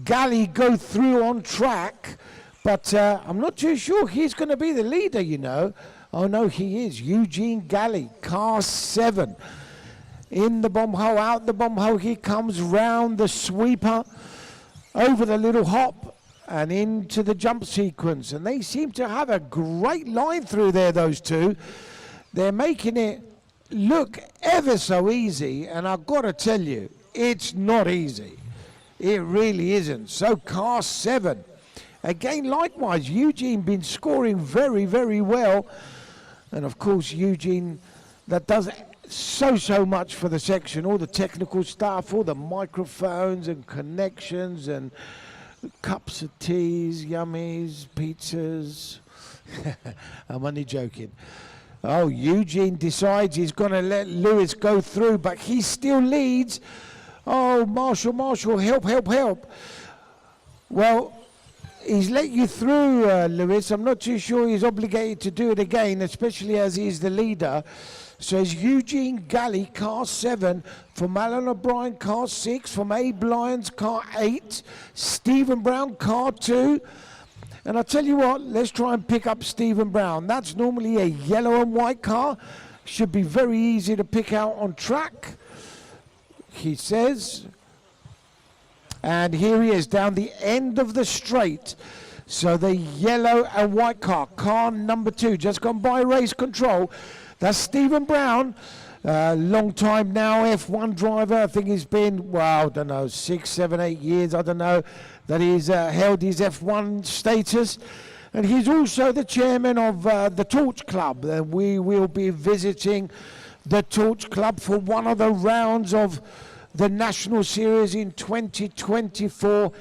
Galley go through on track. But I'm not too sure he's going to be the leader, you know. Oh, no, he is. Eugene Galley, car 7. In the bomb hole, out the bomb hole. He comes round the sweeper, over the little hop, and into the jump sequence. And they seem to have a great line through there, those two. They're making it look ever so easy, and I've got to tell you, it's not easy. It really isn't. So car 7. Again, likewise, Eugene been scoring very, very well. And of course, Eugene, that does so much for the section, all the technical stuff, all the microphones and connections and cups of teas, yummies, pizzas. I'm only joking. Oh, Eugene decides he's going to let Lewis go through, but he still leads. Oh, Marshall, help. Well, he's let you through, Lewis. I'm not too sure he's obligated to do it again, especially as he's the leader. So it's Eugene Galley, car 7, from Alan O'Brien, car 6, from Abe Lyons, car 8, Stephen Brown, car 2. And I'll tell you what, let's try and pick up Stephen Brown. That's normally a yellow and white car. Should be very easy to pick out on track, he says. And here he is down the end of the straight. So the yellow and white car number 2, just gone by race control. That's Stephen Brown, long time now F1 driver. I think he's been, well, I don't know, 6, 7, 8 years, I don't know, that he's held his F1 status. And he's also the chairman of the Torch Club. And we will be visiting the Torch Club for one of the rounds of the National Series in 2024.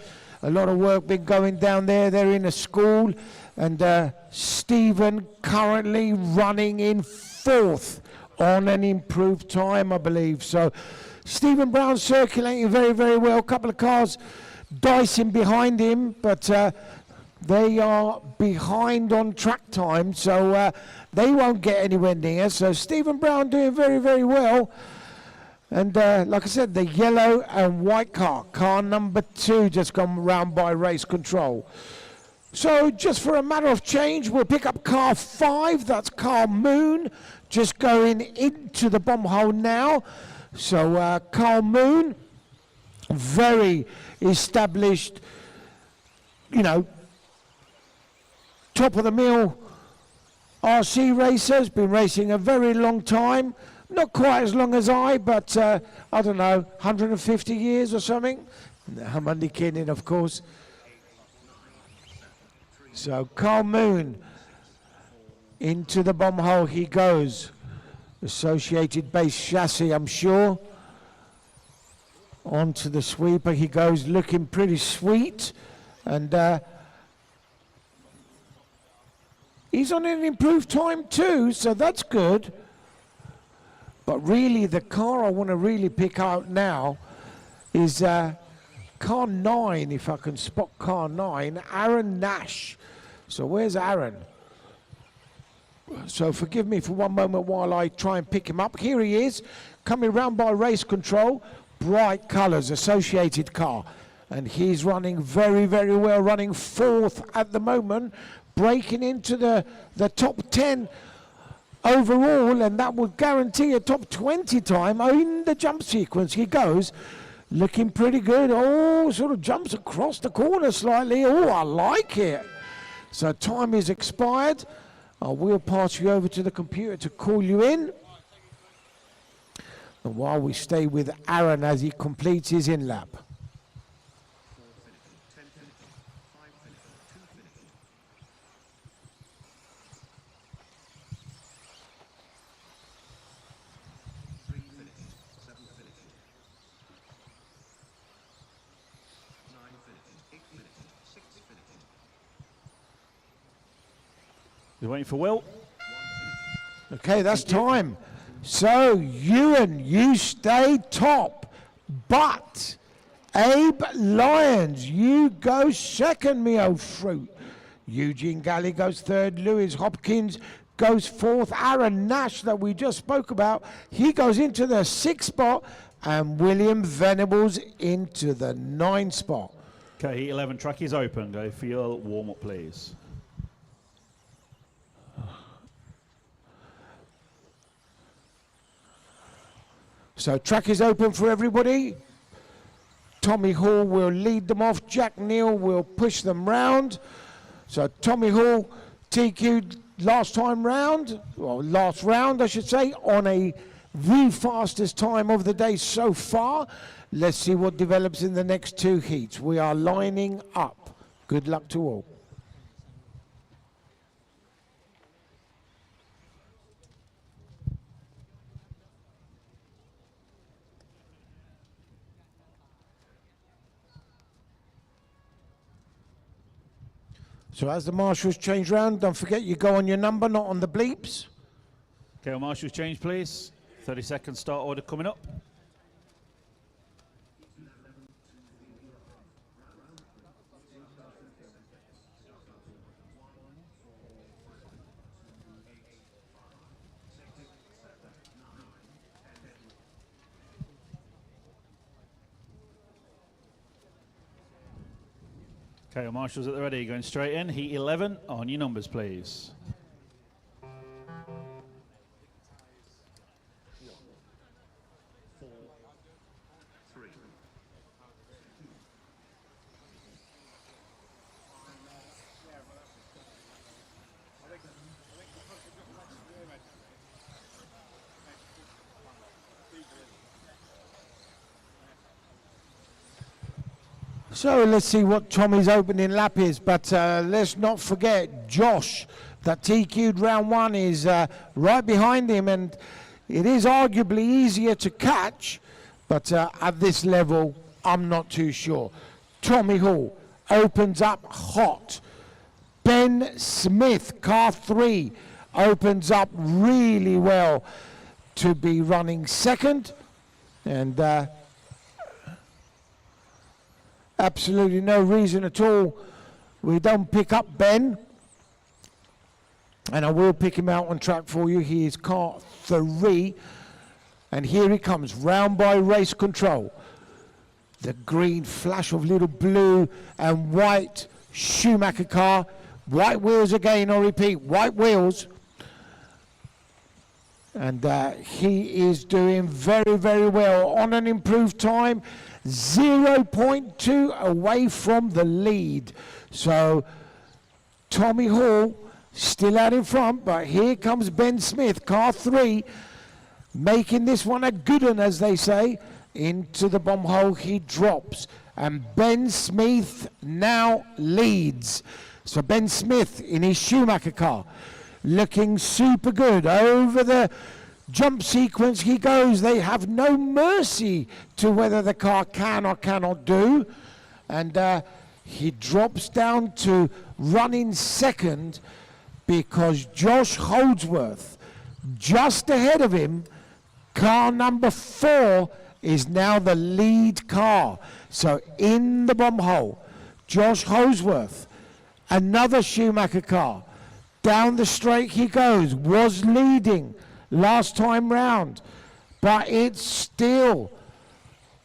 A lot of work been going down there. They're in a school. And Stephen currently running in 4th on an improved time, I believe. So Stephen Brown circulating very, very well. A couple of cars dicing behind him, but they are behind on track time. So They won't get anywhere near. So Stephen Brown doing very, very well. And like I said, the yellow and white car number 2, just gone round by race control. So just for a matter of change, we'll pick up car 5. That's Carl Moon, just going into the bomb hole now. So Carl Moon, very established, you know, top of the mill RC racer, has been racing a very long time. Not quite as long as I, but I don't know, 150 years or something. I'm only kidding, of course. So Carl Moon, into the bomb hole he goes. Associated base chassis, I'm sure. Onto the sweeper he goes, looking pretty sweet. And he's on an improved time too, so that's good. But really, the car I want to really pick out now is car 9, if I can spot car 9, Aaron Nash. So where's Aaron? So forgive me for one moment while I try and pick him up. Here he is, coming round by race control. Bright colours, associated car. And he's running very, very well, running 4th at the moment, breaking into the top 10 overall, and that would guarantee a top 20 time in the jump sequence. He goes, looking pretty good. Oh, sort of jumps across the corner slightly. Oh, I like it. So time is expired. I will pass you over to the computer to call you in. And while we stay with Aaron as he completes his in-lap. You're waiting for Will. Okay, that's time. So, Ewan, you stay top. But, Abe Lyons, you go second, me old fruit. Eugene Galley goes 3rd. Lewis Hopkins goes 4th. Aaron Nash, that we just spoke about, he goes into the 6th spot. And William Venables into the 9th spot. Okay, 11 track is open. Go for your warm-up, please. So track is open for everybody. Tommy Hall will lead them off. Jack Neal will push them round. So Tommy Hall TQ'd last time round, or last round I should say, on the fastest time of the day so far. Let's see what develops in the next 2 heats. We are lining up. Good luck to all. So as the marshals change round, don't forget you go on your number, not on the bleeps. Okay, well, marshals change, please. 30-second start order coming up. Okay, well, marshals at the ready, going straight in. Heat 11, on your numbers, please. So let's see what Tommy's opening lap is, but let's not forget Josh, that TQ'd round 1, is right behind him, and it is arguably easier to catch, but at this level, I'm not too sure. Tommy Hall opens up hot. Ben Smith, car 3, opens up really well to be running 2nd, and absolutely no reason at all we don't pick up Ben. And I will pick him out on track for you. He is car 3. And here he comes, round by Race Control. The green flash of little blue and white Schumacher car. White wheels again, I repeat, white wheels. And he is doing very, very well on an improved time. 0.2 away from the lead. So Tommy Hall still out in front, but here comes Ben Smith, car 3, making this one a good one, as they say. Into the bomb hole he drops, and Ben Smith now leads. So Ben Smith in his Schumacher car, looking super good. Over the jump sequence he goes. They have no mercy to whether the car can or cannot do. And he drops down to running second, because Josh Holdsworth, just ahead of him, car number 4, is now the lead car. So in the bomb hole, Josh Holdsworth, another Schumacher car. Down the straight he goes, was leading last time round, but it's still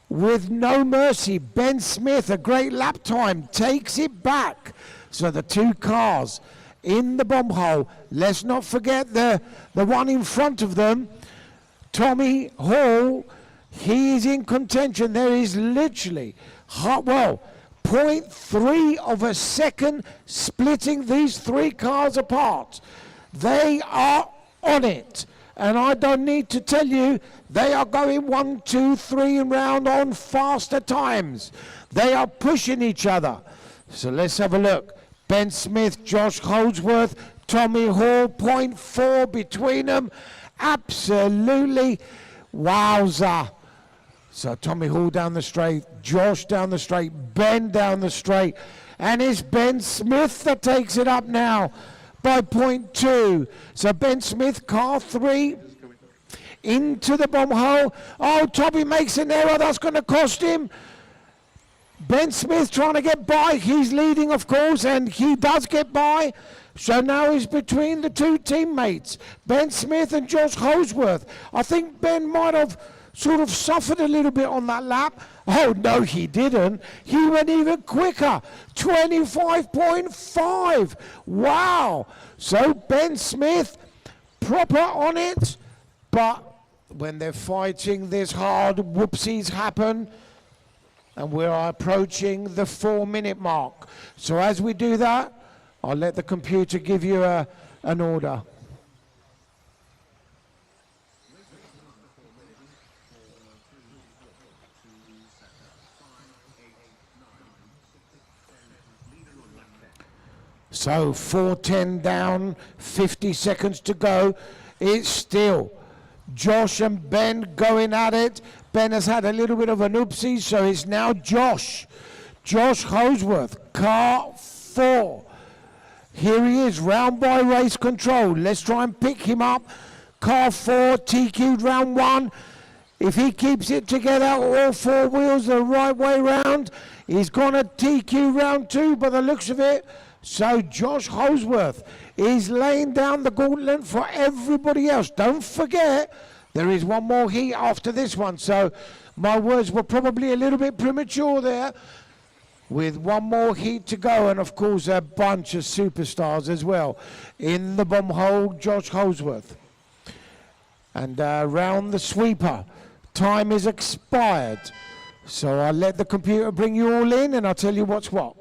with no mercy. Ben Smith, a great lap time, takes it back. So the 2 cars in the bomb hole. Let's not forget the one in front of them, Tommy Hall. He is in contention. There is literally, 0.3 of a second splitting these 3 cars apart. They are on it. And I don't need to tell you, they are going 1, 2, 3 round on faster times. They are pushing each other. So let's have a look. Ben Smith, Josh Holdsworth, Tommy Hall, 0.4 between them. Absolutely wowza. So Tommy Hall down the straight, Josh down the straight, Ben down the straight. And it's Ben Smith that takes it up now by 0.2. So Ben Smith, car 3, into the bomb hole. Oh, Tommy makes an error. That's going to cost him. Ben Smith trying to get by. He's leading, of course, and he does get by. So now he's between the 2 teammates, Ben Smith and Josh Holdsworth. I think Ben might have sort of suffered a little bit on that lap. Oh, no, he didn't. He went even quicker, 25.5. Wow. So Ben Smith, proper on it. But when they're fighting this hard, whoopsies happen. And we are approaching the 4-minute mark. So as we do that, I'll let the computer give you an order. So 4:10 down, 50 seconds to go. It's still Josh and Ben going at it. Ben has had a little bit of an oopsie, so it's now Josh Holdsworth, car 4. Here he is, round by Race Control. Let's try and pick him up. Car 4, TQ'd round 1. If he keeps it together, all 4 wheels the right way round, he's going to TQ round 2 by the looks of it. So Josh Holdsworth is laying down the gauntlet for everybody else. Don't forget, there is one more heat after this one. So my words were probably a little bit premature there. With one more heat to go, and of course a bunch of superstars as well. In the bomb hole, Josh Holdsworth. And round the sweeper, time is expired. So I'll let the computer bring you all in, and I'll tell you what's what.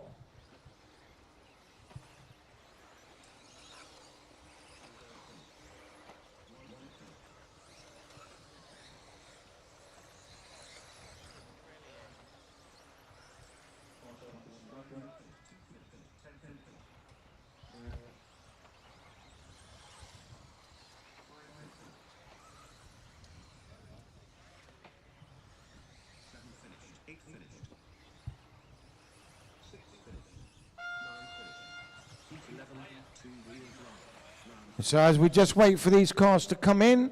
So as we just wait for these cars to come in,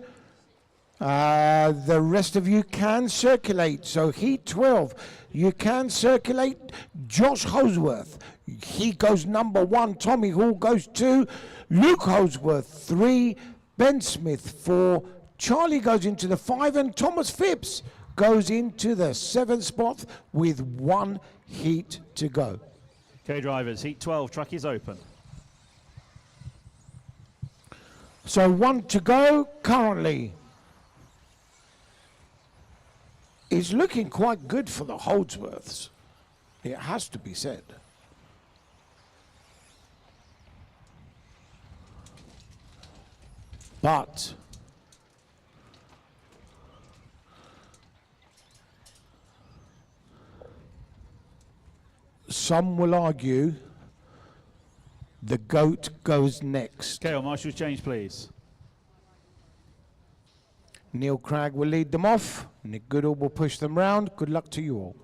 the rest of you can circulate. So heat 12, you can circulate. Josh Holdsworth, He goes number 1. Tommy Hall goes 2. Luke Holdsworth 3. Ben Smith 4. Charlie goes into the 5. And Thomas Phipps goes into the 7th spot with 1 heat to go. Okay, drivers, heat 12, track is open. So 1 to go currently. It's looking quite good for the Holdsworths. It has to be said. But some will argue the GOAT goes next. Okay, well, marshals change, please. Neil Cragg will lead them off. Nick Goodall will push them round. Good luck to you all.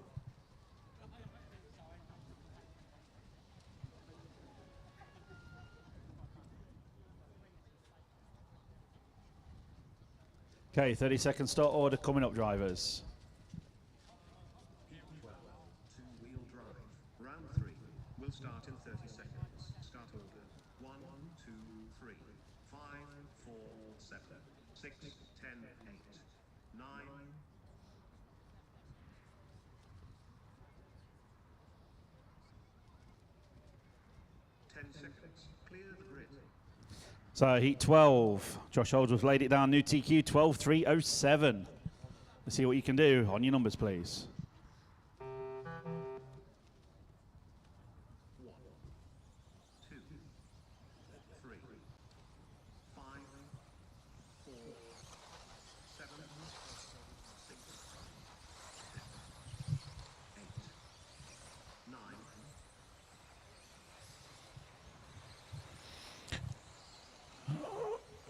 Okay, 30-second start order coming up, drivers. Two-wheel drive. Round 3 will start in 30 seconds. Start order. 1, 2, 3, 5, 4, 7, 6, 10, 8, 9. 10 seconds. Clear the grid. So heat 12, Josh Holdsworth laid it down, new TQ 12.307. Let's see what you can do on your numbers, please. 1, 2, 3, 5, 4, 7, 6, 8, 9.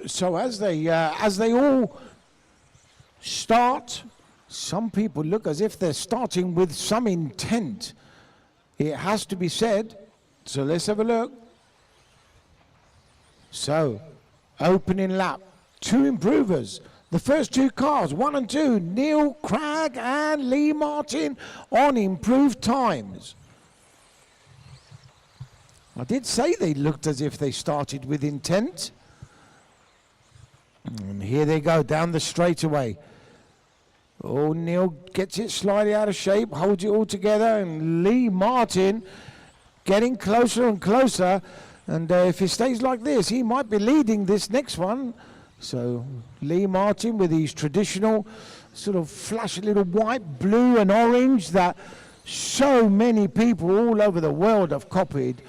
So as they all start, some people look as if they're starting with some intent. It has to be said. So let's have a look. So, opening lap, 2 improvers. The first 2 cars, 1 and 2, Neil Cragg and Lee Martin on improved times. I did say they looked as if they started with intent. And here they go down the straightaway. Oh, Neil gets it slightly out of shape, holds it all together, and Lee Martin getting closer and closer. And if he stays like this, he might be leading this next one. So Lee Martin with his traditional sort of flashy little white, blue and orange that so many people all over the world have copied.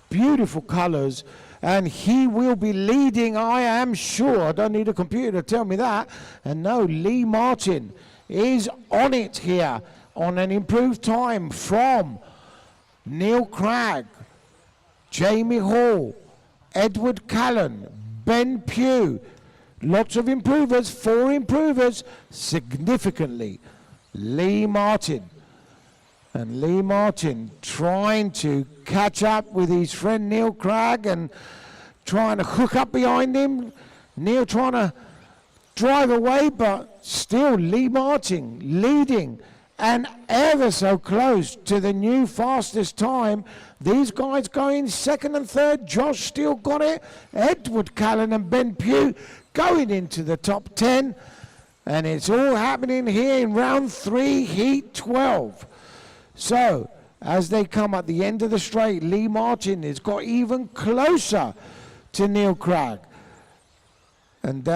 Beautiful colors. And he will be leading, I am sure. I don't need a computer to tell me that. And no, Lee Martin is on it here on an improved time from Neil Cragg, Jamie Hall, Edward Callan, Ben Pugh. Lots of improvers, 4 improvers, significantly. Lee Martin. And Lee Martin trying to catch up with his friend Neil Cragg and trying to hook up behind him. Neil trying to drive away, but still Lee Martin leading and ever so close to the new fastest time. These guys going 2nd and 3rd. Josh still got it. Edward Callan and Ben Pugh going into the top 10. And it's all happening here in round 3, heat 12. So, as they come at the end of the straight, Lee Martin has got even closer to Neil Cragg. And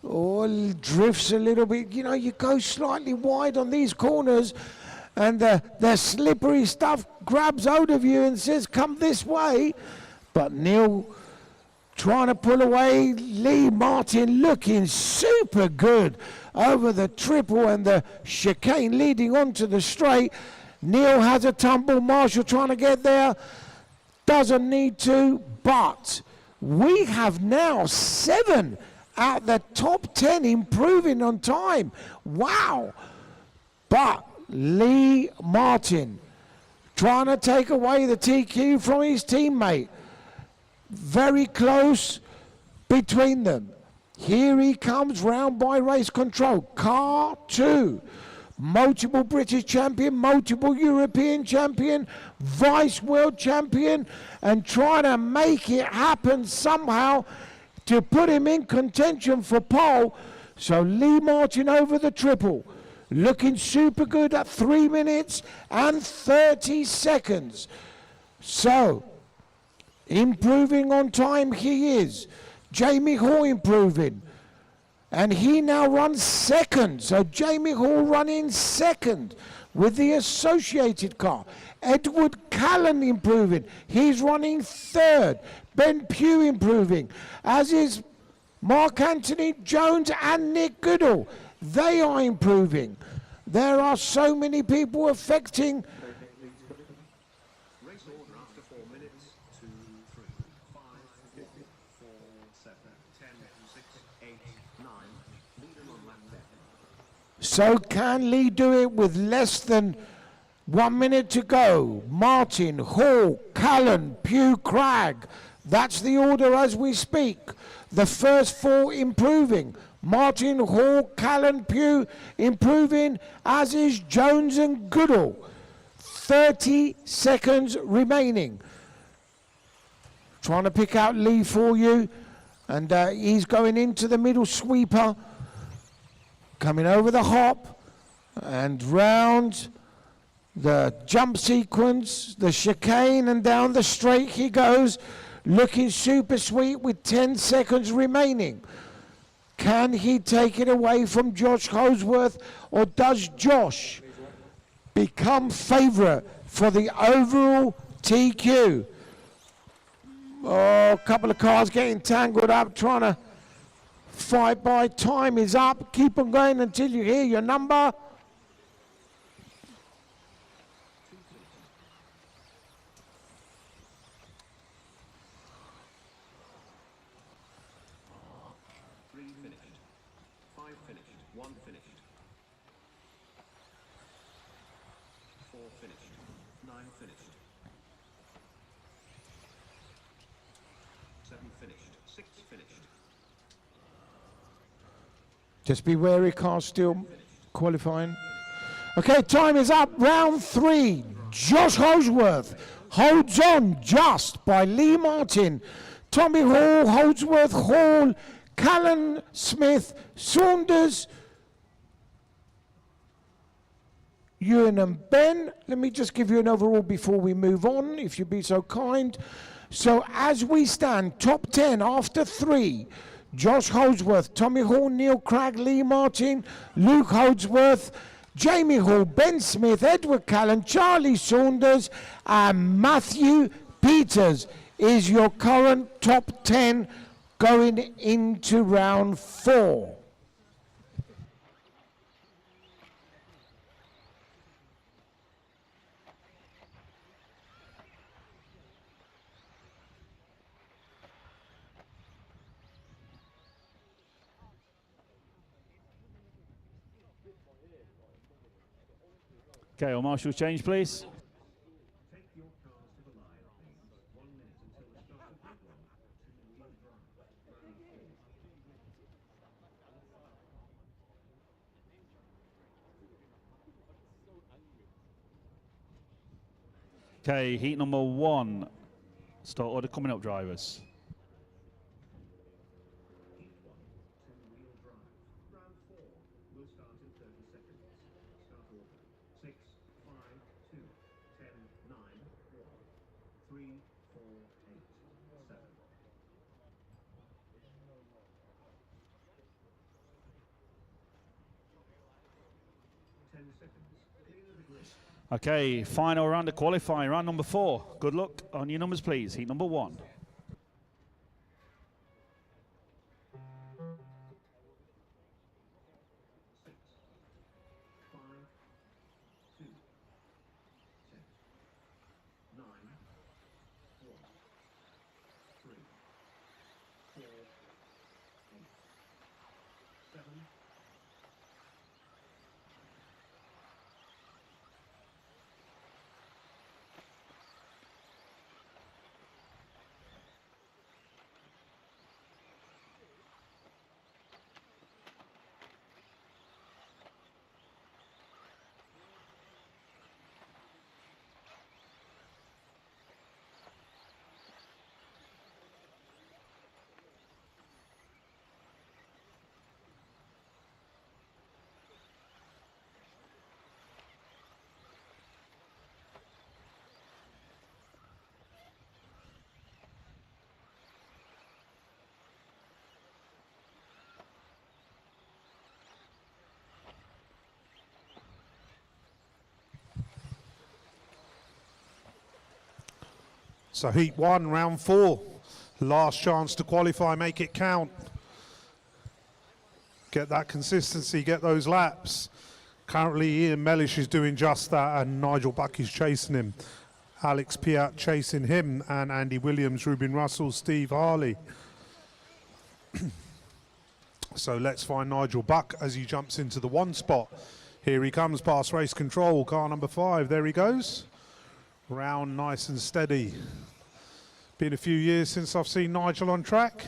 all drifts a little bit. You know, you go slightly wide on these corners and the slippery stuff grabs hold of you and says, come this way. But Neil trying to pull away. Lee Martin looking super good over the triple and the chicane leading onto the straight. Neil has a tumble. Marshall trying to get there. Doesn't need to, but we have now 7 out the top 10 improving on time. Wow. But Lee Martin trying to take away the TQ from his teammate. Very close between them. Here he comes round by race control. Car 2. multiple British champion, multiple European champion, vice world champion, and trying to make it happen somehow to put him in contention for pole. So Lee Martin over the triple, looking super good at 3 minutes and 30 seconds. So, improving on time he is. Jamie Hall improving. And he now runs second. So Jamie Hall running second with the associated car. Edward Callan improving. He's running third. Ben Pugh improving. As is Mark Anthony Jones and Nick Goodall. They are improving. There are so many people affecting. Race order after 4 minutes. 2, 3, 5, 4, 7, 10, 6, 8, 9. Leader on lap 10. So can Lee do it with less than 1 minute to go? Martin, Hall, Callan, Pugh, Cragg. That's the order as we speak. The first 4 improving. Martin, Hall, Callan, Pugh improving, as is Jones and Goodall. 30 seconds remaining. Trying to pick out Lee for you. And he's going into the middle sweeper. Coming over the hop and round the jump sequence, the chicane, and down the straight he goes. Looking super sweet with 10 seconds remaining. Can he take it away from Josh Holdsworth, or does Josh become favourite for the overall TQ? Oh, a couple of cars getting tangled up, trying to fight by. Time is up. Keep on going until you hear your number. Just be wary, cars still qualifying. Okay, time is up. Round 3. Josh Holdsworth holds on just by Lee Martin. Tommy Hall, Holdsworth, Hall, Callan, Smith, Saunders, Ewan and Ben. Let me just give you an overall before we move on, if you'd be so kind. So as we stand, top 10 after 3. Josh Holdsworth, Tommy Hall, Neil Cragg, Lee Martin, Luke Holdsworth, Jamie Hall, Ben Smith, Edward Callan, Charlie Saunders, and Matthew Peters is your current top 10 going into round 4. Okay, well, Marshall, change, please. Take your cars to the line, please. 1 minute until the start of grid 1. 2-wheel drive. Round 4. Okay, heat number 1. Start order coming up, drivers. Heat 1, 2-wheel drive. Round 4 will start in 30 seconds. Start order. 6, 5, 2, 10, 9, 1, 3, 4, 8, 7. 10 seconds. Clear the grid. Okay, final round of qualifying, round number 4. Good luck on your numbers, please. Heat number 1. 6, 5, 2, 10, 9, 1, 3, 4, 8, 7. So heat 1, round 4. Last chance to qualify, make it count. Get that consistency, get those laps. Currently Ian Mellish is doing just that, and Nigel Buck is chasing him. Alex Piat chasing him, and Andy Williams, Ruben Russell, Steve Harley. So let's find Nigel Buck as he jumps into the 1 spot. Here he comes past race control, car number 5, there he goes. Round nice and steady. Been a few years since I've seen Nigel on track.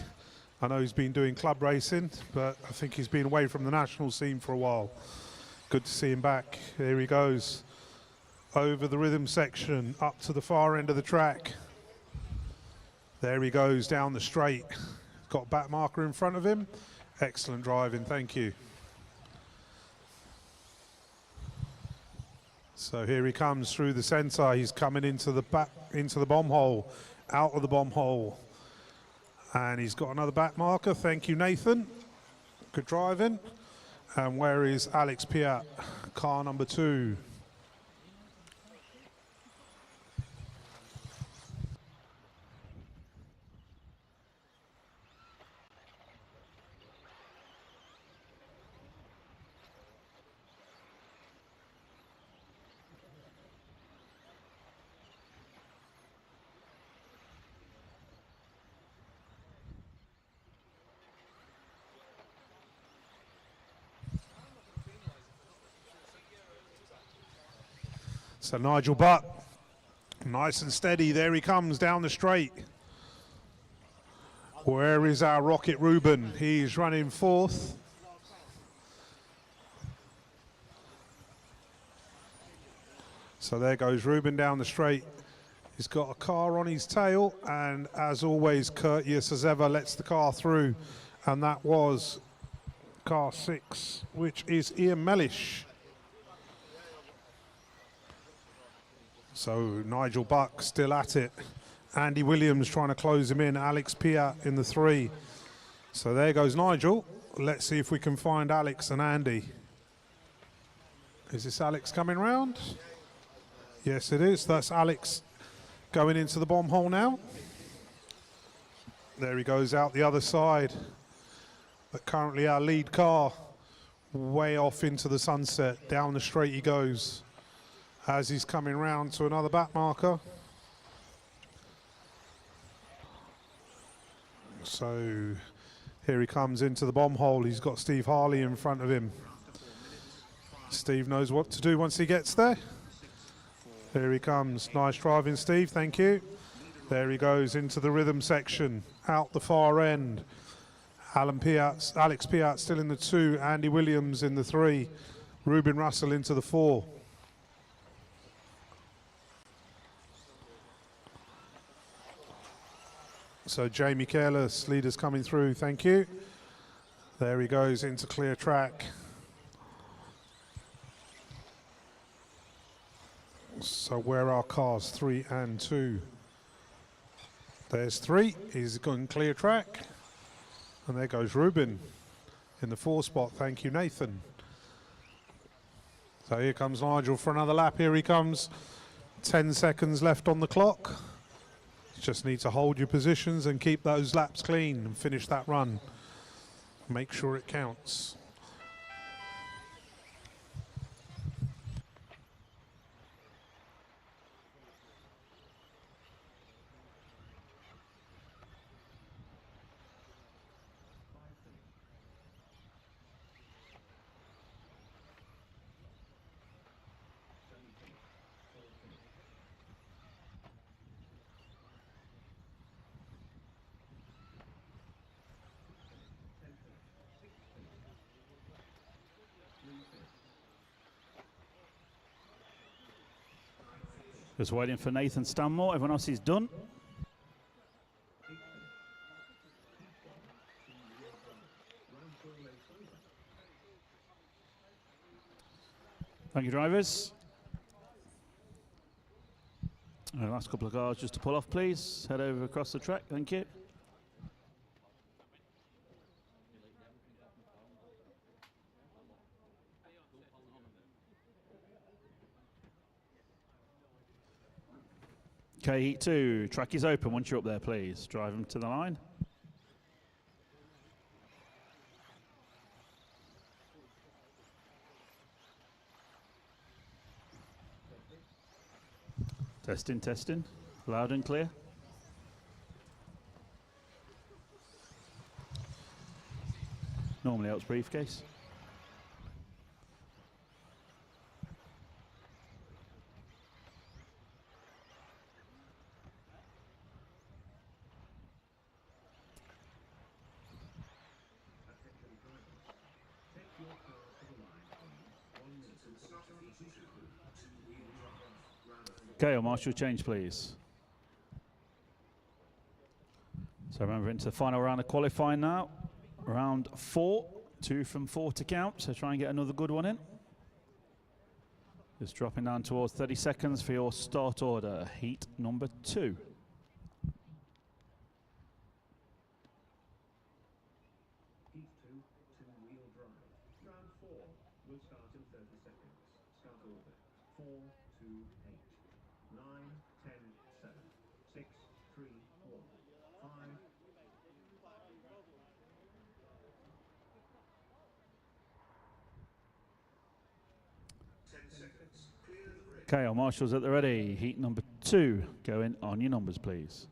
I know he's been doing club racing, but I think he's been away from the national scene for a while. Good to see him back. Here he goes. Over the rhythm section, up to the far end of the track. There he goes down the straight. Got a back marker in front of him. Excellent driving, thank you. So here he comes through the centre. He's coming into the back, into the bomb hole, out of the bomb hole. And he's got another back marker. Thank you, Nathan. Good driving. And where is Alex Piat? Car number 2. So Nigel Buck, nice and steady, there he comes down the straight. Where is our Rocket Ruben? He's running 4th. So there goes Ruben down the straight. He's got a car on his tail, and as always, courteous as ever, lets the car through. And that was car 6, which is Ian Mellish. So Nigel Buck still at it. Andy Williams trying to close him in. Alex Piat in the 3. So there goes Nigel. Let's see if we can find Alex and Andy. Is this Alex coming round? Yes, it is. That's Alex going into the bomb hole now. There he goes out the other side. But currently our lead car way off into the sunset. Down the straight he goes as he's coming round to another back marker. So here he comes into the bomb hole. He's got Steve Harley in front of him. Steve knows what to do once he gets there. Here he comes. Nice driving, Steve. Thank you. There he goes into the rhythm section. Out the far end. Alex Piat still in the 2. Andy Williams in the 3. Ruben Russell into the 4. So Jamie Careless, leaders coming through, thank you. There he goes into clear track. So where are cars 3 and 2? There's 3, he's going clear track. And there goes Ruben in the 4 spot, thank you Nathan. So here comes Nigel for another lap, here he comes. 10 seconds left on the clock. Just need to hold your positions and keep those laps clean and finish that run. Make sure it counts. Just waiting for Nathan Stanmore. Everyone else is done. Thank you, drivers. Last couple of cars just to pull off, please. Head over across the track. Thank you. Okay, heat 2. Track is open. Once you're up there, please drive them to the line. Testing, testing. Loud and clear. Normally helps briefcase. Attention drivers. Take your car to the line, please. 1 minute until heat 2. Okay, Marshall, change please. So remember, into the final round of qualifying now. Round 4, 2 from 4 to count, so try and get another good one in. Just dropping down towards 30 seconds for your start order, heat number 2. Heat 2, two-wheel drive. Round 4 will start in 30 seconds. Start order. 4, 2, 8, 9, 10, 7, 6, 3, 1, 5. Okay, our marshals at the ready. Heat number 2, going on your numbers, please.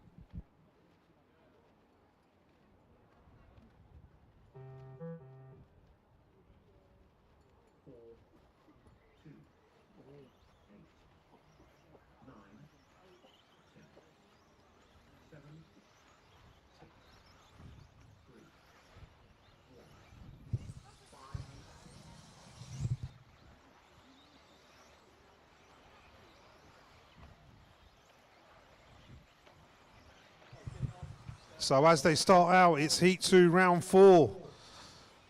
So as they start out, it's heat 2, round 4.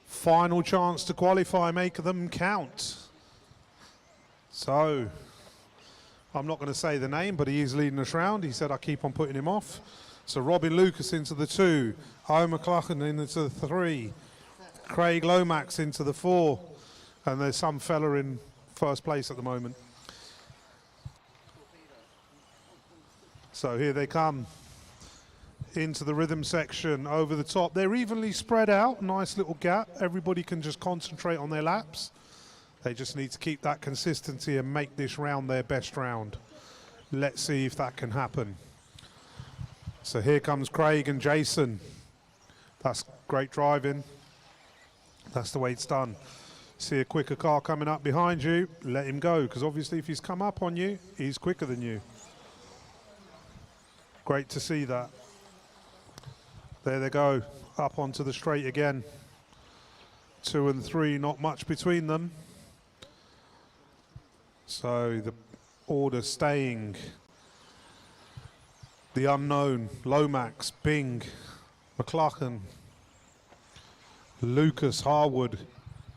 Final chance to qualify, make them count. So, I'm not going to say the name, but he is leading us round. He said I keep on putting him off. So Robin Lucas into the 2, Owen McLaughlin into the 3, Craig Lomax into the 4, and there's some fella in first place at the moment. So here they come into the rhythm section over the top. They're evenly spread out, nice little gap. Everybody can just concentrate on their laps. They just need to keep that consistency and make this round their best round. Let's see if that can happen. So here comes Craig and Jason. That's great driving. That's the way it's done. See a quicker car coming up behind you, let him go, because obviously if he's come up on you, he's quicker than you. Great to see that. There they go, up onto the straight again. 2 and 3, not much between them. So the order staying. The unknown, Lomax, Bing, McLaughlin, Lucas, Harwood,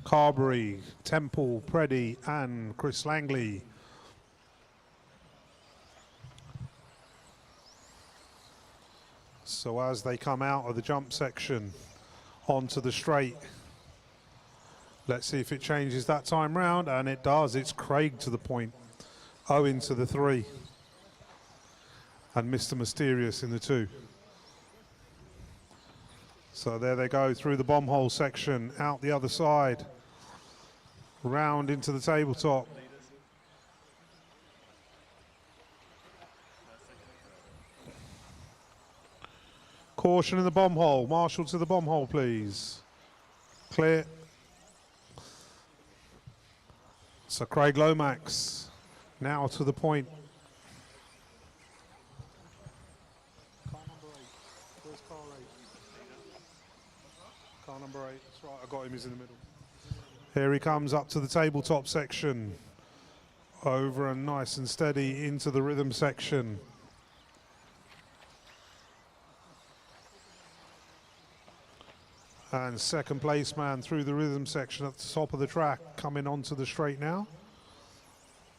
Carberry, Temple, Preddy, and Chris Langley. So as they come out of the jump section onto the straight, let's see if it changes that time round, and it does. It's Craig to the point, Owen to the 3, and Mr. Mysterious in the 2. So there they go through the bomb hole section, out the other side, round into the tabletop. Caution in the bomb hole. Marshal to the bomb hole, please. Clear. So Craig Lomax now to the point. Car number 8. Where's car 8? Car number 8. That's right, I got him. He's in the middle. Here he comes up to the tabletop section. Over and nice and steady into the rhythm section. And second place man through the rhythm section at the top of the track, coming onto the straight now.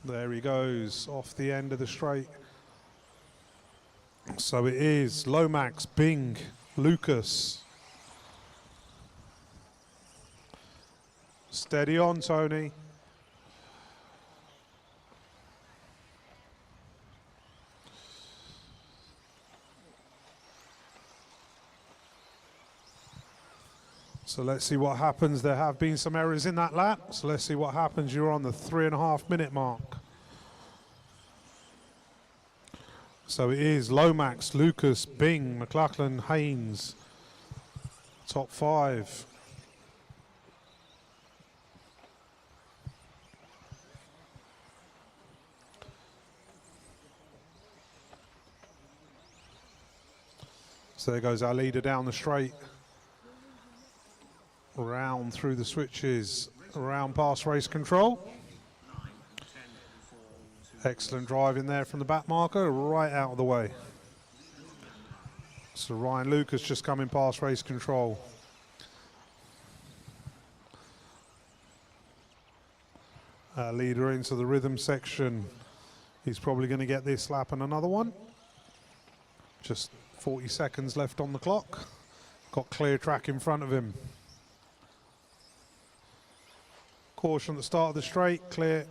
There he goes, off the end of the straight. So it is Lomax, Bing, Lucas. Steady on, Tony. So let's see what happens. There have been some errors in that lap. So let's see what happens. You're on the 3.5 minute mark. So it is Lomax, Lucas, Bing, McLachlan, Haynes. Top 5. So there goes our leader down the straight. Round through the switches, around past race control. Excellent drive in there from the back marker, right out of the way. So Ryan Lucas just coming past race control. Our leader into the rhythm section. He's probably going to get this lap and another one. Just 40 seconds left on the clock. Got clear track in front of him. Caution at the start of the straight, clear.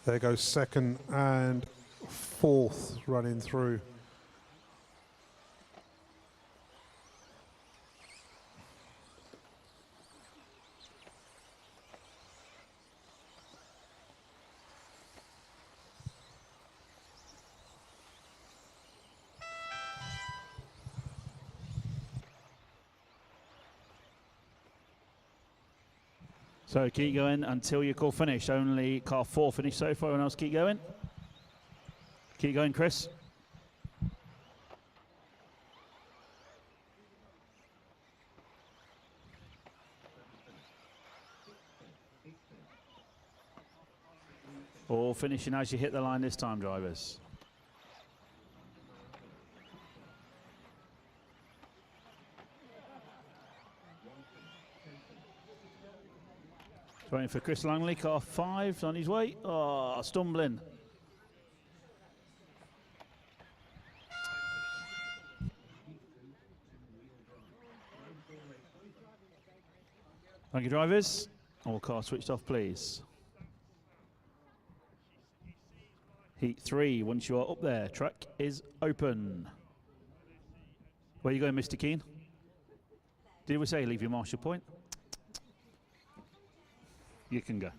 There goes second and fourth running through. So keep going until your call finished. Only car 4 finished so far. Everyone else keep going. Keep going, Chris. All finishing as you hit the line this time, drivers. Waiting for Chris Langley, car 5 on his way. Oh, stumbling. Thank you, drivers. All cars switched off, please. Heat 3, once you are up there, track is open. Where are you going, Mr. Keane? Did we say leave your marshal point? You can go.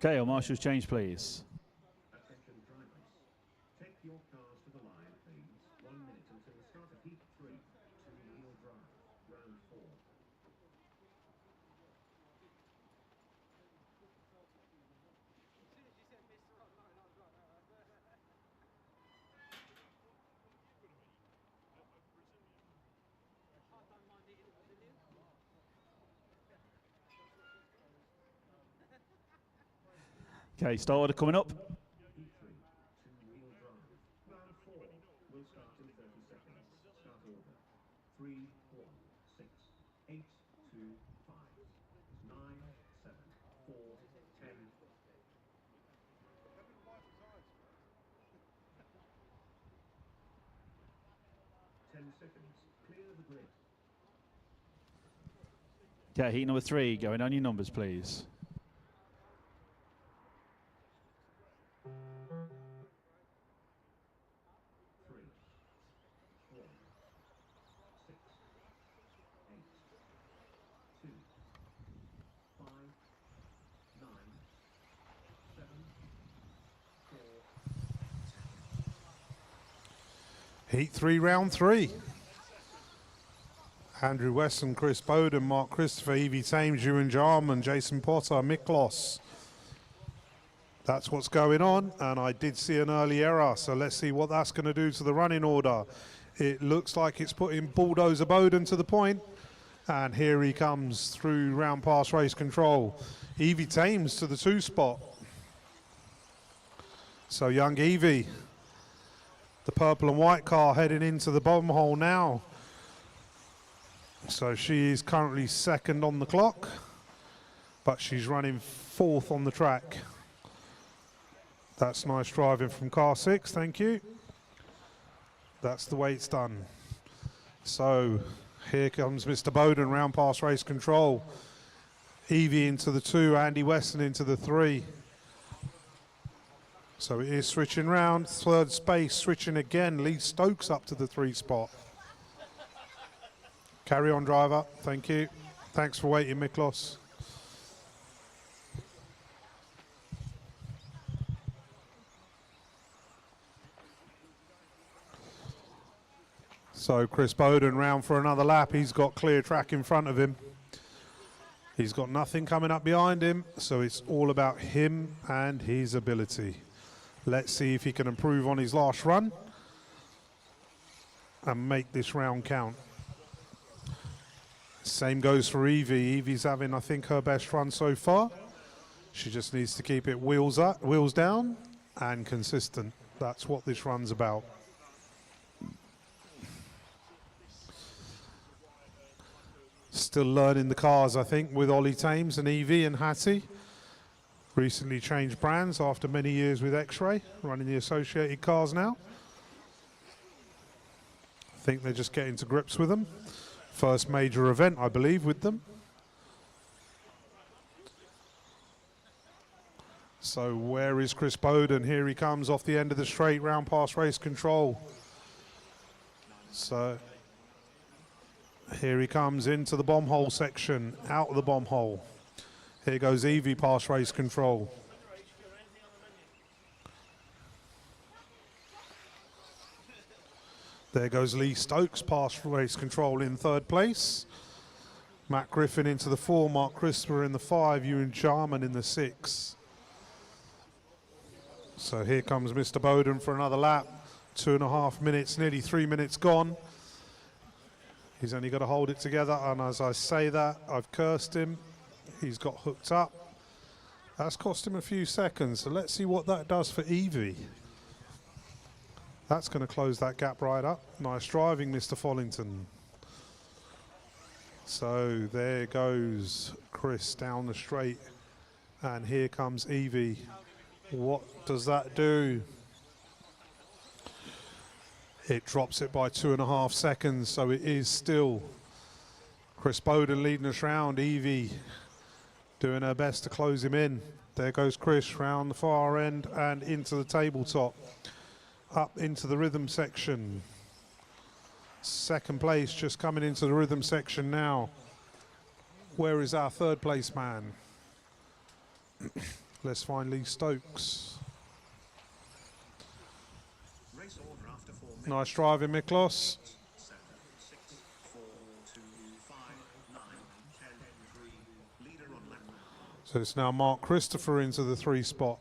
Okay, our marshals change, please. Attention drivers. Take your cars to the line, please. 1 minute until the start of heat 3. Two-wheel drive. Round 4. Okay, start order coming up. Heat 3. Two-wheel drive. Round 4. Will start in 30 seconds. Start order. 3, 1, 6, 8, 2, 5, 9, 7, 4, 10. 10 seconds. Clear the grid. Okay, heat number 3, going on your numbers, please. 3, 1, 6, 8, 2, 5, 9, 7, 4. Heat 3, round 3. Andrew Weston, Chris Bowden, Mark Christopher, Evie Thames, Ewan Jarman, Jason Potter, Miklos. That's what's going on, and I did see an early error, so let's see what that's going to do to the running order. It looks like it's putting Bulldozer Bowden to the point, and here he comes through round past race control. Evie Thames to the 2 spot. So young Evie, the purple and white car, heading into the bottom hole now. So she is currently second on the clock, but she's running fourth on the track. That's nice driving from car 6, thank you. That's the way it's done. So here comes Mr. Bowden round past race control. Evie into the 2, Andy Weston into the 3. So it is switching round, third space, switching again. Lee Stokes up to the 3 spot. Carry on, driver, thank you. Thanks for waiting, Miklos. So Chris Bowden round for another lap. He's got clear track in front of him. He's got nothing coming up behind him, so it's all about him and his ability. Let's see if he can improve on his last run and make this round count. Same goes for Evie. Evie's having, I think, her best run so far. She just needs to keep it wheels up, wheels down, and consistent. That's what this run's about. Still learning the cars, I think, with Ollie Thames and Evie and Hattie. Recently changed brands after many years with X-Ray, running the associated cars now. I think they're just getting to grips with them. First major event, I believe, with them. So where is Chris Bowden? Here he comes off the end of the straight, round past race control. So here he comes into the bomb hole section, out of the bomb hole. Here goes Evie past race control. There goes Lee Stokes past race control in third place. Matt Griffin into the 4, Mark Christopher in the 5, Ewan Jarman in the 6. So here comes Mr. Bowden for another lap. 2.5 minutes, nearly 3 minutes gone. He's only got to hold it together, and as I say that, I've cursed him. He's got hooked up. That's cost him a few seconds, so let's see what that does for Evie. That's going to close that gap right up. Nice driving, Mr. Follington. So there goes Chris down the straight, and here comes Evie. What does that do? It drops it by 2.5 seconds, so it is still Chris Bowden leading us round. Evie doing her best to close him in. There goes Chris round the far end and into the tabletop. Up into the rhythm section. Second place just coming into the rhythm section now. Where is our third place man? Let's find Lee Stokes. Nice driving, Miklos. 7, 6, 4, 2, 5, 9, 10, 3. Leader on lap. So it's now Mark Christopher into the 3 spot.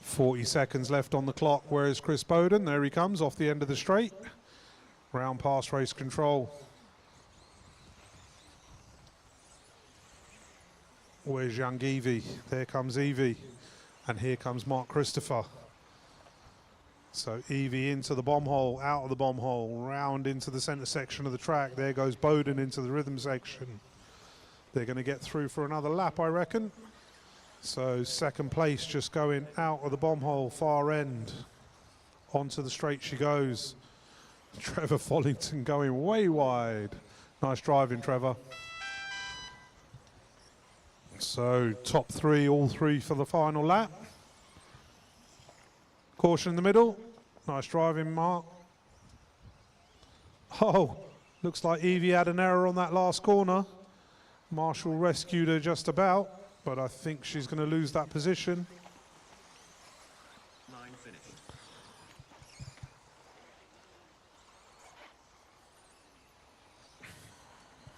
.40 seconds left on the clock. Where is Chris Bowden? There he comes off the end of the straight. Round past race control. Where's young Evie? There comes Evie. And here comes Mark Christopher. So Evie into the bomb hole, out of the bomb hole, round into the center section of the track. There goes Bowden into the rhythm section. They're going to get through for another lap, I reckon. So second place just going out of the bomb hole, far end. Onto the straight she goes. Trevor Follington going way wide. Nice driving, Trevor. So top 3, all 3 for the final lap. Caution in the middle. Nice driving, Mark. Oh, looks like Evie had an error on that last corner. Marshall rescued her just about, but I think she's going to lose that position. 9 finished.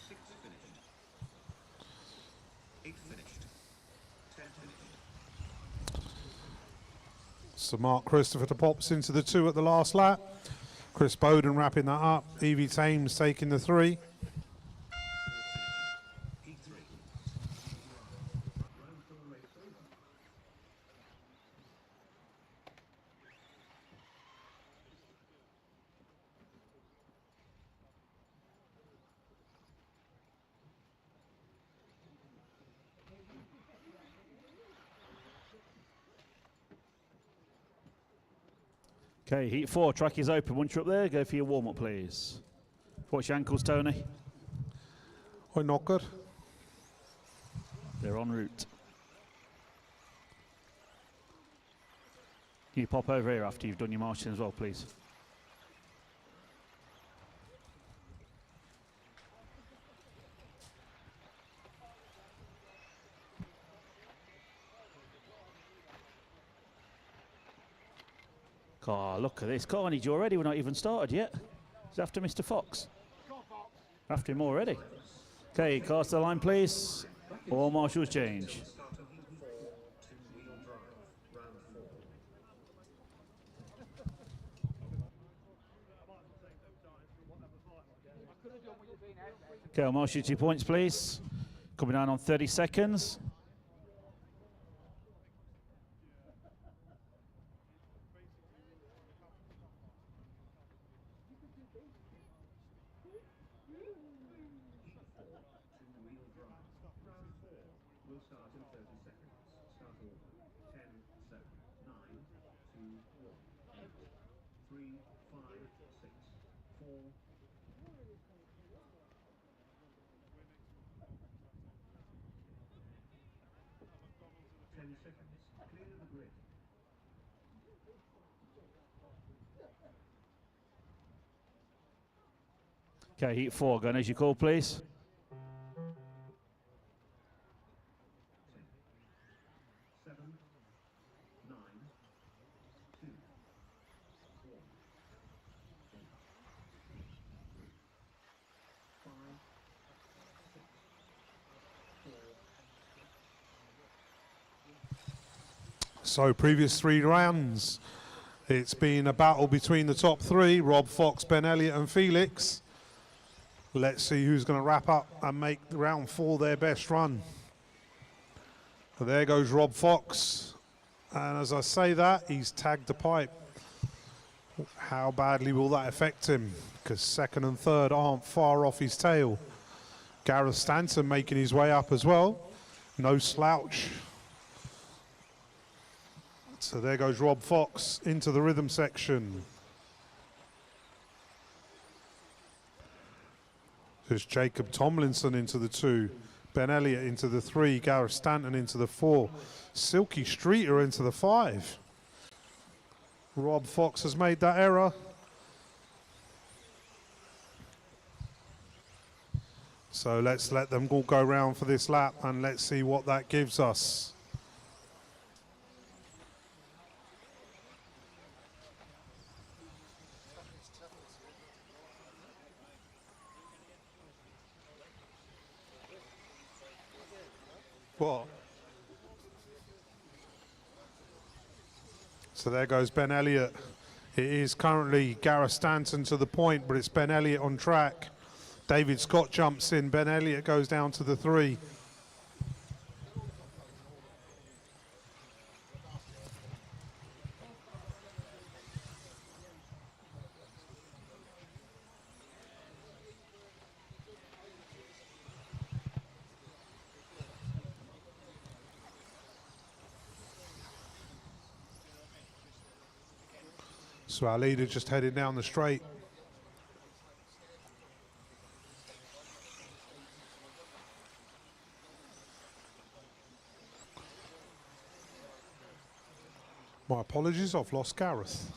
6 finished. 8 finished. 10 finished. So Mark Christopher pops into the 2 at the last lap. Chris Bowden wrapping that up. Evie Thames taking the 3. Okay, heat 4, track is open. Once you're up there, go for your warm-up, please. Watch your ankles, Tony. Oh, not good. They're en route. Can you pop over here after you've done your marching as well, please? Oh, look at this carnage already. We're not even started yet. It's after Mr. Fox. After him already. Okay, cars to the line, please. All marshals change. Start of heat 4, two-wheel drive, round 4. Okay, I'll marshal 2 points, please. Coming down on 30 seconds. Two-wheel drive, round 4. Will start in 30 seconds. Start order 10, 7, 9, 2, 1, 8, 3, 5, 6, 4. 10 seconds. Clear the grid. Okay, heat 4, going as you call, please. 10, 7, 9, 2, 1, 8, 5, 6, 4. So previous 3 rounds, it's been a battle between the top 3, Rob Fox, Ben Elliott and Felix. Let's see who's going to wrap up and make round 4 their best run. So there goes Rob Fox. And as I say that, he's tagged the pipe. How badly will that affect him? Because 2nd and 3rd aren't far off his tail. Gareth Stanton making his way up as well. No slouch. So there goes Rob Fox into the rhythm section. There's Jacob Tomlinson into the 2, Ben Elliott into the 3, Gareth Stanton into the 4, Silky Streeter into the 5. Rob Fox has made that error. So let's let them all go round for this lap and let's see what that gives us. What? So there goes Ben Elliott. It is currently Gareth Stanton to the point, but it's Ben Elliott on track. David Scott jumps in. Ben Elliott goes down to the 3. So our leader just headed down the straight. My apologies, I've lost Gareth.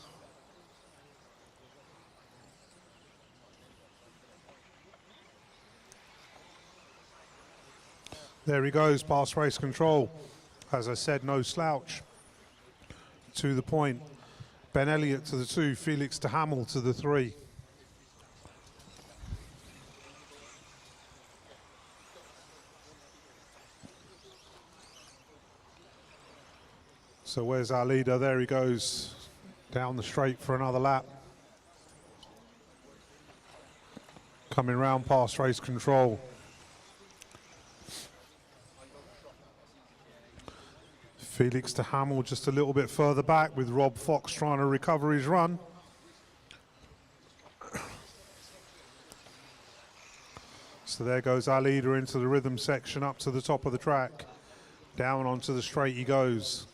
There he goes, past race control. As I said, no slouch. To the point. Ben Elliott to the 2, Felix de Hamel to the 3. So where's our leader? There he goes, down the straight for another lap. Coming round past race control. Felix de Hamel just a little bit further back with Rob Fox trying to recover his run. So there goes our leader into the rhythm section up to the top of the track. Down onto the straight he goes.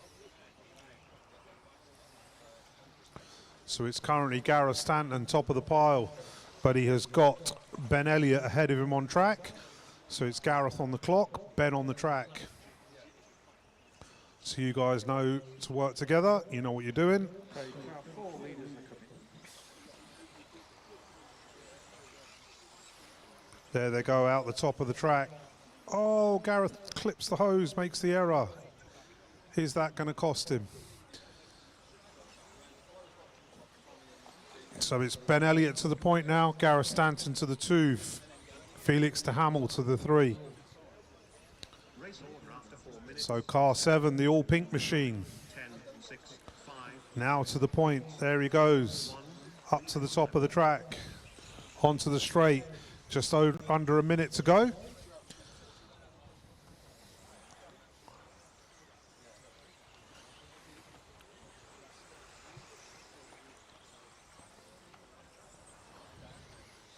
So it's currently Gareth Stanton top of the pile, but he has got Ben Elliott ahead of him on track. So it's Gareth on the clock, Ben on the track. So you guys know to work together, you know what you're doing. Okay, now 4 leaders are coming. There they go out the top of the track. Oh, Gareth clips the hose, makes the error. Is that going to cost him? So it's Ben Elliott to the point now, Gareth Stanton to the 2, Felix de Hamel to the 3. Race order after 4 minutes. So car 7, the all pink machine. 10, 6, 5, Now to the point, there he goes. Up to the top of the track, onto the straight. Just under a minute to go.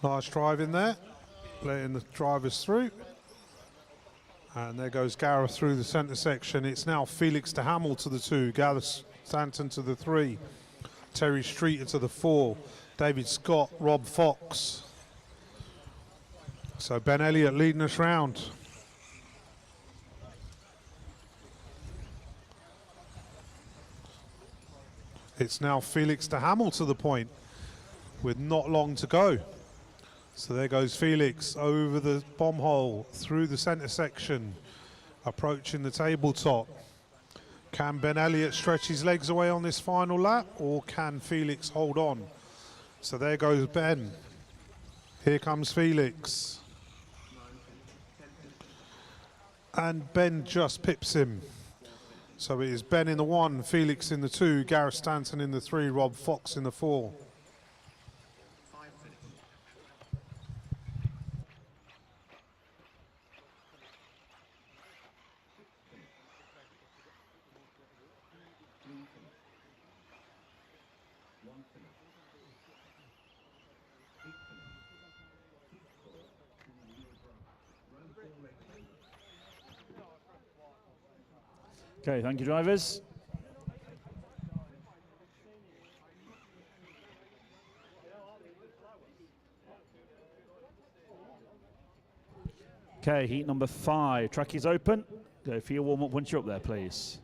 Nice drive in there, letting the drivers through. And there goes Gareth through the centre section. It's now Felix de Hamel to the 2, Gareth Stanton to the 3, Terry Streeter to the 4, David Scott, Rob Fox. So Ben Elliott leading us round. It's now Felix de Hamel to the point with not long to go. So there goes Felix over the bomb hole, through the centre section, approaching the tabletop. Can Ben Elliott stretch his legs away on this final lap, or can Felix hold on? So there goes Ben. Here comes Felix. And Ben just pips him. So it is Ben in the 1, Felix in the 2, Gareth Stanton in the 3, Rob Fox in the 4. 5 minutes. Okay, thank you, drivers. Okay, heat number 5. Track is open. Go for your warm-up once you're up there, please.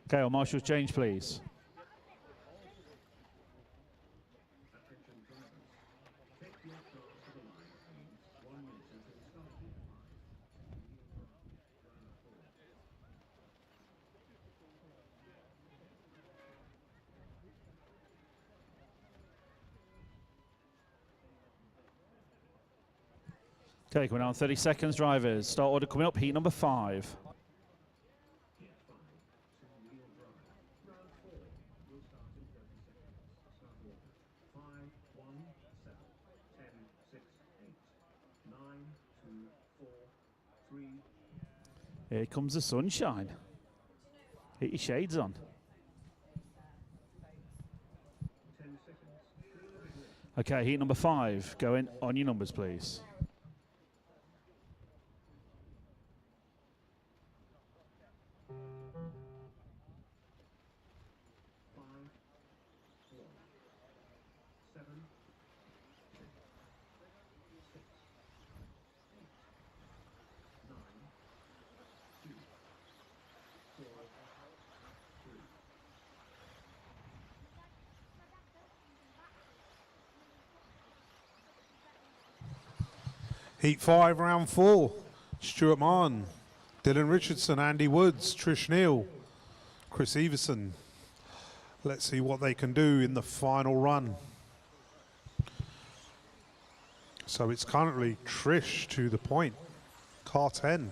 Okay, well, marshals change, please. Okay, coming on 30 seconds, drivers. Start order coming up, heat number 5. Here comes the sunshine. Get your shades on. 10 seconds. Okay, heat number 5. Going on your numbers, please. Heat 5, round 4. Stuart Martin, Dylan Richardson, Andy Woods, Trish Neal, Chris Everson. Let's see what they can do in the final run. So it's currently Trish to the point, car 10.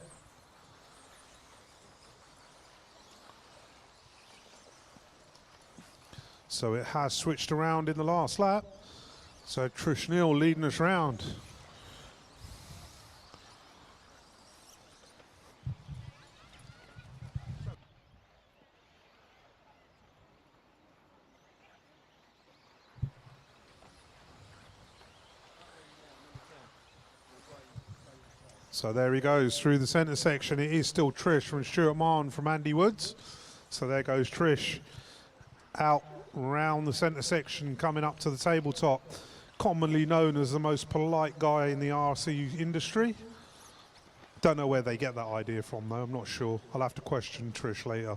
So it has switched around in the last lap. So Trish Neal leading us round. So there he goes through the centre section. It is still Trish from Stuart Martin from Andy Woods. So there goes Trish out round the centre section, coming up to the tabletop. Commonly known as the most polite guy in the RC industry. Don't know where they get that idea from though, I'm not sure. I'll have to question Trish later.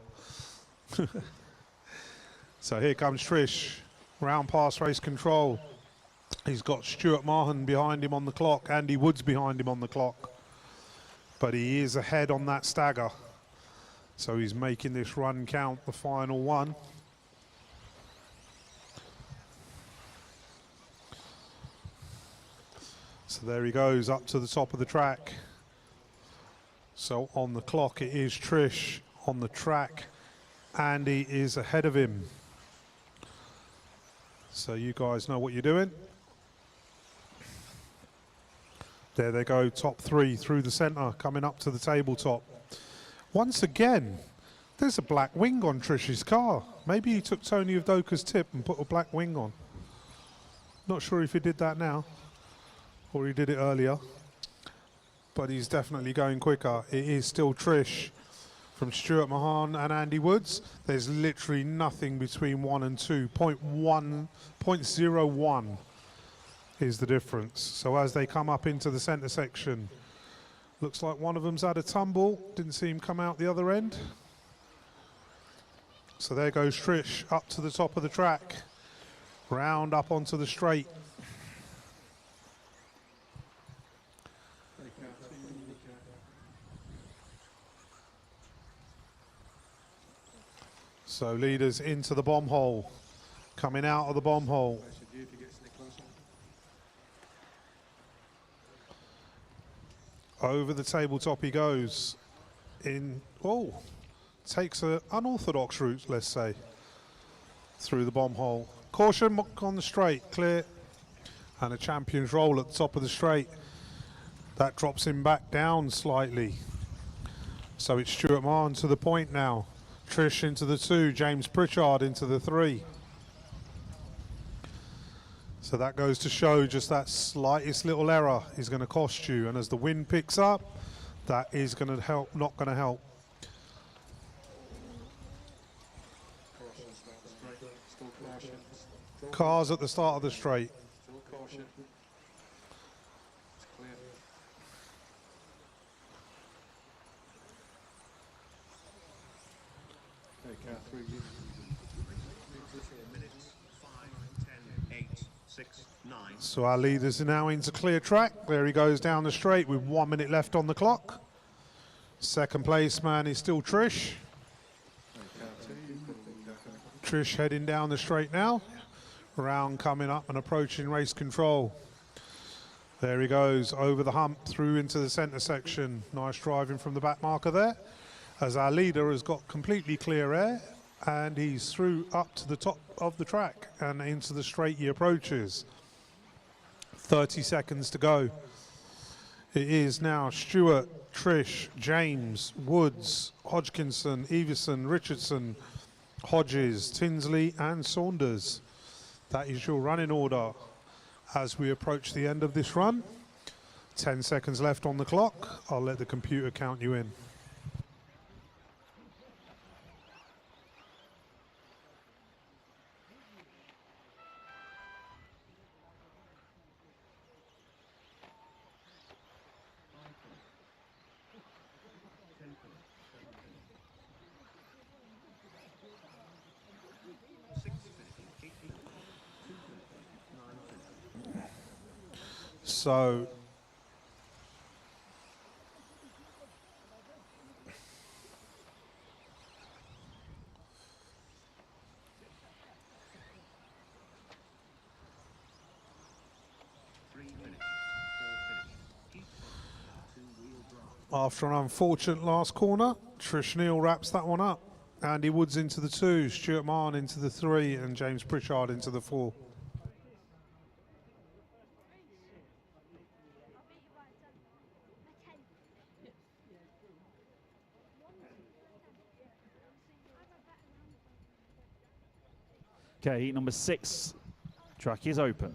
So here comes Trish, round past race control. He's got Stuart Martin behind him on the clock, Andy Woods behind him on the clock. But he is ahead on that stagger. So he's making this run count, the final one. So there he goes up to the top of the track. So on the clock it is Trish. On the track, Andy is ahead of him. So you guys know what you're doing. There they go, top three through the centre, coming up to the tabletop. Once again, there's a black wing on Trish's car. Maybe he took Tony Udoka's tip and put a black wing on. Not sure if he did that now, or he did it earlier. But he's definitely going quicker. It is still Trish from Stuart Mahan and Andy Woods. There's literally nothing between 1 and 2. 0.01 is the difference. So as they come up into the centre section, looks like one of them's had a tumble. Didn't see him come out the other end. So there goes Trish up to the top of the track, round up onto the straight. So leaders into the bomb hole, coming out of the bomb hole. Over the tabletop he goes. Takes an unorthodox route, let's say, through the bomb hole. Caution on the straight, clear. And a champion's roll at the top of the straight. That drops him back down slightly. So it's Stuart Martin to the point now. Trish into the 2, James Pritchard into the 3. So that goes to show just that slightest little error is going to cost you. And as the wind picks up, that is going to help, not going to help. Cars at the start of the straight. So our leaders are now into clear track. There he goes down the straight with 1 minute left on the clock. Second place man is still Trish. Trish heading down the straight now. Round coming up and approaching race control. There he goes over the hump through into the centre section. Nice driving from the back marker there. As our leader has got completely clear air and he's through up to the top of the track and into the straight he approaches. 30 seconds to go. It is now Stuart, Trish, James, Woods, Hodgkinson, Everson, Richardson, Hodges, Tinsley and Saunders. That is your running order as we approach the end of this run. 10 seconds left on the clock. I'll let the computer count you in. So after an unfortunate last corner, Trish Neal wraps that one up Andy Woods into the 2, Stuart Mahon into the 3, and James Pritchard into the 4. Okay, heat number 6. Track is open.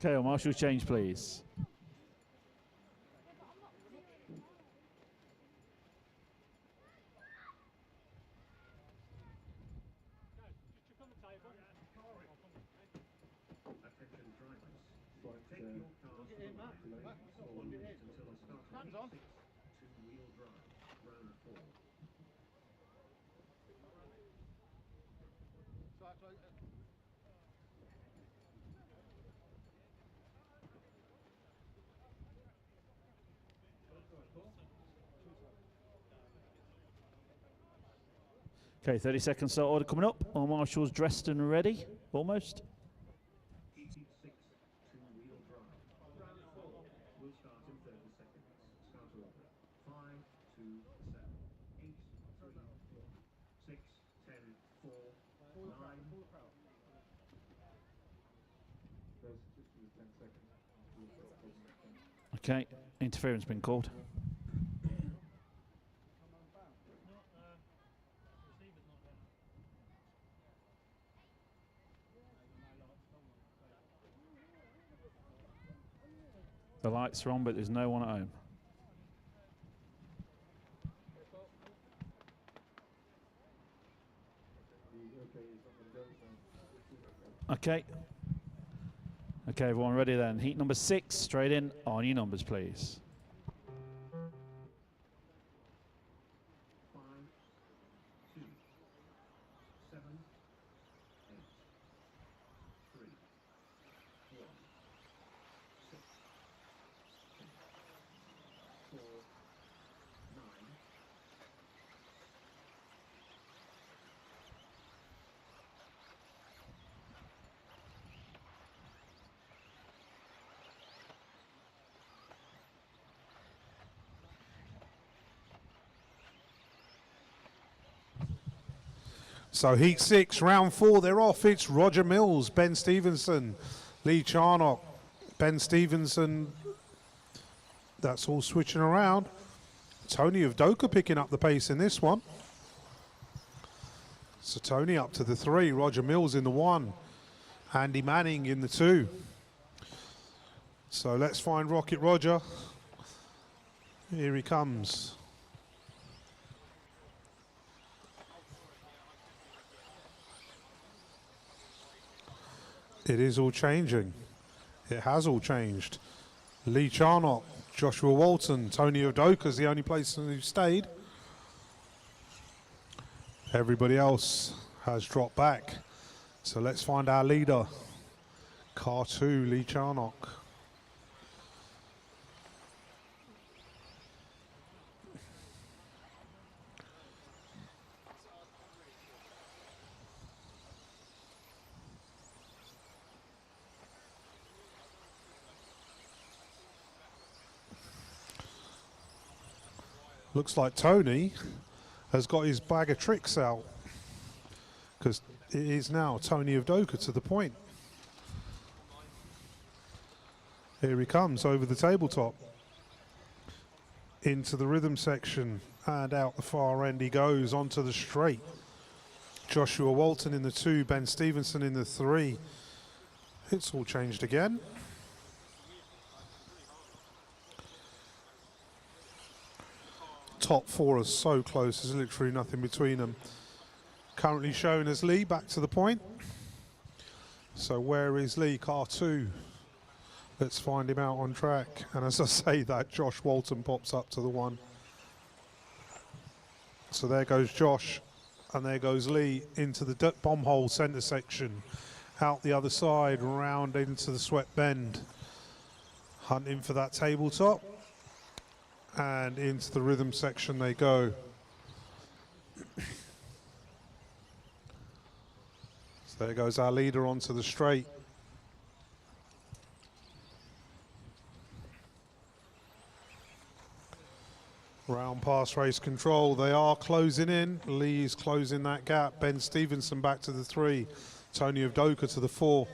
Okay, well, marshals change, please. Attention drivers. Take your cars to the line. 1 minute until the start of heat 6. Two-wheel drive. Round 4. Okay, 30 seconds start order coming up. All marshals dressed and ready, almost. Heat 6. Two-wheel drive. Round 4. Will start in 30 seconds. Start order. 5, 2, 7, 8, 3, 1, 6, 10, 4, 9. First, just for the 10 seconds. We'll stop holding that down. Okay, interference been called. The lights are on, but there's no one at home. Okay. Okay, everyone ready then. Heat number 6, straight in. On your numbers, please. 5, 2, 7, 8, 3, 1, 6, 4, 9. So heat 6, round 4, they're off. It's Roger Mills, Ben Stevenson, Lee Charnock, Ben Stevenson. That's all switching around. Tony of Doka picking up the pace in this one. So Tony up to the 3, Roger Mills in the 1, Andy Manning in the 2. So let's find Rocket Roger. Here he comes. It is all changing. It has all changed. Lee Charnock, Joshua Walton, Tony Udoka's the only place who stayed. Everybody else has dropped back. So let's find our leader. Car 2, Lee Charnock. Looks like Tony has got his bag of tricks out, because it is now Tony of Doka to the point. Here he comes over the tabletop, into the rhythm section, and out the far end he goes onto the straight. Joshua Walton in the 2, Ben Stevenson in the 3. It's all changed again. Top 4 are so close, there's literally nothing between them. Currently shown as Lee back to the point. So where is Lee? Car 2. Let's find him out on track. And as I say that, Josh Walton pops up to the 1. So there goes Josh, and there goes Lee into the bomb hole centre section. out the other side, round into the sweat bend. Hunting for that tabletop. And into the rhythm section they go. So there goes our leader onto the straight. Round past race control, they are closing in. Lee's closing that gap. Ben Stevenson back to the 3. Tony Avdoka to the 4.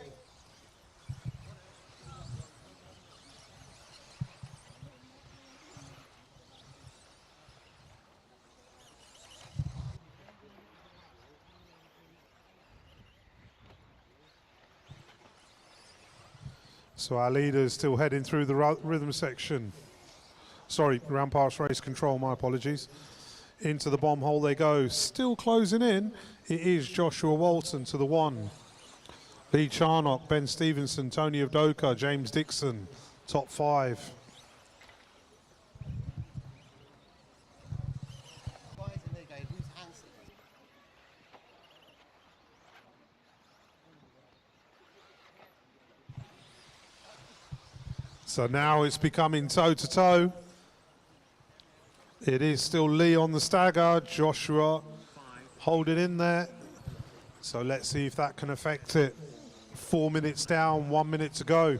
So our leader is still heading through the rhythm section. Sorry, round past race control, my apologies. Into the bomb hole they go. Still closing in. It is Joshua Walton to the 1. Lee Charnock, Ben Stevenson, Tony Avdoka, James Dixon, top 5. So now it's becoming toe-to-toe. It is still Lee on the stagger, Joshua holding in there. So let's see if that can affect it. 4 minutes down, 1 minute to go.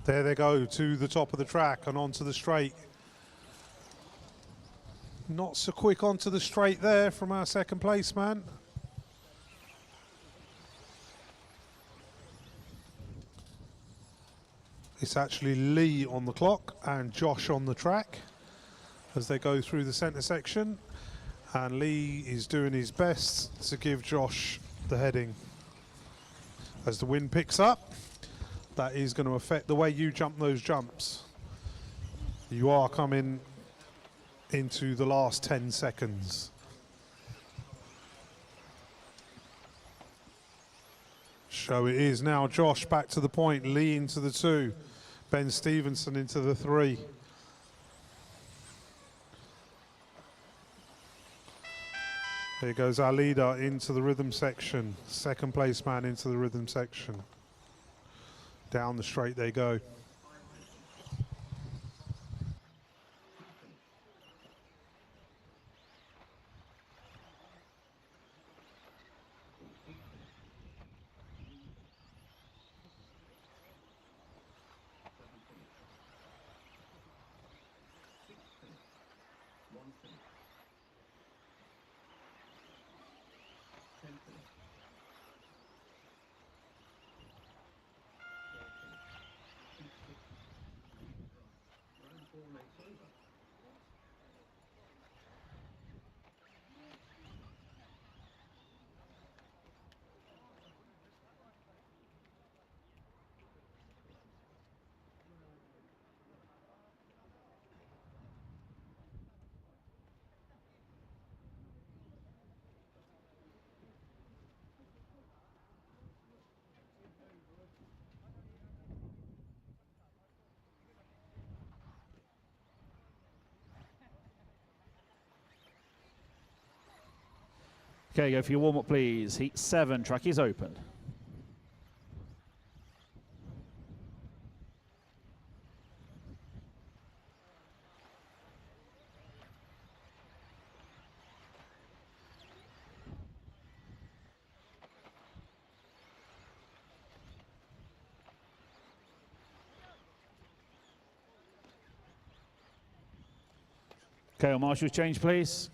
There they go to the top of the track and onto the straight. Not so quick onto the straight there from our second place man. It's actually Lee on the clock and Josh on the track as they go through the centre section. And Lee is doing his best to give Josh the heading. As the wind picks up, that is going to affect the way you jump those jumps. You are coming into the last 10 seconds. So it is now Josh back to the point, Lee into the 2. Ben Stevenson into the 3. Here goes our leader into the rhythm section. Second place man into the rhythm section. Down the straight they go. Okay, go for your warm-up, please. Heat 7, track is open. Okay, marshals change, please.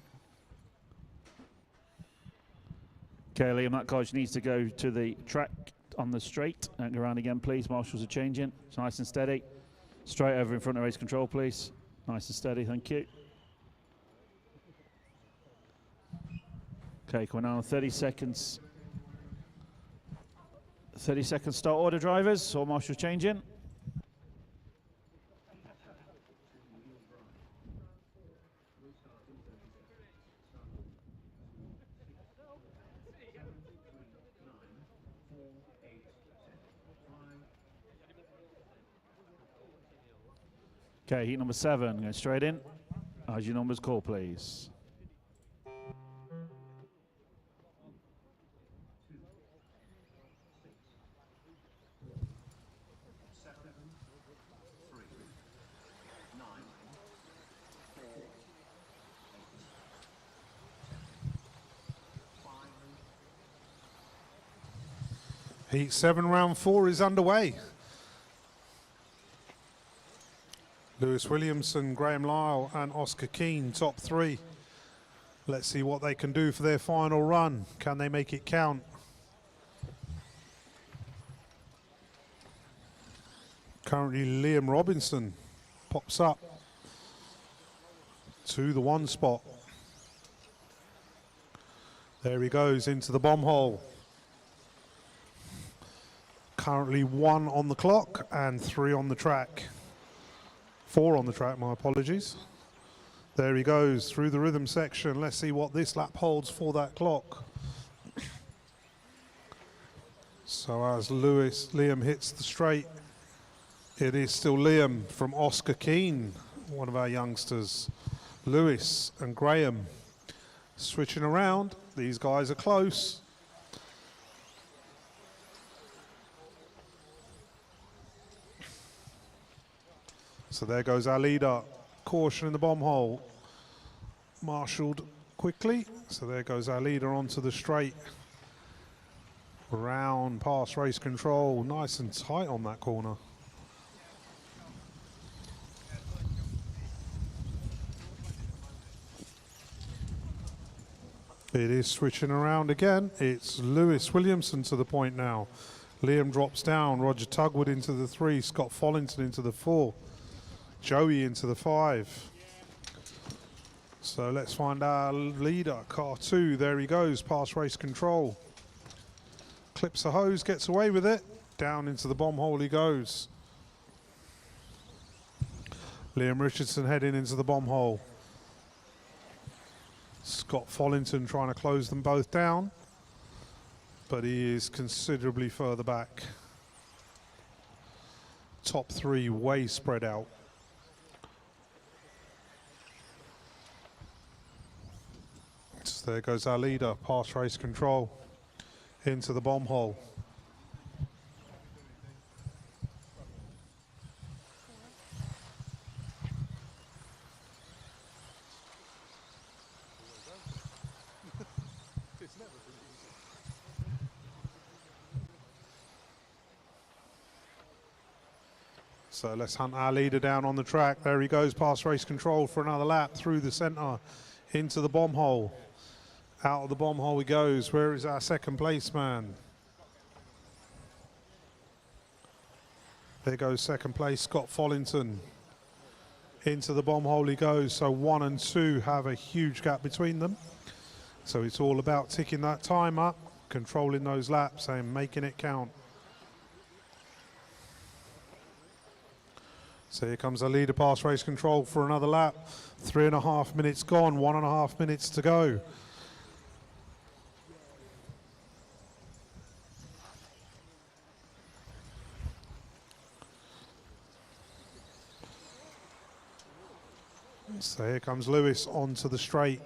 Okay, Liam, that car needs to go to the track on the straight and go around again, please. Marshals are changing. It's nice and steady. Straight over in front of race control, please. Nice and steady, thank you. Okay, coming on 30 seconds. 30 seconds start order, drivers. All marshals changing. Okay, heat number 7, going straight in. As your numbers call, please. Heat 7, round 4 is underway. Lewis Williamson, Graham Lyle and Oscar Keane, top 3. Let's see what they can do for their final run. Can they make it count? Currently Liam Robinson pops up to the 1 spot. There he goes into the bomb hole. Currently 1 on the clock and 3 on the track. 4 on the track, my apologies. There he goes through the rhythm section. Let's see what this lap holds for that clock. So as Liam hits the straight, it is still Liam from Oscar Keane, one of our youngsters. Lewis and Graham switching around. These guys are close. So there goes our leader. Caution in the bomb hole. Marshalled quickly. So there goes our leader onto the straight. Round past race control. Nice and tight on that corner. It is switching around again. It's Lewis Williamson to the point now. Liam drops down. Roger Tugwood into the 3. Scott Follington into the 4. Joey into the 5. So let's find our leader, car 2. There he goes, past race control. Clips the hose, gets away with it. Down into the bomb hole he goes. Liam Richardson heading into the bomb hole. Scott Follington trying to close them both down, but he is considerably further back. Top 3 way spread out. So there goes our leader, past race control, into the bomb hole. So let's hunt our leader down on the track. There he goes, past race control for another lap, through the centre, into the bomb hole. Out of the bomb hole he goes. Where is our second place man? There goes second place, Scott Follington. Into the bomb hole he goes. So 1 and 2 have a huge gap between them. So it's all about ticking that time up, controlling those laps and making it count. So here comes our leader, past race control for another lap. 3.5 minutes gone, 1.5 minutes to go. So here comes Lewis onto the straight.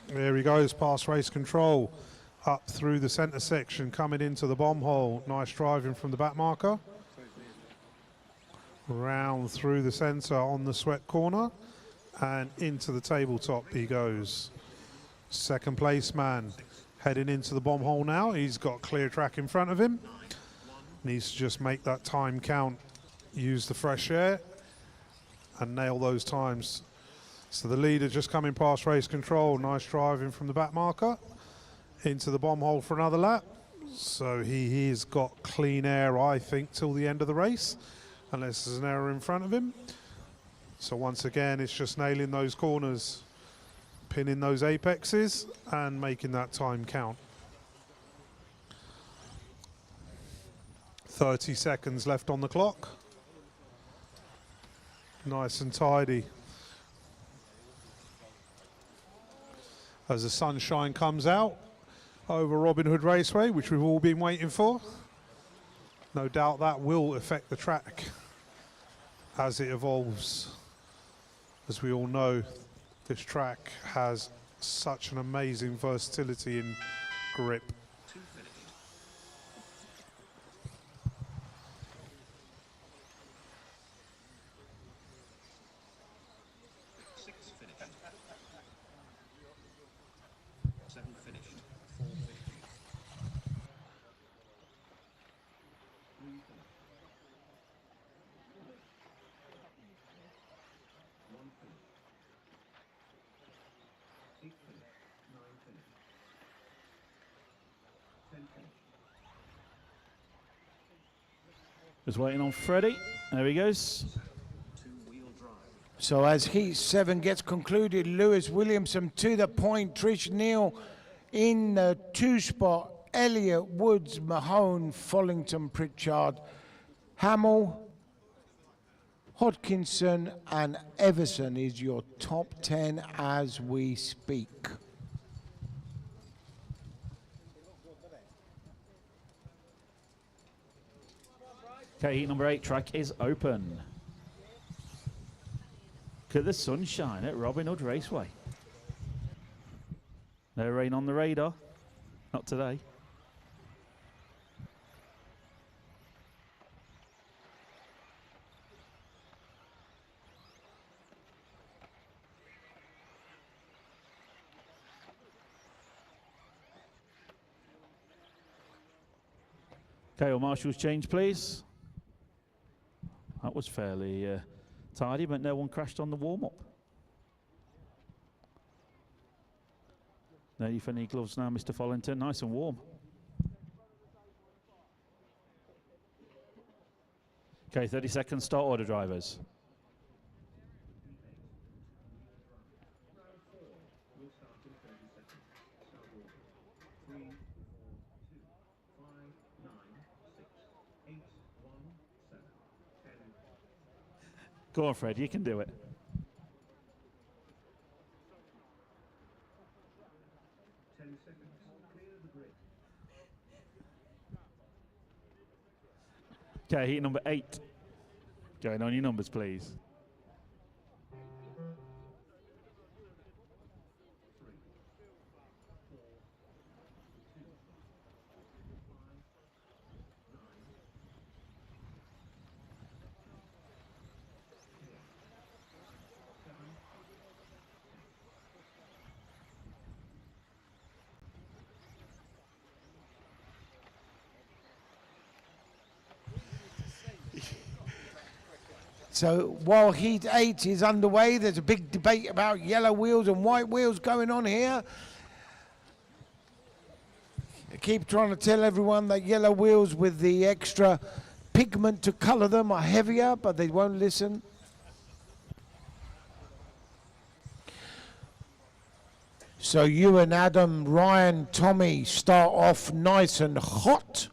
There he goes, past race control. Up through the centre section, coming into the bomb hole. Nice driving from the back marker. Round through the centre on the sweat corner. And into the tabletop he goes. Second place man heading into the bomb hole now. He's got clear track in front of him. Needs to just make that time count. Use the fresh air and nail those times. So the leader just coming past race control. Nice driving from the back marker. Into the bomb hole for another lap. So he's got clean air, I think, till the end of the race, unless there's an error in front of him. So once again, it's just nailing those corners, pinning those apexes and making that time count. 30 seconds left on the clock. Nice and tidy. As the sunshine comes out over Robin Hood Raceway, which we've all been waiting for. No doubt that will affect the track as it evolves. As we all know, this track has such an amazing versatility in grip. 2 finished. 6 finished. 7 finished. Just waiting on Freddie. There he goes. So as Heat 7 gets concluded, Lewis Williamson to the point, Trish Neal in the 2 spot, Elliott, Woods, Mahone, Follington, Pritchard, Hamill, Hodkinson and Everson is your top 10 as we speak. Okay, heat number 8 track is open. Look at the sunshine at Robin Hood Raceway. No rain on the radar. Not today. Okay, well, marshals change, please. That was fairly tidy, but no one crashed on the warm-up. No, you've any gloves now, Mr. Follington. Nice and warm. Okay, 30 seconds, start order, drivers. Go on, Fred, you can do it. Okay, heat number 8. Going on your numbers, please. So while Heat 8 is underway, there's a big debate about yellow wheels and white wheels going on here. I keep trying to tell everyone that yellow wheels with the extra pigment to colour them are heavier, but they won't listen. So you and Adam, Ryan, Tommy start off nice and hot.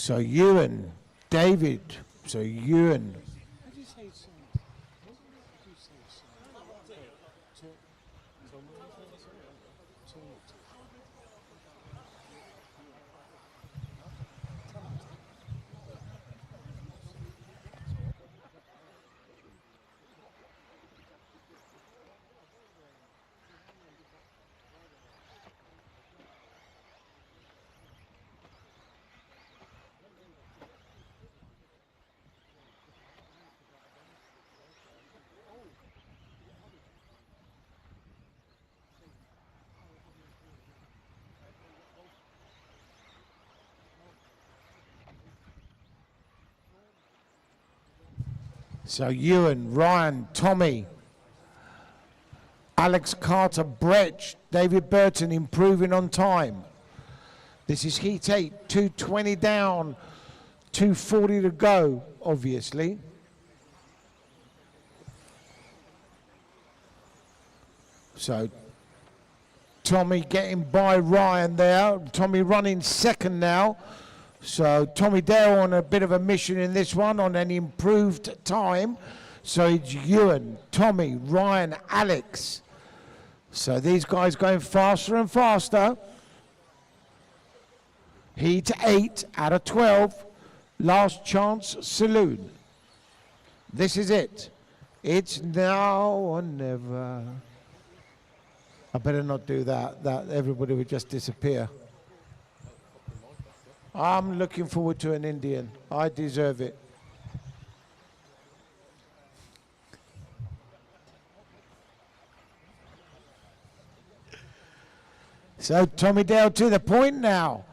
So Ewan, David, so Ewan. So Ewan, Ryan, Tommy, Alex Carter, Brett, David Burton improving on time. This is Heat 8, 2:20 down, 2:40 to go, obviously. So Tommy getting by Ryan there. Tommy running second now. So Tommy Dale on a bit of a mission in this one on an improved time. So it's Ewan, Tommy, Ryan, Alex. So these guys going faster and faster. Heat 8 out of 12. Last chance saloon. This is it. It's now or never. I better not do that. That everybody would just disappear. I'm looking forward to an Indian. I deserve it. So Tommy Dale to the point now.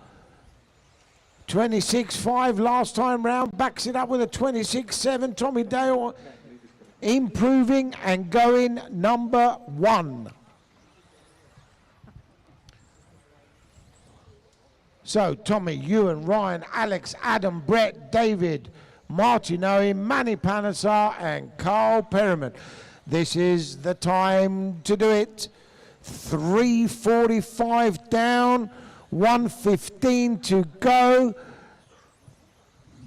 26.5 last time round, backs it up with a 26.7. Tommy Dale improving and going number 1. So Tommy, Ewan, Ryan, Alex, Adam, Brett, David, Martin Owen, Manny Panesar and Carl Perriman. This is the time to do it. 3:45 down, 1:15 to go.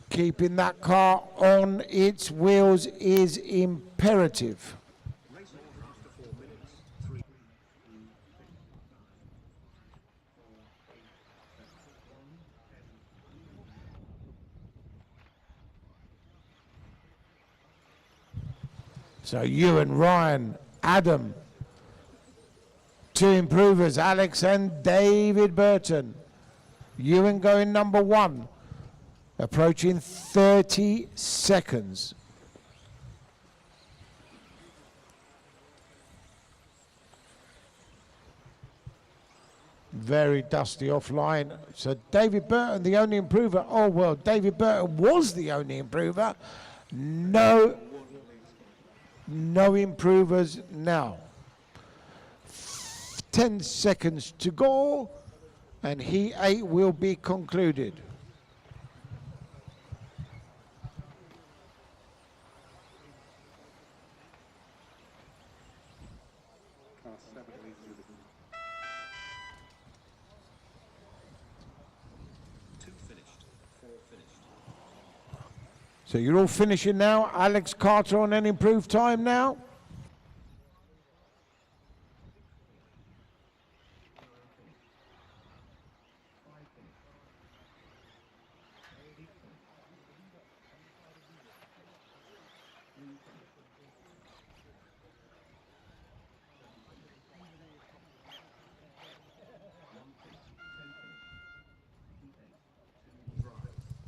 Keeping that car on its wheels is imperative. Race order after 4 minutes. 3, 2, 6, 9, 4, 8, 7, 1, 10, So Ewan, Ryan, Adam, 2 improvers, Alex and David Burton. Ewan going number 1, approaching 30 seconds. Very dusty offline. So David Burton, the only improver. Oh, well, David Burton was the only improver. No improvers now. 10 seconds to go, and Heat 8 will be concluded. Car 7 leads the 2 finished, 4 finished. So you're all finishing now. Alex Carter on an improved time now.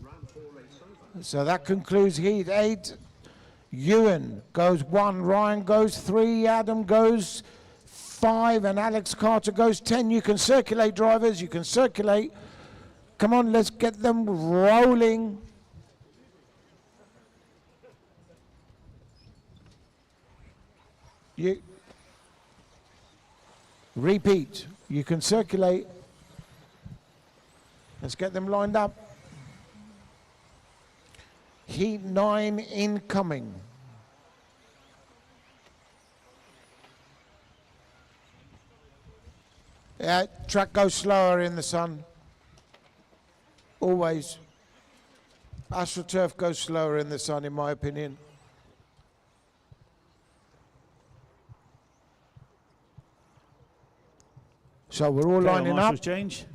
Round 4 race over. So that concludes Heat 8. Ewan goes 1, Ryan goes 3, Adam goes 5, and Alex Carter goes 10. You can circulate, drivers, you can circulate. Come on, let's get them rolling. You repeat, you can circulate. Let's get them lined up. Heat 9 incoming. Yeah, track goes slower in the sun. Always. AstroTurf goes slower in the sun, in my opinion. So we're all Okay, lining up. marshals change.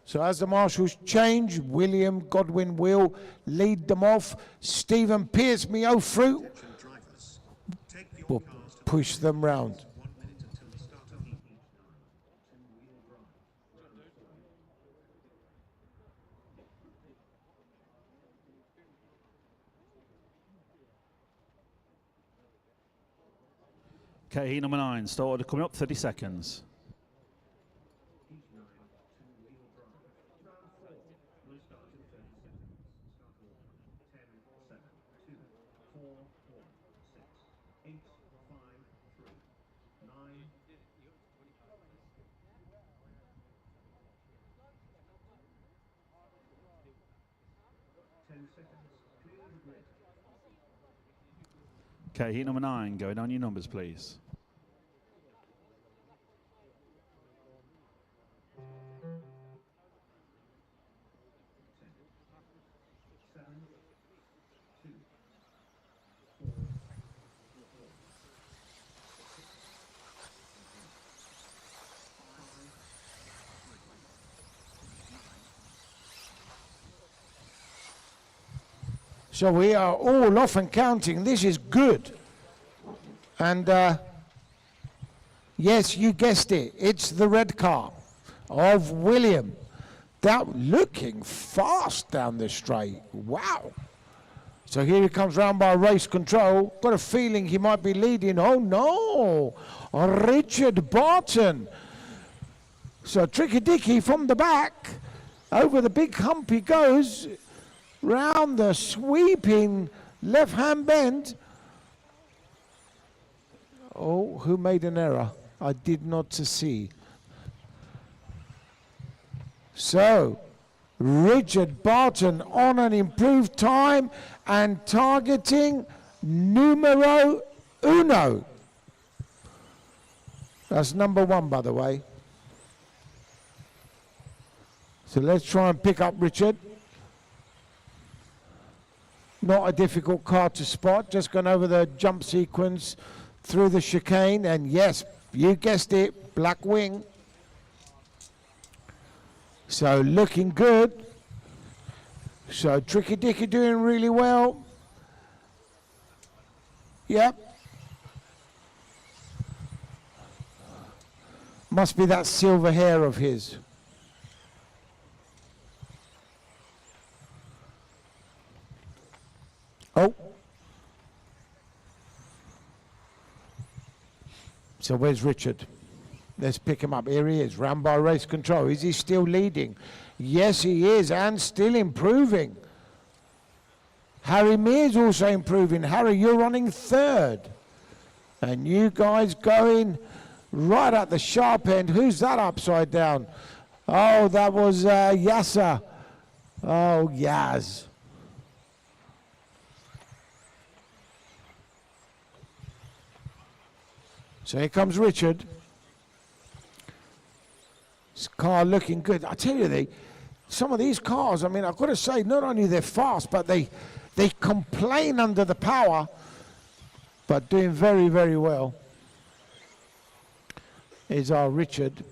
So as the marshals change, William Godwin will lead them off. Stephen Pierce, Mio Fruit, Attention drivers. Take your will cars to push them round. 1 minute until the start of Heat 9. Two-wheel drive. Round 4. Okay, heat number 9, start order coming up, 30 seconds. Heat 9, two-wheel drive. Round 4 will start in 30 seconds. Start order. 10, 7, 2, 4, 1, 6, 8, 5, 3, 9, 10 seconds. Clear the grid. Okay, heat number 9, going on your numbers, please. 7, 2, 4, 4, So we are all off and counting. This is good. And Yes, you guessed it. It's the red car of William. That looking fast down the straight. Wow. So here he comes round by race control. Got a feeling he might be leading. Oh no, Richard Barton. So Tricky Dicky from the back. Over the big hump he goes. Round the sweeping left-hand bend. Oh, who made an error? I did not see. So, Richard Barton on an improved time and targeting numero uno. That's number 1, by the way. So let's try and pick up Richard. Not a difficult car to spot, just gone over the jump sequence through the chicane, and yes, you guessed it, black wing. So looking good. So Tricky Dicky doing really well. Yep. Must be that silver hair of his. Oh. So where's Richard? Let's pick him up. Here he is, round by race control. Is he still leading? Yes, he is, and still improving. Harry Mears also improving. Harry, you're running 3rd. And you guys going right at the sharp end. Who's that upside down? Oh, that was Yasser. Oh, Yaz. So here comes Richard. This car looking good. I tell you, some of these cars, I mean, I've got to say, not only they're fast, but they complain under the power, but doing very, very well. Here's our Richard.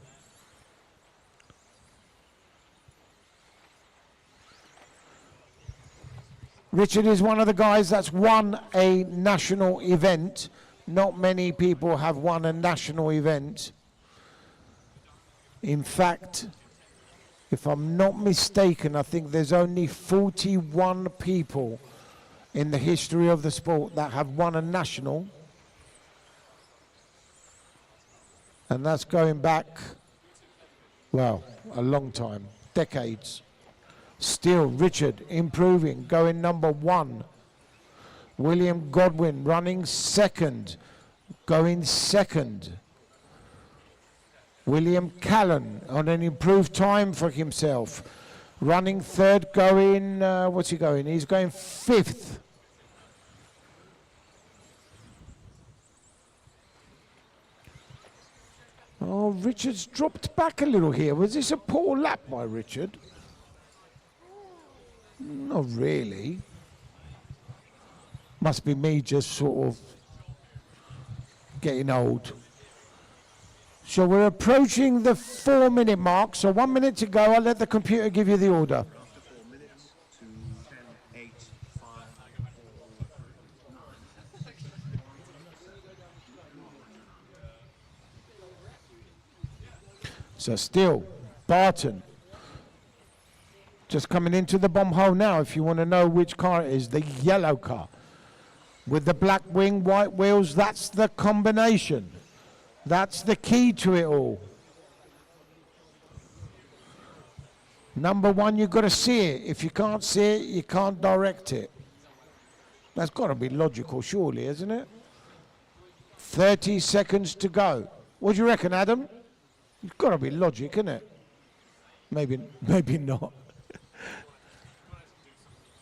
Richard is one of the guys that's won a national event. Not many people have won a national event. In fact, if I'm not mistaken, I think there's only 41 people in the history of the sport that have won a national. And that's going back, well, a long time, decades. Still, Richard improving, going number 1. William Godwin running 2nd, going 2nd. William Callan on an improved time for himself. Running 3rd, going, what's he going? He's going 5th. Oh, Richard's dropped back a little here. Was this a poor lap by Richard? Not really. Must be me just sort of getting old. So we're approaching the 4-minute mark. So 1 minute to go. I'll let the computer give you the order. After 4 minutes to 10, 8, 5, 4, 9, 6. So still, Barton. Just coming into the bomb hole now, if you want to know which car it is, the yellow car. With the black wing, white wheels, that's the combination. That's the key to it all. Number 1, you've got to see it. If you can't see it, you can't direct it. That's got to be logical, surely, isn't it? 30 seconds to go. What do you reckon, Adam? It's got to be logic, isn't it? Maybe not.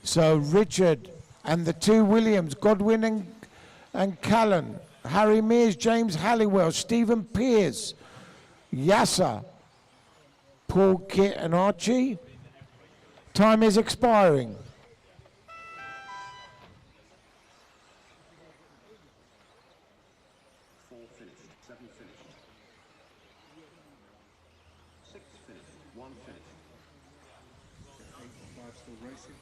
So Richard and the 2 Williams, Godwin and Callan, Harry Mears, James Halliwell, Stephen Pearce, Yasser, Paul Kitt and Archie. Time is expiring. Four finished, 7 finished. 6 finished, 1 finished. 8, 5 still racing.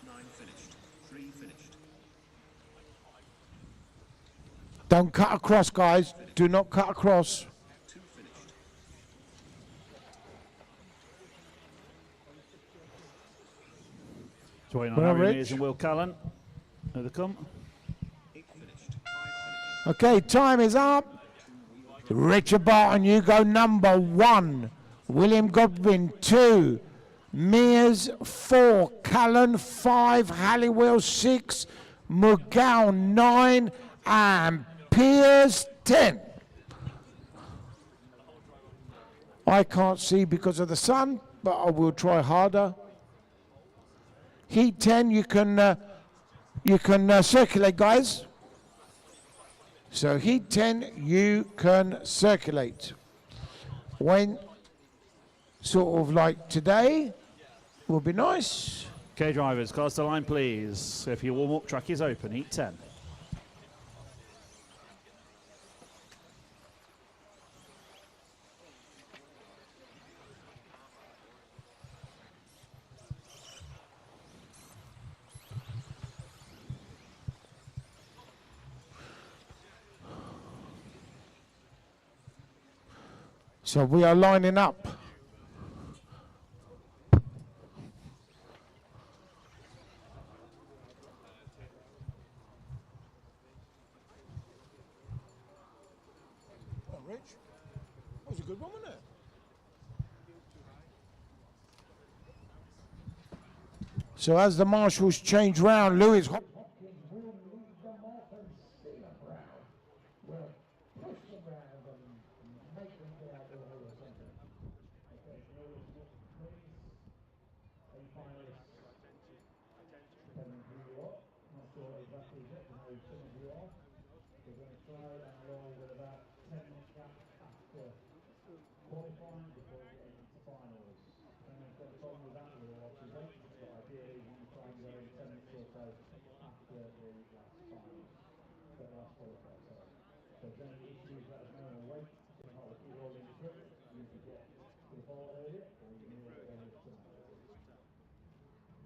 9 finished, 3 finished. Don't cut across, guys. Do not cut across. Joining Well, on Harry Rich. Mears and Will Callan. Here they come. Okay, time is up. Richard Barton, you go number 1. William Godwin, 2. Mears, 4. Callan, 5. Halliwell, 6. McGowan, 9. And Piers, 10. I can't see because of the sun, but I will try harder. Heat 10, you can circulate, guys. So heat 10, you can circulate. When sort of like today will be nice. Okay, drivers, cars to line, please. If your warm-up track is open, heat 10. So we are lining up. Oh, Rich, that was a good one, wasn't it? So as the marshals change round, Lewis Hopkins will lead them off and steal a round. Well, push them round and make them get out of the hole or something. Okay, Lewis Hopkins, a finalist. Depending who you are, not sure exactly yet, to know some of you are. We're going to try and roll with about 10 minutes gap after qualifying before getting into finals. And we've got a problem with that with the watches, but ideally we want to try and go in 10 minutes or so after the last finals. The last qualifier, sorry. So if there's any issues, let us know and wait. If not, if you're all into it, you can get to the ball earlier, or you can get earlier tonight.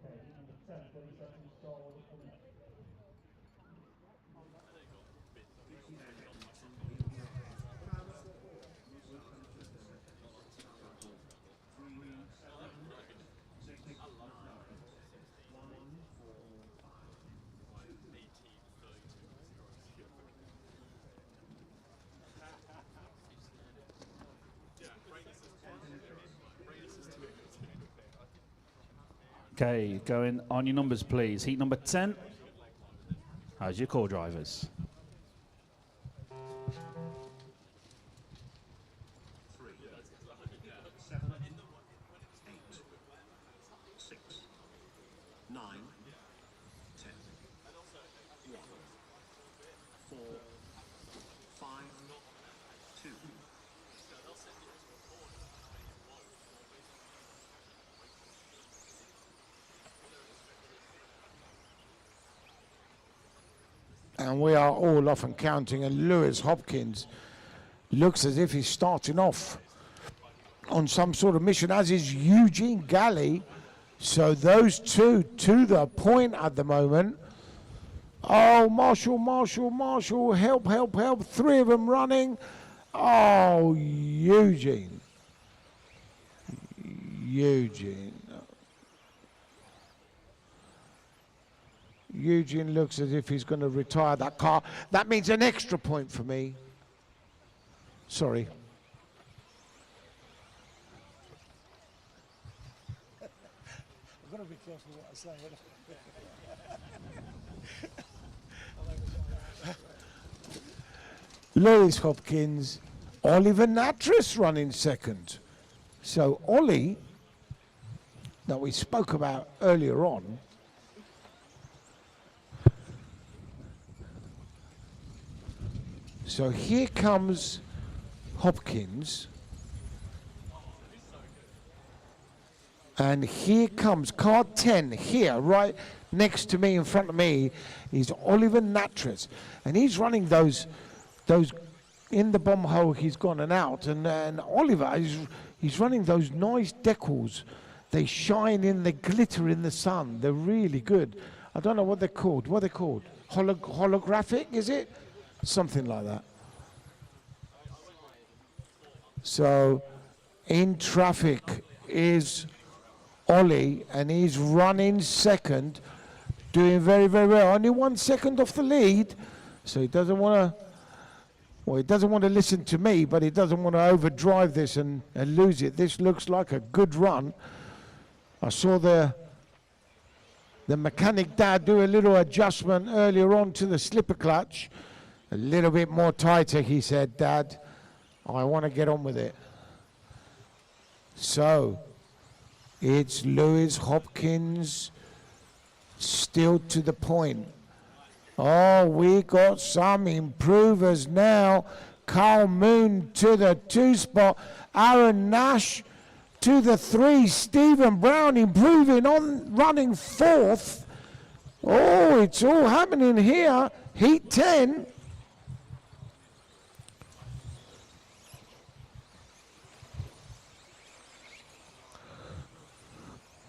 Okay, number 10, 30 seconds, start order coming up. Okay, going on your numbers, please. Heat number 10. How's your core drivers? 3, 7, 8, 6, 9, 10, 1, 4, 5, 2. And we are all off and counting, and Lewis Hopkins looks as if he's starting off on some sort of mission, as is Eugene Galley. So those two to the point at the moment. Oh, Marshall, help, help, help. 3 of them running. Oh, Eugene. Eugene looks as if he's going to retire that car. That means an extra point for me. Sorry. I've got to be careful what I say. Lewis Hopkins, Oliver Natras running second. So Ollie, that we spoke about earlier on, so here comes Hopkins, and here comes car 10 here, right next to me, in front of me, is Oliver Natras, and he's running those in the bomb hole. He's gone and out, and Oliver he's running those nice decals. They shine in, they glitter in the sun. They're really good. I don't know what they're called. What are they called? Holographic, is it? something like that. So in traffic is Ollie, and he's running second, doing very, very well. Only 1 second off the lead, so he doesn't want to, well, he doesn't want to listen to me, but he doesn't want to overdrive this and lose it. This looks like a good run. I saw the mechanic dad do a little adjustment earlier on to the slipper clutch. A little bit more tighter, he said, Dad. I want to get on with it. So it's Lewis Hopkins still to the point. Oh, we got some improvers now. Carl Moon to the 2 spot. Aaron Nash to the 3. Stephen Brown improving on, running 4th. Oh, it's all happening here. Heat 10.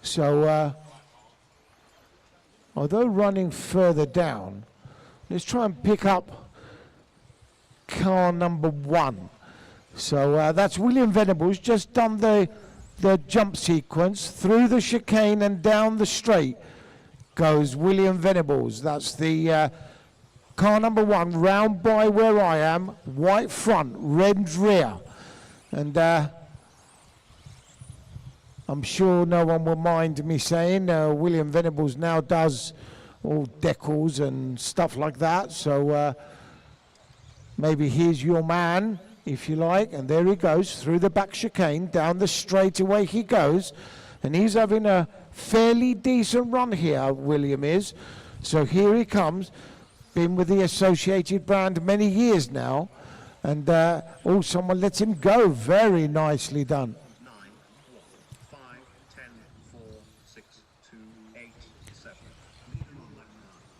So, although running further down, let's try and pick up car number 1. So that's William Venables, just done the jump sequence through the chicane and down the straight goes William Venables. That's the car number 1, round by where I am, white front, red rear. And I'm sure no one will mind me saying William Venables now does all decals and stuff like that. So maybe here's your man, if you like. And there he goes through the back chicane, down the straightaway he goes. And he's having a fairly decent run here, William is. So here he comes, been with the Associated brand many years now. And oh, someone lets him go. Very nicely done. 9, 1, 5, 10, 4, 6, 2, 8, 7.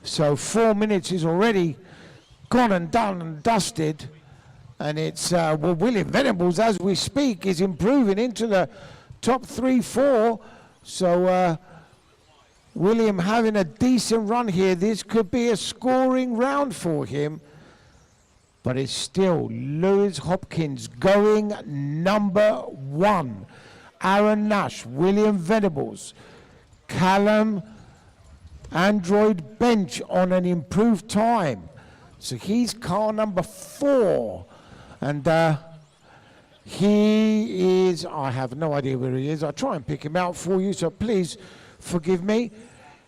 So 4 minutes is already gone and done and dusted. And it's, well, William Venables, as we speak, is improving into the top 3, 4. So William having a decent run here. This could be a scoring round for him. But it's still Lewis Hopkins going number 1. Aaron Nash, William Venables, Callum Android Bench on an improved time. So he's car number 4. And he is, I have no idea where he is. I'll try and pick him out for you, so please forgive me.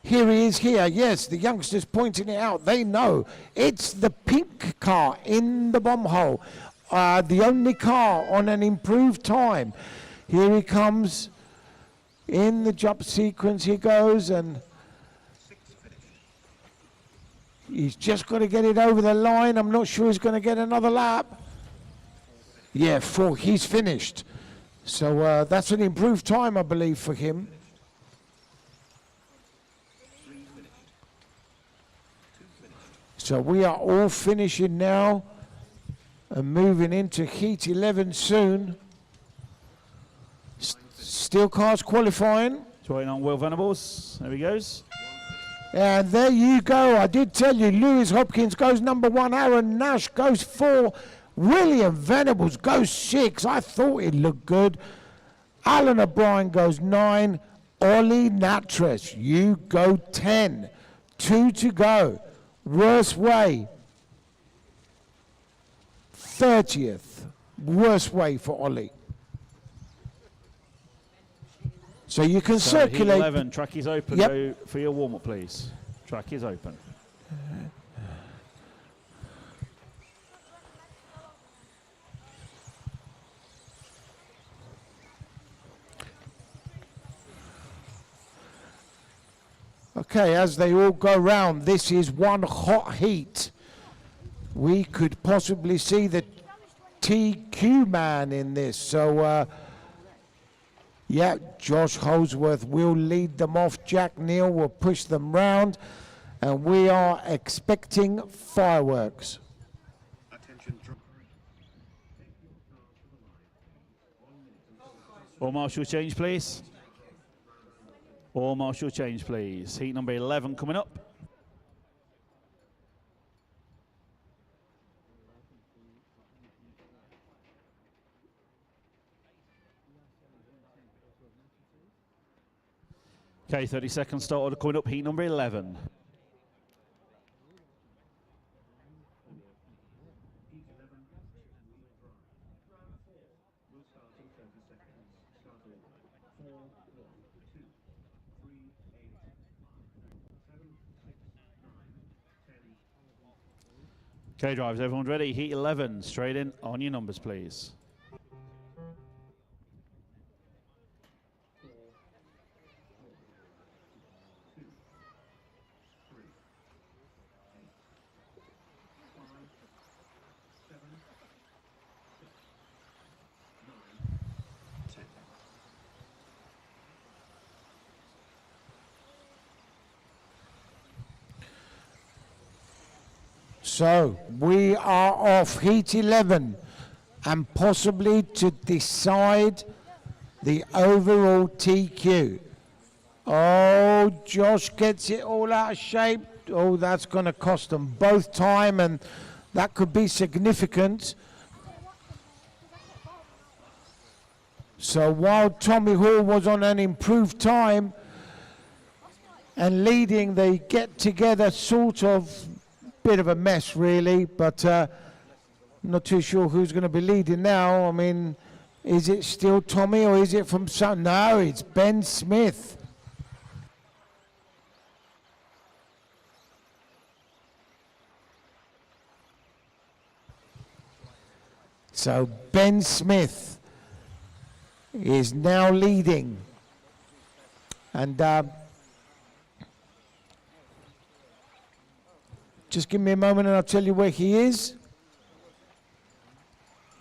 Here he is here. Yes, the youngsters pointing it out. They know. It's the pink car in the bomb hole. The only car on an improved time. Here he comes. In the jump sequence he goes, and he's just got to get it over the line. I'm not sure he's going to get another lap. Yeah, 4. He's finished. So that's an improved time, I believe, for him. So we are all finishing now and moving into Heat 11 soon. Steel cars qualifying. Waiting on Will Venables. There he goes. And there you go. I did tell you, Lewis Hopkins goes number 1. Aaron Nash goes 4. William Venables goes 6. I thought it looked good. Alan O'Brien goes 9. Ollie Natras, you go 10. 2 to go. Worst way, 30th. Worst way for Ollie. So you can So circulate. Heat 11, track is open. Yep. Go for your warm-up, please. Track is open. Okay, as they all go round, this is one hot heat. We could possibly see the TQ man in this. So, yeah, Josh Holsworth will lead them off. Jack Neal will push them round. And we are expecting fireworks. Attention, All marshal change, please. All marshal change, please. Heat number 11 coming up. Okay, 30 seconds start order coming up, heat number 11. Heat 11, two-wheel drive. Round 4 will start in 30 seconds. Start order. 4, 1, 2, 3, 8, 7, 6, 9, 10. Okay, drivers, everyone ready? Heat 11, straight in on your numbers, please. 4, 1, 2, 3, 8, 5, 7, 6, 9, 10. So we are off heat 11 and possibly to decide the overall TQ. Oh, Josh gets it all out of shape. Oh, that's going to cost them both time, and that could be significant. So while Tommy Hall was on an improved time and leading, they get together sort of bit of a mess really, but not too sure who's going to be leading now. I mean, is it still Tommy or is it from some? No, it's Ben Smith. So Ben Smith is now leading, and just give me a moment and I'll tell you where he is.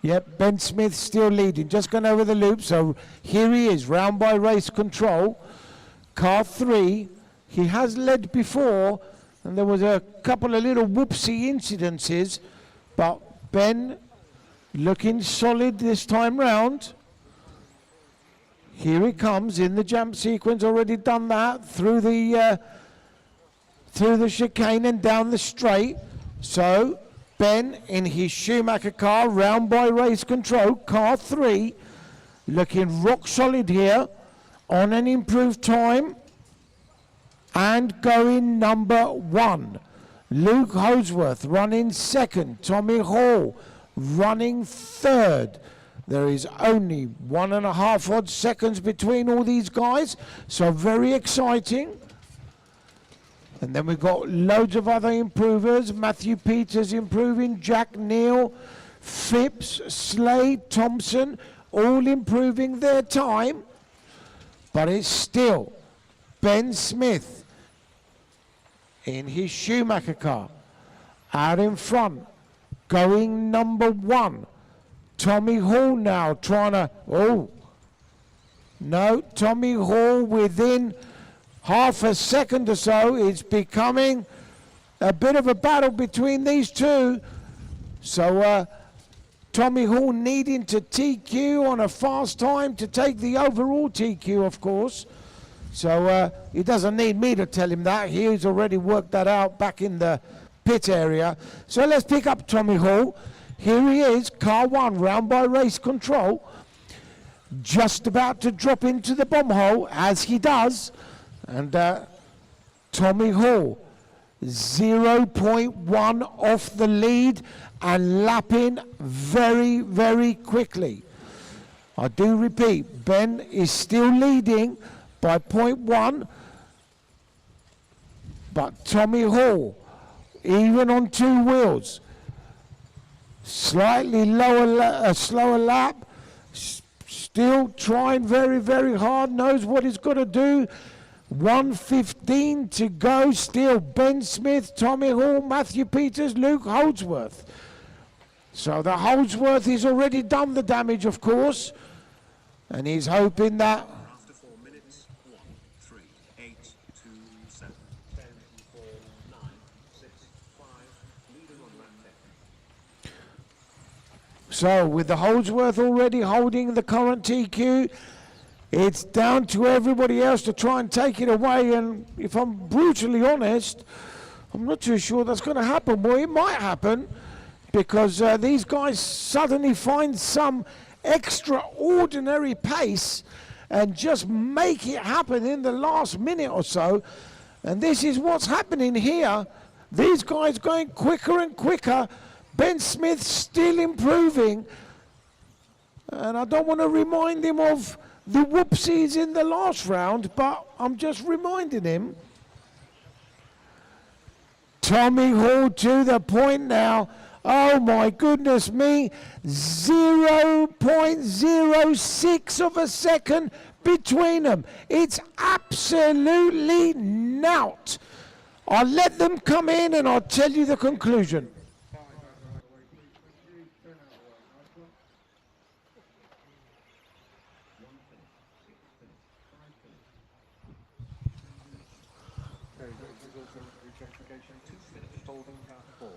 Yep, Ben Smith still leading, just gone over the loop. So here he is, round by race control. Car 3, he has led before, and there was a couple of little whoopsie incidences, but Ben looking solid this time round. Here he comes in the jump sequence, already done that through the chicane and down the straight. So Ben in his Schumacher car, round by race control, car 3, looking rock solid here on an improved time and going number 1. Luke Holdsworth running second, Tommy Hall running third. There is only 1.5 odd seconds between all these guys, so very exciting. And then we've got loads of other improvers. Matthew Peters improving, Jack Neal, Phipps, Slade, Thompson, all improving their time. But it's still Ben Smith in his Schumacher car, out in front, going number 1. Tommy Hall now trying to, oh, no, Tommy Hall within half a second or so. It's becoming a bit of a battle between these two. So Tommy Hall needing to TQ on a fast time to take the overall TQ, of course. So he doesn't need me to tell him that. He's already worked that out back in the pit area. So let's pick up Tommy Hall. Here he is, car 1, round by race control. Just about to drop into the bomb hole, as he does. And Tommy Hall, 0.1 off the lead and lapping very, very quickly. I do repeat, Ben is still leading by 0.1, but Tommy Hall, even on 2 wheels, slightly lower, slower lap, still trying very, very hard, knows what he's got to do. 1:15 to go, still Ben Smith, Tommy Hall, Matthew Peters, Luke Holdsworth. So the Holdsworth has already done the damage, of course, and he's hoping that. After 4 minutes, 1, 3, 8, 2, 7, 10, 4, 9, 6, 5, leader on lap 10. So with the Holdsworth already holding the current TQ, it's down to everybody else to try and take it away. And if I'm brutally honest, I'm not too sure that's going to happen. Well, it might happen because these guys suddenly find some extraordinary pace and just make it happen in the last minute or so. And this is what's happening here. These guys going quicker and quicker. Ben Smith still improving. And I don't want to remind him of the whoopsies in the last round, but I'm just reminding him. Tommy Hall to the point now. Oh my goodness me. 0.06 of a second between them. It's absolutely nout. I'll let them come in and I'll tell you the conclusion. Okay, this is also rectification. 2 finished, holding car 4.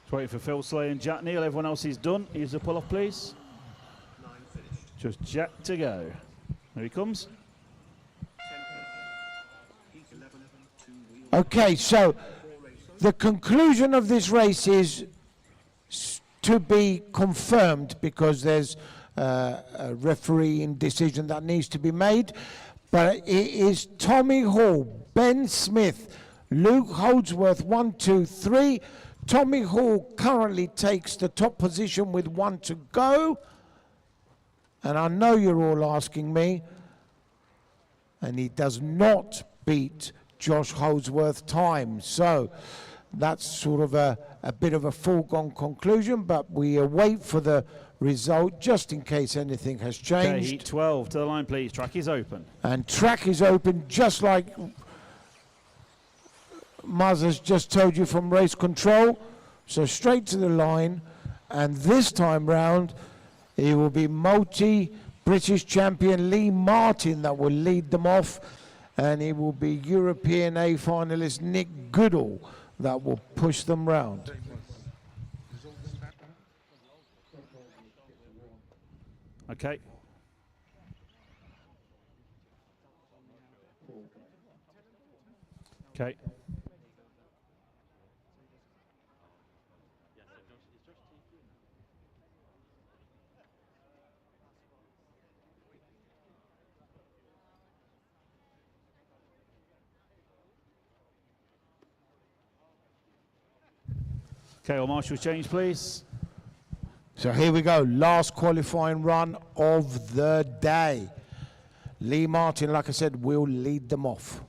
Just waiting for Phil Slay and Jack Neal. Everyone else is done. Here's the pull-off, please. 9 finished. Just Jack to go. There he comes. 10 finished. Heat 11, 2 wheel. Okay, so the conclusion of this race is to be confirmed because there's a refereeing decision that needs to be made. But it is Tommy Hall, Ben Smith, Luke Holdsworth, 1, 2, 3. Tommy Hall currently takes the top position with 1 to go. And I know you're all asking me. And he does not beat Josh Holdsworth time. So that's sort of a bit of a foregone conclusion, but we await for the result just in case anything has Okay, changed. heat 12 to the line, please. Track is open. And track is open just like Muzz has just told you from race control. So straight to the line. And this time round, it will be multi-British champion Lee Martin that will lead them off. And it will be European A finalist Nick Goodall that will push them round. Okay. Okay. Okay, well, marshal change, please. So here we go, last qualifying run of the day. Lee Martin, like I said, will lead them off.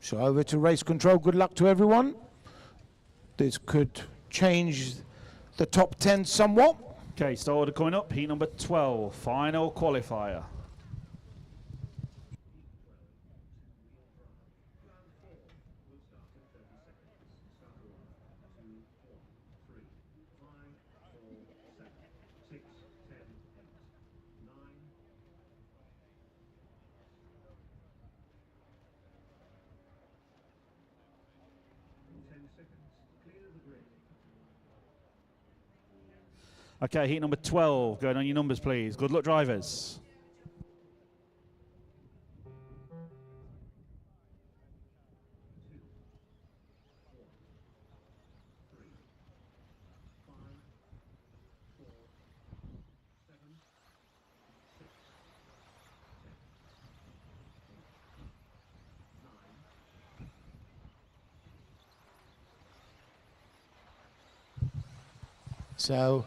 So over to race control. Good luck to everyone. This could change the top 10 somewhat. Okay, start order coming up. Heat number 12, final qualifier. Okay, heat number 12, going on your numbers, please. Good luck, drivers. So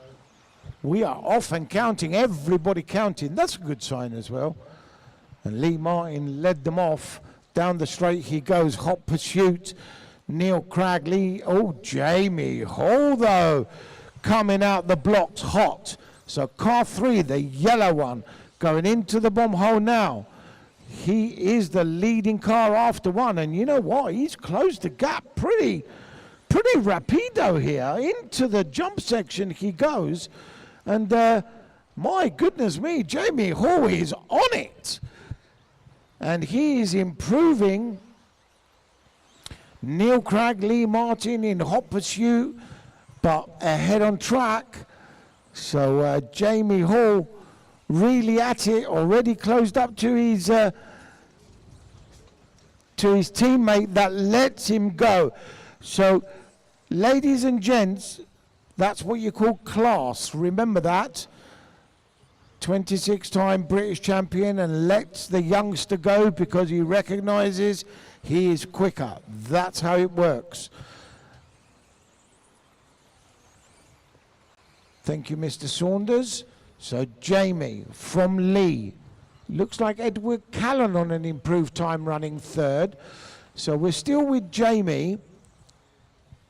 we are off and counting, everybody counting. That's a good sign as well. And Lee Martin led them off. Down the straight he goes, hot pursuit. Neil Cragley, oh, Jamie Hall though, coming out the blocks hot. So car 3, the yellow one, going into the bomb hole now. He is the leading car after 1, and you know what? He's closed the gap pretty rapido here. Into the jump section he goes. And my goodness me, Jamie Hall is on it. And he is improving. Neil Craig, Lee Martin in hot pursuit, but ahead on track. So Jamie Hall really at it, already closed up to his to his teammate that lets him go. So, ladies and gents, that's what you call class. Remember that. 26-time British champion and lets the youngster go because he recognizes he is quicker. That's how it works. Thank you, Mr. Saunders. So Jamie from Lee. Looks like Edward Callan on an improved time running third. So we're still with Jamie.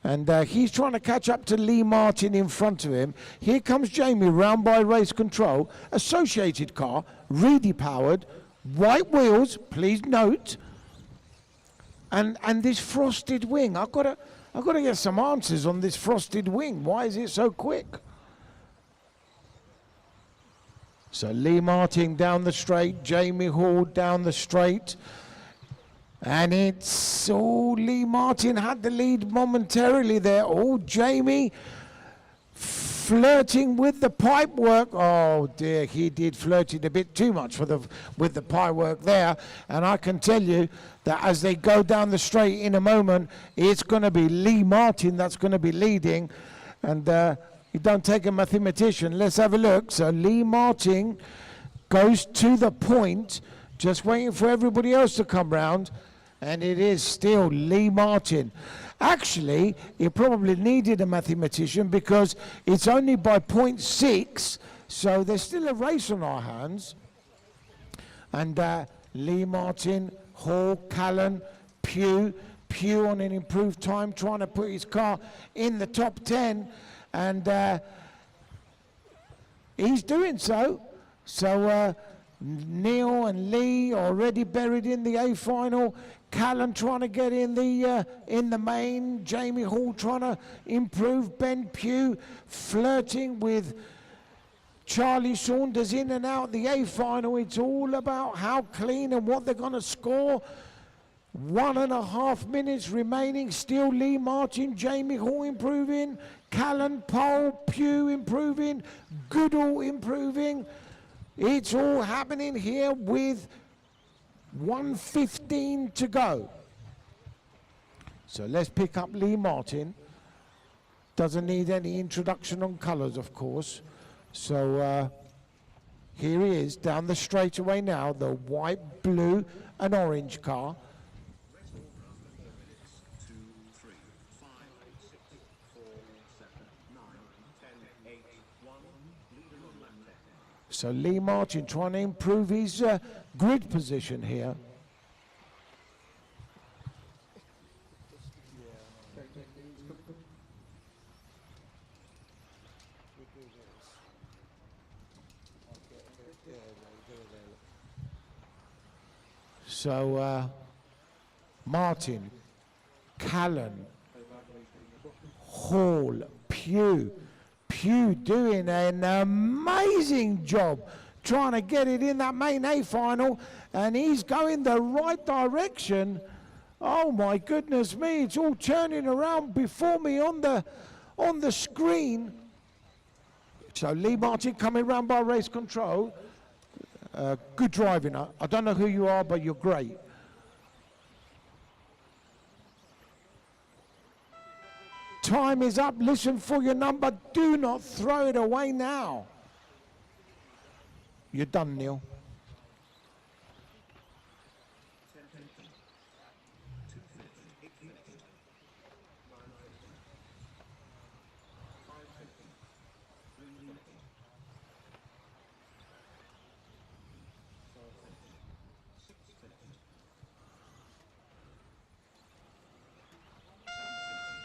And he's trying to catch up to Lee Martin in front of him. Here comes Jamie round by race control. Associated car, Reedy powered, white wheels, please note. And this frosted wing. I've got to get some answers on this frosted wing. Why is it so quick? So Lee Martin down the straight, Jamie Hall down the straight. And it's, Lee Martin had the lead momentarily there. Jamie flirting with the pipe work. Oh dear, he did flirt it a bit too much with the pipe work there. And I can tell you that as they go down the straight in a moment, it's going to be Lee Martin that's going to be leading. And you don't take a mathematician. Let's have a look. So Lee Martin goes to the point, just waiting for everybody else to come round. And it is still Lee Martin. Actually, he probably needed a mathematician because it's only by 0.6, so there's still a race on our hands. And Lee Martin, Hall, Callan, Pugh on an improved time, trying to put his car in the top 10. And he's doing so. So Neil and Lee already buried in the A final. Callan trying to get in the main. Jamie Hall trying to improve. Ben Pugh flirting with Charlie Saunders in and out the A final. It's all about how clean and what they're going to score. 1.5 minutes remaining. Still Lee Martin, Jamie Hall improving. Callan, Pole, Pugh improving. Goodall improving. It's all happening here with 1:15 to go. So let's pick up Lee Martin. Doesn't need any introduction on colours, of course. So here he is down the straightaway now, the white, blue and orange car. So Lee Martin trying to improve his grid position here. So Martin, Callan, Hall, Pugh doing an amazing job trying to get it in that main A final, and he's going the right direction. Oh my goodness me, it's all turning around before me on the screen. So Lee Martin coming round by race control. Good driving. I don't know who you are, but you're great. Time is up. Listen for your number. Do not throw it away now. You're done, Neil.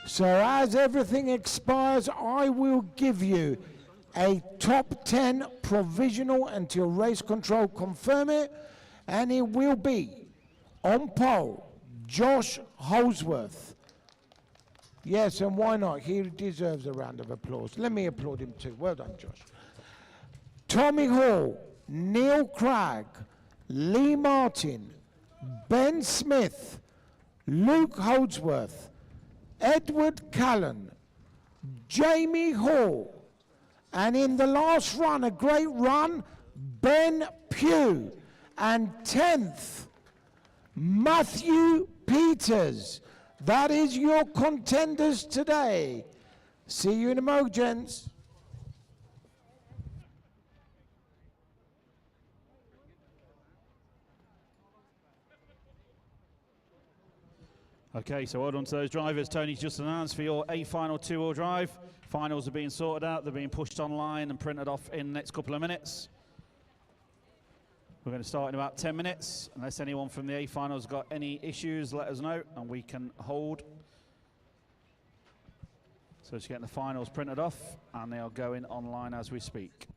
So as everything expires, I will give you a top 10 provisional until race control confirm it, and it will be on pole, Josh Holsworth. Yes, and why not? He deserves a round of applause. Let me applaud him too. Well done, Josh. Tommy Hall, Neil Cragg, Lee Martin, Ben Smith, Luke Holdsworth, Edward Callan, Jamie Hall, and in the last run, a great run, Ben Pugh, and 10th, Matthew Peters. That is your contenders today. See you in a mo, gents. Okay, so well done to those drivers. Tony's just announced for your A final 2-wheel drive. Finals are being sorted out. They're being pushed online and printed off in the next couple of minutes. We're going to start in about 10 minutes. Unless anyone from the A finals got any issues, let us know and we can hold. So just getting the finals printed off and they are going online as we speak.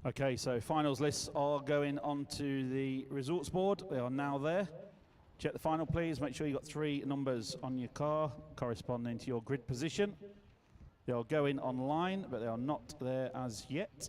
Okay, so finals lists are going onto the results board. They are now there. Check the final, please. Make sure you got 3 numbers on your car corresponding to your grid position. They are going online, but they are not there as yet.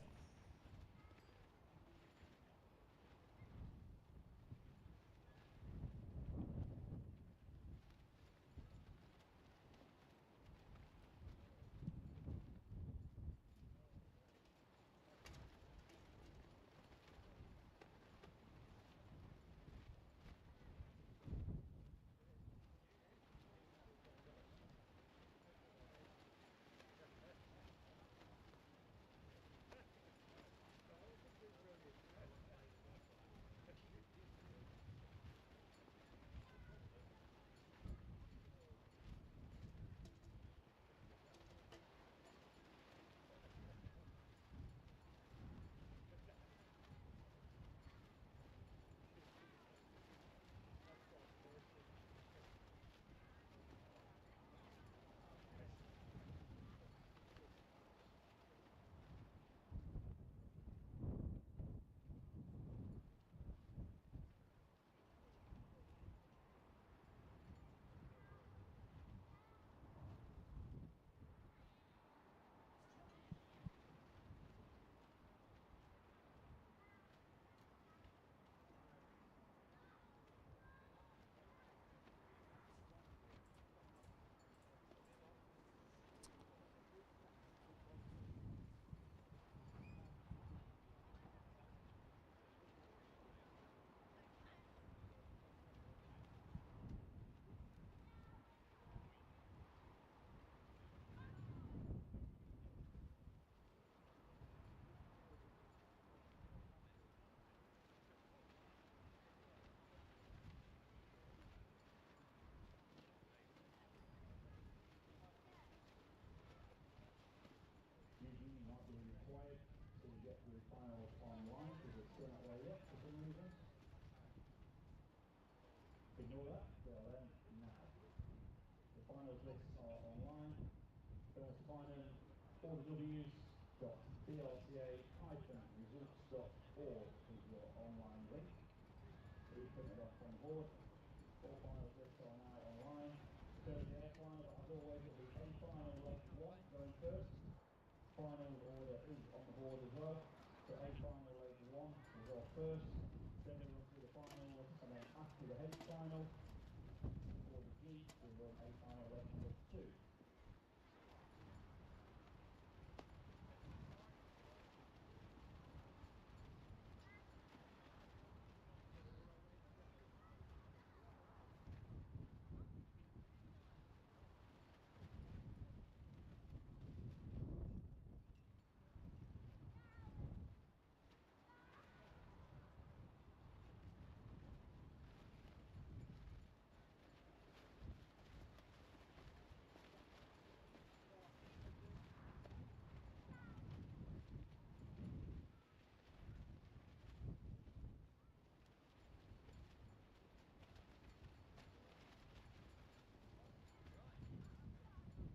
Usually not being required to get the finals online because it's still not there yet for some reason. Ignore that, they are there now. The finals lists are online. If you want to find them, allthews.brca-results.org is your online link. So you print it off on board. All finals lists are now online. So the air final, but as always, it'll be A final leg 1 going first. Final order is on the board as well. So A final leg 1 will go first. Then we run through the finals, and then after the H final, for the G, we'll run A final leg number 2.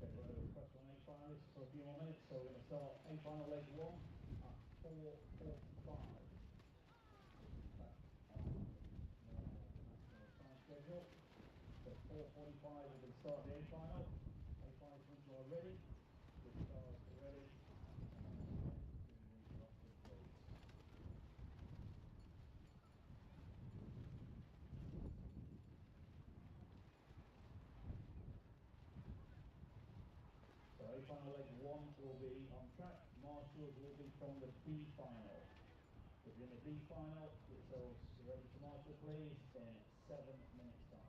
Okay, we're going to request one A finalists for a few more minutes, so we're going to start A final leg 1 at 4:45. In fact, our normal national time schedule. So 4:45 we can start the A final. A finalists, once you are ready, the stars are ready. To the lock in please. So A final leg 1 will be on track. Marshals will be from the B final. If you're in the B final, get yourselves ready to marshal please in 7 minutes time.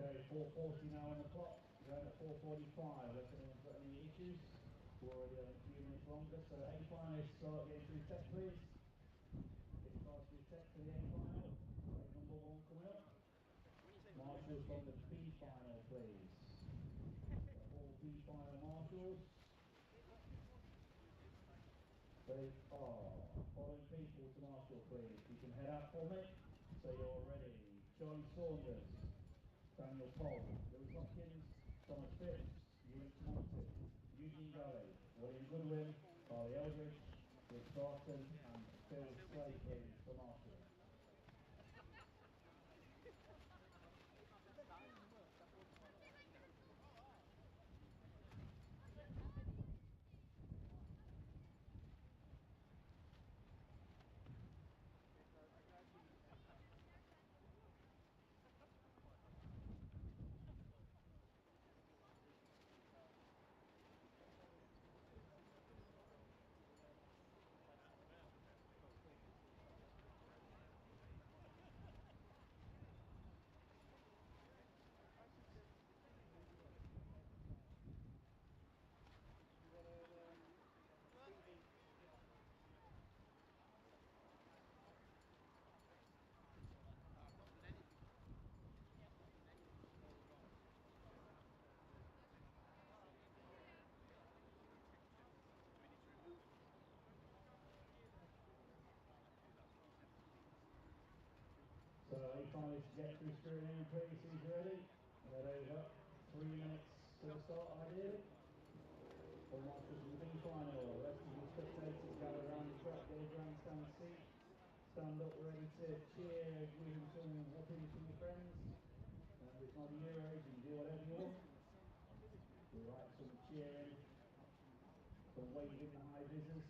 Okay, 4:40 now on the clock. We're at 4:45. Has anyone got any issues? We're already on a few minutes longer. So A finalists start getting through tech, please. Get cars through tech for the A final. Plate number 1 coming up. Marshals from the B final, please. So all B final marshals. They are following people to marshal, please. You can head out for me. So you're ready. Charlie Saunders, Daniel Cole, Lewis Hopkins, Thomas Phipps, Ewan Monty, Eugene Galley, William Goodwin, Carly Eldridge, Rich Barton, and Phil Slade, please, for marshal. So A finalists get through screening, please, who's ready? Head over. 3 minutes to the start, ideally. For marshals in the B final, rest of the spectators gather around the track, get a grandstand seat. Stand up ready to cheer, give them some whoopings from your friends. It's not the Euros, you can do whatever you want. We like some cheering, some waving the high visors.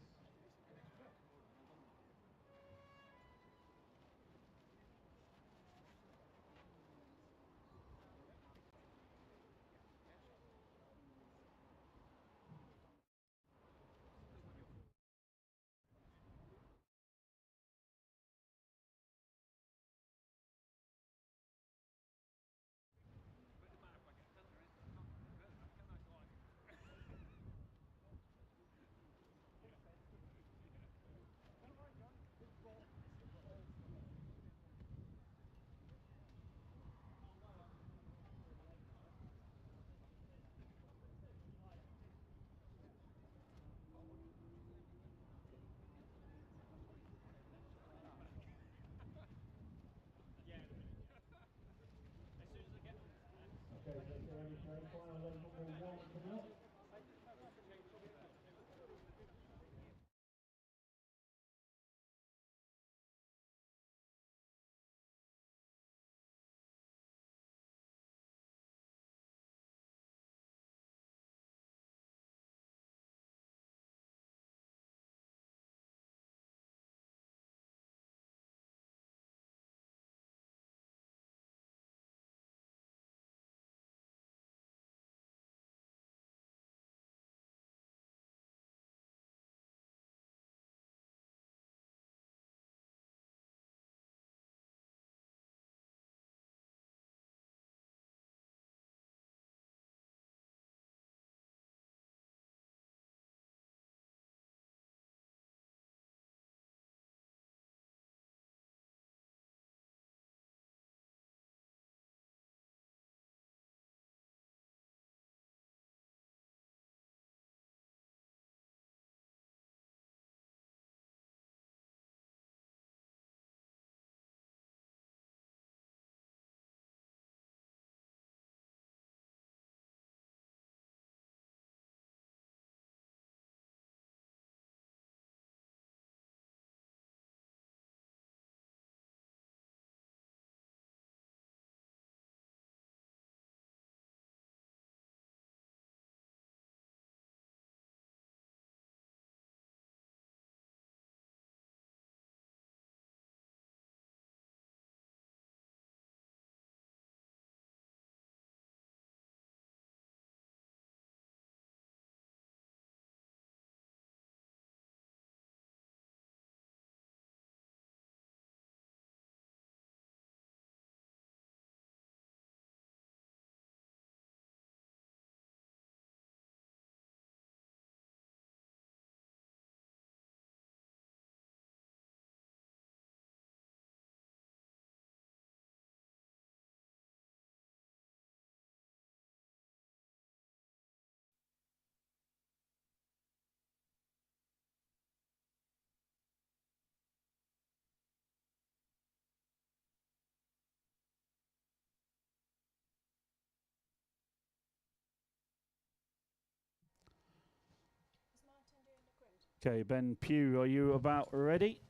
Okay, Ben Pugh, are you about ready?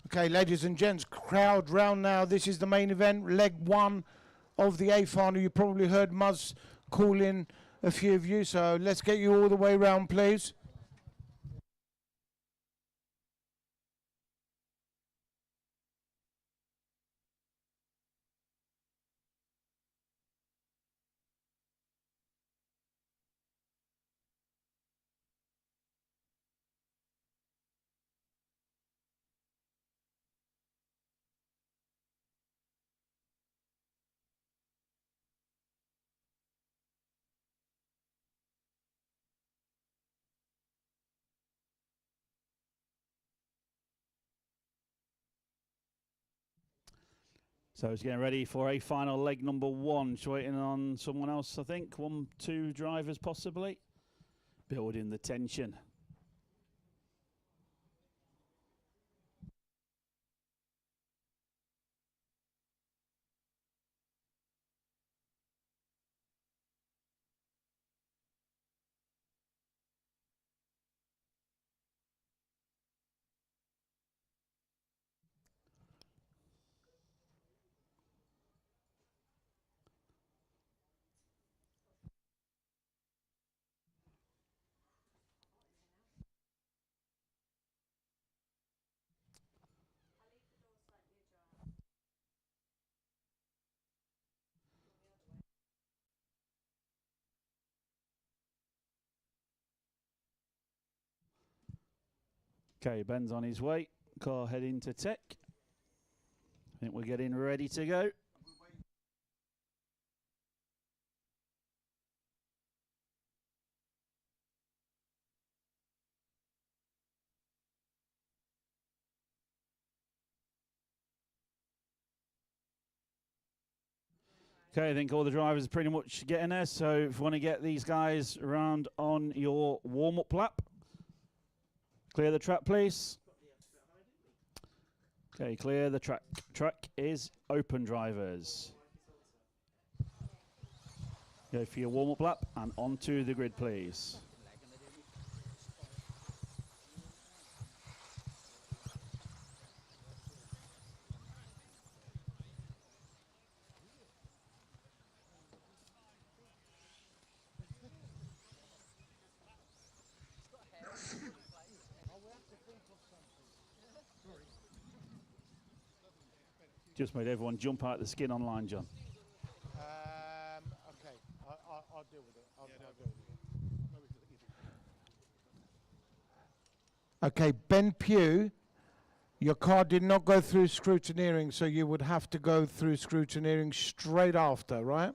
Okay, ladies and gents, crowd round now. This is the main event, leg one of the A final. You probably heard Muzz call in a few of you, so let's get you all the way round, please. So it's getting ready for a final leg number one. Just waiting on someone else, I think. 1, 2 drivers possibly. Building the tension. Okay, Ben's on his way. Car heading to tech. I think we're getting ready to go. Okay, I think all the drivers are pretty much getting there. So if you want to get these guys around on your warm-up lap, clear the track, please. Okay, clear the track. Track is open, drivers. Go for your warm-up lap and onto the grid, please. Just made everyone jump out the skin online, John. Okay, I'll deal with it. I'll deal with it. Okay, Ben Pugh, your car did not go through scrutineering, so you would have to go through scrutineering straight after, right?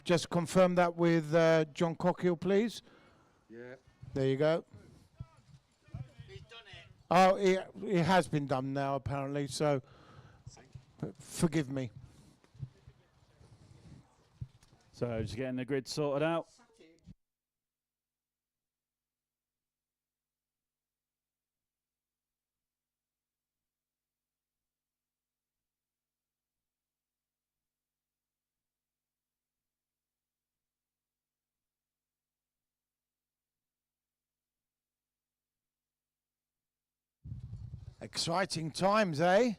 Just confirm that with John Cockhill, please. Yeah. There you go. He's done it. Oh, it has been done now, apparently, so forgive me. So just getting the grid sorted out. Exciting times, eh?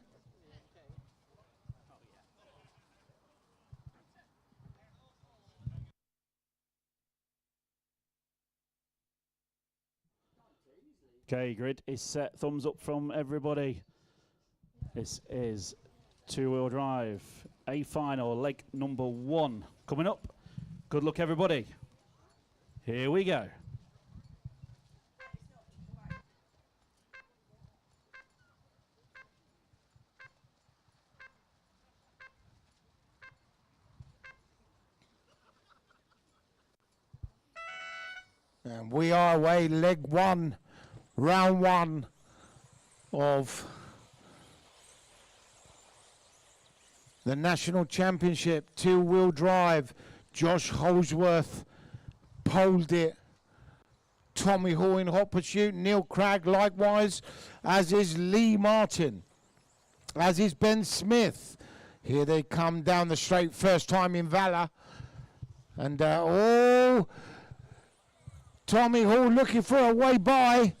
Okay, grid is set. Thumbs up from everybody. This is two-wheel drive. A final, leg number one. Coming up. Good luck, everybody. Here we go. And we are away, leg one, round one of the National Championship, two-wheel drive. Josh Holsworth poled it. Tommy Hall in hot pursuit. Neil Cragg likewise, as is Lee Martin, as is Ben Smith. Here they come down the straight, first time in Valor. And Tommy Hall looking for a way by.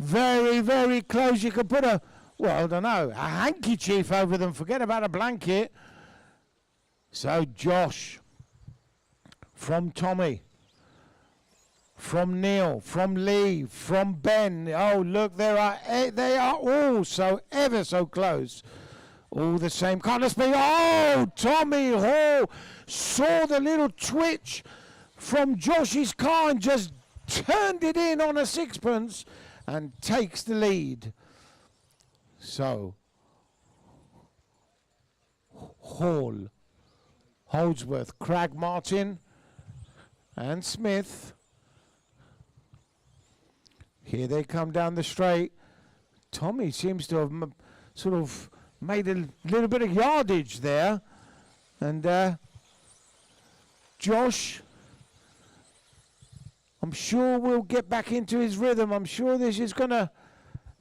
Very, very close. You could put a, well, I don't know, a handkerchief over them. Forget about a blanket. So Josh, from Tommy, from Neil, from Lee, from Ben. Oh, look, they are all so ever so close. All the same kind of speed. Oh, Tommy Hall saw the little twitch from Josh's car and just turned it in on a sixpence and takes the lead. So, Hall, Holdsworth, Cragg, Martin, and Smith. Here they come down the straight. Tommy seems to have sort of made a little bit of yardage there. And Josh, I'm sure will get back into his rhythm. I'm sure this is going to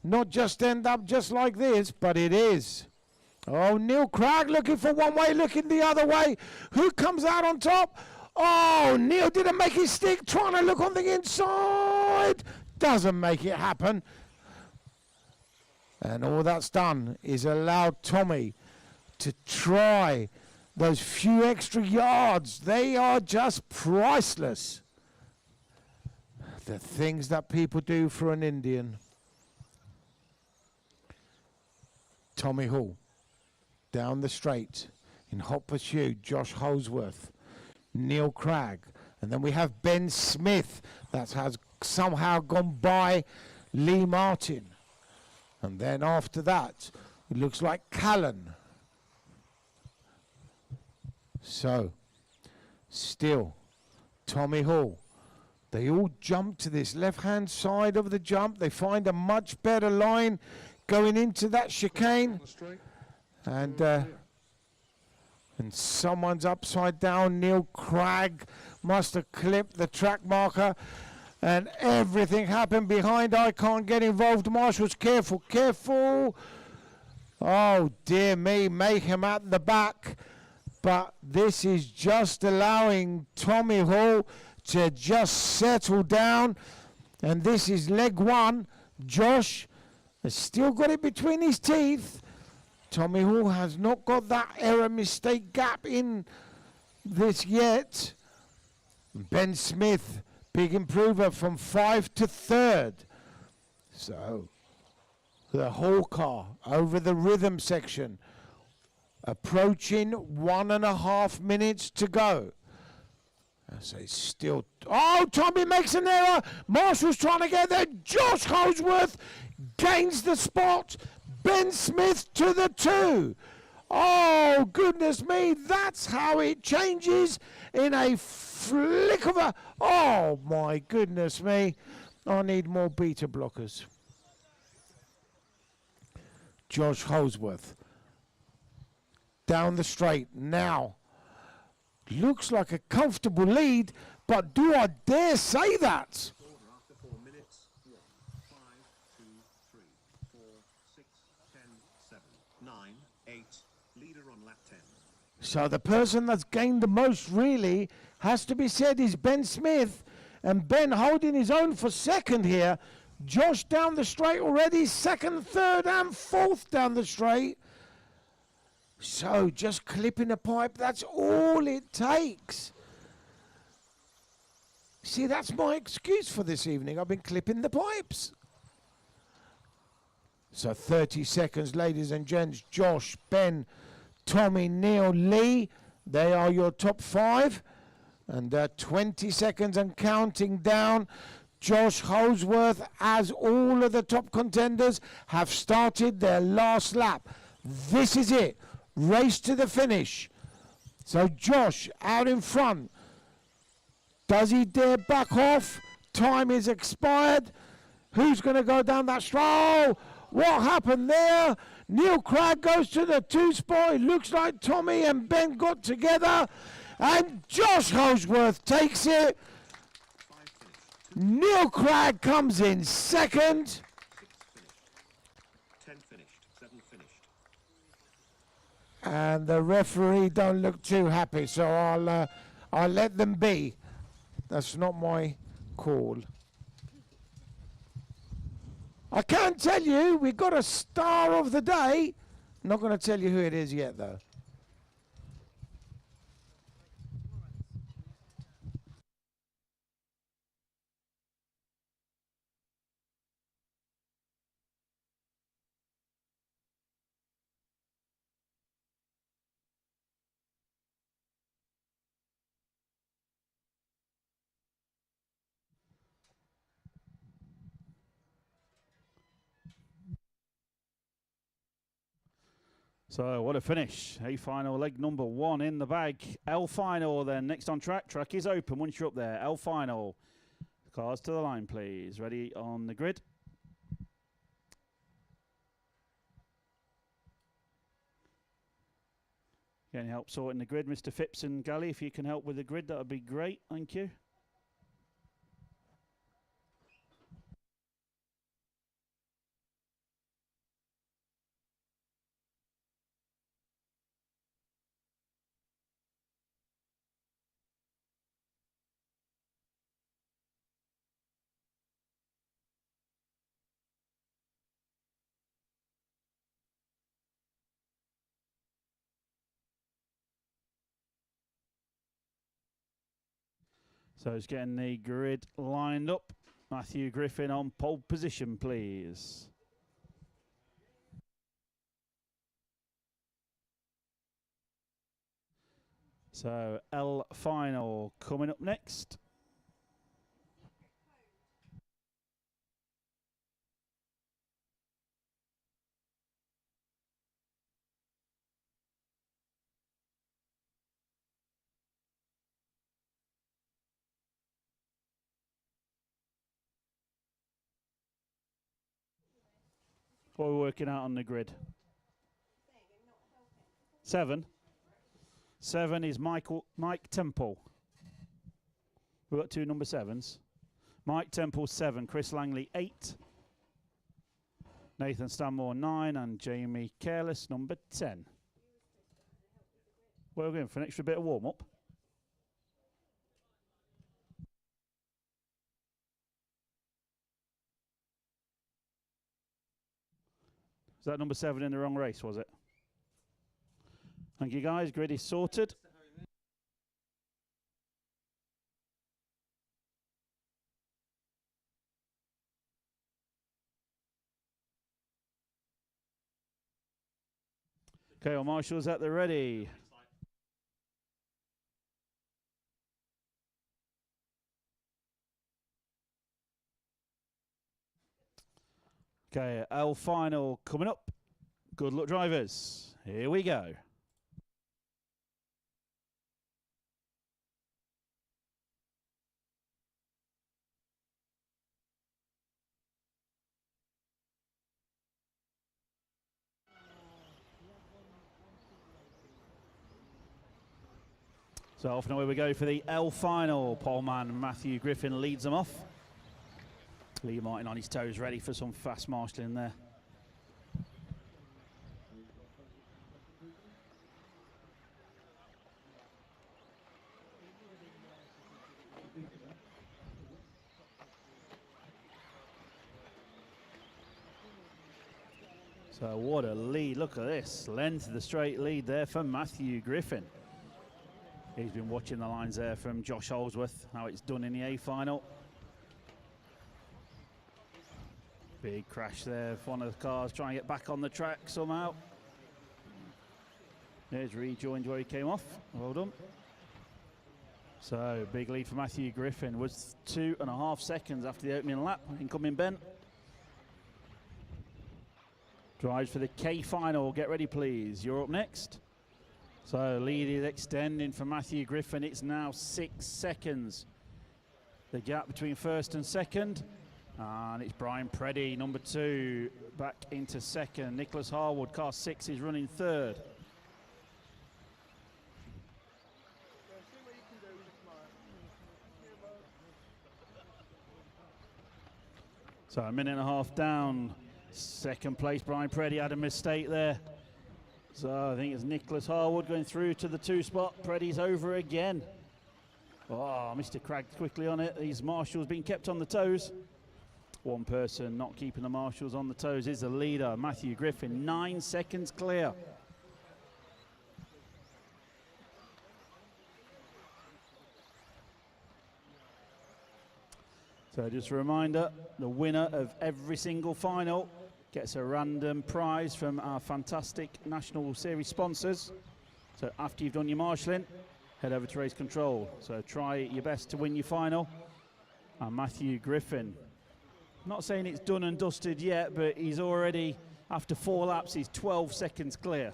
not just end up just like this, but it is. Oh, Neil Cragg looking for one way, looking the other way. Who comes out on top? Oh, Neil didn't make his stick, trying to look on the inside. Doesn't make it happen. And all that's done is allowed Tommy to try those few extra yards. They are just priceless. The things that people do for an Indian. Tommy Hall down the straight in hot pursuit. Josh Holdsworth, Neil Cragg, and then we have Ben Smith that has somehow gone by Lee Martin. And then after that, it looks like Callan. So, still, Tommy Hall. They all jump to this left-hand side of the jump. They find a much better line going into that chicane. And someone's upside down. Neil Cragg must have clipped the track marker. And everything happened behind. I can't get involved. Marshall's careful, careful. Oh, dear me. Mayhem at the back. But this is just allowing Tommy Hall to just settle down. And this is leg one. Josh has still got it between his teeth. Tommy Hall has not got that error mistake gap in this yet. Ben Smith, big improver from 5 to 3rd. So the Hall car over the rhythm section, approaching 1.5 minutes to go. I say still. Oh, Tommy makes an error. Marshall's trying to get there. Josh Holdsworth gains the spot. Ben Smith to the 2. Oh, goodness me. That's how it changes in a flick of a... Oh, my goodness me. I need more beta blockers. Josh Holdsworth. Down the straight now. Looks like a comfortable lead, but do I dare say that? After 4 minutes. 5, 2, 3, 4, 6, 10, 7, 9, 8. Leader on lap 10. So the person that's gained the most really has to be said is Ben Smith, and Ben holding his own for second here. Josh down the straight already, 2nd, 3rd and 4th down the straight. So just clipping a pipe, that's all it takes. See, that's my excuse for this evening. I've been clipping the pipes. So 30 seconds, ladies and gents. Josh, Ben, Tommy, Neil, Lee. They are your top 5. And 20 seconds and counting down. Josh Holdsworth, as all of the top contenders, have started their last lap. This is it. Race to the finish. So Josh out in front. Does he dare back off? Time is expired. Who's going to go down that straight? What happened there? Neil Cragg goes to the 2 spot. It looks like Tommy and Ben got together. And Josh Holdsworth takes it. Neil Cragg comes in 2nd. 10 finished. 7 finished. And the referee don't look too happy, so I'll let them be. That's not my call. I can tell you, we've got a star of the day. Not going to tell you who it is yet, though. So what a finish. A final, leg number 1 in the bag. L final then, next on track. Track is open once you're up there. L final. Cars to the line, please. Ready on the grid. Can you help sorting the grid, Mr. Phipps and Galley? If you can help with the grid, that would be great. Thank you. So it's getting the grid lined up. Matthew Griffin on pole position, please. So L final coming up next. What are we working out on the grid? 7. 7 is Mike Temple. We've got 2 number 7s. Mike Temple 7, Chris Langley 8, Nathan Stanmore 9, and Jamie Careless number 10. We're going for an extra bit of warm up. Is that number 7 in the wrong race, was it? Thank you, guys. Grid is sorted. Okay, well, Marshall's at the ready. Okay, L final coming up. Good luck, drivers. Here we go. So off and away we go for the L final. Poleman Matthew Griffin leads them off. Lee Martin on his toes, ready for some fast marshalling there. So what a lead, look at this. Length of the straight lead there for Matthew Griffin. He's been watching the lines there from Josh Holsworth, how it's done in the A final. Big crash there for one of the cars, trying to get back on the track somehow. There's rejoined where he came off, well done. So big lead for Matthew Griffin, was 2.5 seconds after the opening lap, incoming Ben. Drives for the K final, get ready please, you're up next. So lead is extending for Matthew Griffin, it's now 6 seconds. The gap between first and second. And it's Brian Preddy, number 2, back into second. Nicholas Harwood, car 6, is running third. So 1.5 minutes down. Second place, Brian Preddy had a mistake there. So I think it's Nicholas Harwood going through to the 2 spot. Preddy's over again. Oh, Mr. Cragg quickly on it. These marshals being kept on the toes. One person not keeping the marshals on the toes is the leader, Matthew Griffin, 9 seconds clear. So just a reminder, the winner of every single final gets a random prize from our fantastic National Series sponsors. So after you've done your marshalling, head over to Race Control. So try your best to win your final. And Matthew Griffin, not saying it's done and dusted yet, but he's already, after 4 laps, he's 12 seconds clear.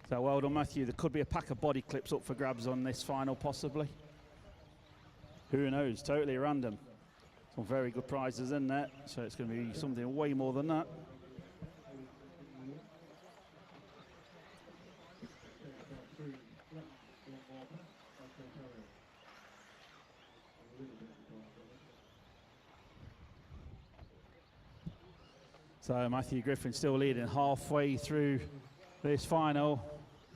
So well done, Matthew. There could be a pack of body clips up for grabs on this final, possibly. Who knows, totally random. Some very good prizes in there, so it's going to be something way more than that. So Matthew Griffin still leading halfway through this final.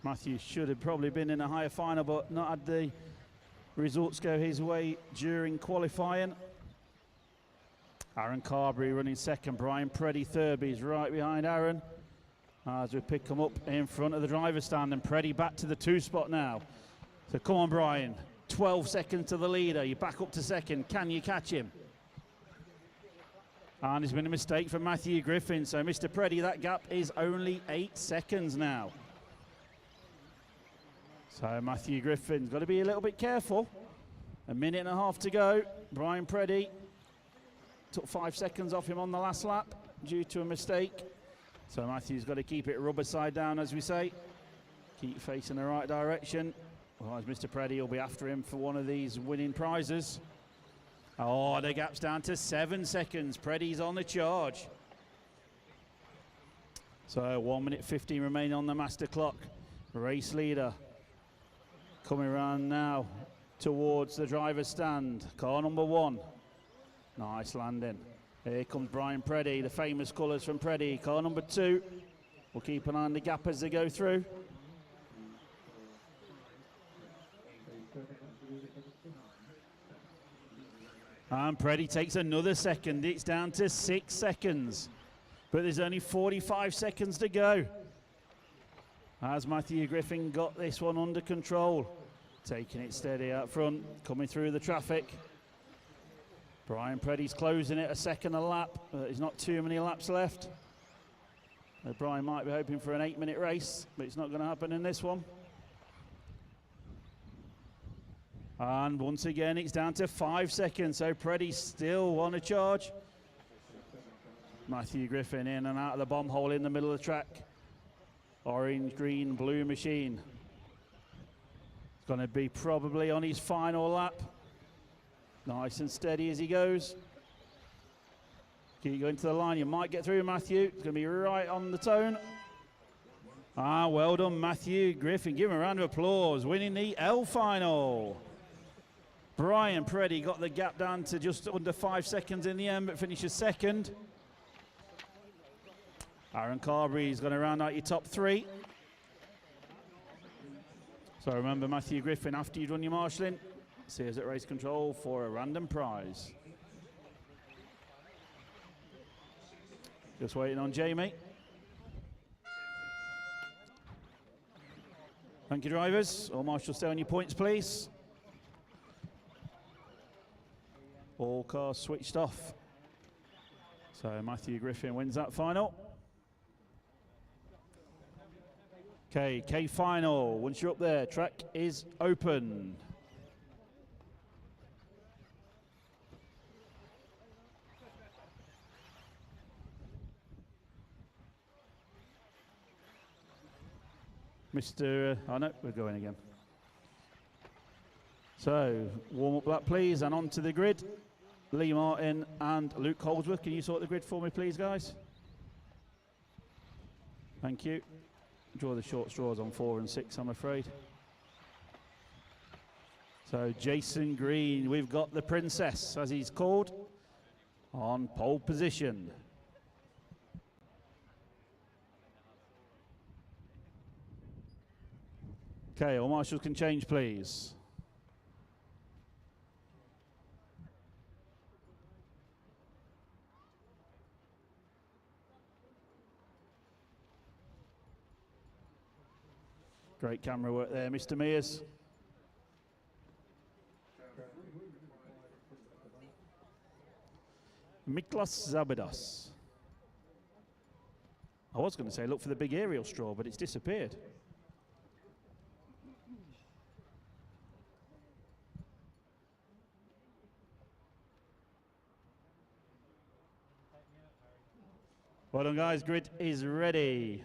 Matthew should have probably been in a higher final, but not had the results go his way during qualifying. Aaron Carberry running second, Brian Preddy third, but he's right behind Aaron as we pick him up in front of the driver's stand, and Preddy back to the 2 spot now. So come on, Brian, 12 seconds to the leader, you're back up to second, can you catch him? And there's been a mistake from Matthew Griffin, so Mr. Preddy, that gap is only 8 seconds now. So Matthew Griffin's got to be a little bit careful. A minute and a half to go. Brian Preddy took 5 seconds off him on the last lap due to a mistake. So Matthew's got to keep it rubber side down, as we say. Keep facing the right direction. Otherwise, Mr. Preddy will be after him for one of these winning prizes. Oh, the gap's down to 7 seconds. Preddy's on the charge. So 1 minute 15 remaining on the master clock. Race leader coming around now towards the driver's stand. Car number 1. Nice landing. Here comes Brian Preddy, the famous colours from Preddy. Car number 2. We'll keep an eye on the gap as they go through. And Preddy takes another second. It's down to 6 seconds. But there's only 45 seconds to go. As Matthew Griffin got this one under control. Taking it steady out front, coming through the traffic. Brian Preddy's closing it a second a lap. There's not too many laps left. Brian might be hoping for an 8-minute race, but it's not going to happen in this one. And once again, it's down to 5 seconds, so Preddy's still on a charge. Matthew Griffin in and out of the bomb hole in the middle of the track. Orange, green, blue machine. It's going to be probably on his final lap. Nice and steady as he goes. Keep going to the line. You might get through, Matthew. It's going to be right on the tone. Ah, well done, Matthew Griffin. Give him a round of applause. Winning the L final. Brian Preddy got the gap down to just under 5 seconds in the end, but finishes second. Aaron Carberry is going to round out your top 3. So remember, Matthew Griffin, after you've done your marshalling, see us at Race Control for a random prize. Just waiting on Jamie. Thank you, drivers. All marshals, stay on your points, please. All cars switched off. So Matthew Griffin wins that final. Okay, K final. Once you're up there, track is open. Mr. Oh no, we're going again. So, warm up lap please, and onto the grid. Lee Martin and Luke Holdsworth. Can you sort the grid for me please, guys? Thank you. Draw the short straws on 4 and 6, I'm afraid. So Jason Green, we've got the Princess, as he's called, on pole position. Okay, all marshals can change, please. Great camera work there, Mr. Mears. Miklas Zabedas. I was going to say look for the big aerial straw, but it's disappeared. Well done, guys. Grid is ready.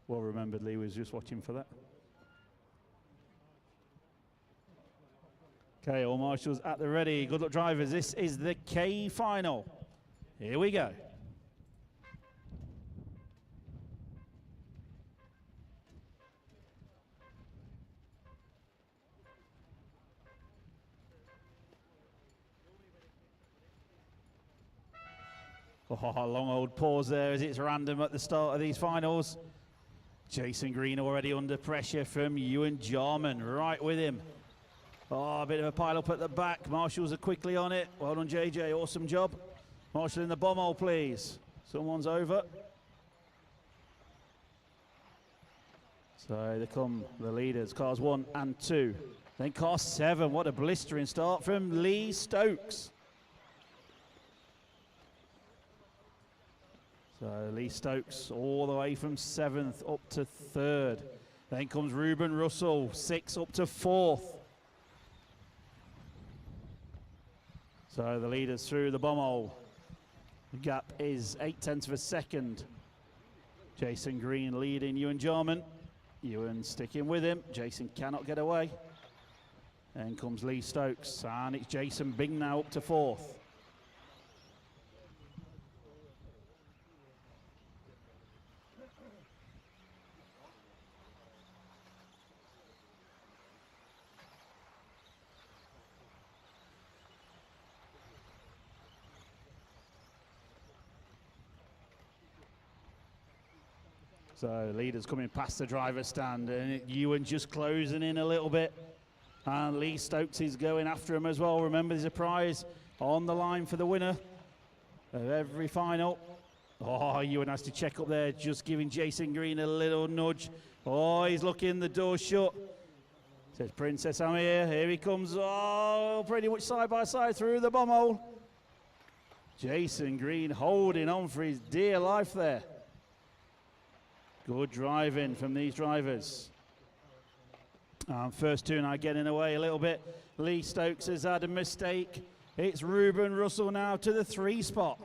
Well remembered, Lee was just watching for that. Okay, all marshals at the ready. Good luck, drivers. This is the K final. Here we go. Oh, long old pause there as it's random at the start of these finals. Jason Green already under pressure from Ewan Jarman, right with him. Oh, a bit of a pile up at the back. Marshals are quickly on it. Well done, JJ, awesome job. Marshal in the bomb hole, please. Someone's over. So they come, the leaders, cars 1 and 2. Then car 7, what a blistering start from Lee Stokes. So Lee Stokes all the way from 7th up to 3rd. Then comes Ruben Russell, 6th up to 4th. So the leaders through the bomb hole. The gap is 0.8 of a second. Jason Green leading Ewan Jarman. Ewan sticking with him. Jason cannot get away. Then comes Lee Stokes, and it's Jason Bing now up to 4th. So leaders coming past the driver's stand, and Ewan just closing in a little bit. And Lee Stokes is going after him as well. Remember, there's a prize on the line for the winner of every final. Oh, Ewan has to check up there, just giving Jason Green a little nudge. Oh, he's looking, the door shut. Says Princess, I'm here. Here he comes. Oh, pretty much side by side through the bomb hole. Jason Green holding on for his dear life there. Good driving from these drivers. First two now getting away a little bit. Lee Stokes has had a mistake. It's Ruben Russell now to the 3 spot.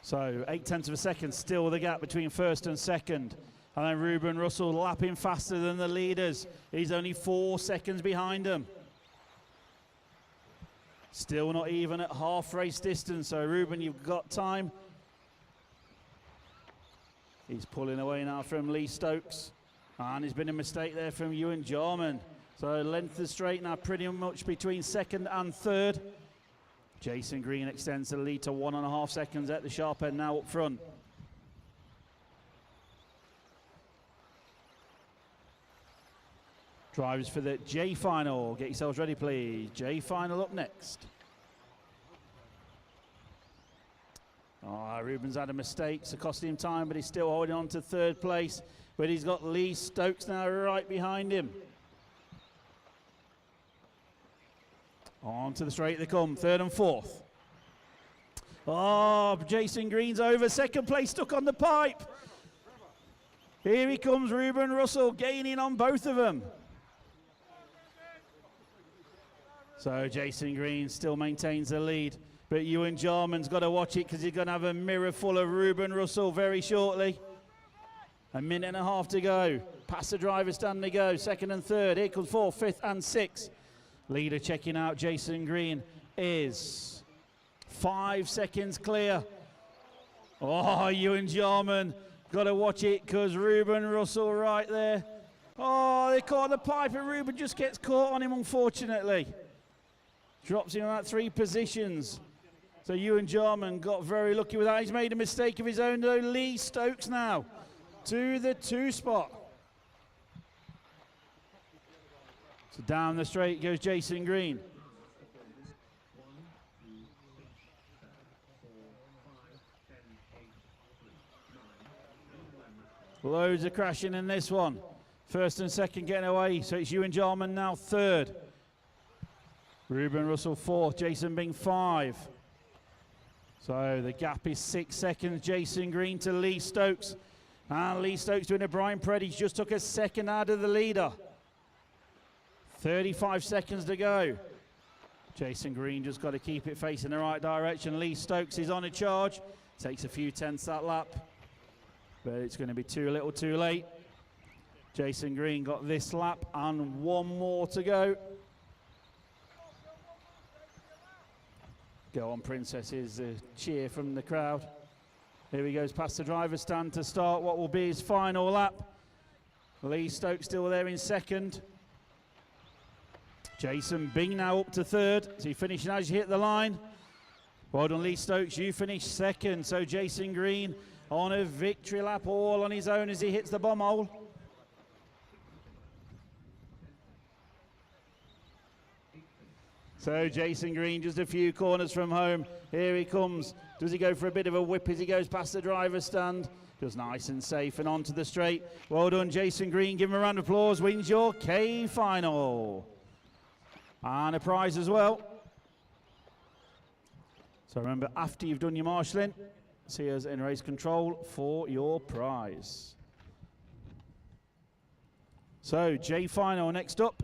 So 0.8 of a second, still the gap between 1st and 2nd. And then Ruben Russell lapping faster than the leaders. He's only 4 seconds behind them. Still not even at half race distance, so Ruben, you've got time. He's pulling away now from Lee Stokes. And there's been a mistake there from Ewan Jarman. So length of straight now pretty much between 2nd and 3rd. Jason Green extends the lead to 1.5 seconds at the sharp end now up front. Drivers for the J final, get yourselves ready please. J final up next. Oh, Ruben's had a mistake, so costing him time, but he's still holding on to 3rd place. But he's got Lee Stokes now right behind him. On to the straight they come, 3rd and 4th. Oh, Jason Green's over, 2nd place stuck on the pipe. Here he comes, Ruben Russell, gaining on both of them. So Jason Green still maintains the lead, but Ewan Jarman's got to watch it because he's going to have a mirror full of Ruben Russell very shortly. 1.5 minutes to go. Past the driver's stand they go, 2nd and 3rd. Here comes 4th, 5th and 6th. Leader checking out Jason Green is 5 seconds clear. Oh, Ewan Jarman, got to watch it because Ruben Russell right there. Oh, they caught the pipe and Ruben just gets caught on him, unfortunately. Drops him about 3 positions. So Ewan Jarman got very lucky with that. He's made a mistake of his own though. Lee Stokes now to the 2 spot. So down the straight goes Jason Green. Loads of crashing in this one. First and second getting away, so it's Ewan Jarman now third. Ruben Russell fourth, Jason Bing 5. So the gap is 6 seconds. Jason Green to Lee Stokes. And Lee Stokes doing a Brian Preddy. Just took a second out of the leader. 35 seconds to go. Jason Green just got to keep it facing the right direction. Lee Stokes is on a charge. Takes a few tenths that lap. But it's going to be too little too late. Jason Green got this lap and one more to go. Go on, Princesses, a cheer from the crowd. Here he goes past the driver's stand to start what will be his final lap. Lee Stokes still there in second. Jason Bing now up to third. Is he finishing as you hit the line? Well done, Lee Stokes, you finished second. So Jason Green on a victory lap all on his own as he hits the bomb hole. So Jason Green just a few corners from home. Here he comes. Does he go for a bit of a whip as he goes past the driver's stand? Just nice and safe and onto the straight. Well done, Jason Green. Give him a round of applause. Wins your K final. And a prize as well. So remember, after you've done your marshalling, see us in race control for your prize. So J final next up.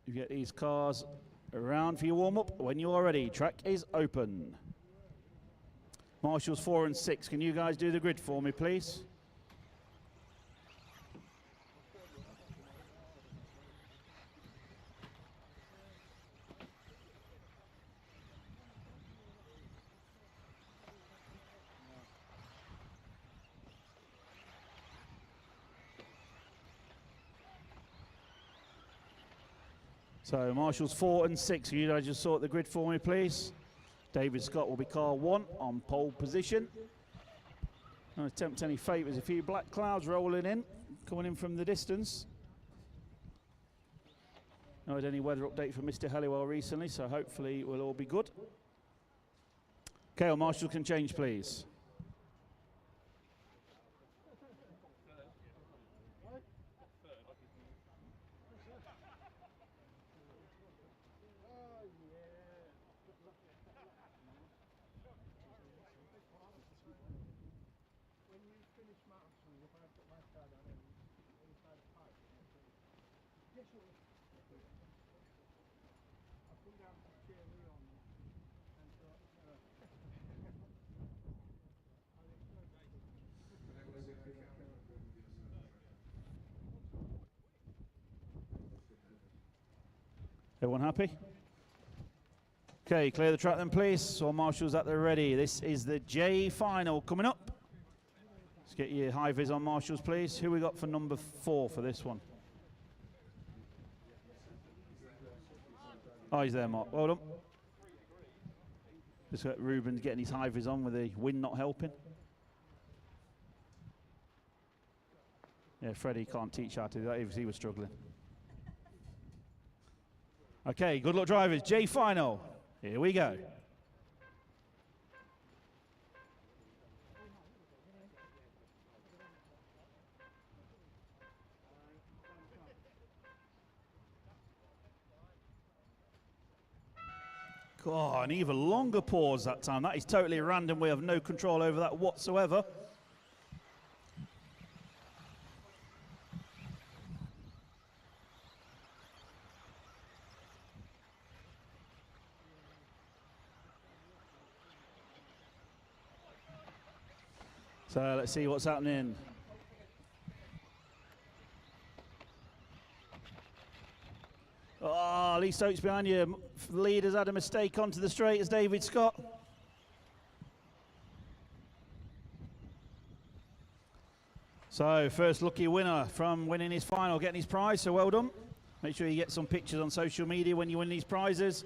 You get these cars around for your warm-up. When you are ready, track is open. Marshals 4 and 6, can you guys do the grid for me, please? So Marshals 4 and 6, can you guys just sort the grid for me, please? David Scott will be car 1 on pole position. Don't attempt any favours, a few black clouds rolling in, coming in from the distance. No had any weather update from Mr. Halliwell recently, so hopefully we'll all be good. Okay, well, Marshall can change, please. Everyone happy? Okay, clear the track then, please. All marshals at the ready. This is the J final coming up. Let's get your high vis on marshals, please. Who we got for number 4 for this one? Oh, he's there, Mark. Well done. Just got Ruben getting his high vis on with the wind not helping. Yeah, Freddie can't teach how to do that if he was struggling. Okay, good luck drivers. J final. Here we go. God, an even longer pause that time. That is totally random. We have no control over that whatsoever. So let's see what's happening. Oh, Lee Stokes behind you. Leader's had a mistake onto the straight as David Scott. So first lucky winner from winning his final, getting his prize, so well done. Make sure you get some pictures on social media when you win these prizes.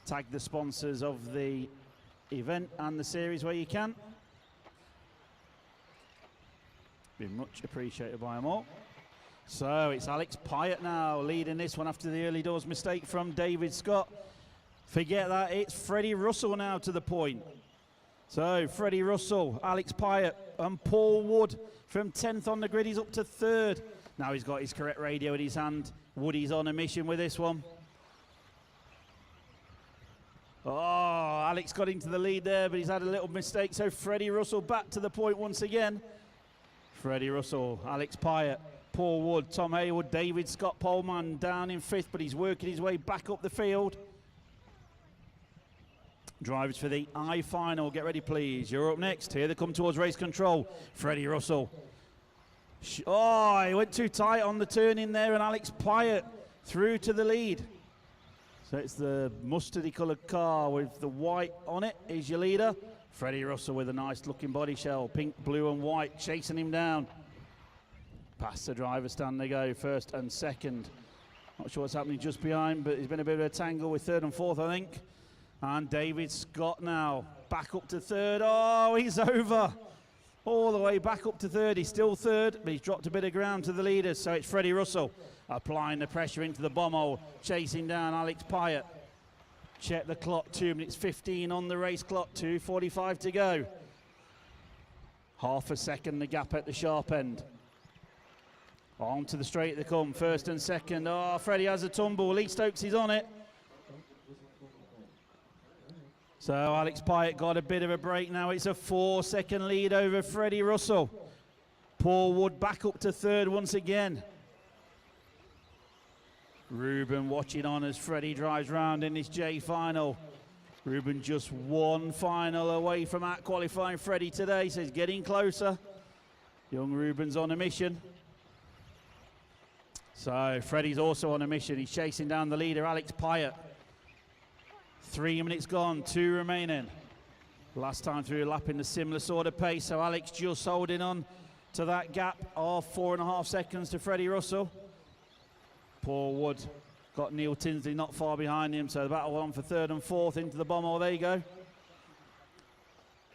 Tag the sponsors of the event and the series where you can. Be much appreciated by them all. So it's Alex Pyatt now leading this one after the early doors mistake from David Scott. Forget that, it's Freddie Russell now to the point. So Freddie Russell, Alex Pyatt and Paul Wood From 10th on the grid, he's up to 3rd. Now he's got his correct radio in his hand. Woody's on a mission with this one. Oh, Alex got into the lead there, but he's had a little mistake. So Freddie Russell back to the point once again. Freddie Russell, Alex Pyatt, Paul Wood, Tom Haywood, David Scott Poleman down in 5th, but he's working his way back up the field. Drivers for the I final, get ready please. You're up next. Here they come towards race control. Freddie Russell. Oh, he went too tight on the turn in there, and Alex Pyatt through to the lead. So it's the mustardy coloured car with the white on it is your leader. Freddie Russell with a nice looking body shell, pink, blue and white, chasing him down. Past the driver stand they go, 1st and 2nd. Not sure what's happening just behind, but there's been a bit of a tangle with 3rd and 4th, I think. And David Scott now back up to 3rd. Oh, he's over. All the way back up to 3rd. He's still 3rd, but he's dropped a bit of ground to the leaders. So it's Freddie Russell applying the pressure into the bomb hole, chasing down Alex Pyatt. Check the clock, 2 minutes 15 on the race clock, 2:45 to go. Half a second the gap at the sharp end. On to the straight they come, 1st and 2nd. Oh, Freddie has a tumble. Lee Stokes is on it. So Alex Pyatt got a bit of a break now. It's a 4-second lead over Freddie Russell. Paul Wood back up to 3rd once again. Ruben watching on as Freddie drives round in this J final. Ruben just one final away from out qualifying Freddie today, so he's getting closer. Young Ruben's on a mission. So Freddie's also on a mission. He's chasing down the leader, Alex Pyatt. 3 minutes gone, 2 remaining. Last time through lapping a similar sort of pace, so Alex just holding on to that gap of 4.5 seconds to Freddie Russell. Paul Wood got Neil Tinsley not far behind him, so the battle on for 3rd and 4th into the bomb hole. There you go.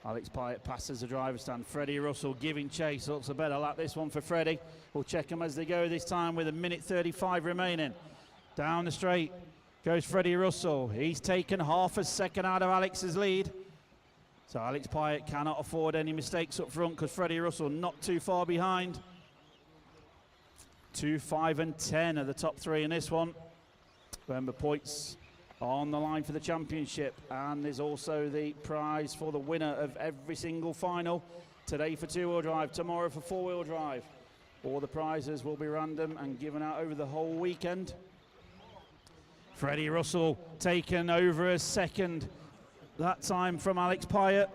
Alex Pyatt passes the driver stand. Freddie Russell giving chase. Looks a better lap this one for Freddie. We'll check them as they go this time with 1:35 remaining. Down the straight goes Freddie Russell. He's taken half a second out of Alex's lead. So Alex Pyatt cannot afford any mistakes up front because Freddie Russell not too far behind. 2, 5 and 10 are the top 3 in this one. Remember, points on the line for the championship, and there's also the prize for the winner of every single final. Today for 2-wheel drive, tomorrow for 4-wheel drive. All the prizes will be random and given out over the whole weekend. Freddie Russell taken over a second, that time from Alex Pyatt.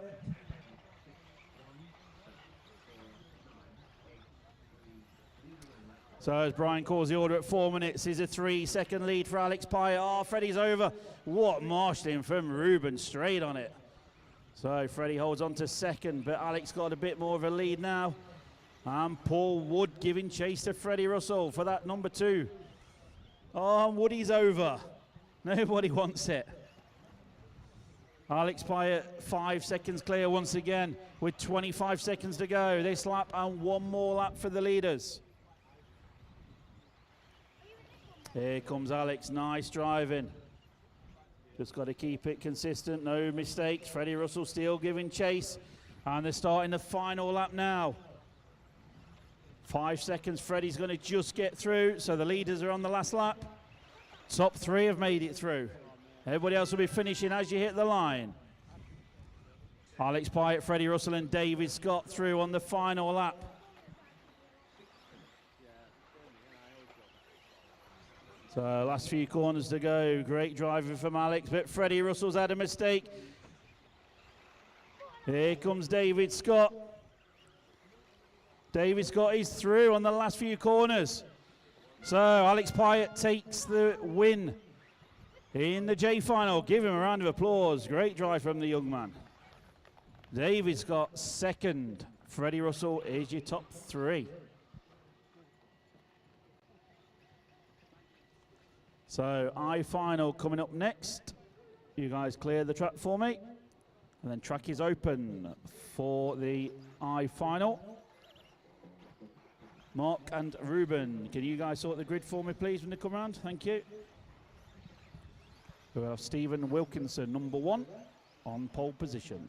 So as Brian calls the order at 4 minutes, is a 3-second lead for Alex Pyatt. Oh, Freddie's over. What marshalling from Ruben, straight on it. So Freddie holds on to 2nd, but Alex got a bit more of a lead now. And Paul Wood giving chase to Freddie Russell for that number 2. Oh, and Woody's over. Nobody wants it. Alex Pyatt 5 seconds clear once again with 25 seconds to go this lap, and one more lap for the leaders. Here comes Alex, nice driving. Just got to keep it consistent, no mistakes. Freddie Russell still giving chase, and they're starting the final lap now. 5 seconds, Freddie's going to just get through, so the leaders are on the last lap. Top 3 have made it through. Everybody else will be finishing as you hit the line. Alex Pyatt, Freddie Russell and David Scott through on the final lap. So last few corners to go. Great driving from Alex, but Freddie Russell's had a mistake. Here comes David Scott. David Scott is through on the last few corners. So Alex Pyatt takes the win in the J final. Give him a round of applause. Great drive from the young man. David Scott 2nd. Freddie Russell is your top 3. So I final coming up next. You guys clear the track for me. And then track is open for the I final. Mark and Ruben, can you guys sort the grid for me, please, when they come around? Thank you. We have Stephen Wilkinson, number 1, on pole position.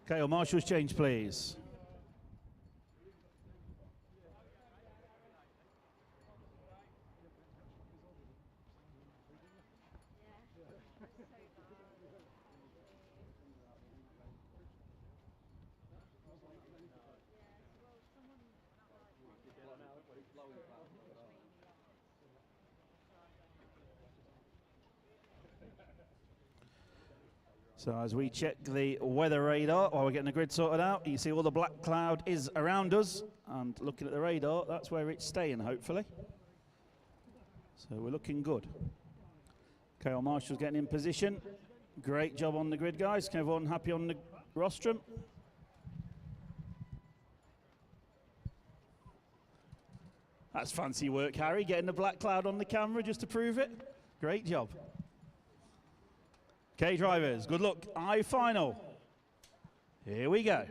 Okay, well, marshals change, please. So as we check the weather radar while we're getting the grid sorted out, you see all the black cloud is around us, and looking at the radar, that's where it's staying, hopefully. So we're looking good. Okay, Marshall's getting in position. Great job on the grid, guys. Can everyone happy on the rostrum? That's fancy work, Harry, getting the black cloud on the camera just to prove it. Great job. Okay, drivers, good luck. I-final. Here we go.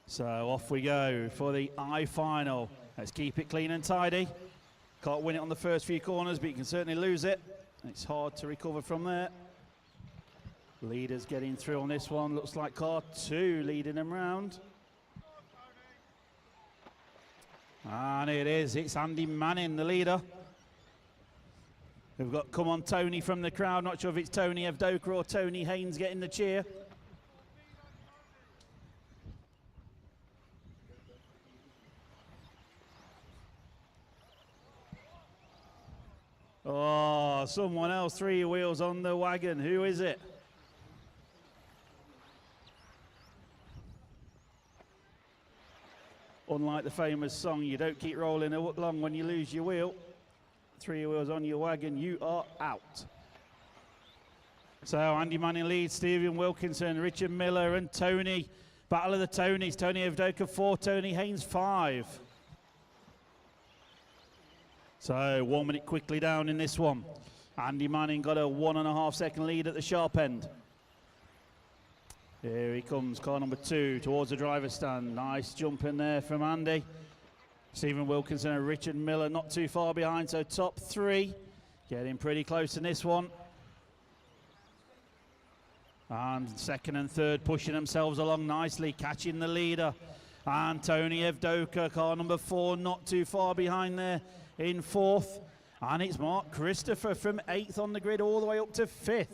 So off we go for the I-final. Let's keep it clean and tidy. Can't win it on the first few corners, but you can certainly lose it. It's hard to recover from there. Leaders getting through on this one. Looks like car 2 leading them round. And it is. It's Andy Manning, the leader. We've got Come On Tony from the crowd. Not sure if it's Tony Evdoka or Tony Haynes getting the cheer. Oh, someone else, 3 wheels on the wagon. Who is it? Unlike the famous song, you don't keep rolling along when you lose your wheel. 3 wheels on your wagon, you are out. So Andy Manning leads, Stephen Wilkinson, Richard Miller and Tony. Battle of the Tonys. Tony Evdoka 4, Tony Haynes 5. So warming it quickly down in this one. Andy Manning got a 1.5 second lead at the sharp end. Here he comes, car number 2 towards the driver's stand. Nice jump in there from Andy. Stephen Wilkinson and Richard Miller not too far behind, so top 3. Getting pretty close in this one. And second and third pushing themselves along nicely, catching the leader. And Tony Evdoka, car number 4, not too far behind there in 4th. And it's Mark Christopher from 8th on the grid all the way up to 5th.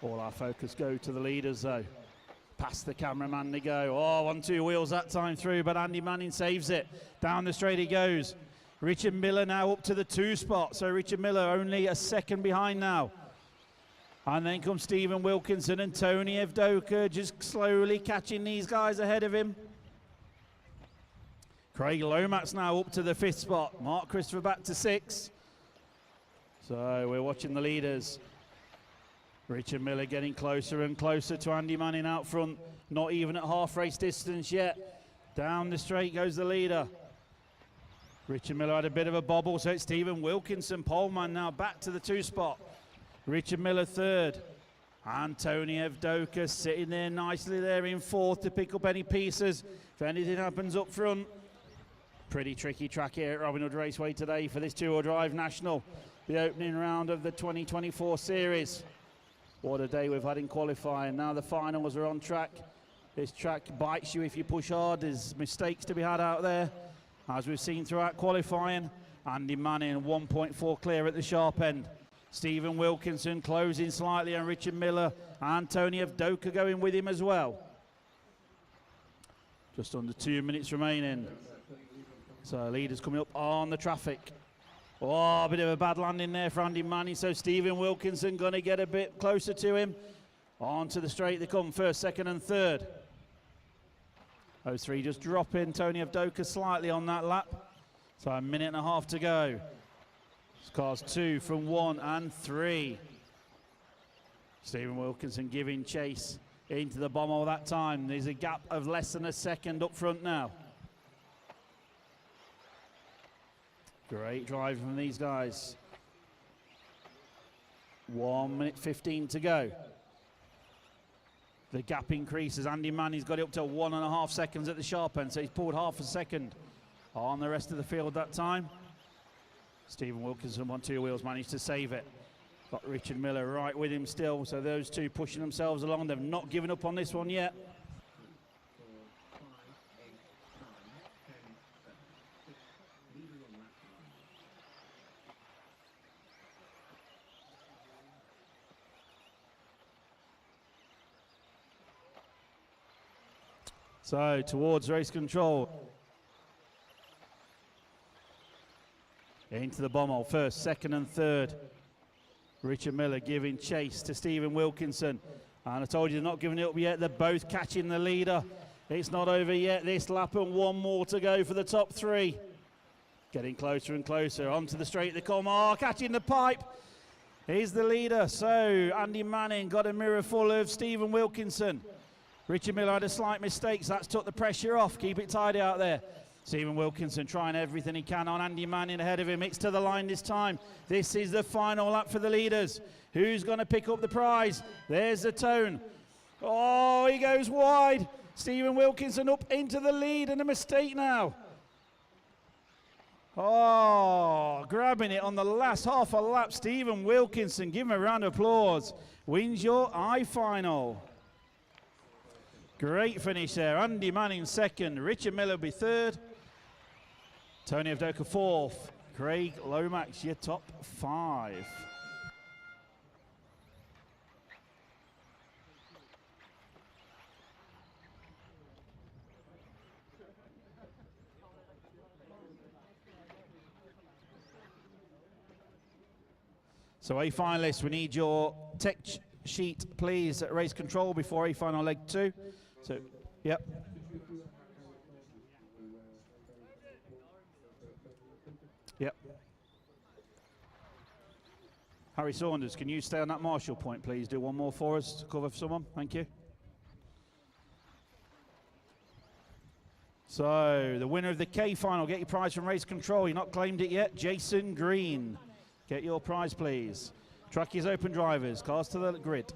All our focus go to the leaders though. Past the cameraman they go. Oh, 1-2 wheels that time through, but Andy Manning saves it. Down the straight he goes. Richard Miller now up to the 2 spot. So Richard Miller only a second behind now. And then comes Stephen Wilkinson and Tony Evdoka just slowly catching these guys ahead of him. Craig Lomax now up to the 5th spot. Mark Christopher back to 6. So we're watching the leaders. Richard Miller getting closer and closer to Andy Manning out front. Not even at half race distance yet. Down the straight goes the leader. Richard Miller had a bit of a bobble, so it's Stephen Wilkinson, poleman now back to the 2 spot. Richard Miller 3rd. And Tony Evdoka sitting there nicely there in 4th to pick up any pieces if anything happens up front. Pretty tricky track here at Robin Hood Raceway today for this 2-wheel drive national, the opening round of the 2024 series. What a day we've had in qualifying. Now the finals are on track. This track bites you if you push hard. There's mistakes to be had out there, as we've seen throughout qualifying. Andy Manning 1.4 clear at the sharp end. Stephen Wilkinson closing slightly, and Richard Miller and Tony Evdoka going with him as well. Just under 2 minutes remaining. So leaders coming up on the traffic. Oh, a bit of a bad landing there for Andy Manning. So Stephen Wilkinson going to get a bit closer to him. Onto the straight they come, 1st, 2nd and 3rd. Those 3 just dropping. Tony Evdoka slightly on that lap. So a minute and a half to go. Cars 2 from 1 and 3. Stephen Wilkinson giving chase into the bomb all that time. There's a gap of less than a second up front now. Great drive from these guys. 1 minute 15 to go. The gap increases. Andy Manning's got it up to 1.5 seconds at the sharp end, so he's pulled half a second on the rest of the field that time. Stephen Wilkinson on 2 wheels managed to save it. Got Richard Miller right with him still, so those two pushing themselves along. They've not given up on this one yet. 4, 5, 8, 9, 10, 7, 6. Leader on lap 9. So towards race control. Into the bomb hole, first, second and third. Richard Miller giving chase to Stephen Wilkinson. And I told you they're not giving it up yet. They're both catching the leader. It's not over yet this lap, and one more to go for the top 3. Getting closer and closer. Onto the straight they come. Oh, catching the pipe. He's the leader. So Andy Manning got a mirror full of Stephen Wilkinson. Richard Miller had a slight mistake, so that's took the pressure off. Keep it tidy out there. Stephen Wilkinson trying everything he can on Andy Manning ahead of him. It's to the line this time. This is the final lap for the leaders. Who's going to pick up the prize? There's the tone. Oh, he goes wide. Stephen Wilkinson up into the lead, and a mistake now. Oh, grabbing it on the last half a lap. Stephen Wilkinson, give him a round of applause. Wins your I-final. Great finish there. Andy Manning second. Richard Miller will be third. Tony Avdoka fourth. Craig Lomax, your top 5. So A finalists, we need your tech sheet, please, at race control before A final leg 2. So, yep. Yep. Harry Saunders, can you stay on that marshal point, please? Do one more for us to cover for someone. Thank you. So, the winner of the K final, get your prize from race control. You've not claimed it yet. Jason Green. Get your prize, please. Track is open, drivers. Cars to the grid.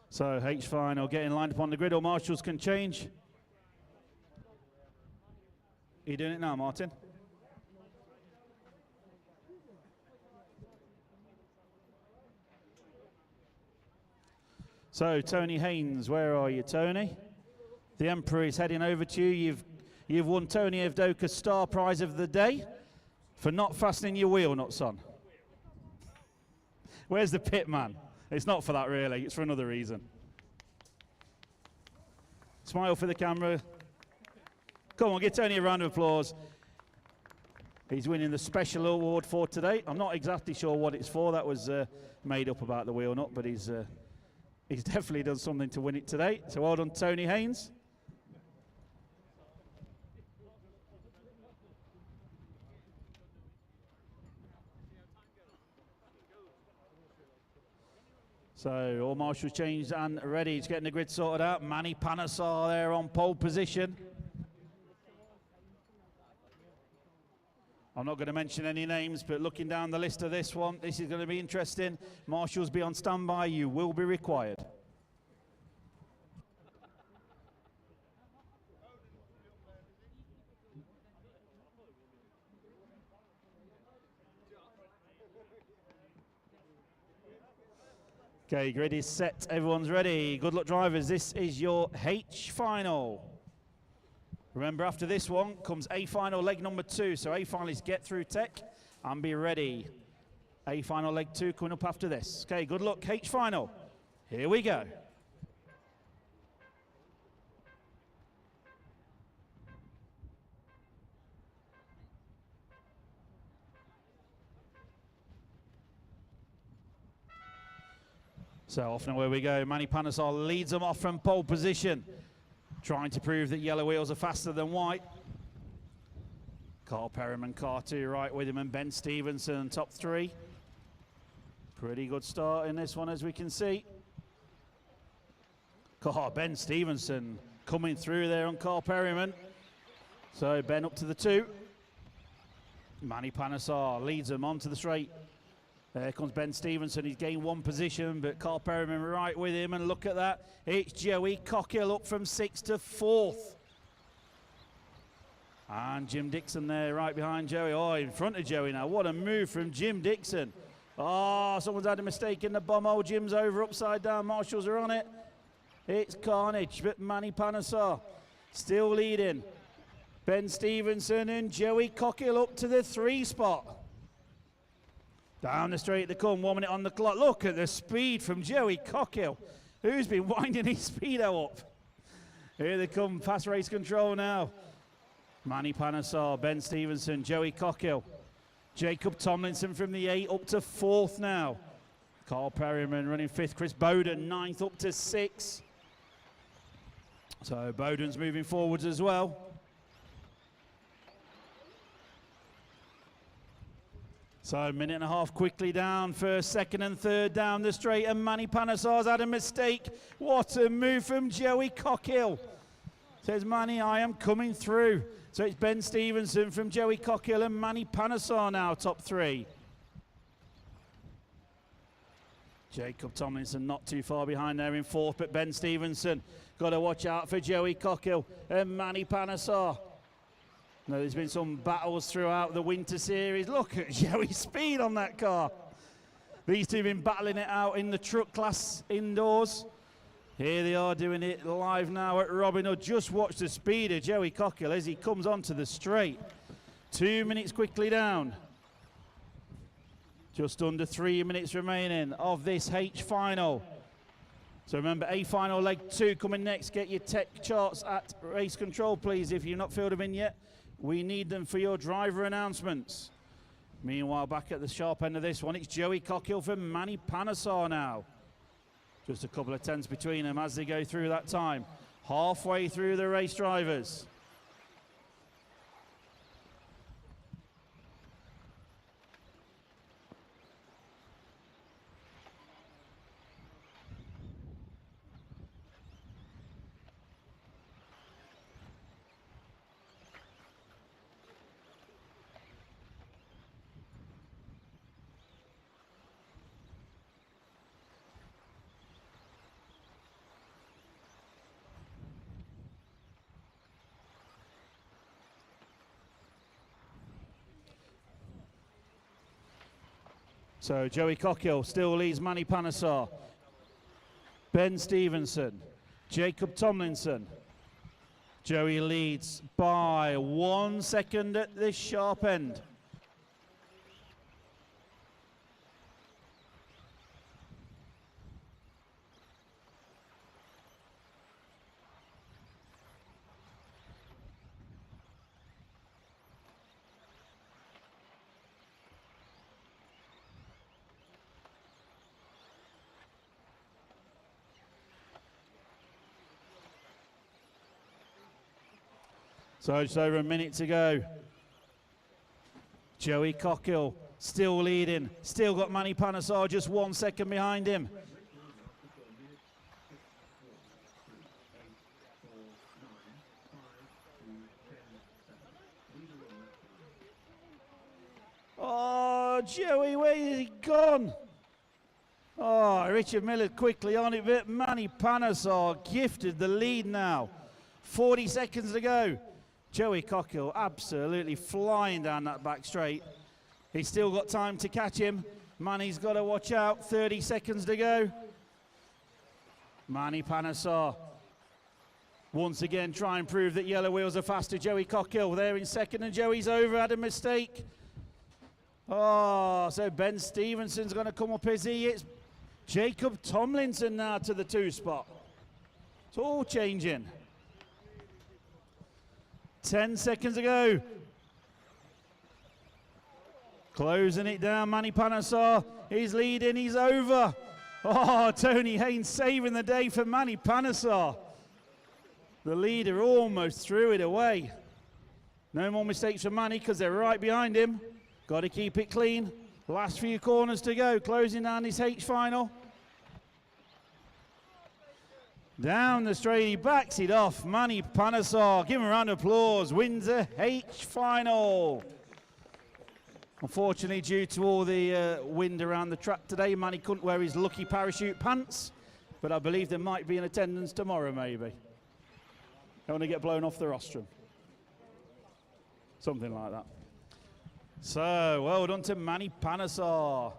So H final getting lined up on the grid, or marshals can change. Are you doing it now, Martin? So Tony Haynes, where are you, Tony? The Emperor is heading over to you. You've won Tony Avdoka's Star Prize of the day for not fastening your wheel nuts on. Where's the pit man? It's not for that, really. It's for another reason. Smile for the camera. Come on, give Tony a round of applause. He's winning the special award for today. I'm not exactly sure what it's for. That was made up about the wheel nut, but he's definitely done something to win it today. So well done, Tony Haynes. So all marshals changed and ready. He's getting the grid sorted out. Manny Panasar there on pole position. I'm not going to mention any names, but looking down the list of this one, this is going to be interesting. Marshals, be on standby. You will be required. Okay, grid is set. Everyone's ready. Good luck, drivers. This is your H final. Remember, after this one comes A final leg number 2. So A final is get through tech and be ready. A final leg 2 coming up after this. Okay, good luck. H final. Here we go. So off and away we go. Manny Panasar leads them off from pole position, trying to prove that yellow wheels are faster than white. Carl Perriman, car 2 right with him, and Ben Stevenson, top 3. Pretty good start in this one, as we can see. Ben Stevenson coming through there on Carl Perriman. So Ben up to the 2. Manny Panasar leads them onto the straight. There comes Ben Stevenson. He's gained 1 position, but Carl Perriman right with him. And look at that. It's Joey Cockhill up from 6th to 4th. And Jim Dixon there right behind Joey. Oh, in front of Joey now. What a move from Jim Dixon. Oh, someone's had a mistake in the bomb. Oh, Jim's over, upside down. Marshals are on it. It's carnage, but Manny Panasar still leading. Ben Stevenson and Joey Cockhill up to the 3 spot. Down the straight they come, 1 minute on the clock. Look at the speed from Joey Cockhill, who's been winding his speedo up. Here they come, past race control now. Manny Panasar, Ben Stevenson, Joey Cockhill. Jacob Tomlinson from the 8 up to 4th now. Carl Perriman running 5th. Chris Bowden 9th up to 6th. So Bowden's moving forwards as well. So a minute and a half quickly down, 1st, 2nd and 3rd down the straight, and Manny Panasar's had a mistake. What a move from Joey Cockhill. Says Manny, I am coming through. So it's Ben Stevenson from Joey Cockhill and Manny Panasar now, top 3. Jacob Tomlinson not too far behind there in 4th, but Ben Stevenson got to watch out for Joey Cockhill and Manny Panasar. Now, there's been some battles throughout the winter series. Look at Joey's speed on that car. These two have been battling it out in the truck class indoors. Here they are doing it live now at Robin Hood. Just watch the speed of Joey Cockhill as he comes onto the straight. 2 minutes quickly down. Just under 3 minutes remaining of this H final. So remember, A final leg 2 coming next. Get your tech charts at race control, please, if you've not filled them in yet. We need them for your driver announcements. Meanwhile, back at the sharp end of this one, it's Joey Cockhill for Manny Panasar now. Just a couple of tenths between them as they go through that time. Halfway through the race, drivers. So Joey Cockhill still leads Manny Panasar. Ben Stevenson, Jacob Tomlinson. Joey leads by 1 second at this sharp end. So just over a minute to go. Joey Cockhill still leading. Still got Manny Panasar just 1 second behind him. Oh, Joey, where is he gone? Oh, Richard Miller quickly on it, but Manny Panasar gifted the lead now. 40 seconds to go. Joey Cockhill absolutely flying down that back straight. He's still got time to catch him. Manny's got to watch out. 30 seconds to go. Manny Panasar once again try and prove that yellow wheels are faster. Joey Cockhill there in second, and Joey's over, had a mistake. Oh, so Ben Stevenson's going to come up as he is. Jacob Tomlinson now to the 2 spot. It's all changing. 10 seconds to go. Closing it down, Manny Panasar. He's leading, he's over. Oh, Tony Haynes saving the day for Manny Panesar. The leader almost threw it away. No more mistakes from Manny because they're right behind him. Got to keep it clean. Last few corners to go, closing down his H final. Down the straight, he backs it off. Manny Panesar, give him a round of applause, wins a H final. Unfortunately, due to all the wind around the track today, Manny couldn't wear his lucky parachute pants, but I believe there might be an attendance tomorrow, maybe. Don't want to get blown off the rostrum. Something like that. So, well done to Manny Panesar.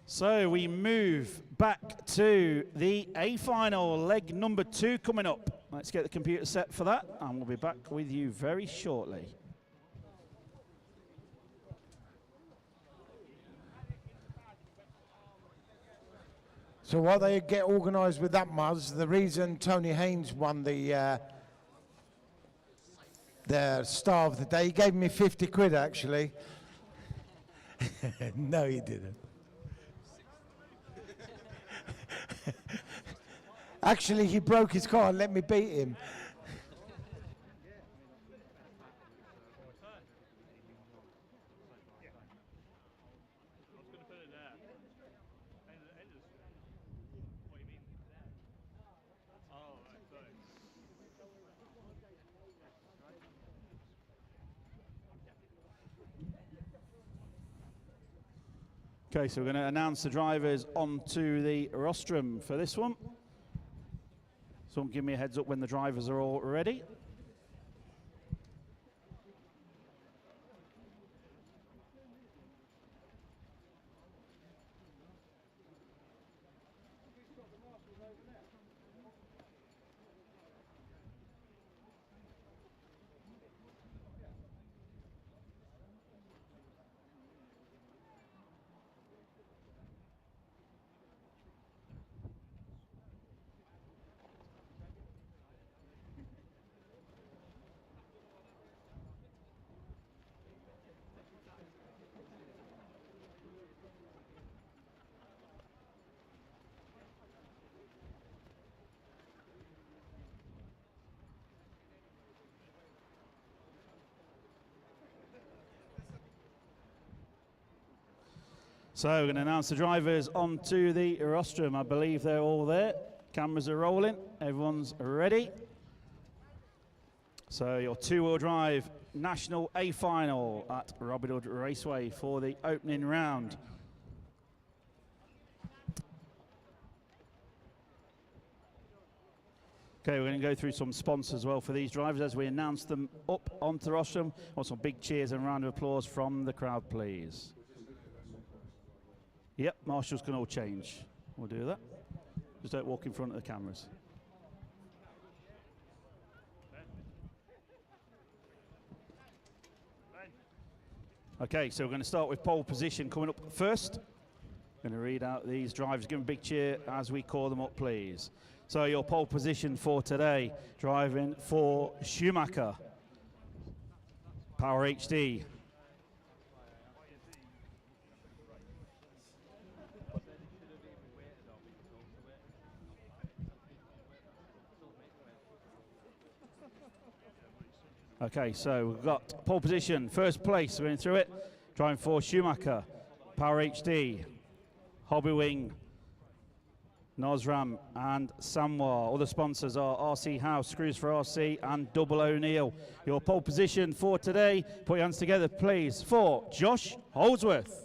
So we move back to the A final, leg number 2 coming up. Let's get the computer set for that, and we'll be back with you very shortly. So while they get organised with that, Muzz, the reason Tony Haynes won the star of the day, he gave me 50 quid actually. No, he didn't. Actually, he broke his car and let me beat him. Okay, so we're going to announce the drivers onto the rostrum for this one. Someone give me a heads up when the drivers are all ready. So we're going to announce the drivers onto the rostrum. I believe they're all there. Cameras are rolling. Everyone's ready. So your 2-wheel drive National A final at Robin Hood Raceway for the opening round. Okay, we're going to go through some sponsors as well for these drivers as we announce them up onto the rostrum. Want some big cheers and round of applause from the crowd, please. Yep, marshals can all change. We'll do that. Just don't walk in front of the cameras. Okay, so we're going to start with pole position coming up first. Going to read out these drivers. Give them a big cheer as we call them up, please. So your pole position for today, driving for Schumacher, Power HD. Okay, so we've got pole position, first place, going through it, driving for Schumacher, Power HD, Hobby Wing, Nosram and Samwar. Other sponsors are RC House, Screws for RC and Double O'Neill. Your pole position for today, put your hands together please, for Josh Holdsworth.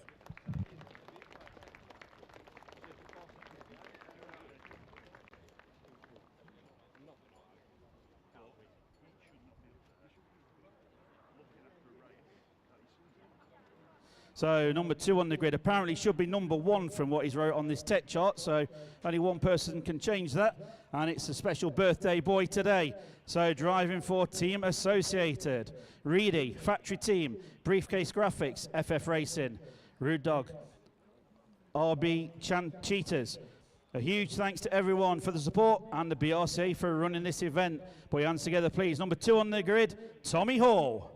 So number 2 on the grid apparently should be number 1 from what he's wrote on this tech chart. So only one person can change that. And it's a special birthday boy today. So driving for Team Associated, Reedy, Factory Team, Briefcase Graphics, FF Racing, Rude Dog, RB Cheetahs. A huge thanks to everyone for the support and the BRCA for running this event. Put your hands together please. Number 2 on the grid, Tommy Hall.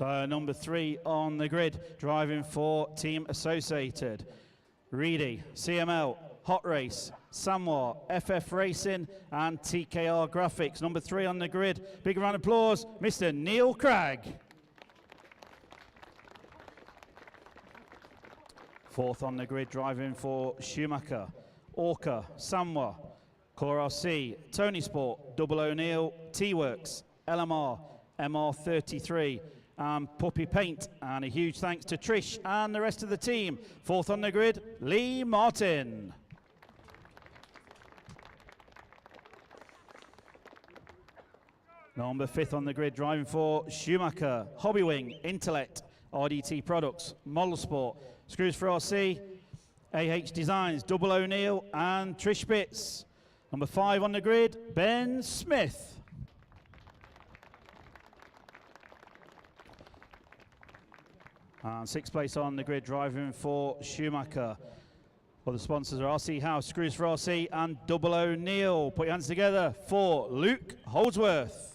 So number 3 on the grid, driving for Team Associated. Reedy, CML, Hot Race, Samoa, FF Racing and TKR Graphics. Number 3 on the grid. Big round of applause, Mr. Neil Cragg. 4th on the grid, driving for Schumacher, Orca, Samoa, Core RC, Tony Sport, Double O'Neill, T-Works, LMR, MR33, and Puppy Paint. And a huge thanks to Trish and the rest of the team. 4th on the grid, Lee Martin. Number 5th on the grid, driving for Schumacher, Hobbywing, Intellect, RDT Products, Model Sport, Screws for RC, AH Designs, Double O'Neill, and Trish Bits. Number 5 on the grid, Ben Smith. And 6th place on the grid, driving for Schumacher. Well, the sponsors are RC House, Screws for RC, and Double O'Neill. Put your hands together for Luke Holdsworth.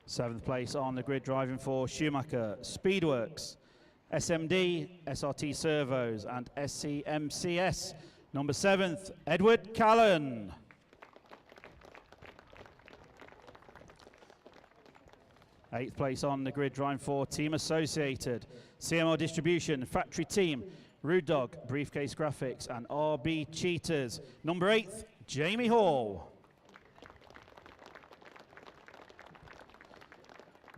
7th place on the grid, driving for Schumacher, Speedworks, SMD, SRT Servos, and SCMCS. Number 7th, Edward Callan. 8th place on the grid, driving for Team Associated, CML Distribution, Factory Team, Rude Dog, Briefcase Graphics, and RB Cheaters. Number 8th, Jamie Hall.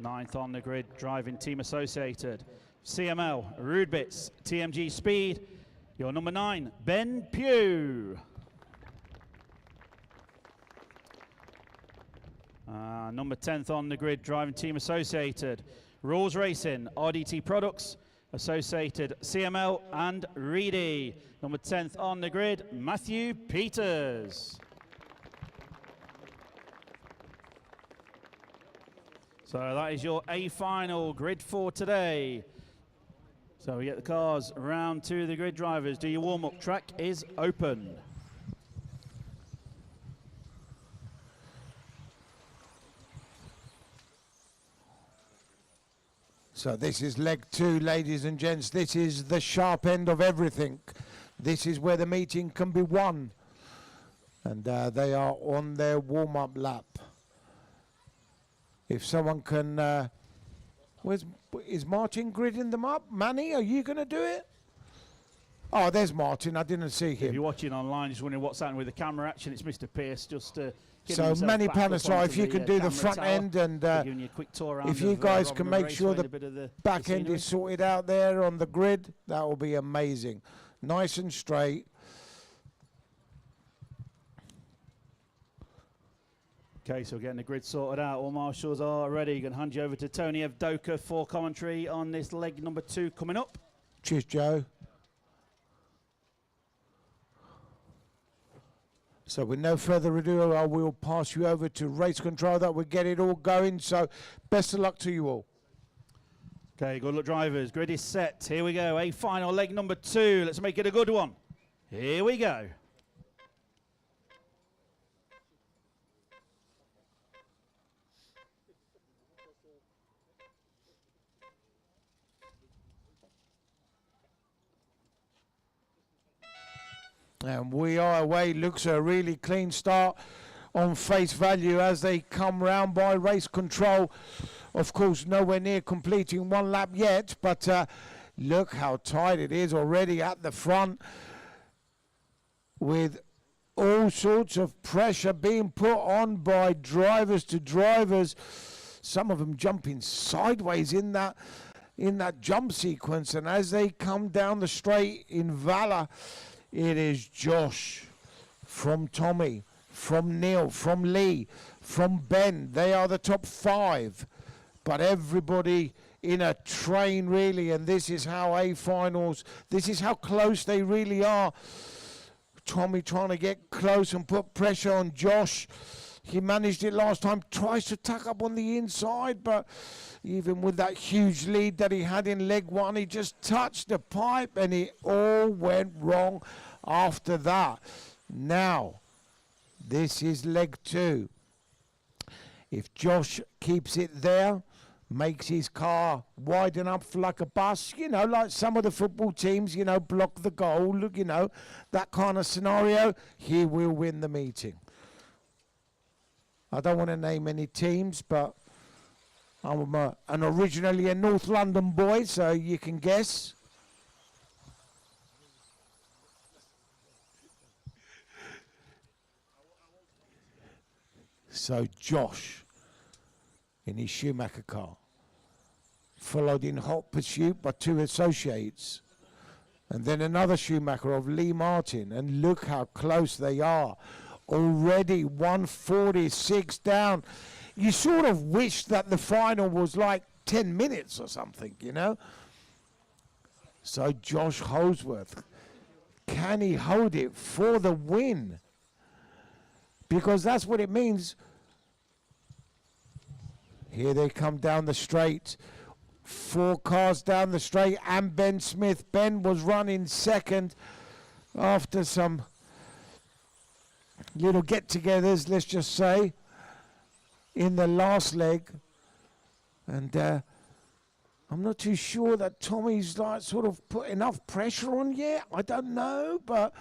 9th on the grid, driving Team Associated, CML, Rude Bits, TMG Speed. Your number 9, Ben Pugh. Number 10th on the grid, driving Team Associated, Rules Racing, RDT Products, Associated CML, and Reedy. Number 10th on the grid, Matthew Peters. So that is your A final grid for today. So we get the cars round to the grid drivers. Do your warm-up. Track is open. So this is leg 2, ladies and gents. This is the sharp end of everything. This is where the meeting can be won. And they are on their warm-up lap. If someone can... is Martin gridding them up? Manny, are you going to do it? Oh, there's Martin. I didn't see him. If you're watching online, just wondering what's happening with the camera action, it's Mr. Pierce just... So Manny Panesar, if you can do the front end, and if you guys can make sure the back end is sorted out there on the grid, that will be amazing. Nice and straight. Okay, so getting the grid sorted out. All marshals are ready. You can hand you over to Tony Evdoka for commentary on this leg number 2 coming up. Cheers, Joe. So with no further ado, I will pass you over to race control. That will get it all going. So best of luck to you all. Okay, good luck drivers. Grid is set. Here we go. A final leg number 2. Let's make it a good one. Here we go. And we are away. Looks a really clean start on face value as they come round by race control. Of course, nowhere near completing one lap yet, but look how tight it is already at the front, with all sorts of pressure being put on by drivers to drivers. Some of them jumping sideways in that jump sequence, and as they come down the straight in Valor, it is Josh, from Tommy, from Neil, from Lee, from Ben. They are the top 5. But everybody in a train, really. And this is how A finals, this is how close they really are. Tommy trying to get close and put pressure on Josh. He managed it last time, tries to tuck up on the inside, but even with that huge lead that he had in leg 1, he just touched the pipe and it all went wrong after that. Now, this is leg 2. If Josh keeps it there, makes his car wide enough like a bus, you know, like some of the football teams, you know, block the goal, you know, that kind of scenario, he will win the meeting. I don't want to name any teams, but I'm originally a North London boy, so you can guess. So Josh, in his Schumacher car, followed in hot pursuit by two associates, and then another Schumacher of Lee Martin, and look how close they are. Already 146 down. You sort of wish that the final was like 10 minutes or something, you know? So Josh Holsworth, can he hold it for the win? Because that's what it means. Here they come down the straight. 4 cars down the straight, and Ben Smith. Ben was running second after some little get-togethers, let's just say, in the last leg. And I'm not too sure that Tommy's like sort of put enough pressure on yet. I don't know, but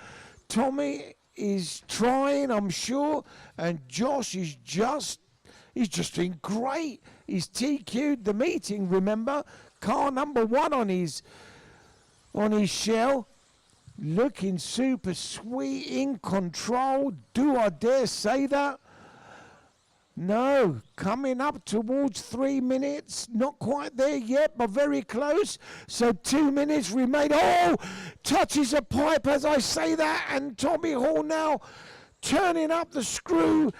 Tommy is trying, I'm sure, and Josh is he's just doing great. He's TQ'd the meeting, remember? Car number 1 on his shell. Looking super sweet, in control. Do I dare say that? No, coming up towards 3 minutes. Not quite there yet, but very close. So 2 minutes remain. Oh, touches a pipe as I say that. And Tommy Hall now turning up the screw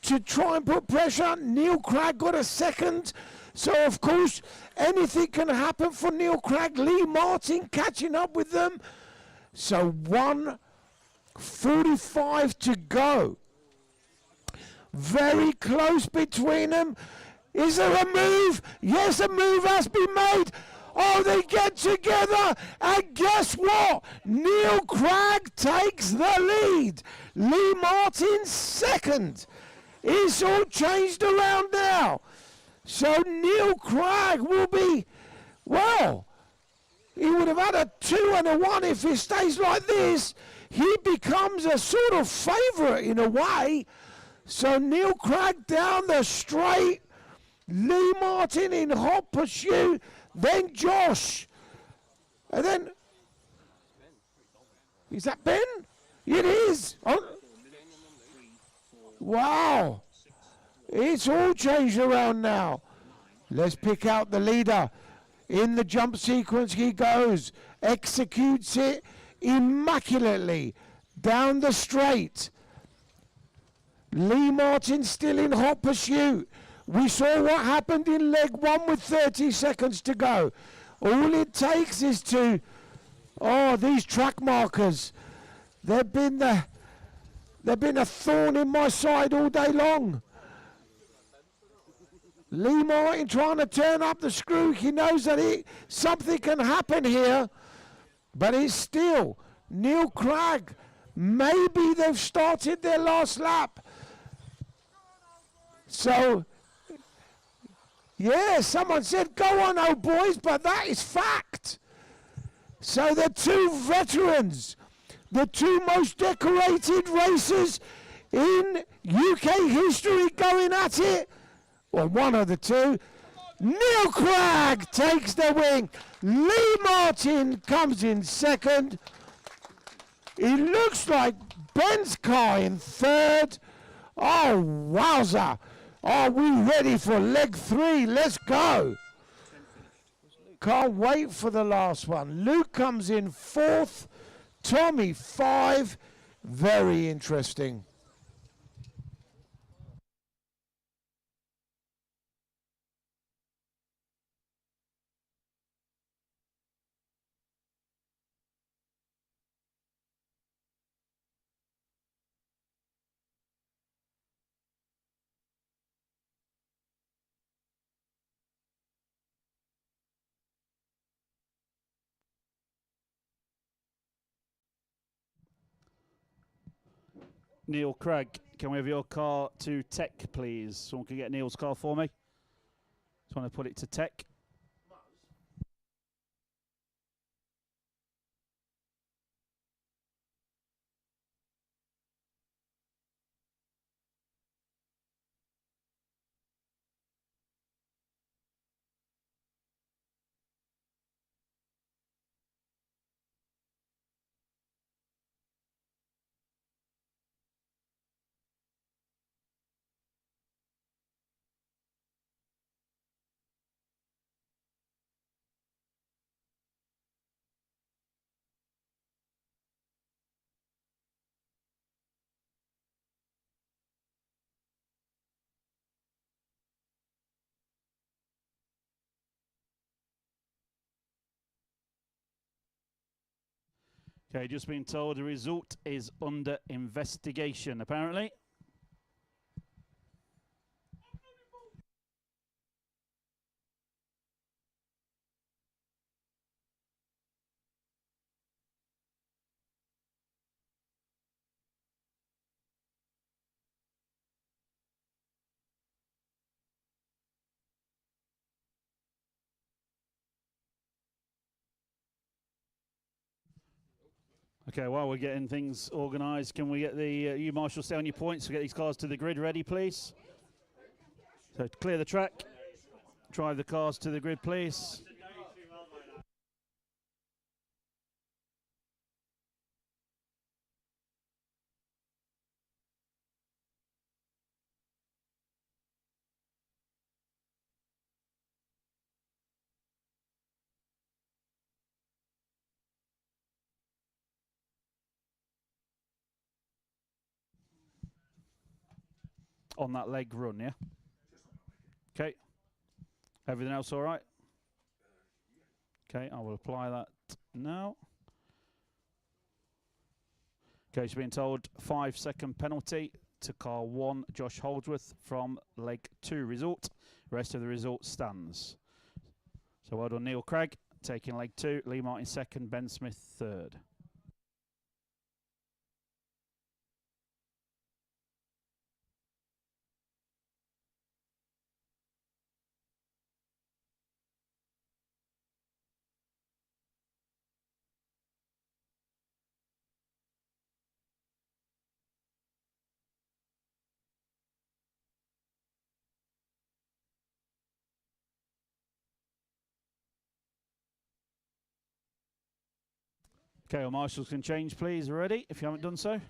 to try and put pressure. Neil Craig got a second. So, of course, anything can happen for Neil Craig. Lee Martin catching up with them. So 1:45 to go. Very close between them. Is there a move? Yes, a move has been made. Oh, they get together. And guess what? Neil Craig takes the lead. Lee Martin second. It's all changed around now. So Neil Craig will be, well, he would have had a 2 and a 1 if he stays like this. He becomes a sort of favourite in a way. So Neil Craig down the straight. Lee Martin in hot pursuit. Then Josh. And then, is that Ben? It is. Oh. Wow. It's all changed around now. Let's pick out the leader. In the jump sequence he goes, executes it immaculately down the straight. Lee Martin still in hot pursuit. We saw what happened in leg 1 with 30 seconds to go. All it takes is to, these track markers, they've been a thorn in my side all day long. Lee Martin trying to turn up the screw. He knows that something can happen here, but it's still Neil Craig. Maybe they've started their last lap. So, yeah, someone said, go on, old boys, but that is fact. So the 2 veterans, the 2 most decorated racers in UK history going at it. Well, one of the 2. Neil Craig takes the win. Lee Martin comes in second. It looks like Ben's car in third. Oh, wowza. Are we ready for leg 3? Let's go. Can't wait for the last one. Luke comes in 4th. Tommy 5. Very interesting. Neil Craig, can we have your car to tech, please? Someone can get Neil's car for me. Just want to put it to tech. Okay, just been told the result is under investigation, apparently. Okay, while we're getting things organised, can we get the you marshals stay on your points to get these cars to the grid ready, please? So clear the track, drive the cars to the grid, please. On that leg run, yeah? Okay. Everything else all right? Okay, I will apply that now. Okay, she's been told 5-second penalty to car 1, Josh Holdsworth from leg 2 result. Rest of the result stands. So well done, Neil Craig, taking leg 2, Lee Martin 2nd, Ben Smith 3rd. Okay, well, marshals can change, please, already, if you haven't done so.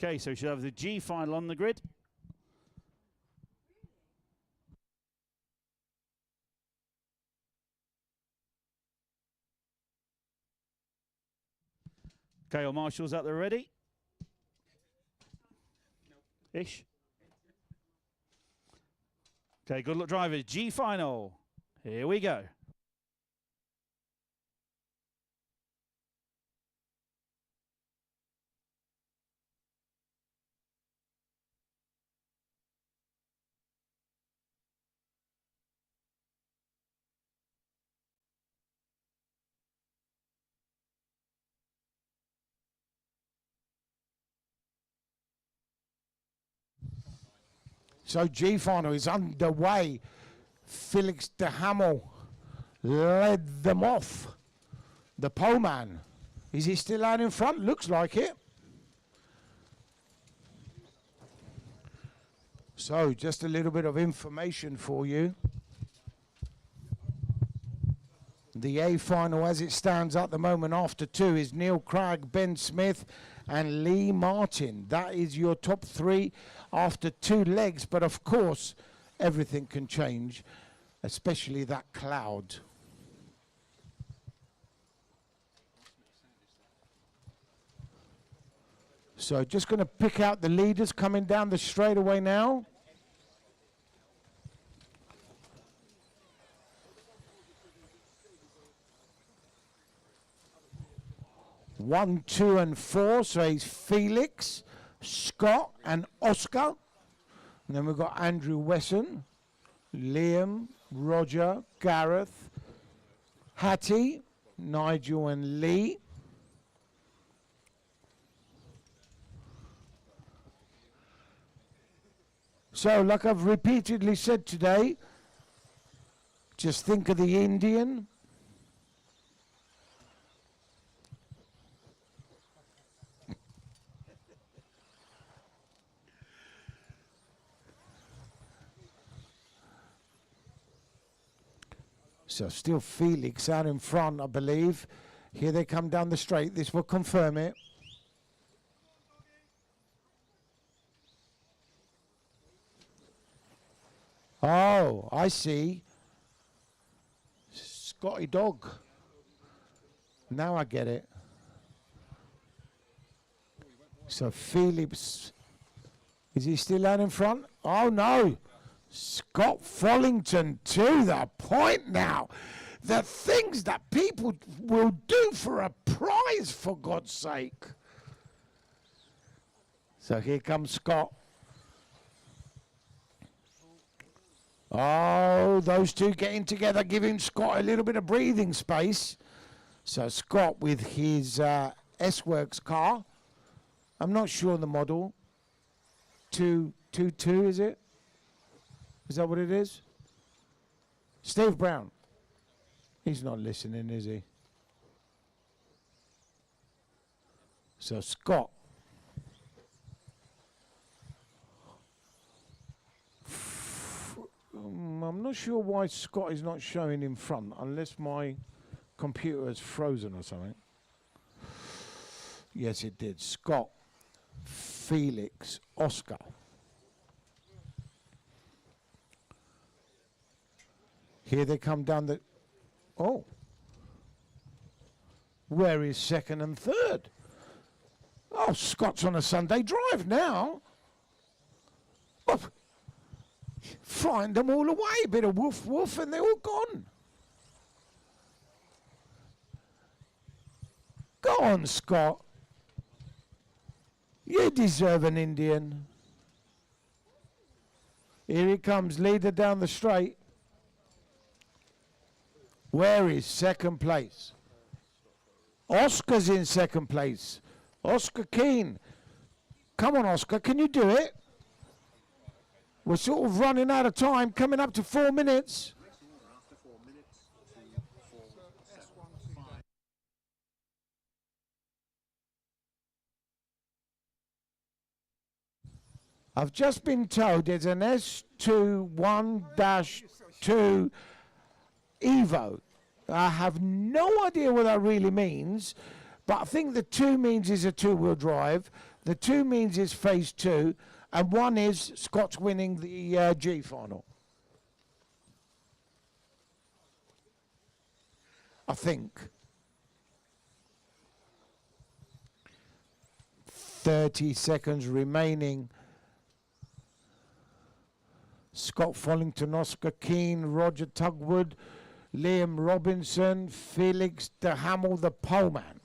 Okay, so we should have the G final on the grid. Okay, all marshals out there ready? Ish. Okay, good luck drivers. G final. Here we go. So G final is underway. Felix de Hamel led them off. The pole man. Is he still out in front? Looks like it. So just a little bit of information for you. The A final as it stands at the moment after 2 is Neil Craig, Ben Smith and Lee Martin. That is your top 3 after 2 legs, but of course everything can change, especially that cloud. So just going to pick out the leaders coming down the straightaway now. One, 2 and 4, so it's Felix, Scott and Oscar. And then we've got Andrew Wesson, Liam, Roger, Gareth, Hattie, Nigel and Lee. So, like I've repeatedly said today, just think of the Indian. So still Felix out in front, I believe. Here they come down the straight. This will confirm it. Oh, I see. Scotty Dog. Now I get it. So Felix, is he still out in front? Oh no. Scott Follington to the point now. The things that people will do for a prize, for God's sake. So here comes Scott. Oh, those two getting together, giving Scott a little bit of breathing space. So Scott with his S-Works car. I'm not sure the model. 222, is it? Is that what it is? Steve Brown. He's not listening, is he? So Scott. I'm not sure why Scott is not showing in front, unless my computer is frozen or something. Yes, it did. Scott, Felix, Oscar. Here they come down the... Oh. Where is second and third? Oh, Scott's on a Sunday drive now. Oh. Flying them all away. A bit of woof woof and they're all gone. Go on, Scott. You deserve an Indian. Here he comes, leader down the straight. Where is second place? Oscar's in second place. Oscar Keane. Come on, Oscar, can you do it? We're sort of running out of time, coming up to 4 minutes. I've just been told there's an S21-2 Evo. I have no idea what that really means, but I think the 2 means is a 2-wheel drive, the 2 means is phase 2, and 1 is Scott's winning the G final. I think. 30 seconds remaining. Scott Follington, Oscar Keane, Roger Tugwood, Liam Robinson, Felix de Hamel, the poleman.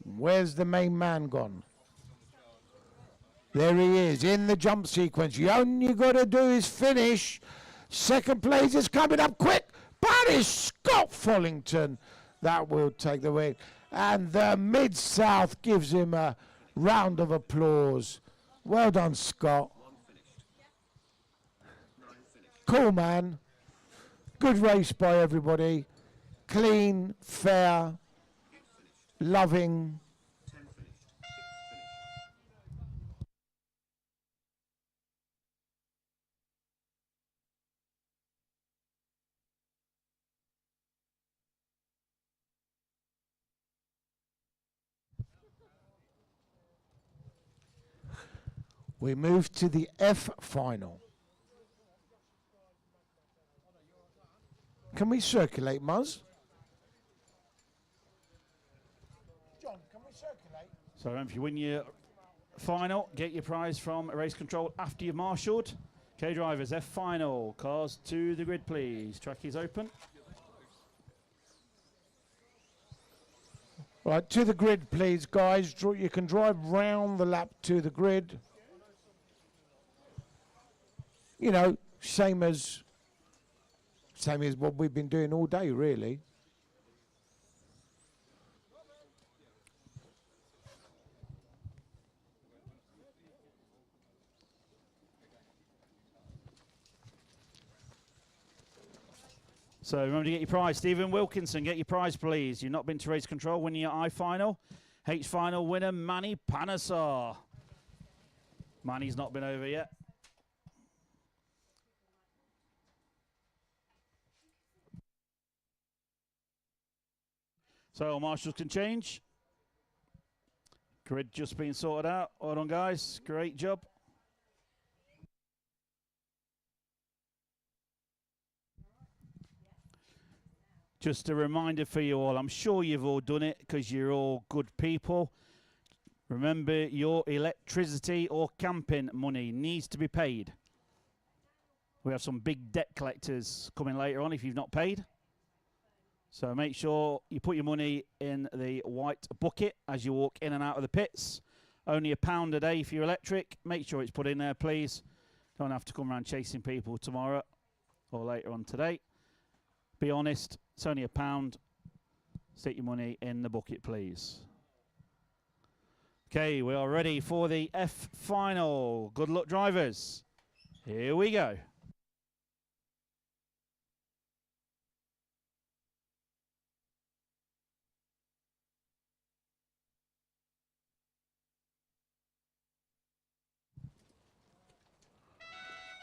Where's the main man gone? There he is, in the jump sequence. You only got to do is finish. Second place is coming up quick, but it's Scott Follington. That will take the win. And the Mid-South gives him a round of applause. Well done, Scott. Cool, man. Good race by everybody. Clean, fair, loving. We move to the F final. Can we circulate, Muzz? John, can we circulate? So if you win your final, get your prize from Race Control after you've marshalled. Okay, drivers, F final. Cars to the grid, please. Track is open. Right, to the grid, please, guys. You can drive round the lap to the grid. You know, same as what we've been doing all day, really. So remember to get your prize. Stephen Wilkinson, get your prize, please. You've not been to Race Control, winning your I final. H final winner, Manny Panasar. Manny's not been over yet. So marshals can change. Grid just been sorted out. Well done, guys. Great job. Just a reminder for you all, I'm sure you've all done it because you're all good people. Remember, your electricity or camping money needs to be paid. We have some big debt collectors coming later on if you've not paid. So make sure you put your money in the white bucket as you walk in and out of the pits. Only £1 a day for your electric. Make sure it's put in there, please. Don't have to come around chasing people tomorrow or later on today. Be honest, it's only £1. Stick your money in the bucket, please. Okay, we are ready for the F final. Good luck, drivers. Here we go.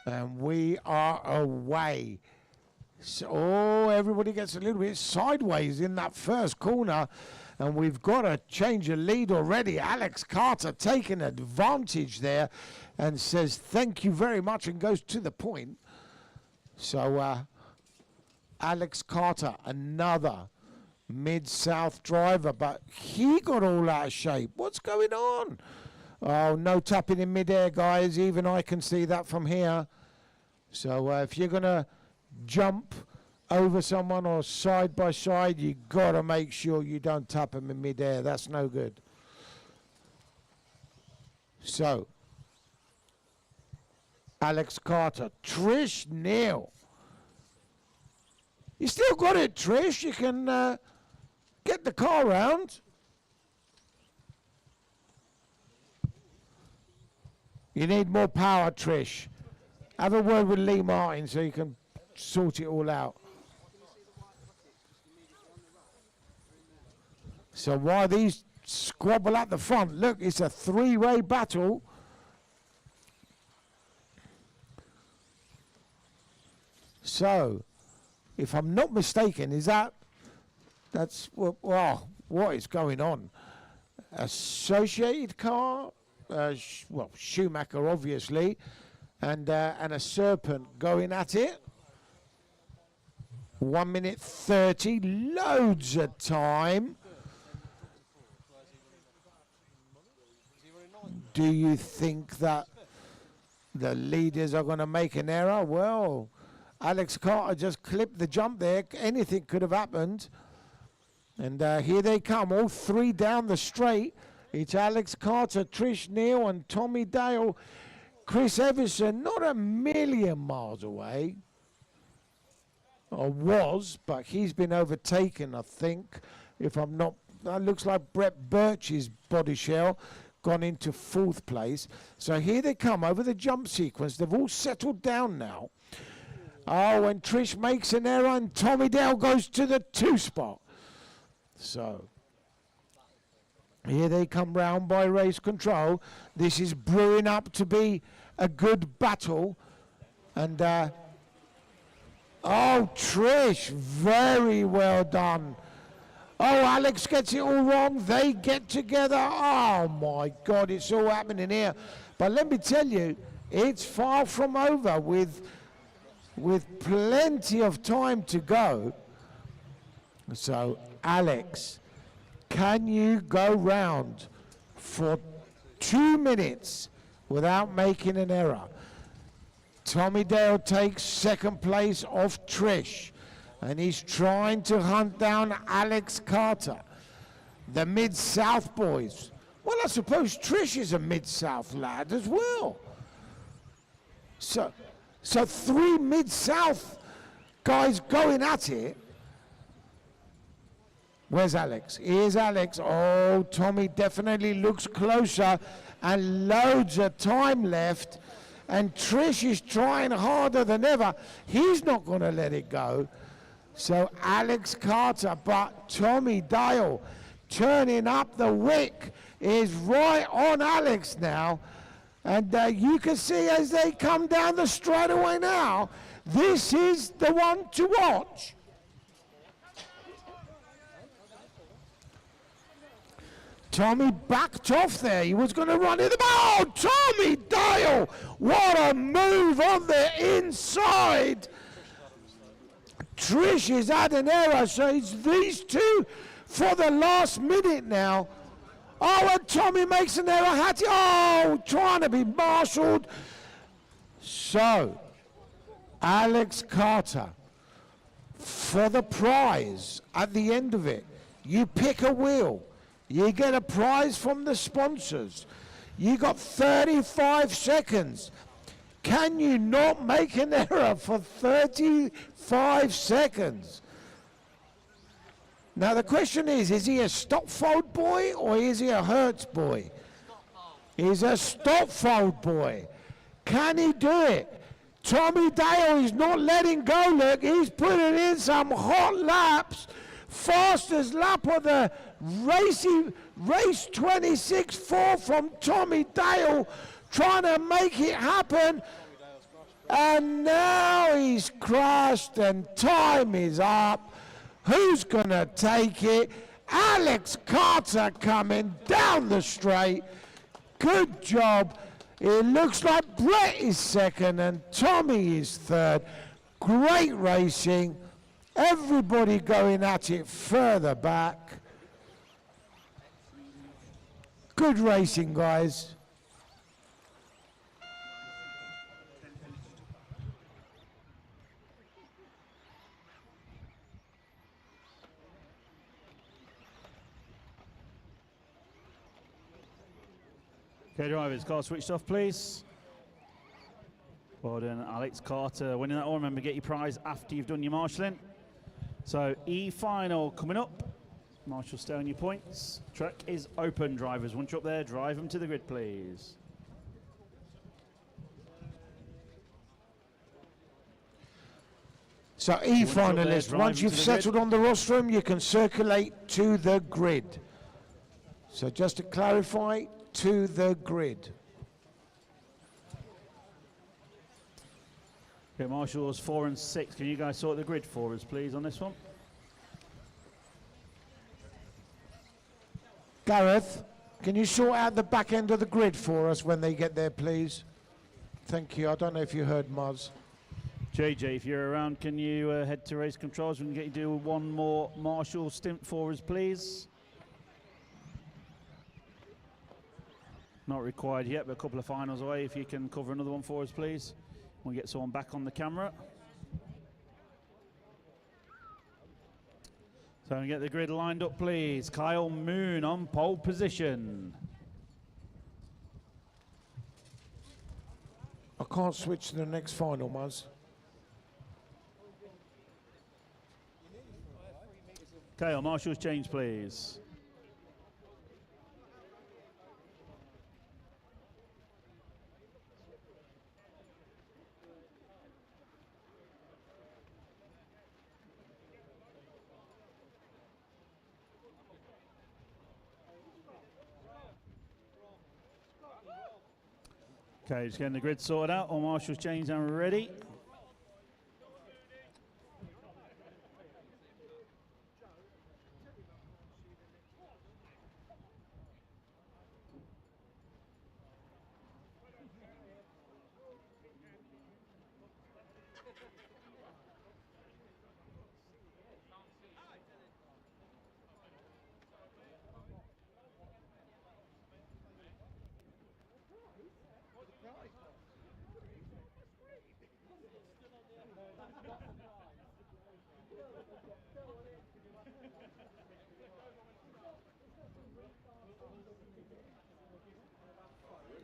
And we are away. So everybody gets a little bit sideways in that first corner. And we've got a change of lead already. Alex Carter taking advantage there and says thank you very much and goes to the point. So Alex Carter, another Mid-South driver, but he got all out of shape. What's going on? Oh, no tapping in midair, guys. Even I can see that from here. So if you're going to jump over someone or side by side, you got to make sure you don't tap them in midair. That's no good. So, Alex Carter, Trish Neal. You still got it, Trish. You can get the car round. You need more power, Trish. Have a word with Lee Martin so you can sort it all out. So while these squabble at the front, look, it's a three-way battle. So, if I'm not mistaken, that's wow, what is going on? Associated car, well, Schumacher obviously, and a Serpent going at it. 1 minute 30, loads of time. Do you think that the leaders are going to make an error? Well, Alex Carter just clipped the jump there. Anything could have happened. And here they come, all three down the straight. It's Alex Carter, Trish Neal, and Tommy Dale. Chris Everson, not a million miles away. Or was, but he's been overtaken, I think. If I'm not, that looks like Brett Birch's body shell gone into 4th place. So here they come over the jump sequence. They've all settled down now. Oh, and Trish makes an error and Tommy Dale goes to the 2 spot. So here they come round by Race Control. This is brewing up to be a good battle. And oh, Trish, very well done. Oh, Alex gets it all wrong. They get together. Oh, my God, it's all happening here. But let me tell you, it's far from over with plenty of time to go. So, Alex, can you go round for 2 minutes without making an error? Tommy Dale takes second place off Trish, and he's trying to hunt down Alex Carter. The Mid-South boys. Well, I suppose Trish is a Mid-South lad as well. So 3 Mid-South guys going at it. Where's Alex? Here's Alex. Oh, Tommy definitely looks closer, and loads of time left. And Trish is trying harder than ever. He's not going to let it go. So Alex Carter, but Tommy Dale turning up the wick is right on Alex now. And you can see as they come down the straightaway now, this is the one to watch. Tommy backed off there. He was going to run in the ball. Oh, Tommy Dale! What a move on the inside. Trish has had an error, so it's these two for the last minute now. Oh, and Tommy makes an error. Oh, trying to be marshalled. So, Alex Carter, for the prize at the end of it, you pick a wheel. You get a prize from the sponsors. You got 35 seconds. Can you not make an error for 35 seconds? Now the question is he a Stopfold boy or is he a Hertz boy? He's a Stopfold boy. Can he do it? Tommy Dale is not letting go, look. He's putting in some hot laps. Fastest lap of the race 26.4 from Tommy Dale, trying to make it happen. And now he's crashed and time is up. Who's going to take it? Alex Carter coming down the straight. Good job. It looks like Brett is second and Tommy is third. Great racing. Everybody going at it further back. Good racing, guys. Okay, drivers, car switched off, please. Well done, Alex Carter winning that one. Remember, get your prize after you've done your marshalling. So, E-final coming up. Marshall, stay on your points. Track is open, drivers. Once you're up there, drive them to the grid, please. So E-finalists, once you've settled on the rostrum, you can circulate to the grid. So just to clarify, to the grid. Okay, Marshals 4 and 6. Can you guys sort the grid for us, please, on this one? Gareth, can you sort out the back end of the grid for us when they get there, please? Thank you. I don't know if you heard Muzz. JJ, if you're around, can you head to race controls? We can get you to do one more Marshall stint for us, please. Not required yet, but a couple of finals away. If you can cover another one for us, please. We'll get someone back on the camera. So we get the grid lined up, please. Kyle Moon on pole position. I can't switch to the next final, Muzz. Kyle, Marshall's change, please. Okay, just getting the grid sorted out. All Marshall's changed and ready.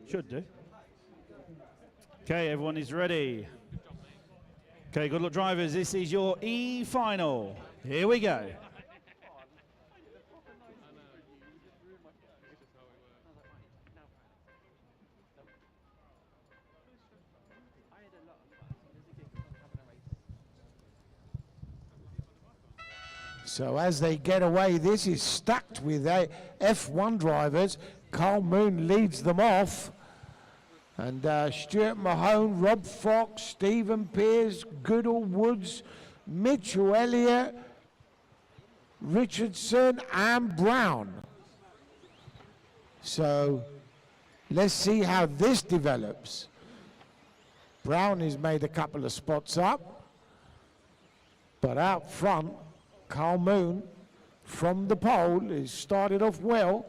Should do. Okay, everyone is ready. Okay, good luck, drivers. This is your E final. Here we go. So as they get away, this is stacked with F1 drivers. Carl Moon leads them off. And Stuart Mahone, Rob Fox, Stephen Pearce, Goodall Woods, Mitchell Elliott, Richardson and Brown. So let's see how this develops. Brown has made a couple of spots up. But out front, Carl Moon from the pole has started off well.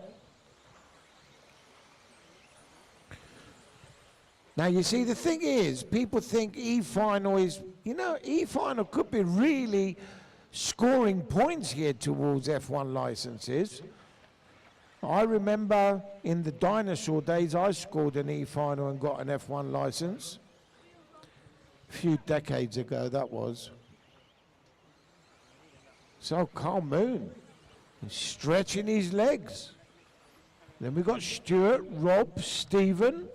Now you see, the thing is, people think E-final is, you know, E-final could be really scoring points here towards F1 licenses. I remember in the dinosaur days, I scored an E-final and got an F1 license. A few decades ago, that was. So Carl Moon is stretching his legs. Then we've got Stuart, Rob, Stephen.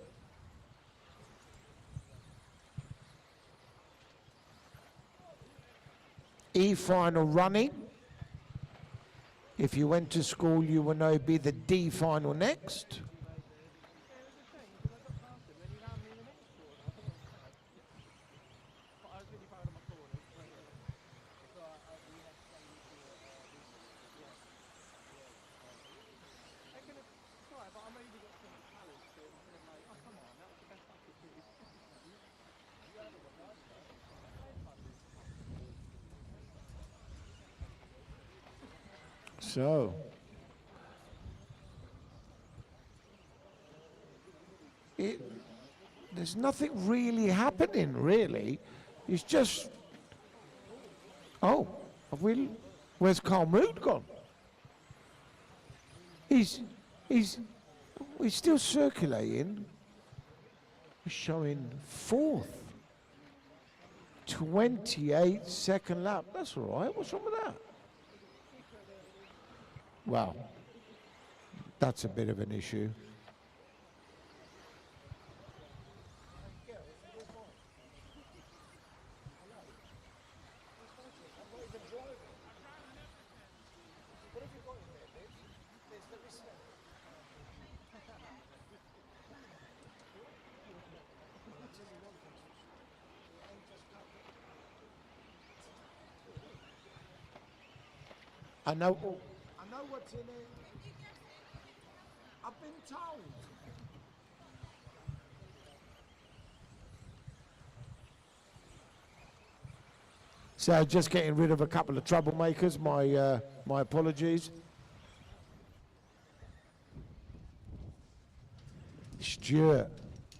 E-final running. If you went to school, you will know it'd be the D final next. So, there's nothing really happening, really. It's just, oh, where's Carl Moon gone? He's still circulating. He's showing fourth. 28 second lap. That's all right. What's wrong with that? Well, that's a bit of an issue. I know what's in it. I've been told. So just getting rid of a couple of troublemakers. My apologies. Stuart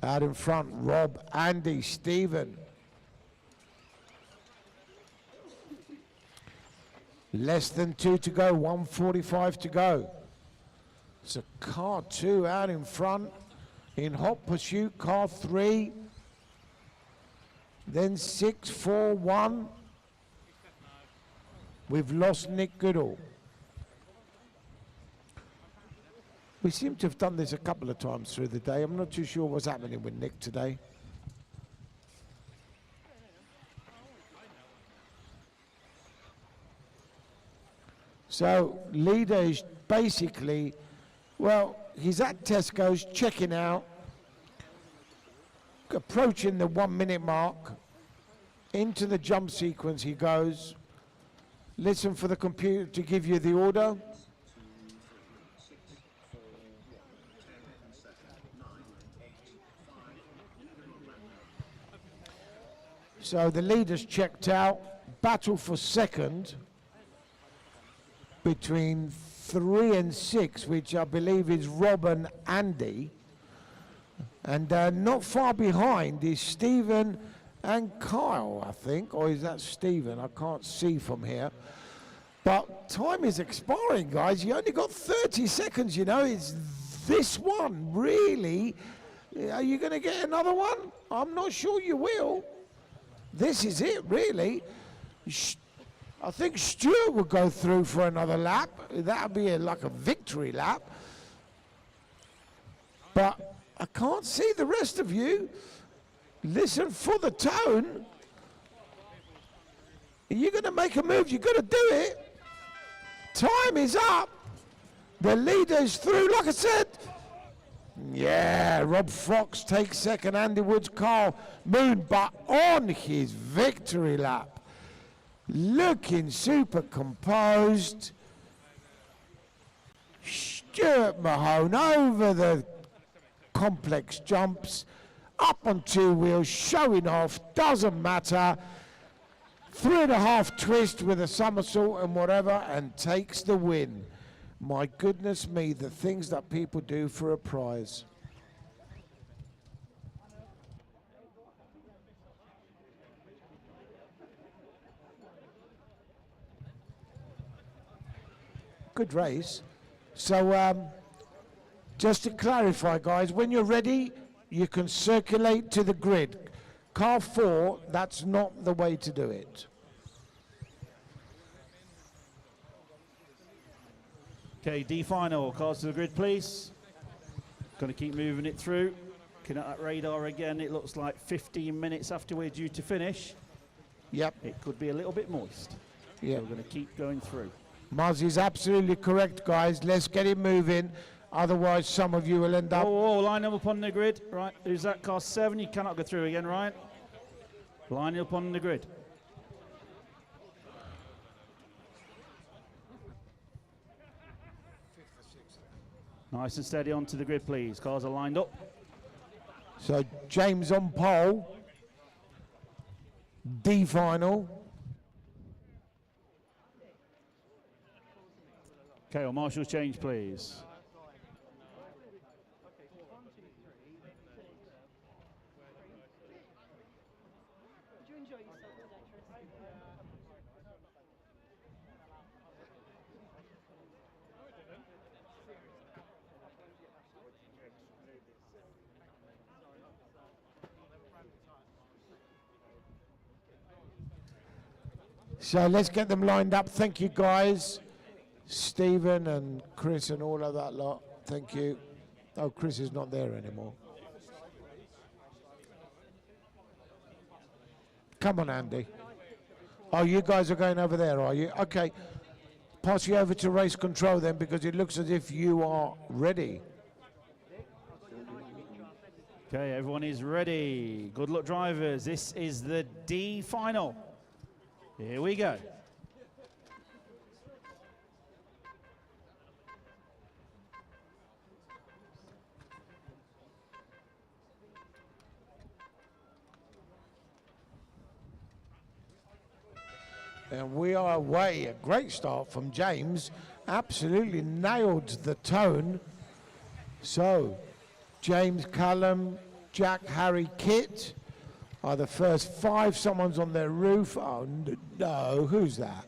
out in front. Rob, Andy, Stephen. Less than 2 to go, 1:45 to go. So car 2 out in front. In hot pursuit, car 3. Then 6, 4, 1. We've lost Nick Goodall. We seem to have done this a couple of times through the day. I'm not too sure what's happening with Nick today. So leader is basically, well, he's at Tesco's checking out, approaching the 1 minute mark. Into the jump sequence he goes. Listen for the computer to give you the order. So the leader's checked out. Battle for second between 3 and 6, which I believe is Rob and Andy. And not far behind is Stephen and Kyle, I think. Or is that Stephen? I can't see from here. But time is expiring, guys. You only got 30 seconds, you know. It's this one, really. Are you going to get another one? I'm not sure you will. This is it, really. I think Stuart will go through for another lap. That would be like a victory lap. But I can't see the rest of you. Listen for the tone. You're going to make a move. You've got to do it. Time is up. The leader's through, like I said. Yeah, Rob Fox takes second. Andy Woods, Carl Moon, but on his victory lap. Looking super composed. Stuart Mahone over the complex jumps. Up on two wheels, showing off. Doesn't matter. 3.5 twist with a somersault and whatever, and takes the win. My goodness me, the things that people do for a prize. Good race. So just to clarify, guys, when you're ready, you can circulate to the grid. Car 4, that's not the way to do it. Okay, D final, cars to the grid, please. Going to keep moving it through. Looking at that radar again, it looks like 15 minutes after we're due to finish. Yep. It could be a little bit moist. Yeah. So we're going to keep going through. Muzz is absolutely correct, guys. Let's get it moving. Otherwise, some of you will end up... Oh, line them up on the grid. Right, who's that? Car 7, you cannot go through again, right? Line it up on the grid. Nice and steady onto the grid, please. Cars are lined up. So, James on pole. D final. Okay, well, Marshall's change, please. Did you enjoy yourself today, Tris? So let's get them lined up. Thank you, guys. Stephen and Chris and all of that lot. Thank you. Oh, Chris is not there anymore. Come on, Andy. Oh, you guys are going over there, are you? Okay. Pass you over to race control then, because it looks as if you are ready. Okay, everyone is ready. Good luck, drivers. This is the D final. Here we go. And we are away. A great start from James. Absolutely nailed the tone. So, James, Callum, Jack, Harry, Kit are the first 5. Someone's on their roof. Oh, no. Who's that?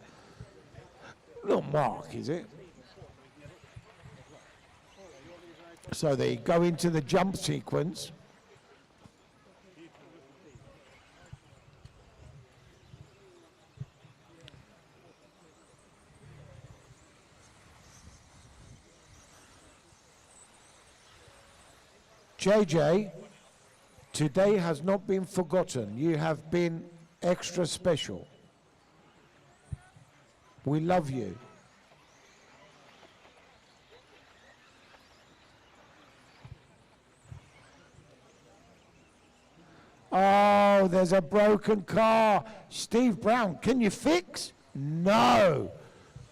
Little Mark, is it? So they go into the jump sequence. JJ, today has not been forgotten. You have been extra special. We love you. Oh, there's a broken car. Steve Brown, can you fix? No.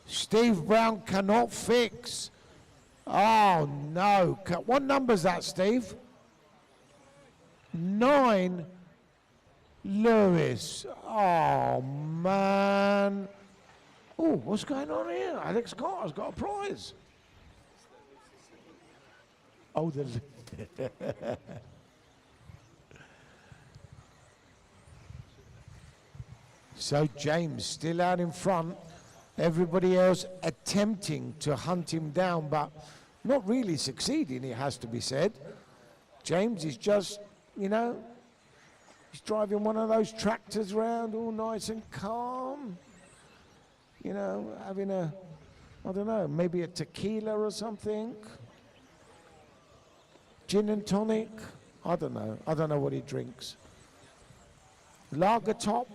Steve Brown cannot fix. Oh, no. What number's that, Steve? 9. Lewis. Oh, man. Oh, what's going on here? Alex Carter's got a prize. Oh, the... So James still out in front. Everybody else attempting to hunt him down, but not really succeeding, it has to be said. James is just, you know, he's driving one of those tractors round all nice and calm. You know, having a, I don't know, maybe a tequila or something. Gin and tonic. I don't know. I don't know what he drinks. Lager top.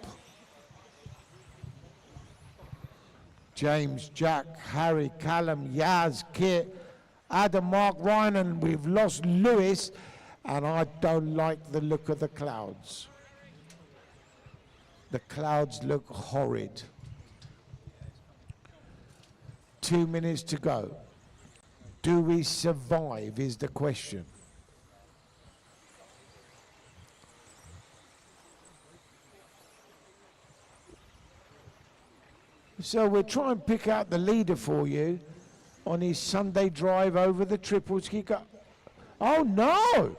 James, Jack, Harry, Callum, Yaz, Kit, Adam, Mark, Ryan, and we've lost Lewis, and I don't like the look of the clouds. The clouds look horrid. 2 minutes to go. Do we survive is the question. So we'll try and pick out the leader for you on his Sunday drive over the triples. Oh no!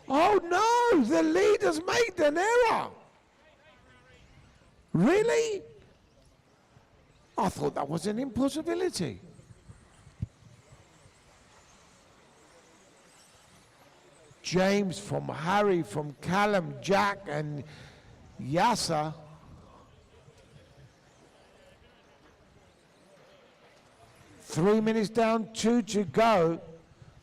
Oh no! The leader's made an error! Really? I thought that was an impossibility. James, from Harry, from Callum, Jack, and Yasser. Three minutes down, 2 to go.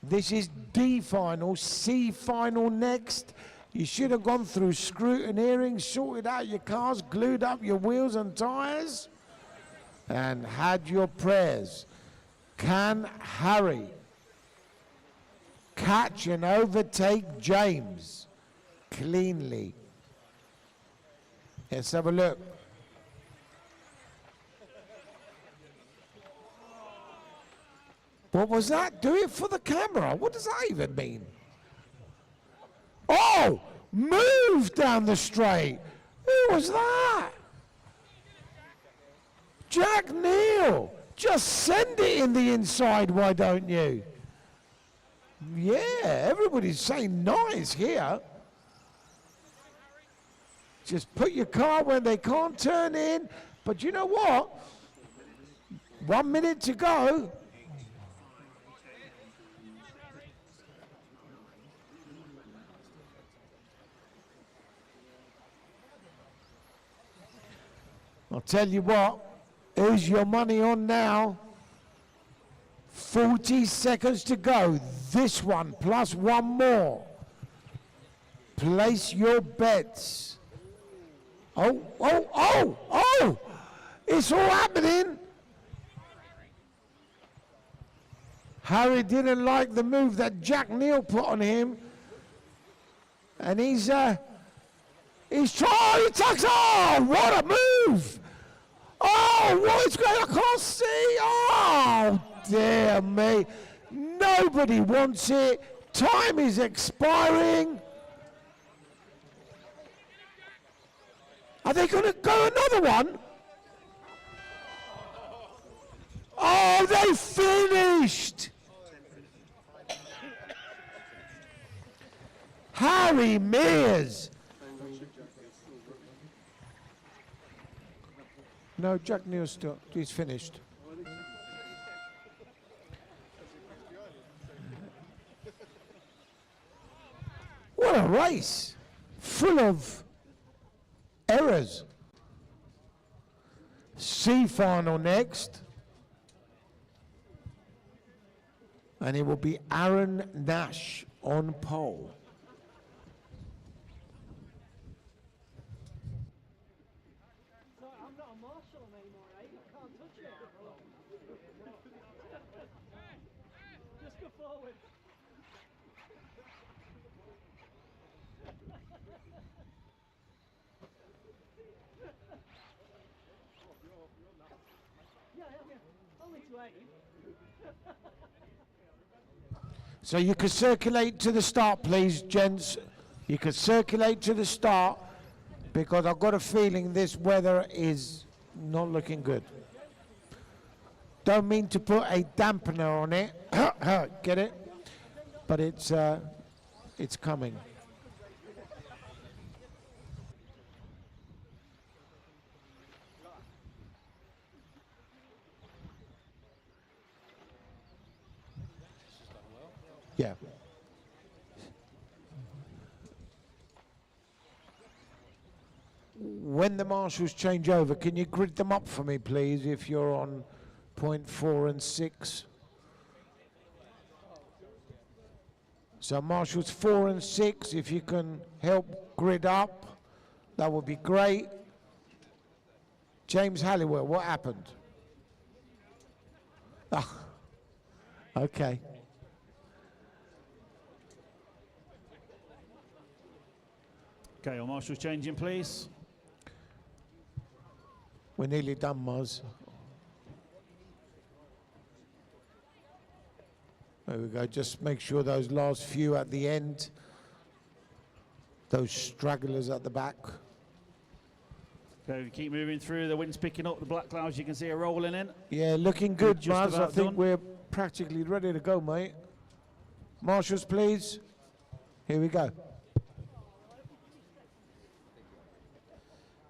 This is D final, C final next. You should have gone through scrutineering, sorted out your cars, glued up your wheels and tires, and had your prayers. Can Harry catch and overtake James cleanly? Let's have a look. What was that? Do it for the camera. What does that even mean? Oh, move down the straight. Who was that? Jack Neal. Just send it in the inside, why don't you? Yeah, everybody's saying nice here. Just put your car where they can't turn in. But you know what? 1 minute to go. I'll tell you what, who's your money on now? 40 seconds to go. This one plus one more. Place your bets. Oh, oh, oh, oh! It's all happening. Harry didn't like the move that Jack Neal put on him. And he's trying, he tucks, oh, what a move! Oh, what is going on? I can't see. Oh, dear me. Nobody wants it. Time is expiring. Are they going to go another one? Oh, they finished. Harry Mears. No, Jack Neal still, he's finished. What a race, full of errors. C final next. And it will be Aaron Nash on pole. So you could circulate to the start, please, gents. You could circulate to the start because I've got a feeling this weather is not looking good. Don't mean to put a dampener on it. Get it? But it's coming. Yeah. when the marshals change over, can you grid them up for me, please, if you're on point 4 and 6? So marshals 4 and 6, if you can help grid up, that would be great. James Halliwell, what happened? Ah, okay. Okay, your marshals changing, please. We're nearly done, Muzz. There we go. Just make sure those last few at the end, those stragglers at the back. Okay, we keep moving through. The wind's picking up. The black clouds you can see are rolling in. Yeah, looking good, Just Muzz. I about think done. we're practically ready to go, mate. Marshals, please. Here we go.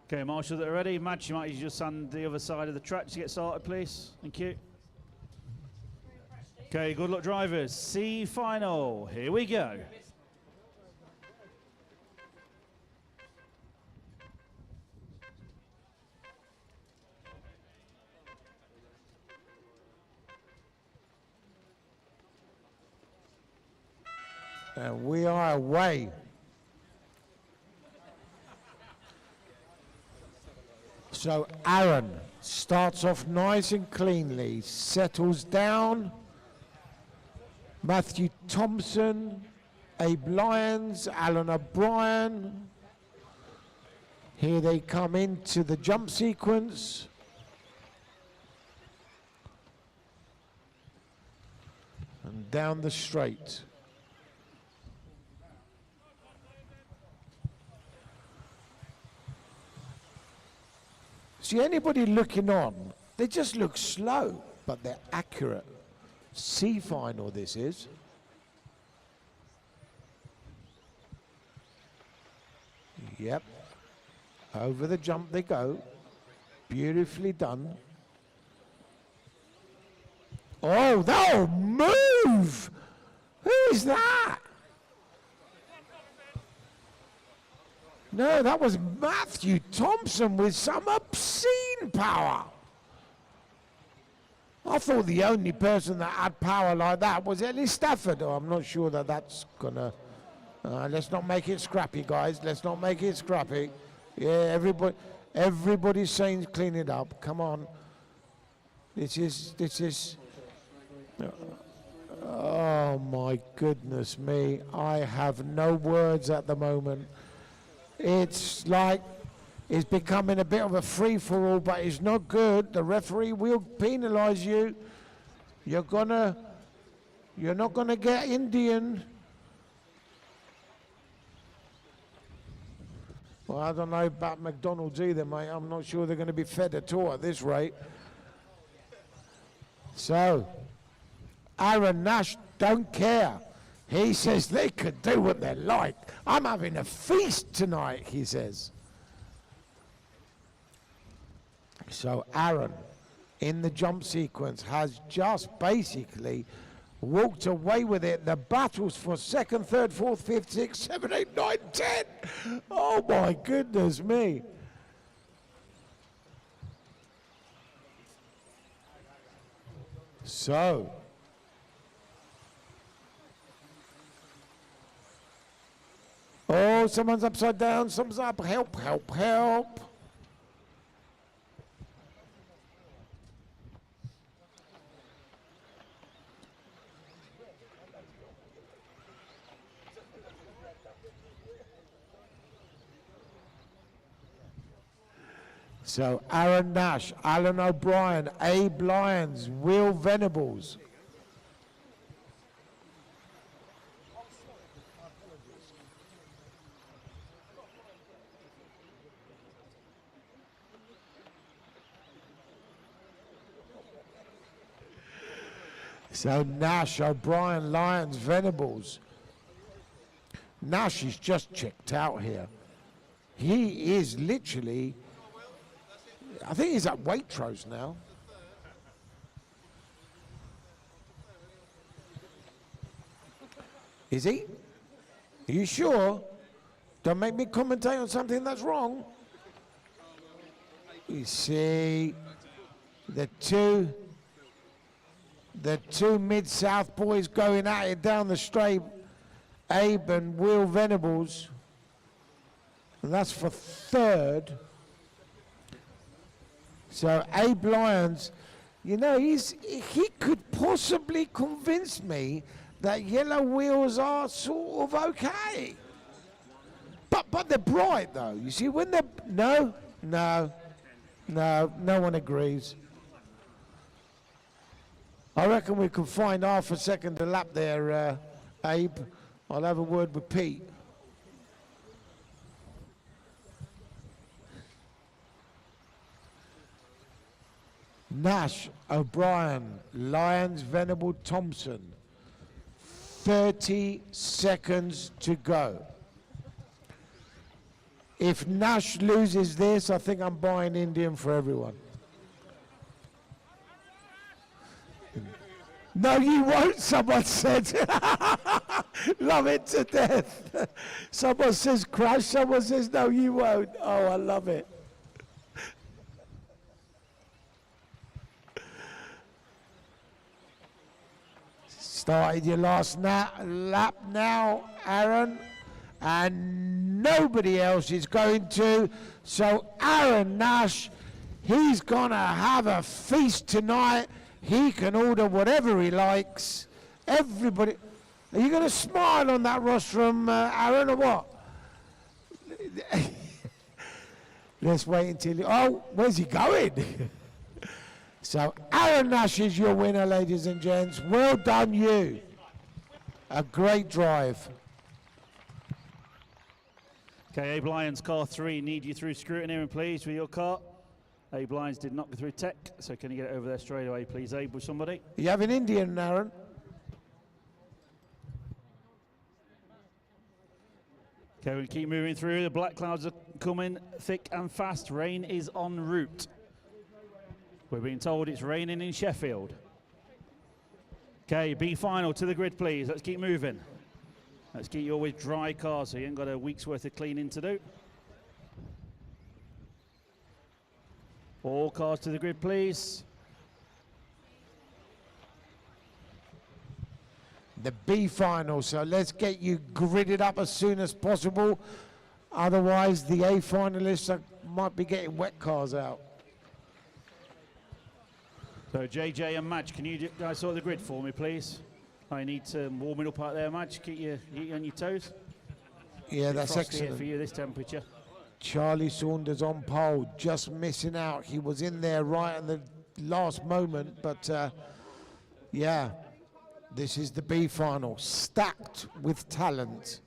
Okay, marshals that are ready. Madge, you might just stand the other side of the track to get started, please. Thank you. Okay, good luck, drivers. C final. Here we go. And we are away. So Aaron starts off nice and cleanly, settles down. Matthew Thompson, Abe Lyons, Alan O'Brien. Here they come into the jump sequence. And down the straight. See, anybody looking on, they just look slow, but they're accurate. C final this is. Yep. Over the jump they go. Beautifully done. Oh, that'll move! Who is that? No, that was Matthew Thompson with some obscene power. I thought the only person that had power like that was Ellie Stafford. Oh, I'm not sure that that's gonna... let's not make it scrappy, guys. Let's not make it scrappy. Yeah, everybody's saying clean it up. Come on. This is... Oh, my goodness me. I have no words at the moment. It's like it's becoming a bit of a free-for-all, but it's not good. The referee will penalise you. You're not gonna get Indian. Well, I don't know about McDonald's either, mate. I'm not sure they're going to be fed at all at this rate. So, Aaron Nash don't care. He says they could do what they like. I'm having a feast tonight, he says. So Aaron, in the jump sequence, has just basically walked away with it. The battles for second, third, fourth, fifth, sixth, 7, 8, 9, 10. Oh my goodness me. So, oh, someone's upside down, someone's up. Help, help, help. So Aaron Nash, Alan O'Brien, Abe Lyons, Will Venables. So Nash, O'Brien, Lyons, Venables. Nash is just checked out here. He is literally, I think he's at Waitrose now. Is he? Are you sure? Don't make me commentate on something that's wrong. You see the two Mid-South boys going at it down the straight, Abe and Will Venables. And that's for third. So Abe Lyons, you know, he could possibly convince me that yellow wheels are sort of okay. But they're bright though. You see, when they're, no one agrees. I reckon we can find half a second a lap there, Abe. I'll have a word with Pete. Nash, O'Brien, Lyons, Venable, Thompson. 30 seconds to go. If Nash loses this, I think I'm buying Indian for everyone. No, you won't, someone said. Love it to death. Someone says crash, someone says no, you won't. Oh, I love it. Started your last lap now, Aaron, and nobody else is going to. So Aaron Nash, he's gonna have a feast tonight. He can order whatever he likes. Everybody, are you gonna smile on that rostrum, Aaron, or what? Let's wait until, oh, where's he going? So Aaron Nash is your winner, ladies and gents. Well done, you. A great drive. Okay, Abe Lyons, car 3, need you through scrutiny, please, with your car. Abe Lyons did not go through tech, so can you get it over there straight away, please, Abe, with somebody? You have an Indian, Aaron? Okay, we'll keep moving through. The black clouds are coming thick and fast. Rain is en route. We're being told it's raining in Sheffield. Okay, B final to the grid, please. Let's keep moving. Let's keep you with dry cars so you ain't got a week's worth of cleaning to do. All cars to the grid, please. The B final, so let's get you gridded up as soon as possible. Otherwise, the A finalists might be getting wet cars out. So JJ and Madge, can you guys sort the grid for me, please? I need to warm it up out there, Madge. Keep you on your toes. Yeah, that's frosty here excellent. for you, this temperature. Charlie Saunders on pole, just missing out. He was in there right at the last moment, but yeah, this is the B final, stacked with talent.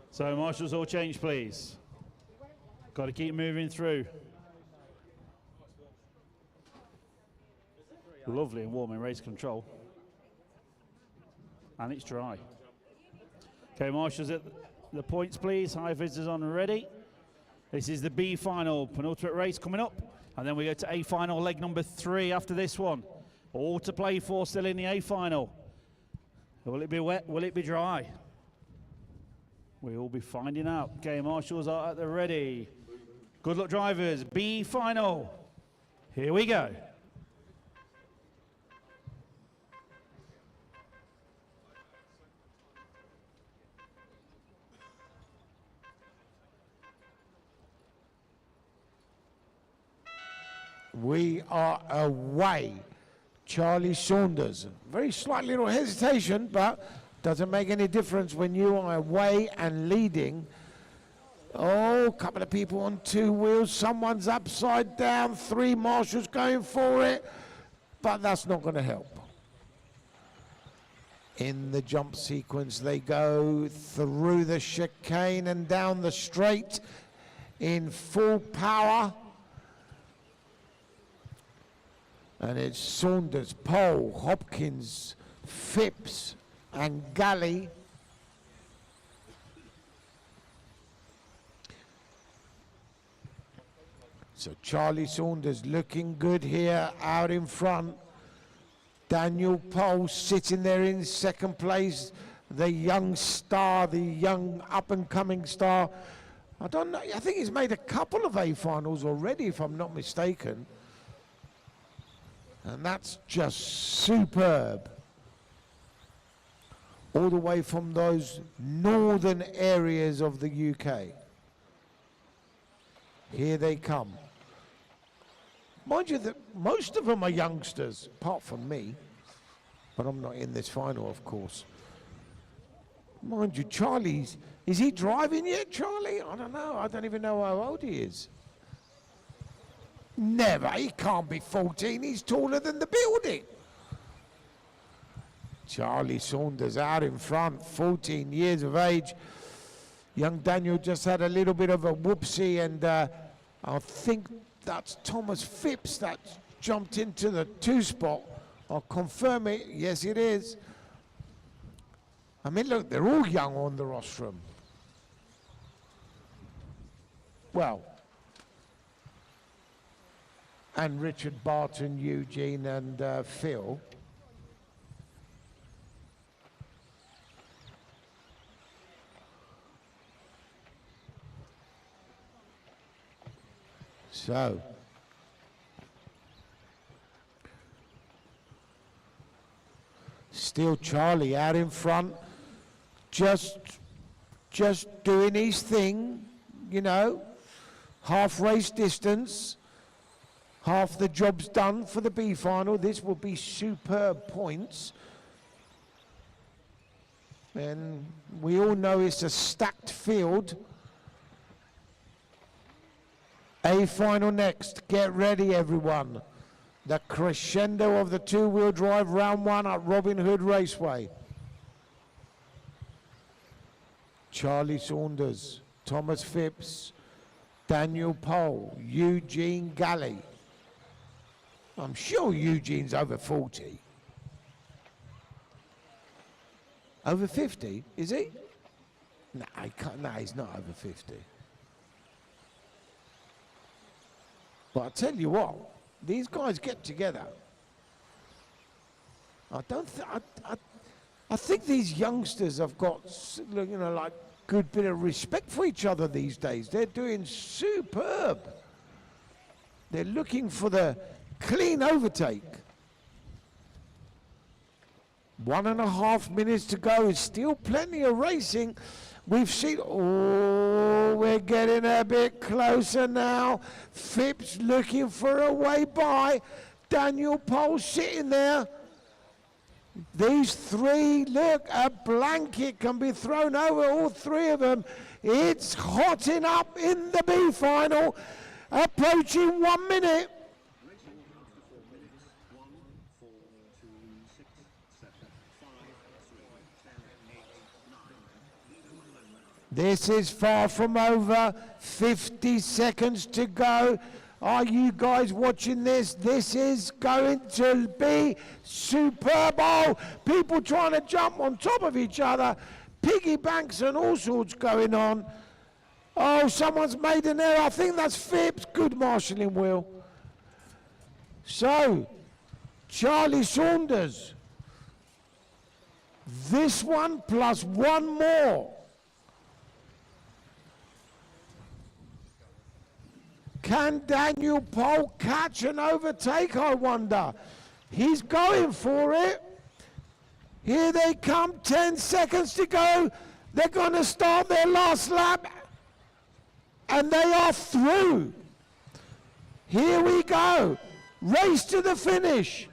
So marshals, all change, please. Got to keep moving through. Lovely and warm in race control. And it's dry. Okay, marshals at the points, please. High visors on ready. This is the B final, penultimate race coming up. And then we go to A final, leg number 3 after this one. All to play for still in the A final. Will it be wet? Will it be dry? We'll be finding out. Okay, marshals are at the ready. Good luck, drivers. B final. Here we go. We are away. Charlie Saunders. Very slight little hesitation, but doesn't make any difference when you are away and leading. Oh, a couple of people on 2 wheels. Someone's upside down. 3 marshals going for it, but that's not going to help. In the jump sequence, they go through the chicane and down the straight in full power. And it's Saunders, Pole, Hopkins, Phipps, and Galley. So Charlie Saunders looking good here out in front. Daniel Pole sitting there in second place. The young star, the young up-and-coming star. I don't know. I think he's made a couple of A finals already, if I'm not mistaken. And that's just superb. All the way from those northern areas of the UK. Here they come. Mind you, that most of them are youngsters, apart from me. But I'm not in this final, of course. Mind you, Charlie's... Is he driving yet, Charlie? I don't know. I don't even know how old he is. Never. He can't be 14. He's taller than the building. Charlie Saunders out in front, 14 years of age. Young Daniel just had a little bit of a whoopsie, and I think that's Thomas Phipps that jumped into the 2 spot. I'll confirm it. Yes, it is. I mean, look, they're all young on the rostrum. Well, and Richard Barton, Eugene, and Phil. So, still Charlie out in front, just doing his thing, you know, half race distance, half the job's done for the B final. This will be superb points. And we all know it's a stacked field. A final next. Get ready, everyone. The crescendo of the 2-wheel drive round 1 at Robin Hood Raceway. Charlie Saunders, Thomas Phipps, Daniel Pole, Eugene Galley. I'm sure Eugene's over 40. Over 50, is he? No, he's not over 50. But I tell you what, these guys get together. I think these youngsters have got, you know, like good bit of respect for each other these days. They're doing superb. They're looking for the clean overtake. 1.5 minutes to go. It's still plenty of racing. We've seen, oh, we're getting a bit closer now. Phipps looking for a way by. Daniel Pole sitting there. These 3, look, a blanket can be thrown over all 3 of them. It's hotting up in the B final, approaching 1 minute. This is far from over. 50 seconds to go. Are you guys watching this? This is going to be superb. Oh, people trying to jump on top of each other. Piggy banks and all sorts going on. Oh, someone's made an error. I think that's Phipps. Good marshalling, Will. So, Charlie Saunders. This one plus 1 more. Can Daniel Pole catch and overtake, I wonder? He's going for it. Here they come, 10 seconds to go. They're going to start their last lap. And they are through. Here we go. Race to the finish.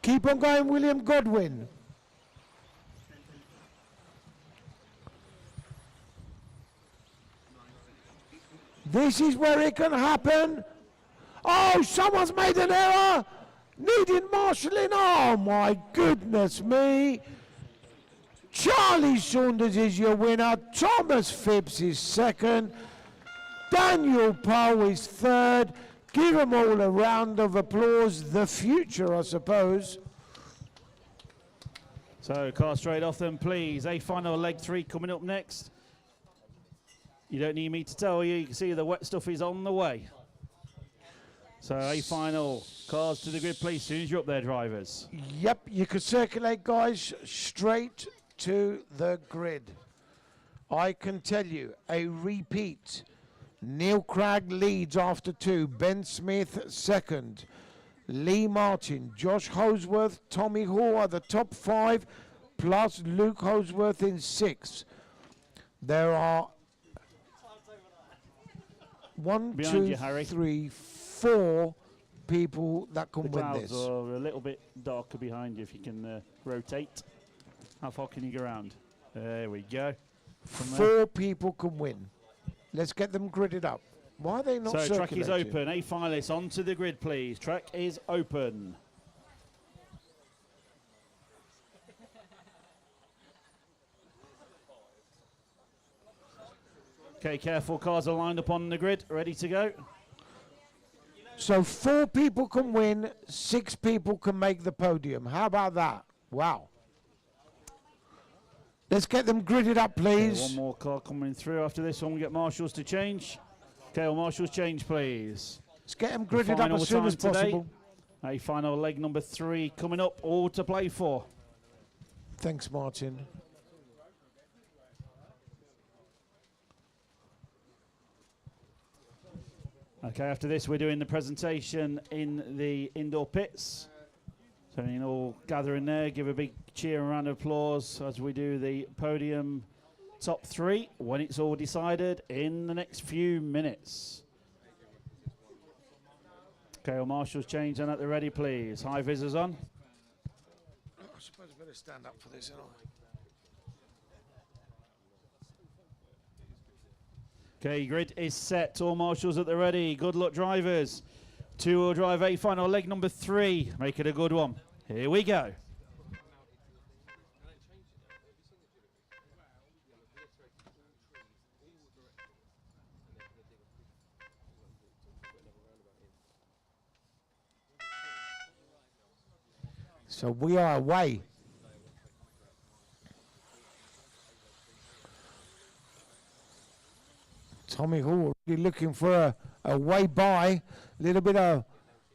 Keep on going, William Godwin. This is where it can happen. Oh, someone's made an error. Needing marshalling. Oh, my goodness me. Charlie Saunders is your winner. Thomas Phipps is second. Daniel Pole is third. Give them all a round of applause. The future, I suppose. So, car straight off then, please. A final leg 3 coming up next. You don't need me to tell you. You can see the wet stuff is on the way. So, A final. Cars to the grid, please, as soon as you're up there, drivers. Yep, you can circulate, guys, straight to the grid. I can tell you, a repeat. Neil Cragg leads after 2. Ben Smith second. Lee Martin, Josh Holsworth, Tommy Hall are the top 5, plus Luke Holsworth in 6th. There are 1, Behind 2, you, Harry. 3, 4 people that can The win clouds this. are a little bit darker behind you if you can rotate. How far can you go around? There we go. From there. 4 people can win. Let's get them gridded up. Why are they not So circulating? track is open. A finalist onto the grid, please. Track is open. Okay, careful. Cars are lined up on the grid, ready to go. So 4 people can win, 6 people can make the podium. How about that? Wow. Let's get them gridded up, Okay, please. one more car coming through after this one. We get marshals to change. Okay, well, marshals change, please. Let's get them The gridded up final as soon time as today. possible. A final leg number 3 coming up, all to play for. Thanks, Martin. Okay, after this, we're doing the presentation in the indoor pits. So you can all gather in there, give a big cheer and round of applause as we do the podium top 3 when it's all decided in the next few minutes. Okay, well, marshals change and at the ready, please. High visors on. I suppose I better stand up for this, Okay, grid is set. All marshals at the ready. Good luck, drivers. 2-wheel drive A final leg number 3. Make it a good one. Here we go. So we are away. Tommy Hall really looking for a way by. A little bit of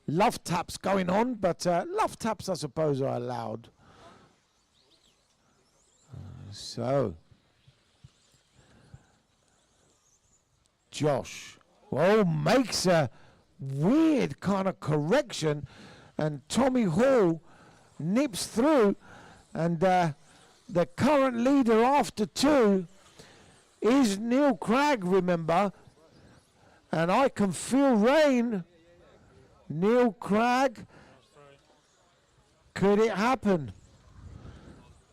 love taps going on, but love taps, I suppose, are allowed. So, Josh, well, makes a weird kind of correction, and Tommy Hall nips through, and the current leader after 2 is Neil Cragg, remember, and I can feel rain. Neil Cragg, could it happen?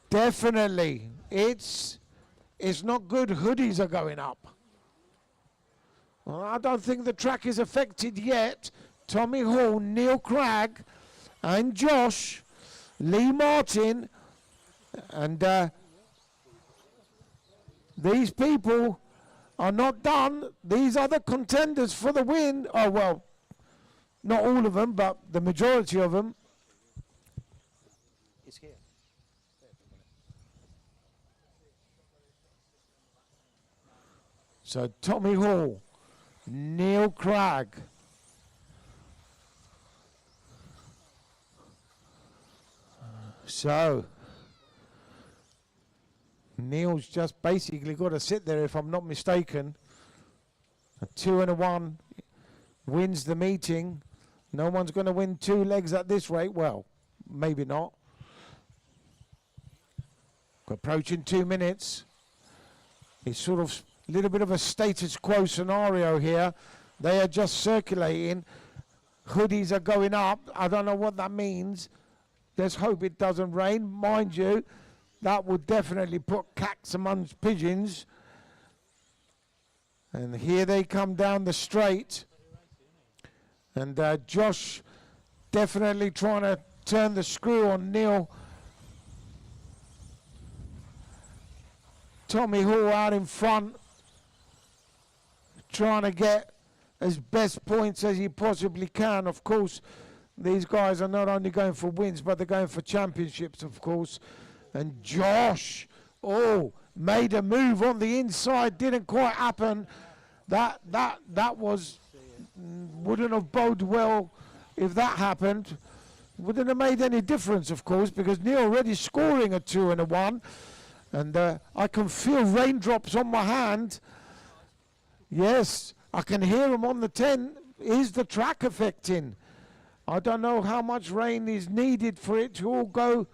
Definitely. It's not good. Hoodies are going up. Well, I don't think the track is affected yet. Tommy Hall, Neil Cragg, and Josh, Lee Martin, and these people are not done. These are the contenders for the win. Oh, well, not all of them, but the majority of them. It's here. So Tommy Hall, Neil Cragg. So Neil's just basically got to sit there, if I'm not mistaken. A 2 and a 1 wins the meeting. No one's going to win 2 legs at this rate. Well, maybe not. Approaching 2 minutes. It's sort of a little bit of a status quo scenario here. They are just circulating. Hoodies are going up. I don't know what that means. Let's hope it doesn't rain. Mind you, that would definitely put cats amongst pigeons. And here they come down the straight. And Josh definitely trying to turn the screw on Neil. Tommy Hall out in front, trying to get as best points as he possibly can. Of course, these guys are not only going for wins, but they're going for championships, of course. And Josh, oh, made a move on the inside, didn't quite happen. That was, wouldn't have boded well if that happened. Wouldn't have made any difference, of course, because Neil already scoring a 2 and a 1. And I can feel raindrops on my hand. Yes, I can hear them on the 10. Is the track affecting? I don't know how much rain is needed for it to all go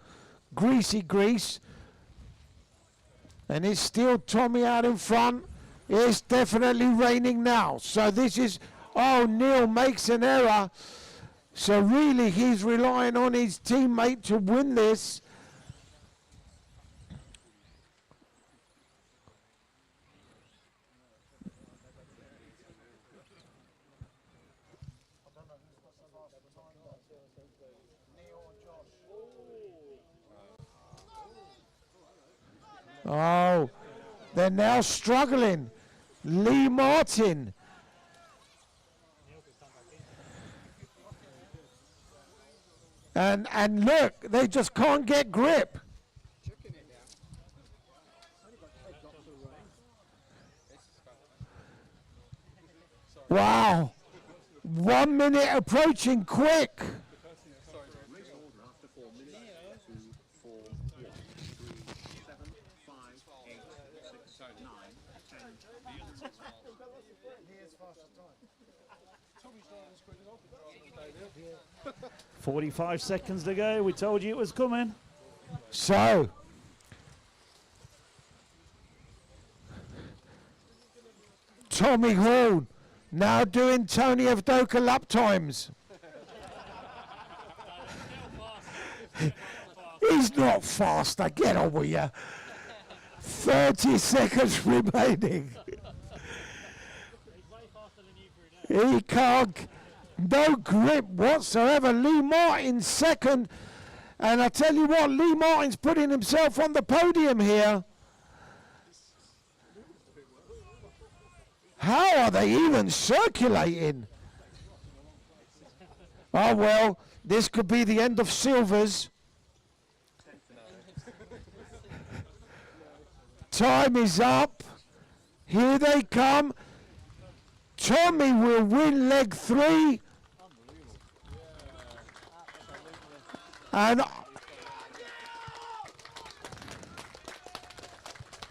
greasy grease. And it's still Tommy out in front. It's definitely raining now. So this is, oh, Neil makes an error. So really he's relying on his teammate to win this. Oh, they're now struggling. Lee Martin. And look, they just can't get grip. Wow. 1 minute approaching quick. Race order after 4 minutes. 2, 4, 1, 3, 7, 5, 8, 6, 9, 10, 45 seconds to go. We told you it was coming. So, Tommy Hall now doing Tony Evdoka lap times. He's not faster, get on with you. 30 seconds remaining. He can't, no grip whatsoever. Lee Martin second. And I tell you what, Lee Martin's putting himself on the podium here. How are they even circulating? Oh well, this could be the end of Silvers. Time is up. Here they come. Tommy will win leg 3. And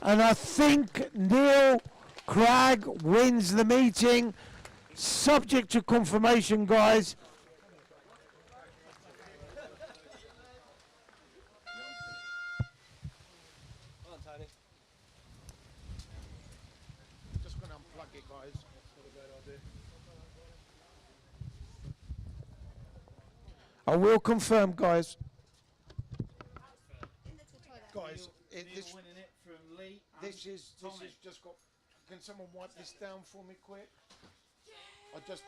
I think Neil Cragg wins the meeting, subject to confirmation, guys. Just going to unplug it, guys. I will confirm, guys. Guys, this is just got. Can someone wipe this down for me, quick? I just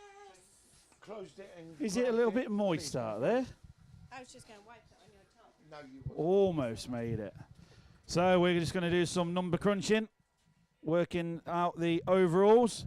closed it and. Is it a little bit moist out there? I was just going to wipe it on your tongue. No, you wouldn't. Almost made it. So we're just going to do some number crunching, working out the overalls.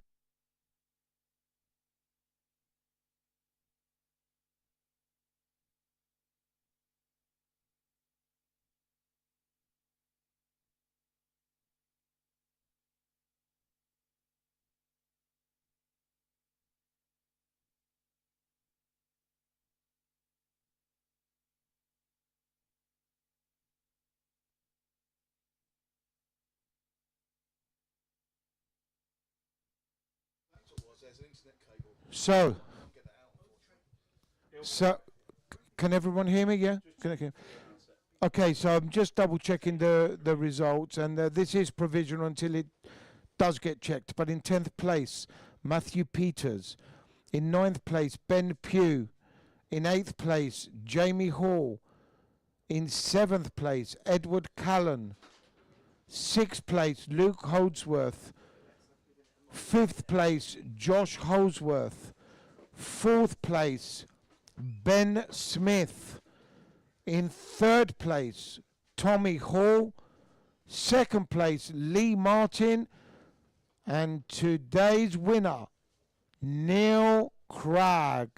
So, can everyone hear me? Yeah. Can I hear? Okay, so I'm just double checking the results, and this is provisional until it does get checked. But in 10th place, Matthew Peters. In 9th place, Ben Pugh. In 8th place, Jamie Hall. In 7th place, Edward Callan. 6th place, Luke Holdsworth. 5th place, Josh Holsworth. 4th place, Ben Smith. In 3rd place, Tommy Hall. 2nd place, Lee Martin. And today's winner, Neil Cragg.